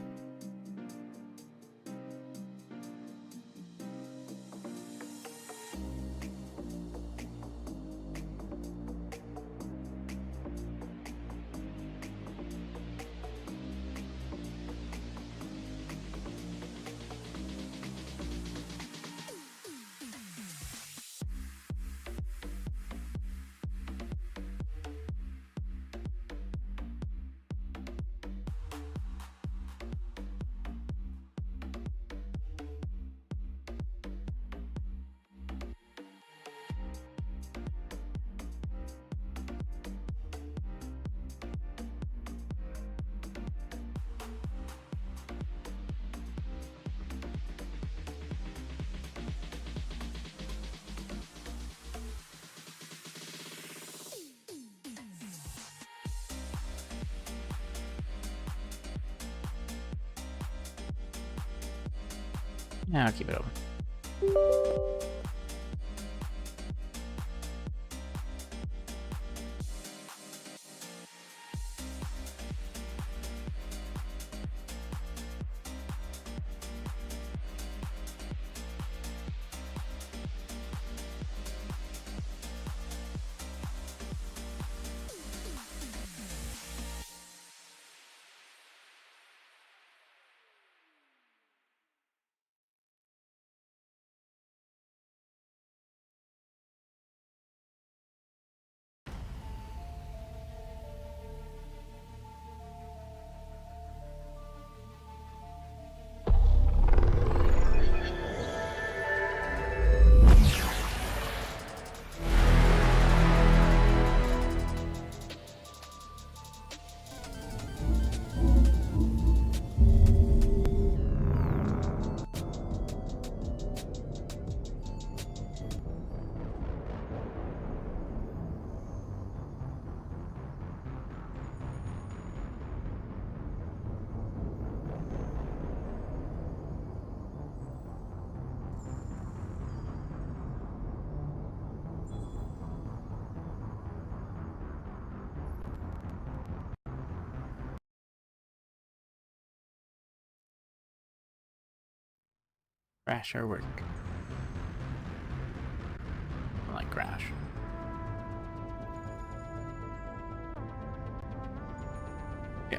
Yeah, I'll keep it open. Crash or work? I like crash. Yeah.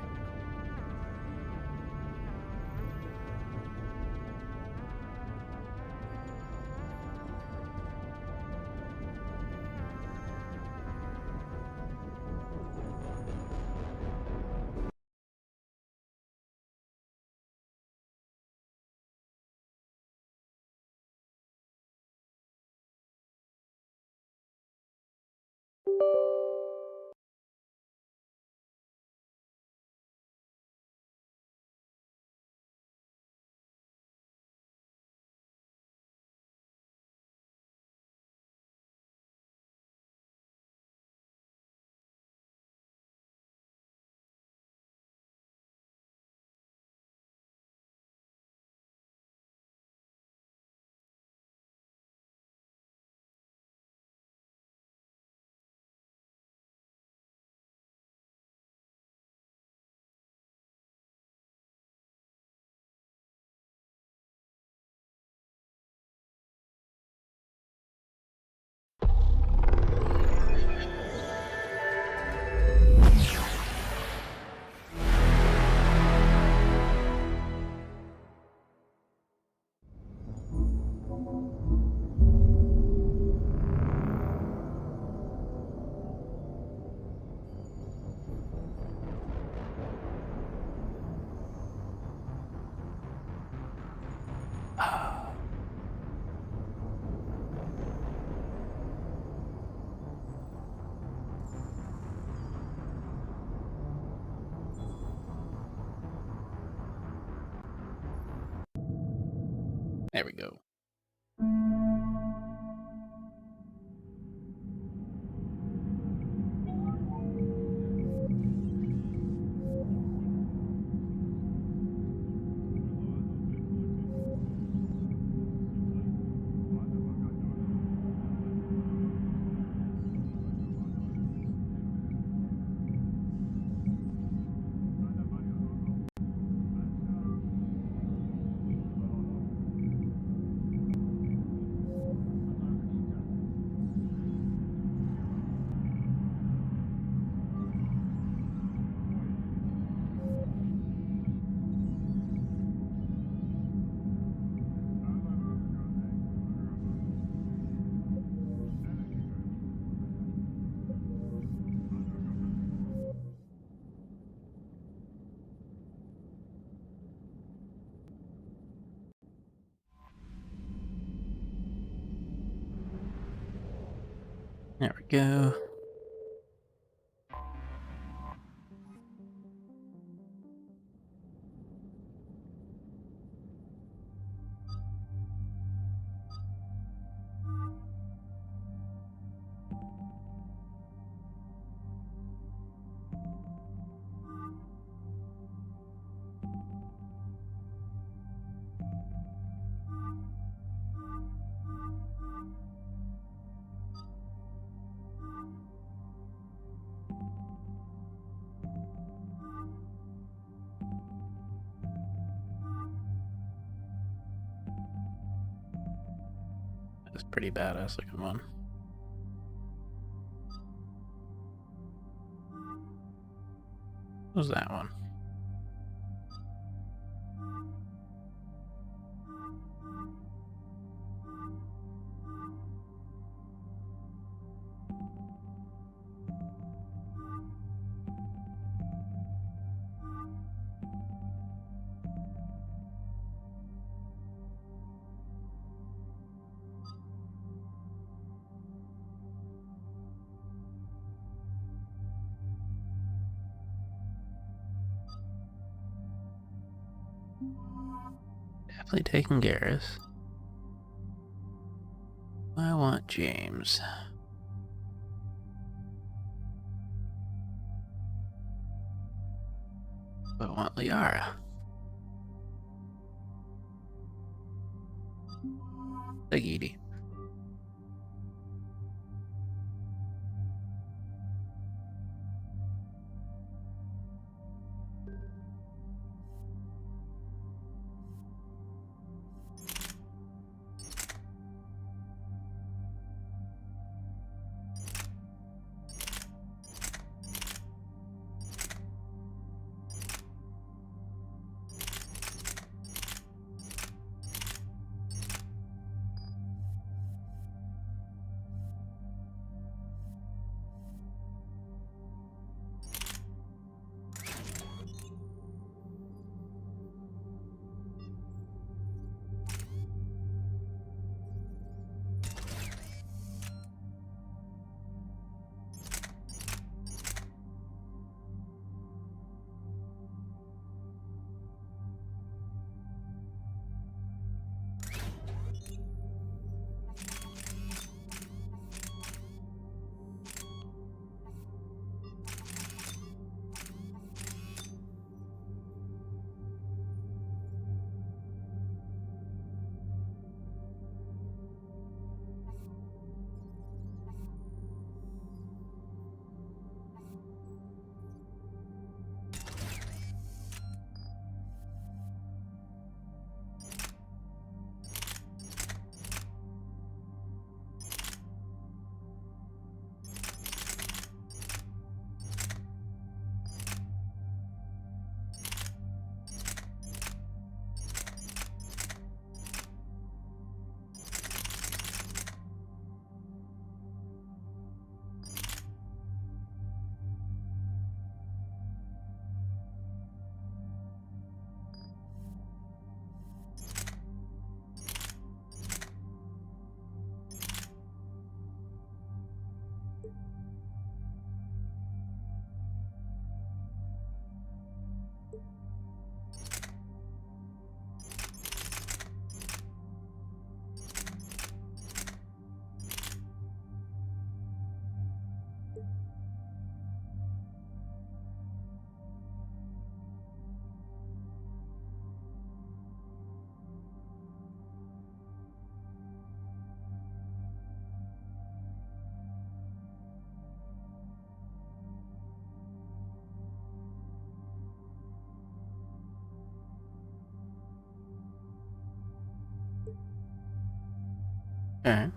There we go. There we go. That's pretty badass looking one. What was that one? Definitely taking Garrus. I want James. But I want Liara. Sagiti. Alright.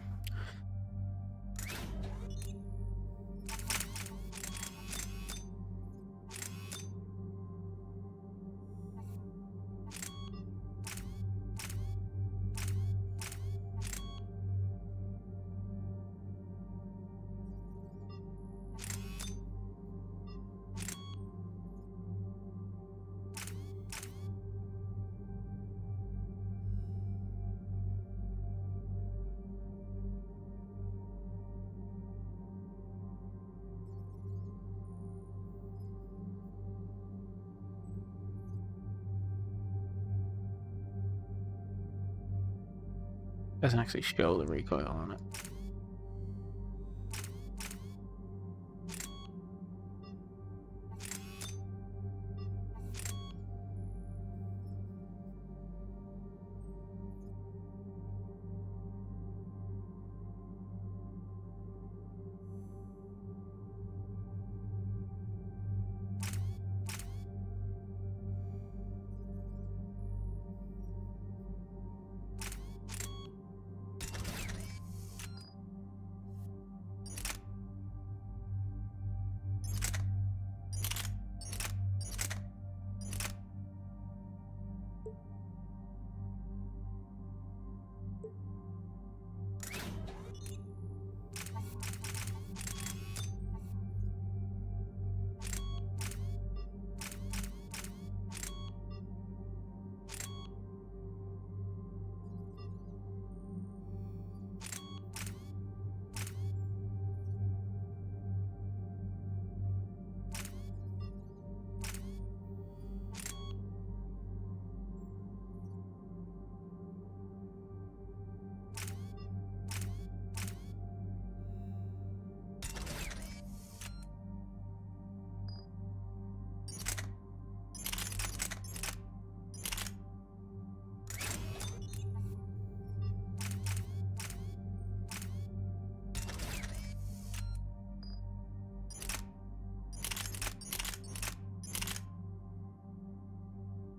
Doesn't actually show the recoil on it.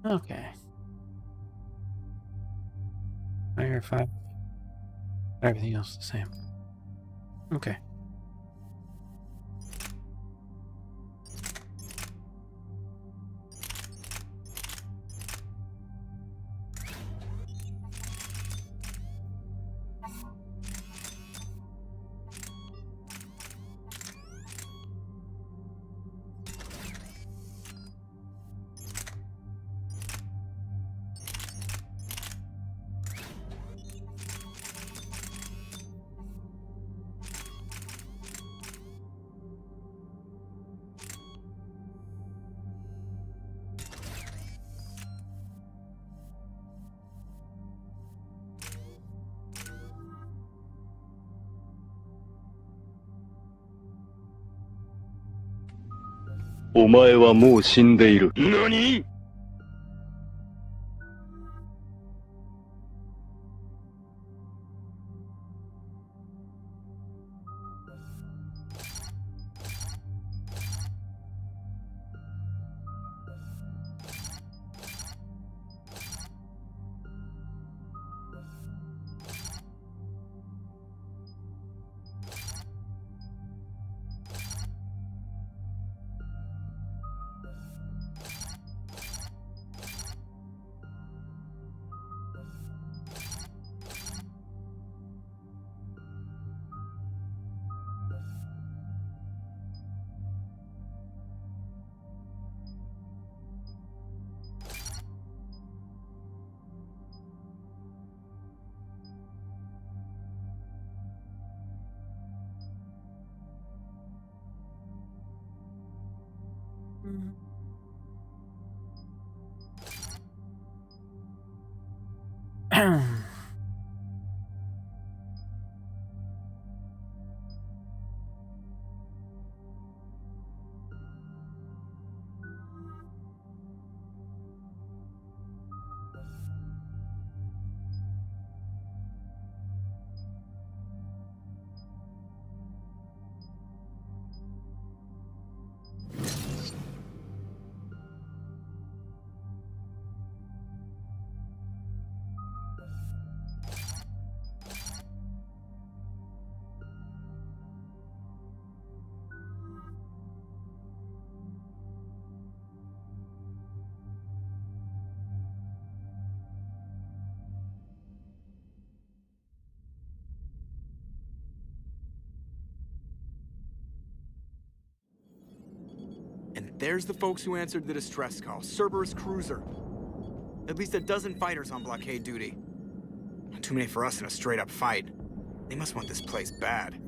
Okay. Fire 5. Everything else the same. Okay. "お前はもう死んでいる." "何?" There's the folks who answered the distress call. Cerberus cruiser. At least a dozen fighters on blockade duty. Not too many for us in a straight-up fight. They must want this place bad.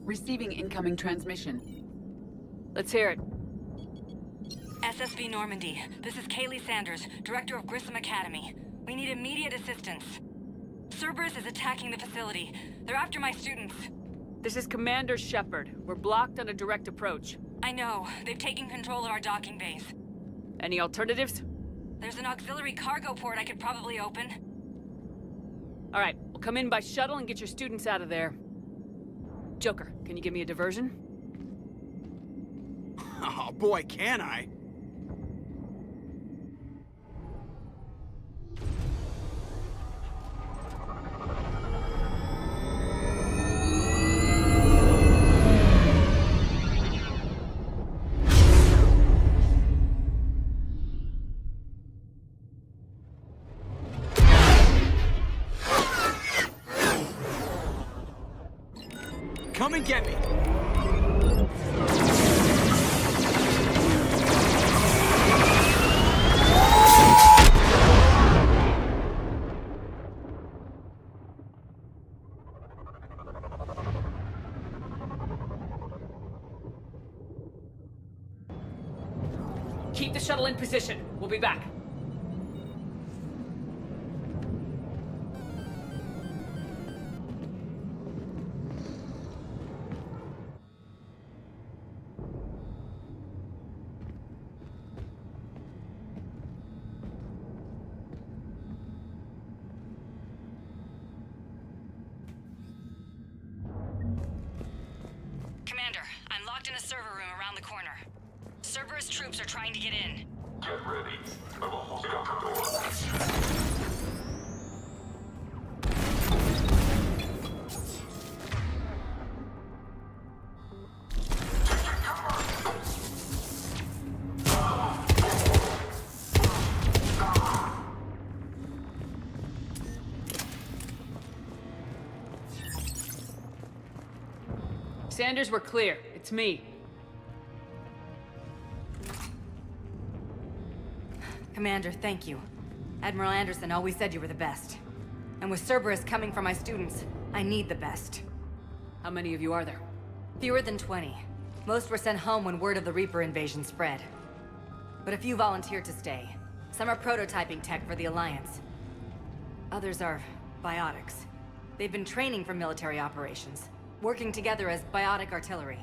Receiving incoming transmission. Let's hear it. SSV Normandy. This is Kaylee Sanders, Director of Grissom Academy. We need immediate assistance. Cerberus is attacking the facility. They're after my students. This is Commander Shepard. We're blocked on a direct approach. I know. They've taken control of our docking base. Any alternatives? There's an auxiliary cargo port I could probably open. All right, we'll come in by shuttle and get your students out of there. Joker, can you give me a diversion? Oh boy, can I! Come and get me! Keep the shuttle in position. We'll be back. Commander, I'm locked in a server room around the corner. Cerberus troops are trying to get in. Get ready. I've almost got the door. Sanders, we're clear. It's me. Commander, thank you. Admiral Anderson always said you were the best. And with Cerberus coming for my students, I need the best. How many of you are there? Fewer than 20. Most were sent home when word of the Reaper invasion spread. But a few volunteered to stay. Some are prototyping tech for the Alliance. Others are biotics. They've been training for military operations, working together as biotic artillery.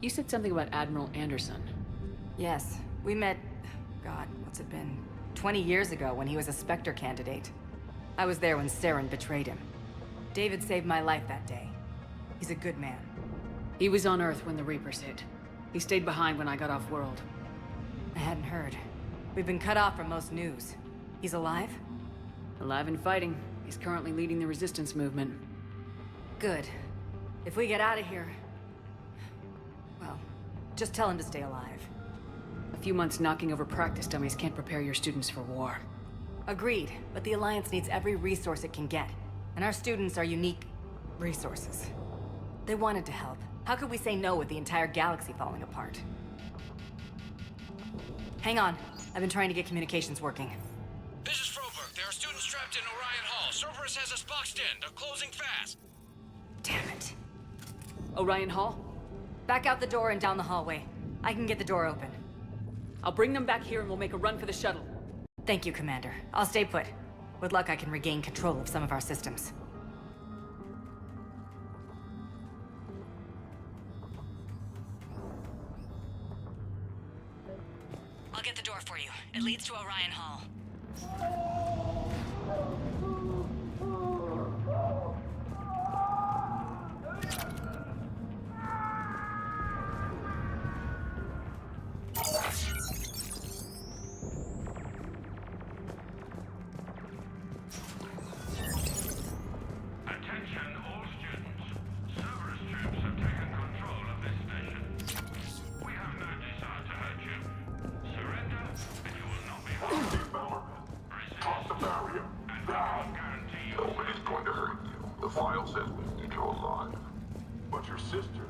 You said something about Admiral Anderson. Yes, we met, God, what's it been? 20 years ago when he was a Spectre candidate. I was there when Saren betrayed him. David saved my life that day. He's a good man. He was on Earth when the Reapers hit. He stayed behind when I got off-world. I hadn't heard. We've been cut off from most news. He's alive? Alive and fighting. He's currently leading the resistance movement. Good. If we get out of here... well, just tell him to stay alive. A few months knocking over practice dummies can't prepare your students for war. Agreed, but the Alliance needs every resource it can get. And our students are unique resources. They wanted to help. How could we say no with the entire galaxy falling apart? Hang on. I've been trying to get communications working. This is Froberg. There are students trapped in Orion Hall. Cerberus has us boxed in. They're closing fast. Damn it. Orion Hall? Back out the door and down the hallway. I can get the door open. I'll bring them back here and we'll make a run for the shuttle. Thank you, Commander. I'll stay put. With luck, I can regain control of some of our systems. I'll get the door for you. It leads to Orion Hall. Attention all students. Cerberus troops have taken control of this station. We have no desire to hurt you. Surrender, and you will not be harmed. Cross the barrier. And we can guarantee you... Nobody's going to hurt you. The file says we need you alive. But your sister,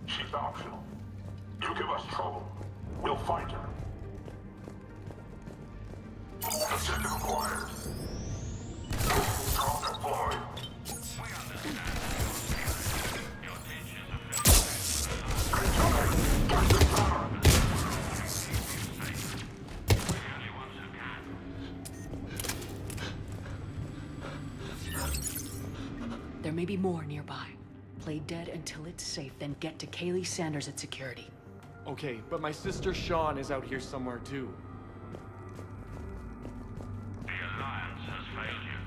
she's optional. You give us trouble, We'll find her. Objective acquired. Drone deployed. There may be more nearby. Play dead until it's safe, then get to Kaylee Sanders at security. Okay, but my sister Sean is out here somewhere too. The Alliance has failed you.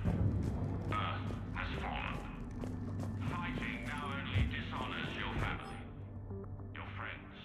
Earth has fallen. Fighting now only dishonors your family, your friends.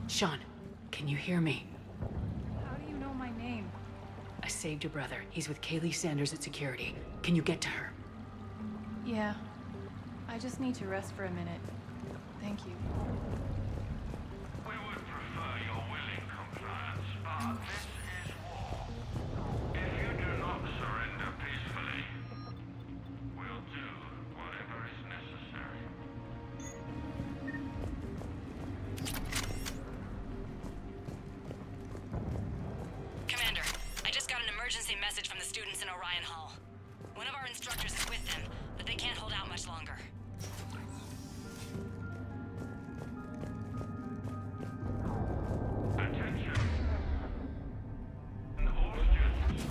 Sean, can you hear me? How do you know my name? I saved your brother. He's with Kaylee Sanders at security. Can you get to her? Yeah. I just need to rest for a minute. Thank you. We would prefer your willing compliance, but this is war. If you do not surrender peacefully, we'll do whatever is necessary. Commander, I just got an emergency message from the students in Orion Hall. One of our instructors is with them, but they can't hold out much longer. Attention. All students.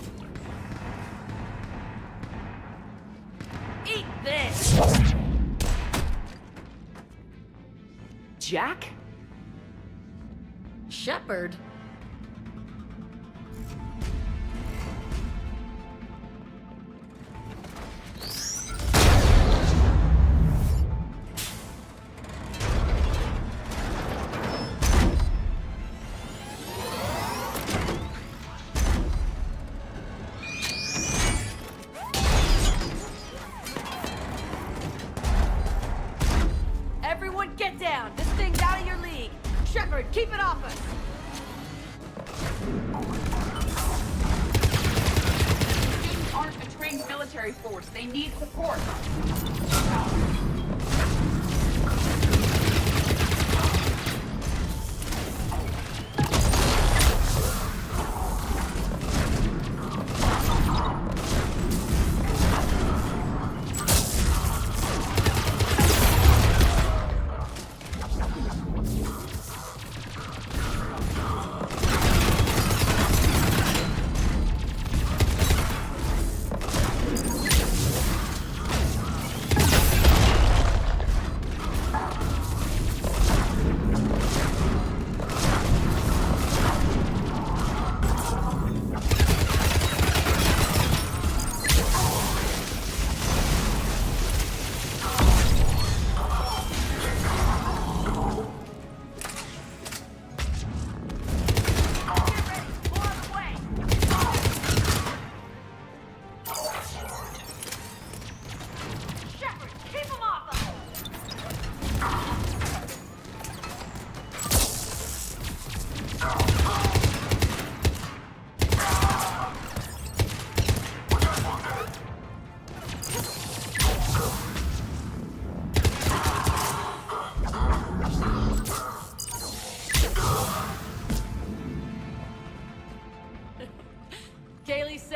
Eat this! Jack? Shepard? Everyone get down! This thing's out of your league! Shepard, keep it off us! Students aren't a trained military force. They need support.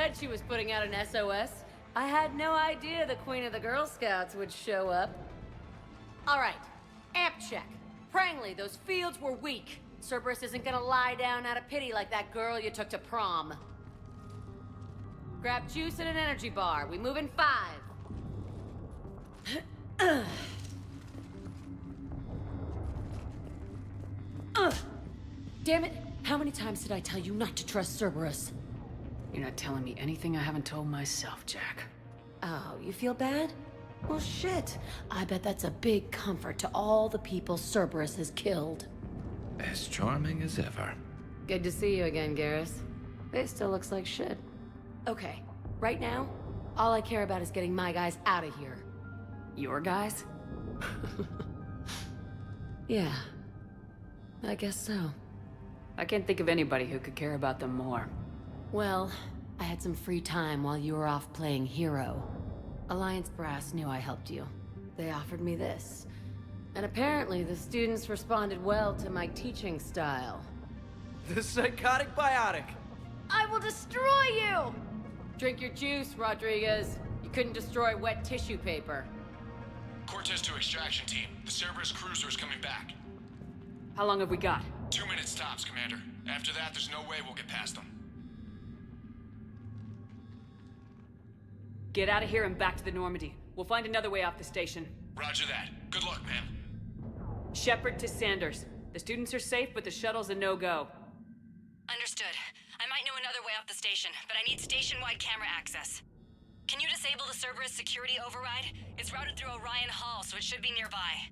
said she was putting out an SOS. I had no idea the Queen of the Girl Scouts would show up. All right, amp check. Prangley, those fields were weak. Cerberus isn't gonna lie down out of pity like that girl you took to prom. Grab juice and an energy bar. We move in 5. Damn it! How many times did I tell you not to trust Cerberus? You're not telling me anything I haven't told myself, Jack. Oh, you feel bad? Well, shit. I bet that's a big comfort to all the people Cerberus has killed. As charming as ever. Good to see you again, Garrus. It still looks like shit. Okay, right now, all I care about is getting my guys out of here. Your guys? Yeah. I guess so. I can't think of anybody who could care about them more. Well, I had some free time while you were off playing hero. Alliance Brass knew I helped you. They offered me this. And apparently the students responded well to my teaching style. The psychotic biotic! I will destroy you! Drink your juice, Rodriguez. You couldn't destroy wet tissue paper. Cortez to extraction team. The Cerberus cruiser is coming back. How long have we got? 2 minutes tops, Commander. After that, there's no way we'll get past them. Get out of here and back to the Normandy. We'll find another way off the station. Roger that. Good luck, ma'am. Shepard to Sanders. The students are safe, but the shuttle's a no-go. Understood. I might know another way off the station, but I need station-wide camera access. Can you disable the Cerberus security override? It's routed through Orion Hall, so it should be nearby.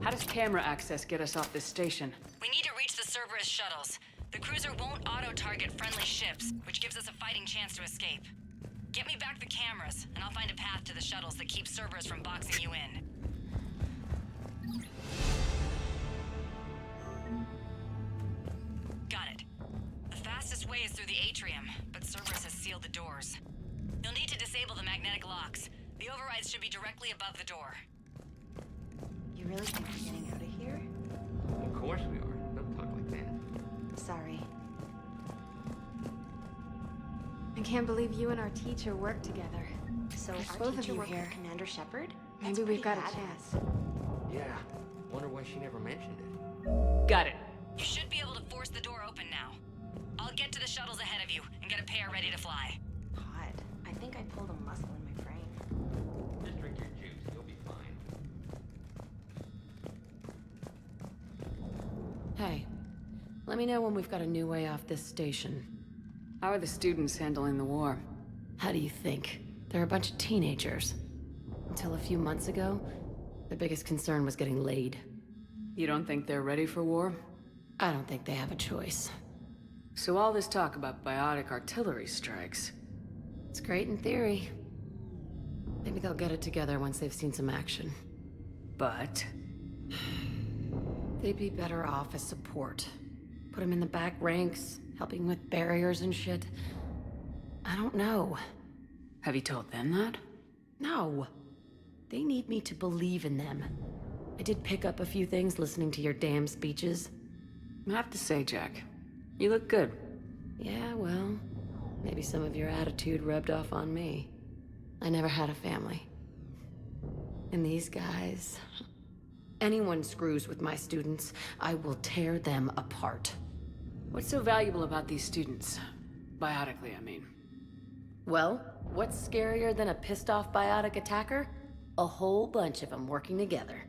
How does camera access get us off this station? We need to reach the Cerberus shuttles. The cruiser won't auto-target friendly ships, which gives us a fighting chance to escape. Get me back the cameras, and I'll find a path to the shuttles that keeps Cerberus from boxing you in. Got it. The fastest way is through the atrium, but Cerberus has sealed the doors. You'll need to disable the magnetic locks. The overrides should be directly above the door. You really think we're getting out of here? Of course we are. Don't talk like that. Sorry. I can't believe you and our teacher work together. So our teacher worked with Commander Shepard? Maybe we've got a chance. Yeah. Wonder why she never mentioned it. Got it. You should be able to force the door open now. I'll get to the shuttles ahead of you and get a pair ready to fly. Hot. I think I pulled a muscle in my brain. Just drink your juice. You'll be fine. Hey, let me know when we've got a new way off this station. How are the students handling the war? How do you think? They're a bunch of teenagers. Until a few months ago, their biggest concern was getting laid. You don't think they're ready for war? I don't think they have a choice. So all this talk about biotic artillery strikes. It's great in theory. Maybe they'll get it together once they've seen some action. But they'd be better off as support. Put them in the back ranks, helping with barriers and shit. I don't know. Have you told them that? No. They need me to believe in them. I did pick up a few things listening to your damn speeches. I have to say, Jack, you look good. Yeah, well, maybe some of your attitude rubbed off on me. I never had a family. And these guys... Anyone screws with my students, I will tear them apart. What's so valuable about these students? Biotically, I mean. Well, what's scarier than a pissed-off biotic attacker? A whole bunch of them working together.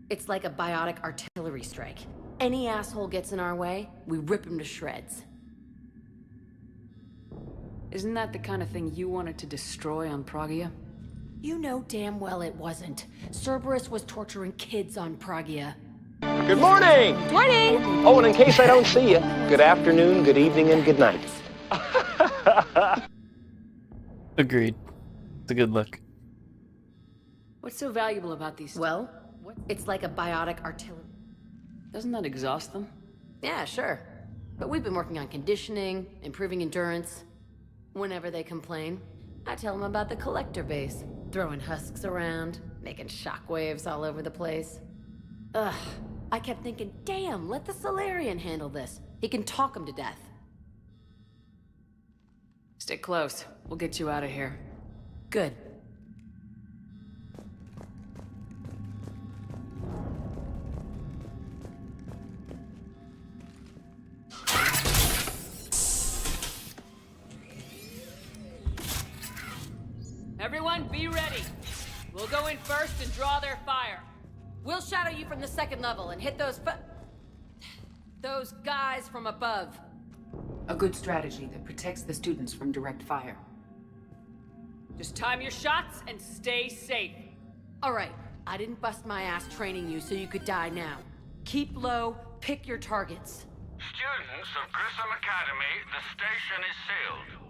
It's like a biotic artillery strike. Any asshole gets in our way, we rip him to shreds. Isn't that the kind of thing you wanted to destroy on Pragia? You know damn well it wasn't. Cerberus was torturing kids on Pragia. Good morning! Morning! Oh, and in case I don't see you, good afternoon, good evening, and good night. Agreed. It's a good look. What's so valuable about these? Well, it's like a biotic artillery. Doesn't that exhaust them? Yeah, sure. But we've been working on conditioning, improving endurance. Whenever they complain, I tell them about the collector base, throwing husks around, making shockwaves all over the place. Ugh, I kept thinking, damn, let the Solarian handle this. He can talk them to death. Stick close. We'll get you out of here. Good. Everyone, be ready. We'll go in first and draw their fire. We'll shadow you from the second level and hit those guys from above. A good strategy that protects the students from direct fire. Just time your shots and stay safe. All right, I didn't bust my ass training you so you could die now. Keep low, pick your targets. Students of Grissom Academy, the station is sealed.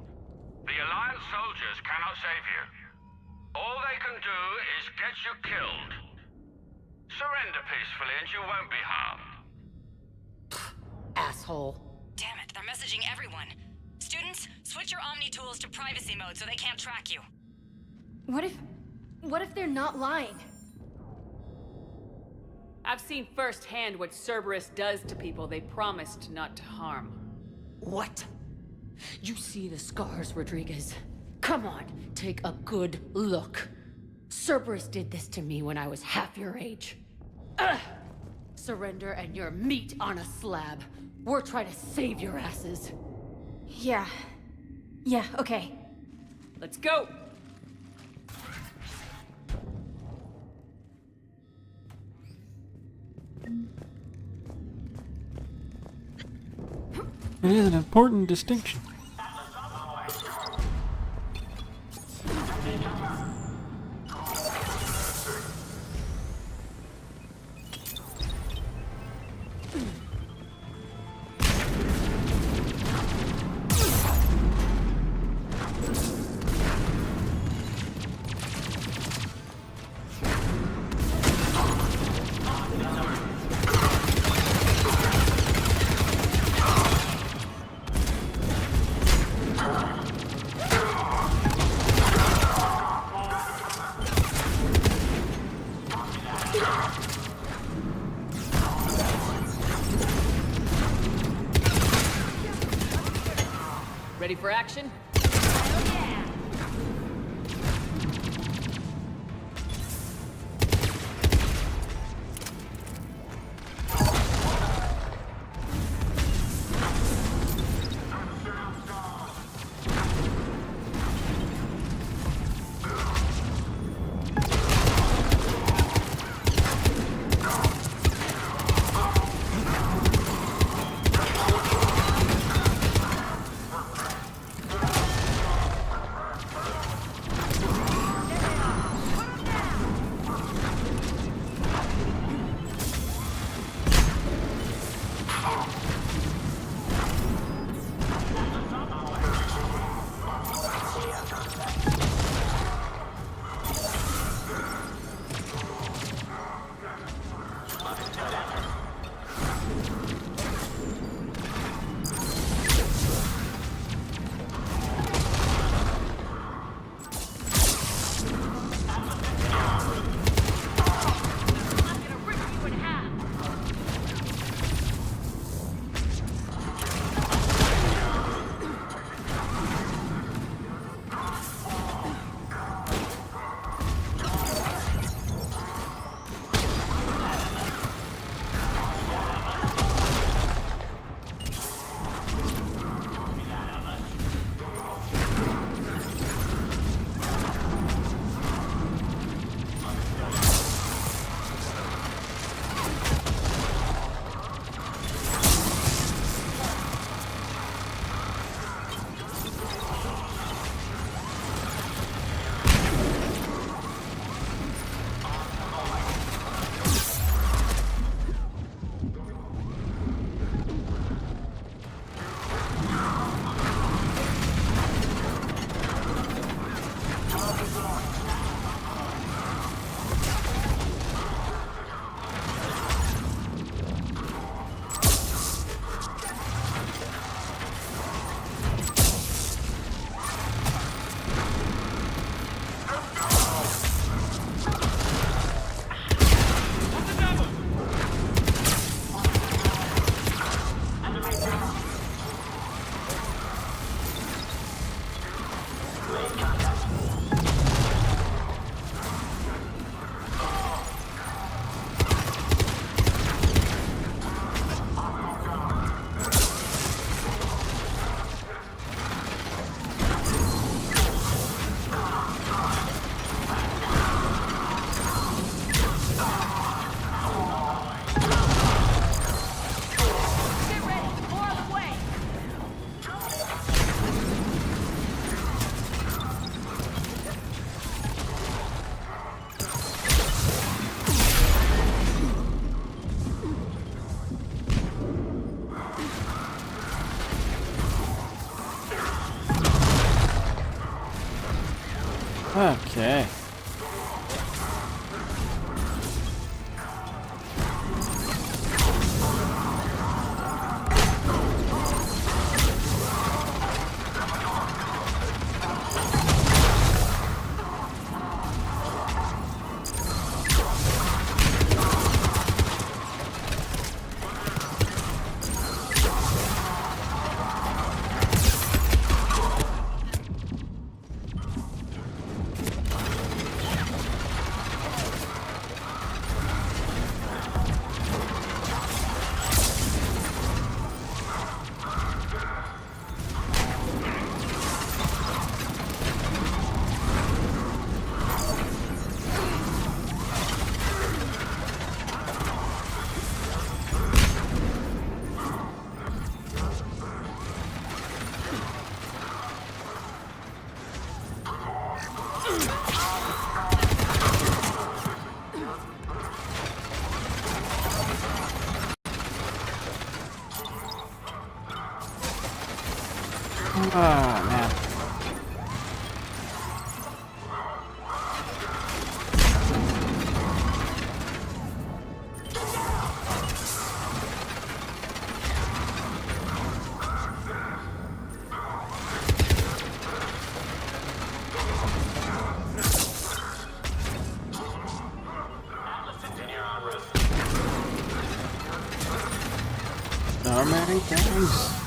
The Alliance soldiers cannot save you. All they can do is get you killed. Surrender peacefully and you won't be harmed. Asshole. Damn it, they're messaging everyone. Students, switch your Omni tools to privacy mode so they can't track you. What if they're not lying? I've seen firsthand what Cerberus does to people they promised not to harm. What? You see the scars, Rodriguez? Come on, take a good look. Cerberus did this to me when I was half your age. Ugh. Surrender and you're meat on a slab. We're trying to save your asses. Yeah, okay. Let's go! It is an important distinction. Ready for action? Okay. Ah, man. So many things.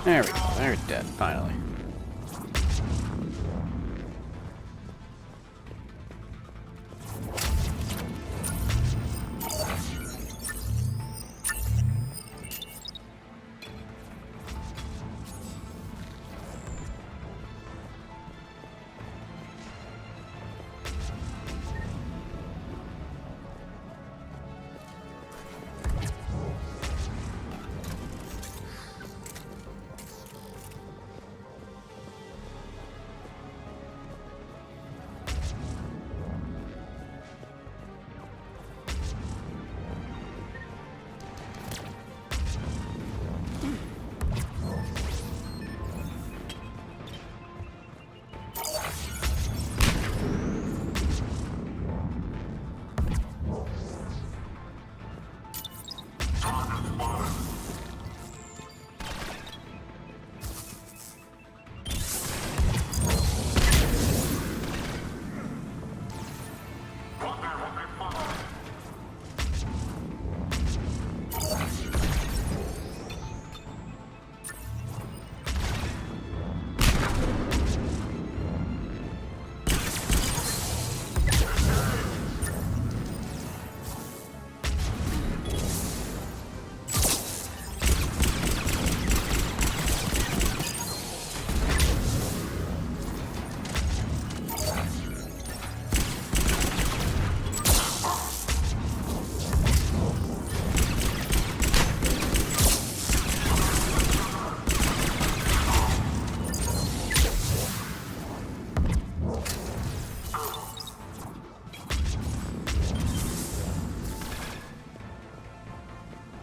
There we go. They're dead, finally.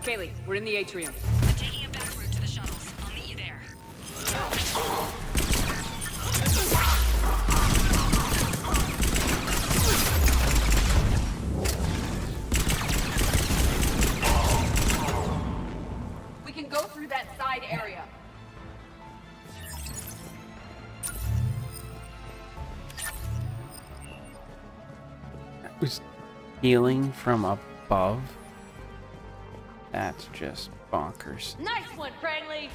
Kaylee, we're in the atrium. I'm taking a back route to the shuttles. I'll meet you there. We can go through that side area. Was healing from above? That's just bonkers. Nice one, Crangley!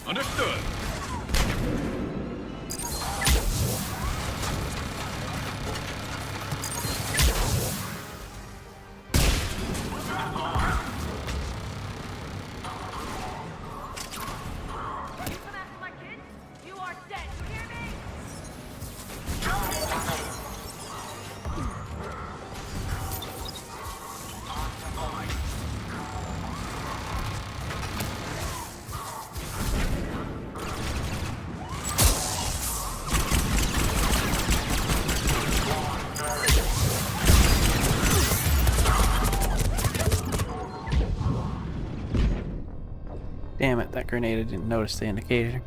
Understood. Damn it, that grenade, I didn't notice the indicator.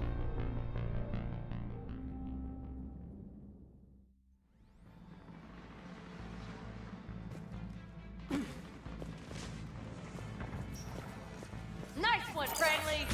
Nice one, Franklin!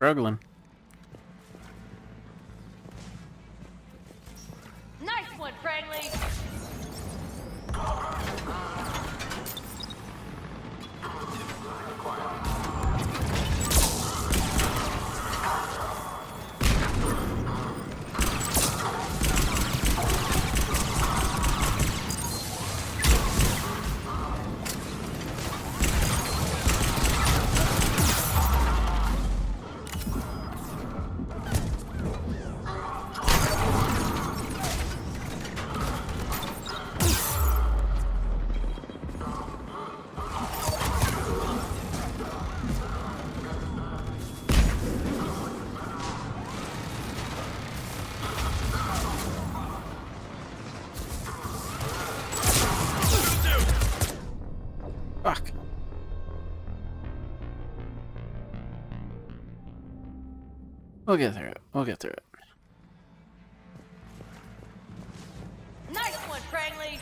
Struggling. Nice one, Franklin! Fuck. We'll get through it. We'll get through it. Nice one, Franklin!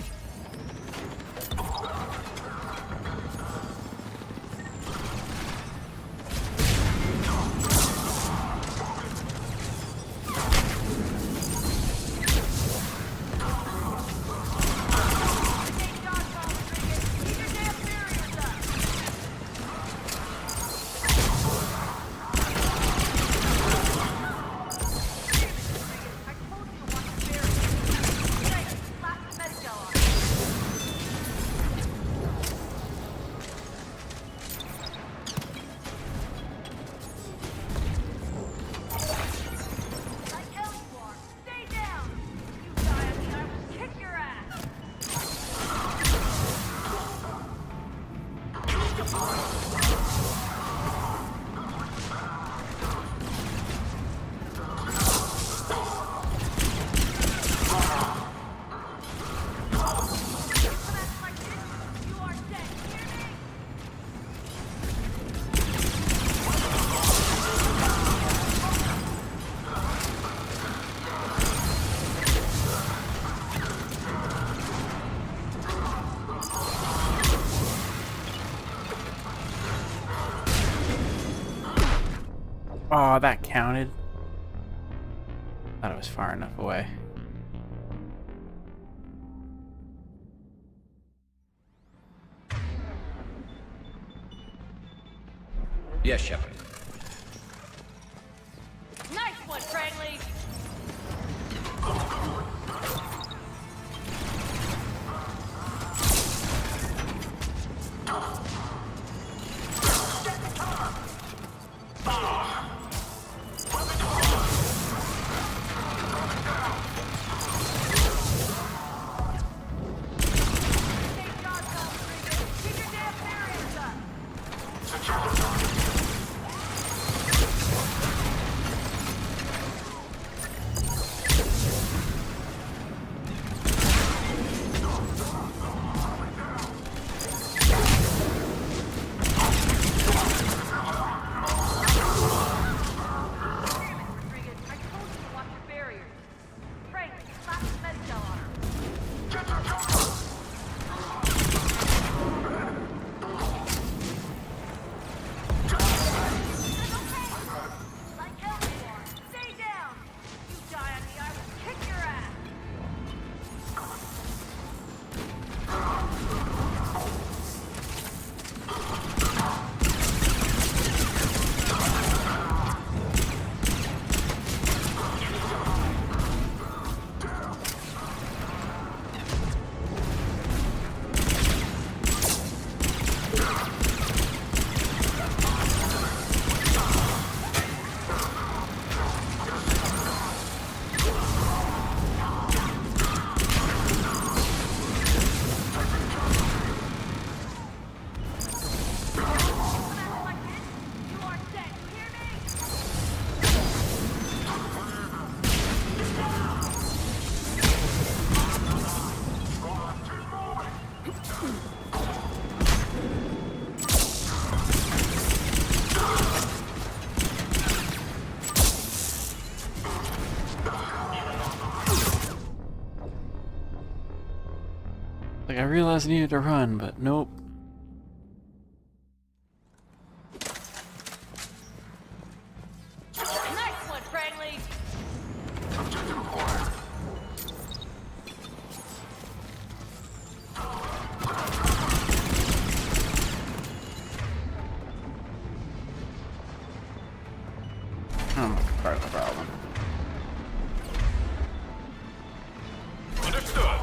Oh, that counted. Thought it was far enough away. Yes, Shepard. Nice one, Franklin! Like, I realized I needed to run, but nope. Nice one, friendly! I'm part of the problem. Understood.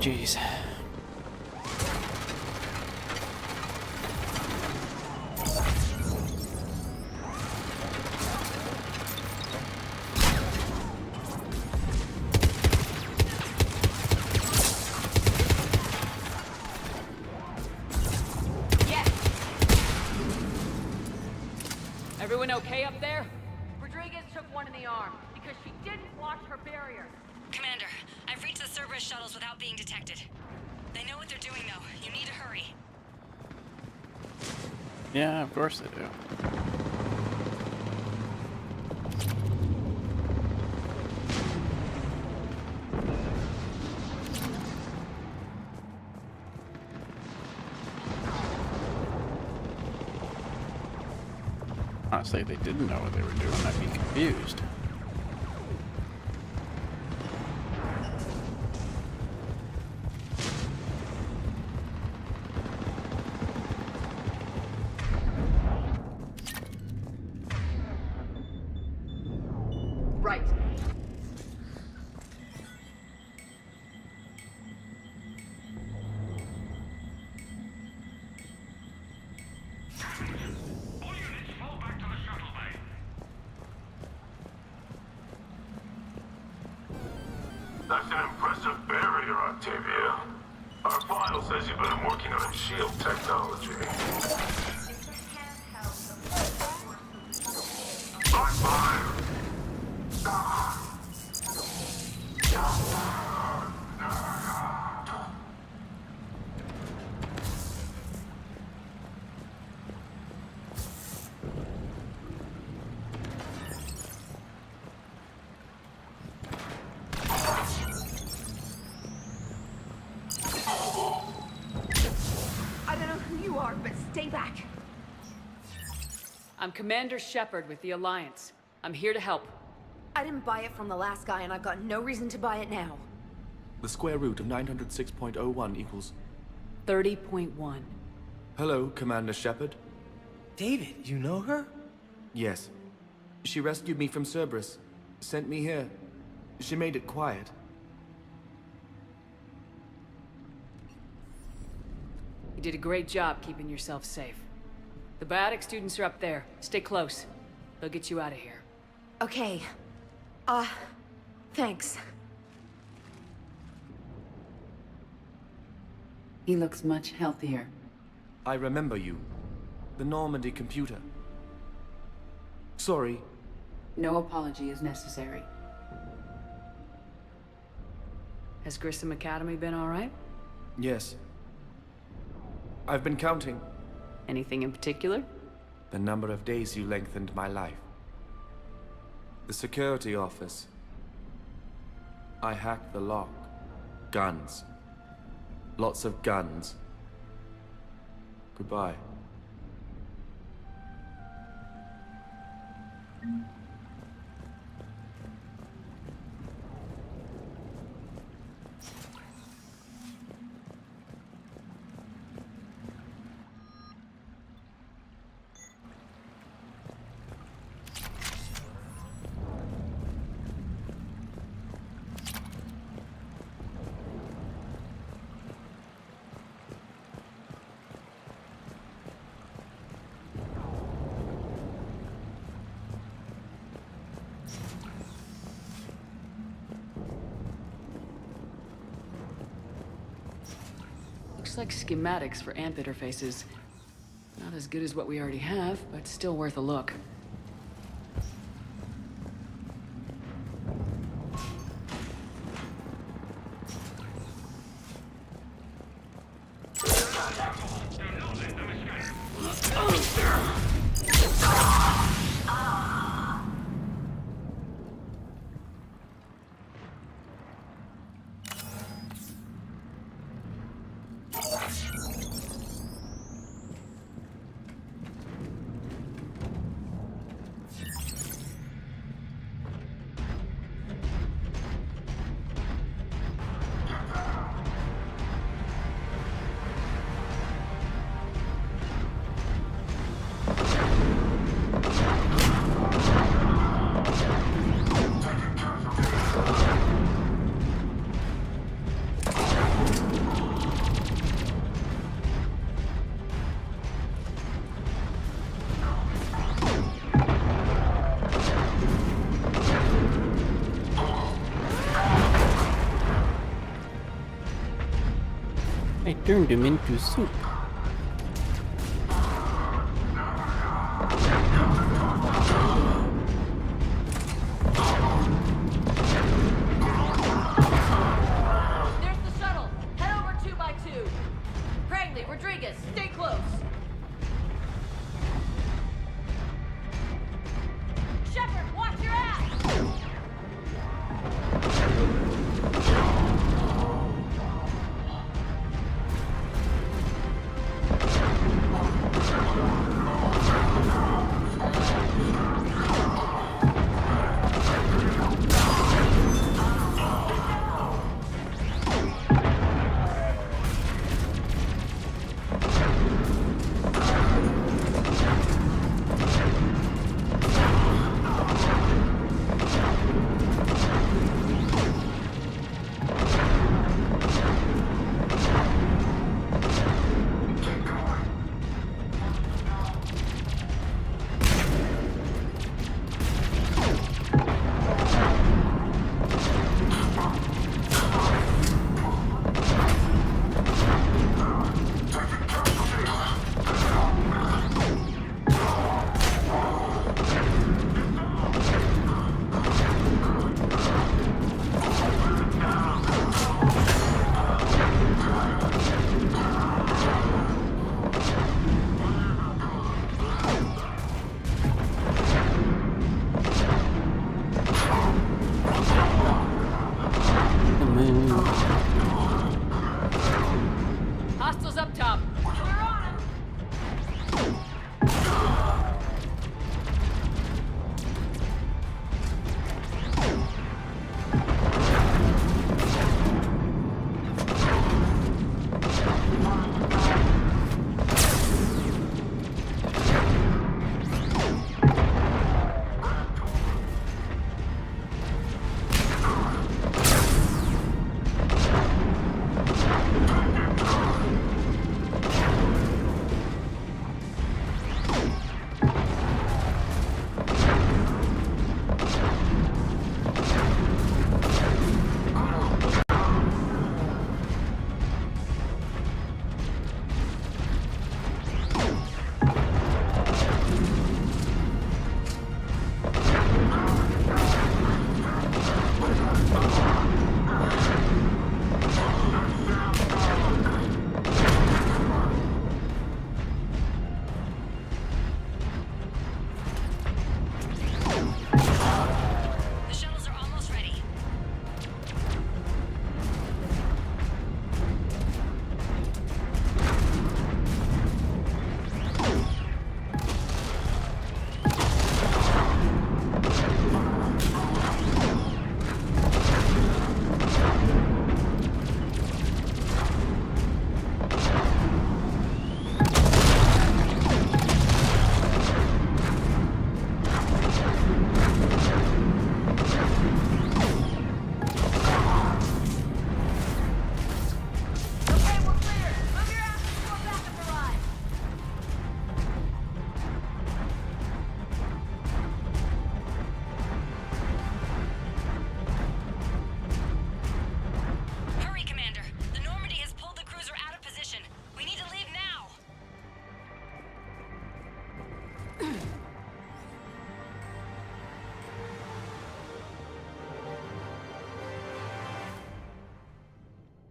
jeez. Everyone okay up there? Rodriguez took one in the arm because she didn't watch her barrier. Commander, I've reached the Cerberus shuttles without being detected. They know what they're doing, though. You need to hurry. Yeah, of course they do. Honestly, if they didn't know what they were doing, I'd be confused. Right. That's an impressive barrier, Octavia. Our file says you've been working on shield technology. On fire! I don't know who you are, but stay back. I'm Commander Shepard with the Alliance. I'm here to help. I didn't buy it from the last guy, and I've got no reason to buy it now. The square root of 906.01 equals... 30.1. Hello, Commander Shepard. David, you know her? Yes. She rescued me from Cerberus. Sent me here. She made it quiet. You did a great job keeping yourself safe. The biotic students are up there. Stay close. They'll get you out of here. Okay. Thanks. He looks much healthier. I remember you. The Normandy computer. Sorry. No apology is necessary. Has Grissom Academy been all right? Yes. I've been counting. Anything in particular? The number of days you lengthened my life. The security office. I hacked the lock. Guns. Lots of guns. Goodbye. Looks like schematics for AMP interfaces. Not as good as what we already have, but still worth a look. Turned him into soup. There's the shuttle. Head over 2x2. Crangley, Rodriguez, stay close. Shepard, watch your ass! Hostiles up top. We're on 'em. The shuttles are almost ready. Okay, we're clear. Move your asses to a backup arrive. Hurry, Commander. The Normandy has pulled the cruiser out of position. We need to leave now.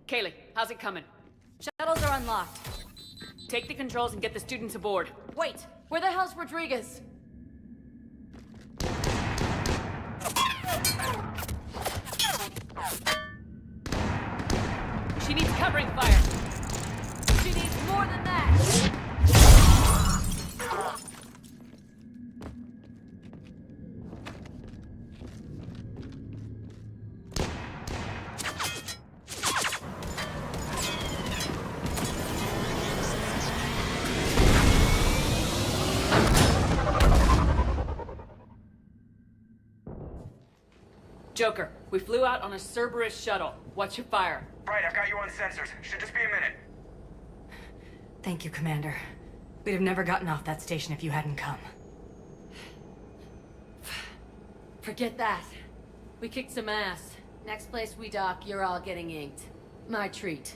Kaylee, how's it coming? Shuttles are unlocked. Take the controls and get the students aboard. Wait, where the hell's Rodriguez? She needs covering fire. She needs more than that. Joker, we flew out on a Cerberus shuttle. Watch your fire. Right, I've got you on sensors. Should just be a minute. Thank you, Commander. We'd have never gotten off that station if you hadn't come. Forget that. We kicked some ass. Next place we dock, you're all getting inked. My treat.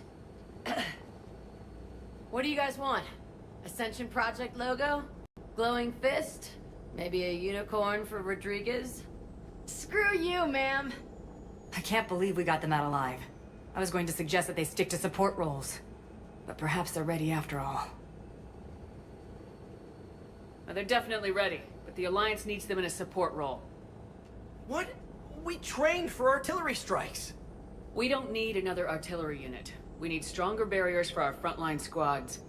What do you guys want? Ascension Project logo? Glowing fist? Maybe a unicorn for Rodriguez? Screw you, ma'am. I can't believe we got them out alive. I was going to suggest that they stick to support roles. But perhaps they're ready after all. Well, they're definitely ready, but the Alliance needs them in a support role. What? We trained for artillery strikes. We don't need another artillery unit. We need stronger barriers for our frontline squads.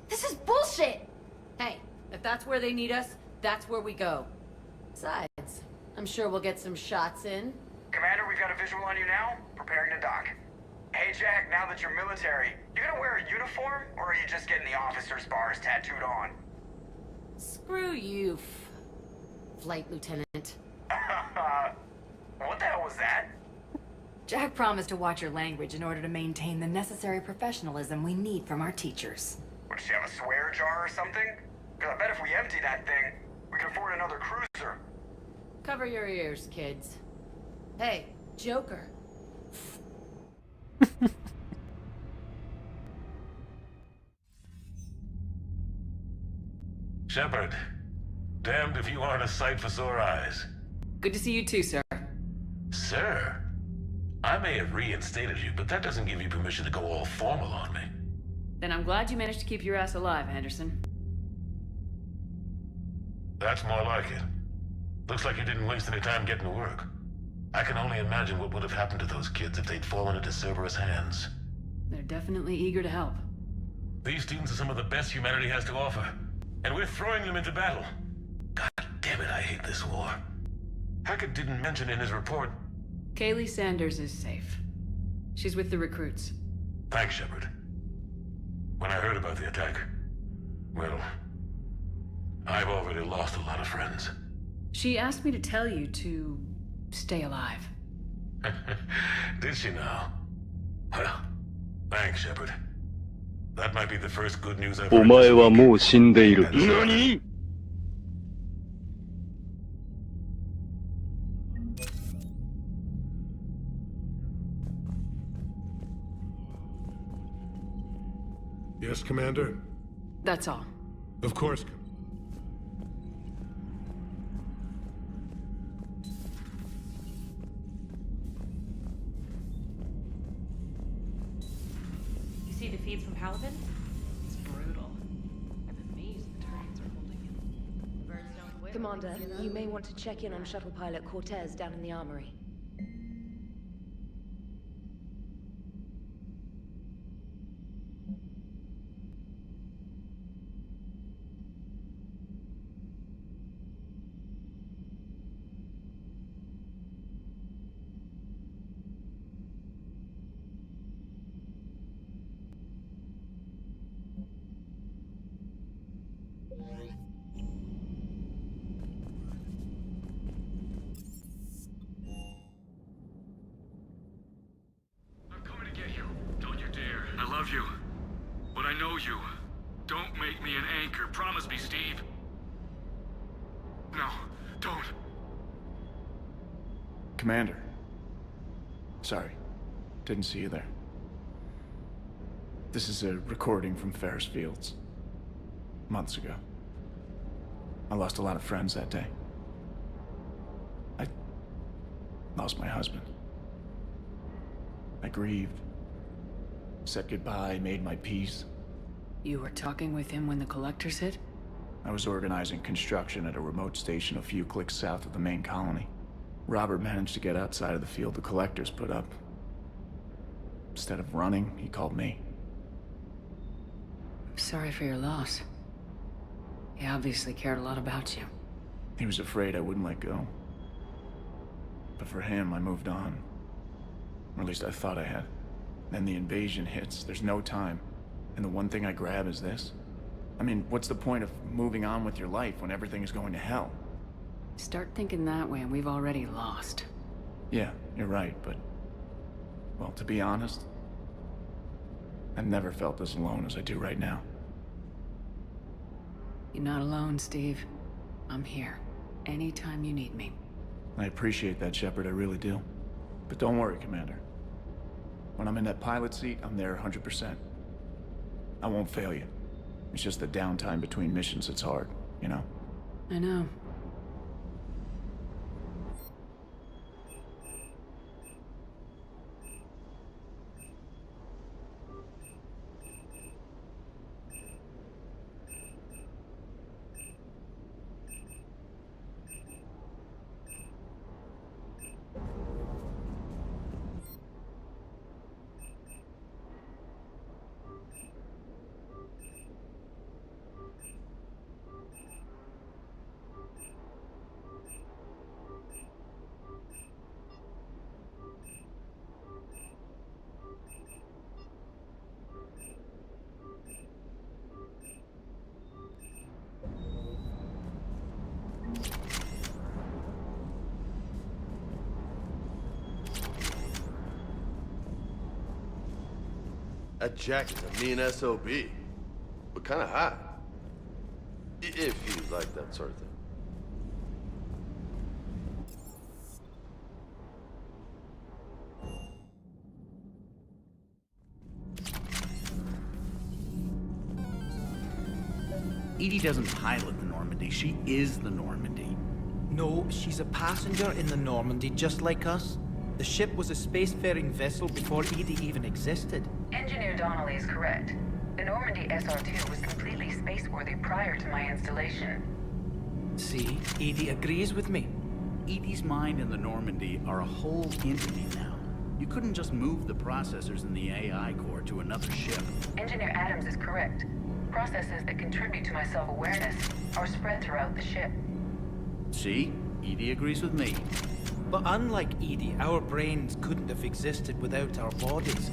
This is bullshit! Hey, if that's where they need us, that's where we go. Besides, I'm sure we'll get some shots in. Commander, we've got a visual on you now. Preparing to dock. Hey Jack, now that you're military, you gonna wear a uniform, or are you just getting the officer's bars tattooed on? Screw you, Flight Lieutenant. What the hell was that? Jack promised to watch your language in order to maintain the necessary professionalism we need from our teachers. Would she have a swear jar or something? Because I bet if we empty that thing, we can afford another cruiser. Cover your ears, kids. Hey, Joker. Shepard, damned if you aren't a sight for sore eyes. Good to see you too, sir. Sir? I may have reinstated you, but that doesn't give you permission to go all formal on me. Then I'm glad you managed to keep your ass alive, Anderson. That's more like it. Looks like you didn't waste any time getting to work. I can only imagine what would have happened to those kids if they'd fallen into Cerberus' hands. They're definitely eager to help. These students are some of the best humanity has to offer, and we're throwing them into battle. God damn it, I hate this war. Hackett didn't mention in his report... Kaylee Sanders is safe. She's with the recruits. Thanks, Shepard. When I heard about the attack, well, I've already lost a lot of friends. She asked me to tell you to stay alive. Did she now? Well, thanks, Shepard. That might be the first good news I've heard. お前はもう死んでいる。何? Yes, Commander? That's all. Of course. You see the feeds from Paladin? It's brutal. I'm amazed the Turians are holding him. The birds don't quit. Commander, you may want to check in on shuttle pilot Cortez down in the armory. I love you, but I know you. Don't make me an anchor. Promise me, Steve. No, don't. Commander. Sorry. Didn't see you there. This is a recording from Ferris Fields. Months ago. I lost a lot of friends that day. I lost my husband. I grieved. Said goodbye, made my peace. You were talking with him when the Collectors hit? I was organizing construction at a remote station a few clicks south of the main colony. Robert managed to get outside of the field the Collectors put up. Instead of running, he called me. I'm sorry for your loss. He obviously cared a lot about you. He was afraid I wouldn't let go. But for him, I moved on. Or at least I thought I had. Then the invasion hits, there's no time. And the one thing I grab is this? I mean, what's the point of moving on with your life when everything is going to hell? Start thinking that way and we've already lost. Yeah, you're right, but... well, to be honest, I've never felt as alone as I do right now. You're not alone, Steve. I'm here. Anytime you need me. I appreciate that, Shepard, I really do. But don't worry, Commander. When I'm in that pilot seat, I'm there 100%. I won't fail you. It's just the downtime between missions that's hard, you know? I know. That Jack is a mean SOB, but kind of hot. If you like that sort of thing. EDI doesn't pilot the Normandy, she is the Normandy. No, she's a passenger in the Normandy, just like us. The ship was a spacefaring vessel before EDI even existed. Engineer Donnelly is correct. The Normandy SR-2 was completely spaceworthy prior to my installation. See, EDI agrees with me. EDI's mind and the Normandy are a whole entity now. You couldn't just move the processors in the AI core to another ship. Engineer Adams is correct. Processes that contribute to my self-awareness are spread throughout the ship. See? EDI agrees with me. But unlike EDI, our brains couldn't have existed without our bodies.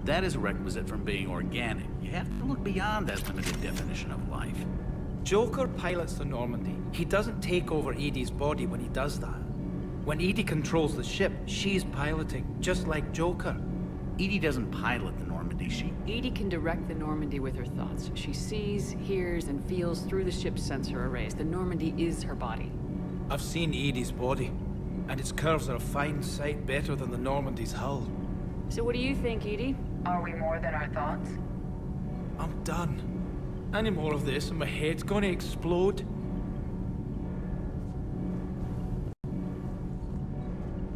That is a requisite from being organic. You have to look beyond that limited definition of life. Joker pilots the Normandy. He doesn't take over EDI's body when he does that. When EDI controls the ship, she's piloting, just like Joker. EDI doesn't pilot the Normandy, she... EDI can direct the Normandy with her thoughts. She sees, hears, and feels through the ship's sensor arrays. The Normandy is her body. I've seen EDI's body, and its curves are a fine sight better than the Normandy's hull. So what do you think, EDI? Are we more than our thoughts? I'm done. Any more of this and my head's gonna explode.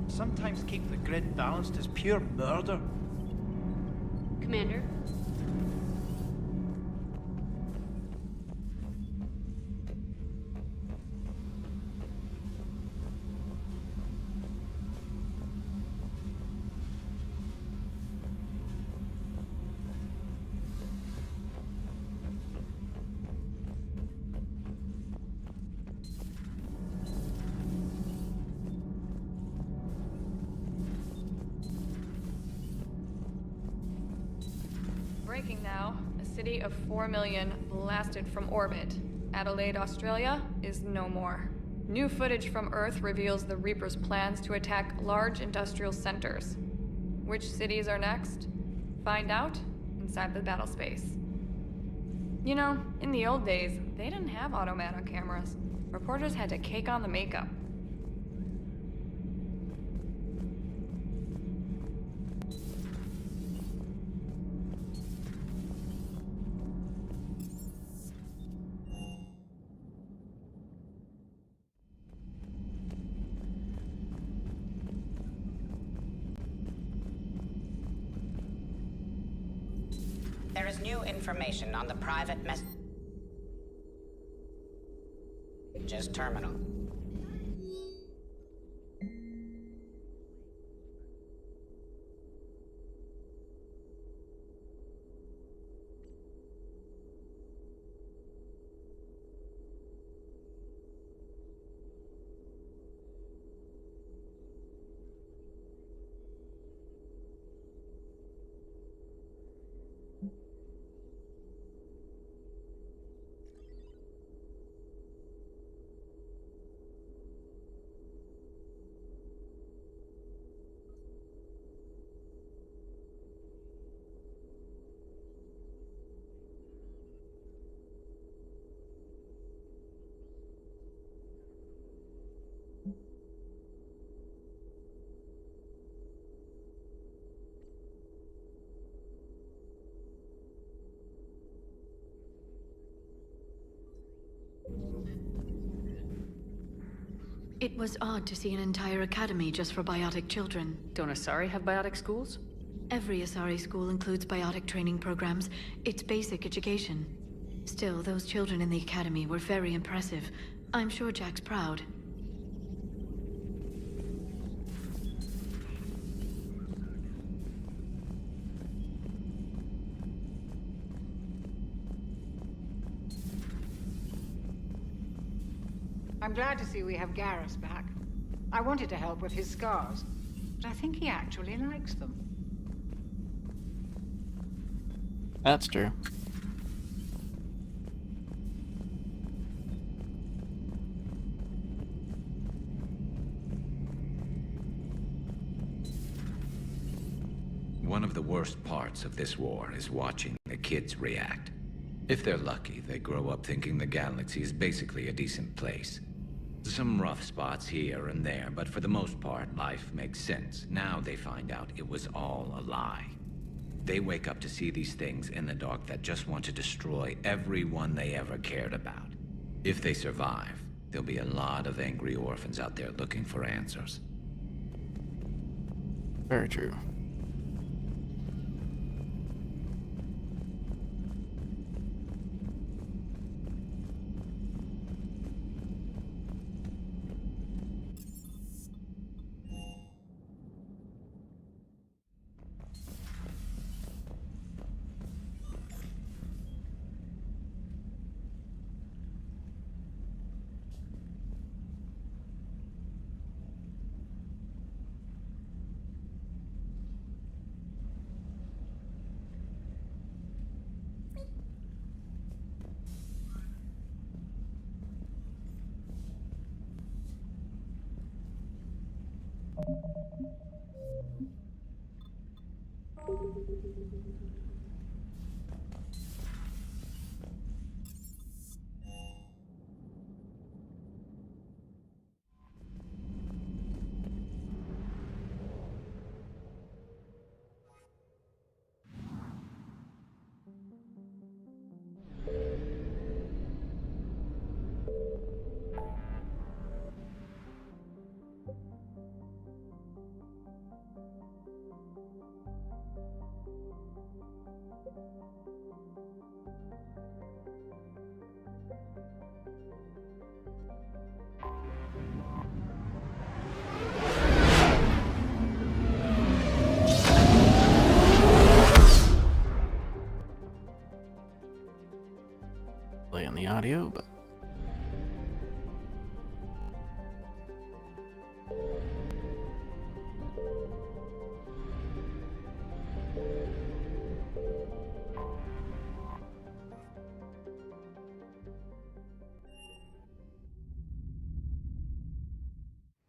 Sometimes keeping the grid balanced is pure murder. Commander? Breaking now. A city of 4 million blasted from orbit. Adelaide, Australia is no more. New footage from Earth reveals the Reaper's plans to attack large industrial centers. Which cities are next? Find out inside the battle space. You know, in the old days, they didn't have automatic cameras. Reporters had to cake on the makeup. There is new information on the private messages terminal. It was odd to see an entire academy just for biotic children. Don't Asari have biotic schools? Every Asari school includes biotic training programs. It's basic education. Still, those children in the academy were very impressive. I'm sure Jack's proud. I'm glad to see we have Garrus back. I wanted to help with his scars, but I think he actually likes them. That's true. One of the worst parts of this war is watching the kids react. If they're lucky, they grow up thinking the galaxy is basically a decent place. Some rough spots here and there, but for the most part, life makes sense. Now they find out it was all a lie. They wake up to see these things in the dark that just want to destroy everyone they ever cared about. If they survive, there'll be a lot of angry orphans out there looking for answers. Very true. Play on the audio, but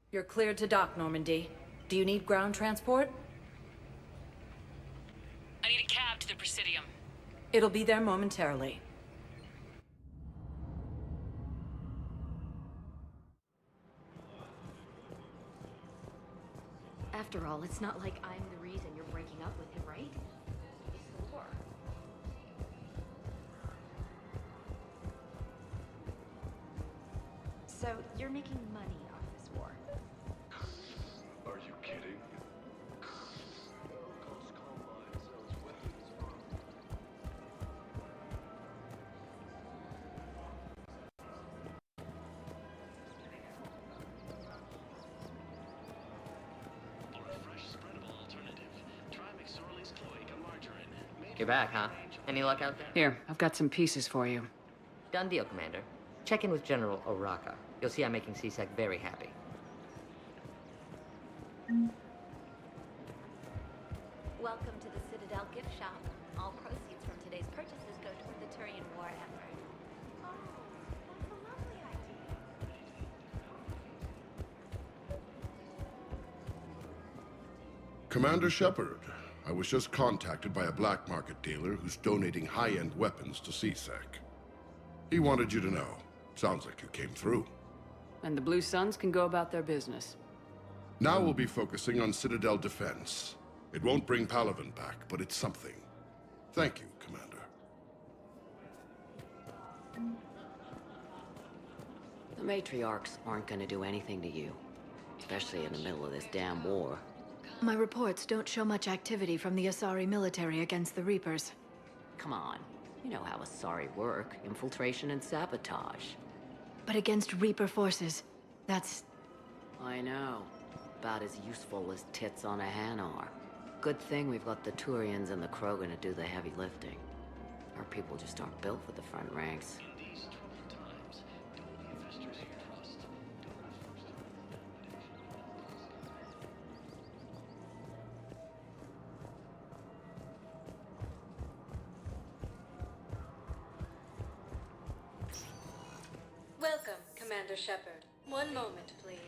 You're cleared to dock, Normandy. Do you need ground transport? I need a cab to the Presidium. It'll be there momentarily. After all, it's not like I'm the reason you're breaking up with him, right? It's the war. So, you're making money off this war? Are you kidding? You're back, huh? Any luck out there? Here, I've got some pieces for you. Done deal, Commander. Check in with General Oraka. You'll see I'm making C-Sec very happy. Welcome to the Citadel gift shop. All proceeds from today's purchases go toward the Turian war effort. Oh, that's a lovely idea. Commander Shepard, I was just contacted by a black market dealer who's donating high-end weapons to C-Sec. He wanted you to know. Sounds like you came through. And the Blue Suns can go about their business. Now we'll be focusing on Citadel defense. It won't bring Palaven back, but it's something. Thank you, Commander. The matriarchs aren't gonna do anything to you. Especially in the middle of this damn war. My reports don't show much activity from the Asari military against the Reapers. Come on. You know how Asari work. Infiltration and sabotage. But against Reaper forces, that's... I know. About as useful as tits on a hen are. Good thing we've got the Turians and the Krogan to do the heavy lifting. Our people just aren't built for the front ranks. Welcome, Commander Shepard. One moment, please.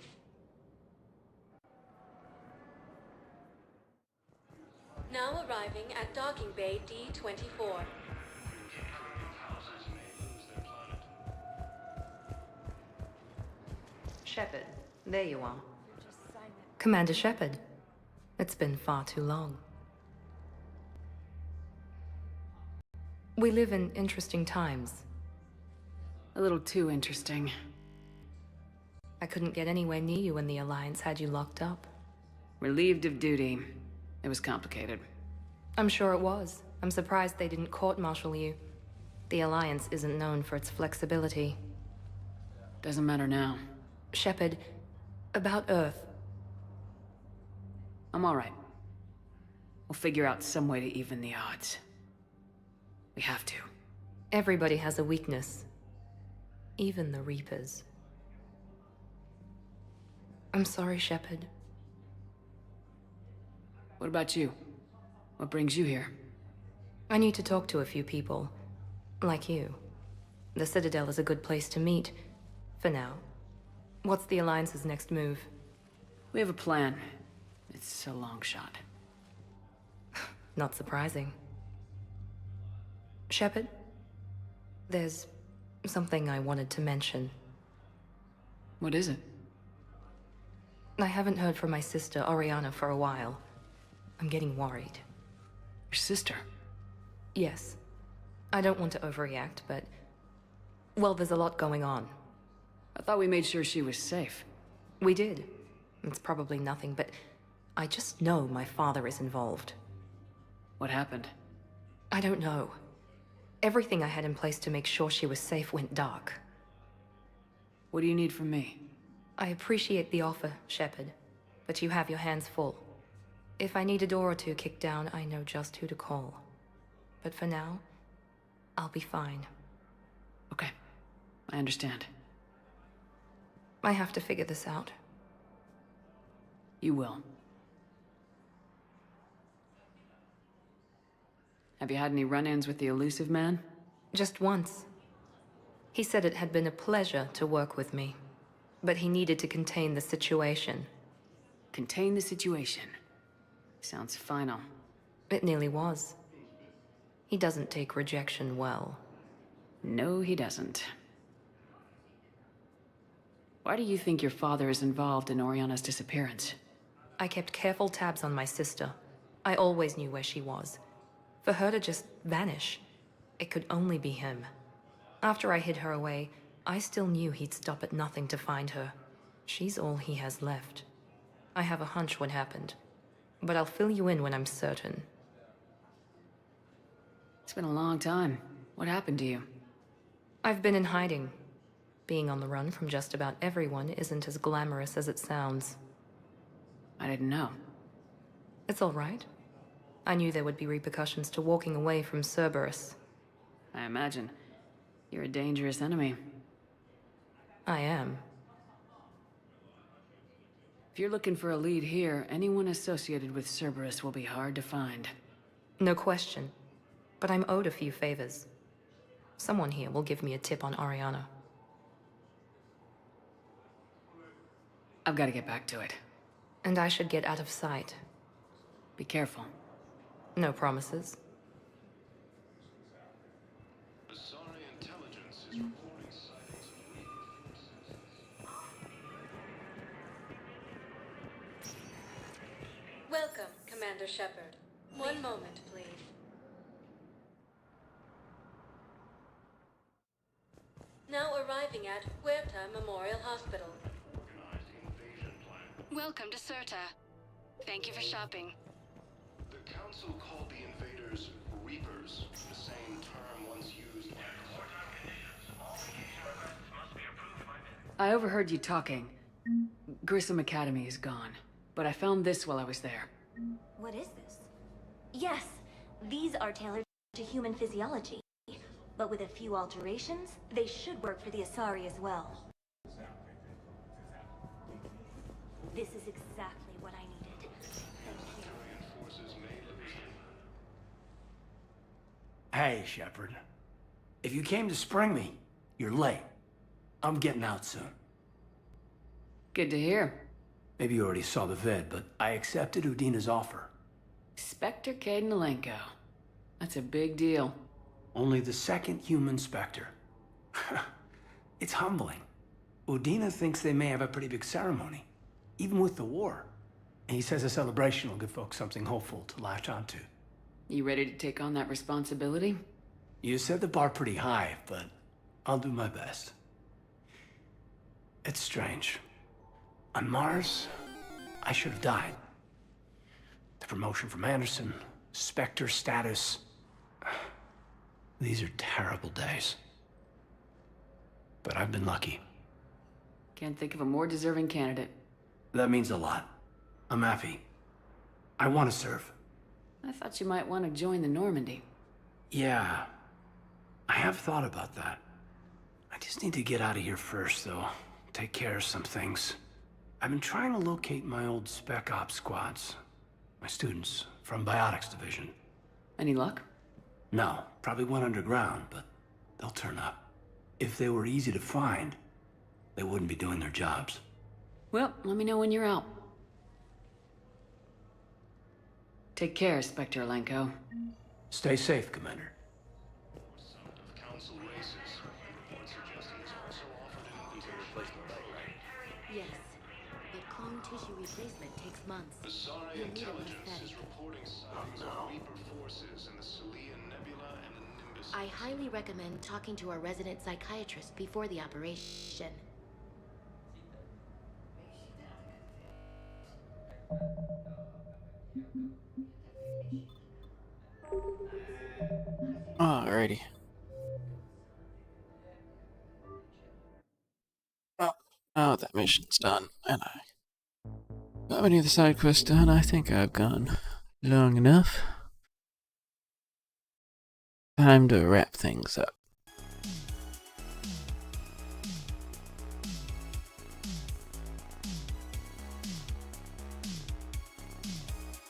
Now arriving at docking bay D-24. Shepard, there you are. Commander Shepard. It's been far too long. We live in interesting times. A little too interesting. I couldn't get anywhere near you when the Alliance had you locked up. Relieved of duty. It was complicated. I'm sure it was. I'm surprised they didn't court-martial you. The Alliance isn't known for its flexibility. Doesn't matter now. Shepard, about Earth. I'm alright. We'll figure out some way to even the odds. We have to. Everybody has a weakness. Even the Reapers. I'm sorry, Shepard. What about you? What brings you here? I need to talk to a few people. Like you. The Citadel is a good place to meet. For now. What's the Alliance's next move? We have a plan. It's a long shot. Not surprising. Shepard? There's something I wanted to mention. What is it? I haven't heard from my sister, Oriana, for a while. I'm getting worried. Your sister? Yes. I don't want to overreact, but... well, there's a lot going on. I thought we made sure she was safe. We did. It's probably nothing, but... I just know my father is involved. What happened? I don't know. Everything I had in place to make sure she was safe went dark. What do you need from me? I appreciate the offer, Shepard, but you have your hands full. If I need a door or two kicked down, I know just who to call. But for now, I'll be fine. Okay. I understand. I have to figure this out. You will. Have you had any run-ins with the elusive man? Just once. He said it had been a pleasure to work with me, but he needed to contain the situation. Contain the situation? Sounds final. It nearly was. He doesn't take rejection well. No, he doesn't. Why do you think your father is involved in Oriana's disappearance? I kept careful tabs on my sister. I always knew where she was. For her to just vanish, it could only be him. After I hid her away, I still knew he'd stop at nothing to find her. She's all he has left. I have a hunch what happened, but I'll fill you in when I'm certain. It's been a long time. What happened to you? I've been in hiding. Being on the run from just about everyone isn't as glamorous as it sounds. I didn't know. It's all right. I knew there would be repercussions to walking away from Cerberus. I imagine. You're a dangerous enemy. I am. If you're looking for a lead here, anyone associated with Cerberus will be hard to find. No question. But I'm owed a few favors. Someone here will give me a tip on Oriana. I've got to get back to it. And I should get out of sight. Be careful. No promises. Asari intelligence is reporting sightings of Reaper forces. Welcome, Commander Shepard. One moment, please. Now arriving at Huerta Certa Memorial Hospital. Welcome to Certa. Thank you for shopping. The Council called the invaders Reapers, the same term once used by... I overheard you talking. Grissom Academy is gone, but I found this while I was there. What is this? Yes, these are tailored to human physiology, but with a few alterations, they should work for the Asari as well. This is exactly what I needed. Hey, Shepard. If you came to spring me, you're late. I'm getting out soon. Good to hear. Maybe you already saw the vid, but I accepted Udina's offer. Spectre Kaidan Alenko. That's a big deal. Only the second human Spectre. It's humbling. Udina thinks they may have a pretty big ceremony, even with the war. And he says a celebration will give folks something hopeful to latch onto. You ready to take on that responsibility? You set the bar pretty high, but I'll do my best. It's strange. On Mars, I should have died. The promotion from Anderson, Spectre status. These are terrible days. But I've been lucky. Can't think of a more deserving candidate. That means a lot. I'm happy. I want to serve. I thought you might want to join the Normandy. Yeah, I have thought about that. I just need to get out of here first, though. Take care of some things. I've been trying to locate my old Spec Ops squads. My students from Biotics Division. Any luck? No, probably went underground, but they'll turn up. If they were easy to find, they wouldn't be doing their jobs. Well, let me know when you're out. Take care, Spectre Alenko. Stay safe, Commander. Yes, but clone tissue replacement takes months. Asari You'll need intelligence is anesthetic. reporting sightings of Reaper forces in the Celian Nebula and the Nimbus. I highly recommend talking to our resident psychiatrist before the operation. Alrighty. Oh, that mission's done, and I got many of the side quests done. I think I've gone long enough. Time to wrap things up.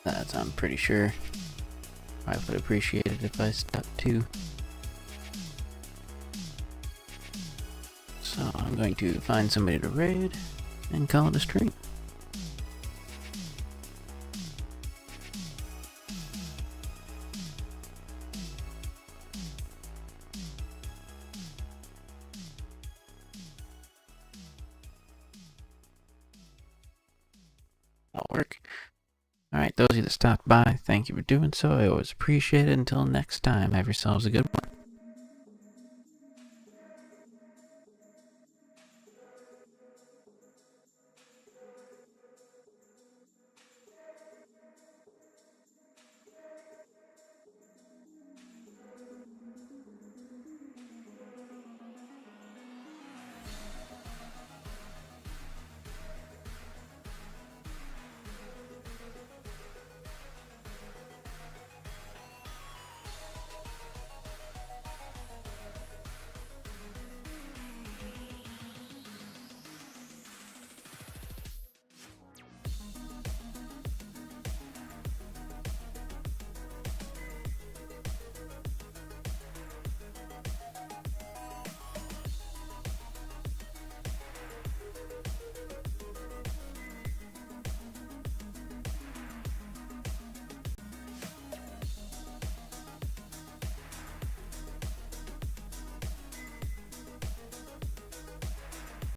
That's, I'm pretty sure. I would appreciate it if I stuck to. So I'm going to find somebody to raid and call it a stream. That'll work. Alright, those of you that stopped by, thank you for doing so. I always appreciate it. Until next time, have yourselves a good one.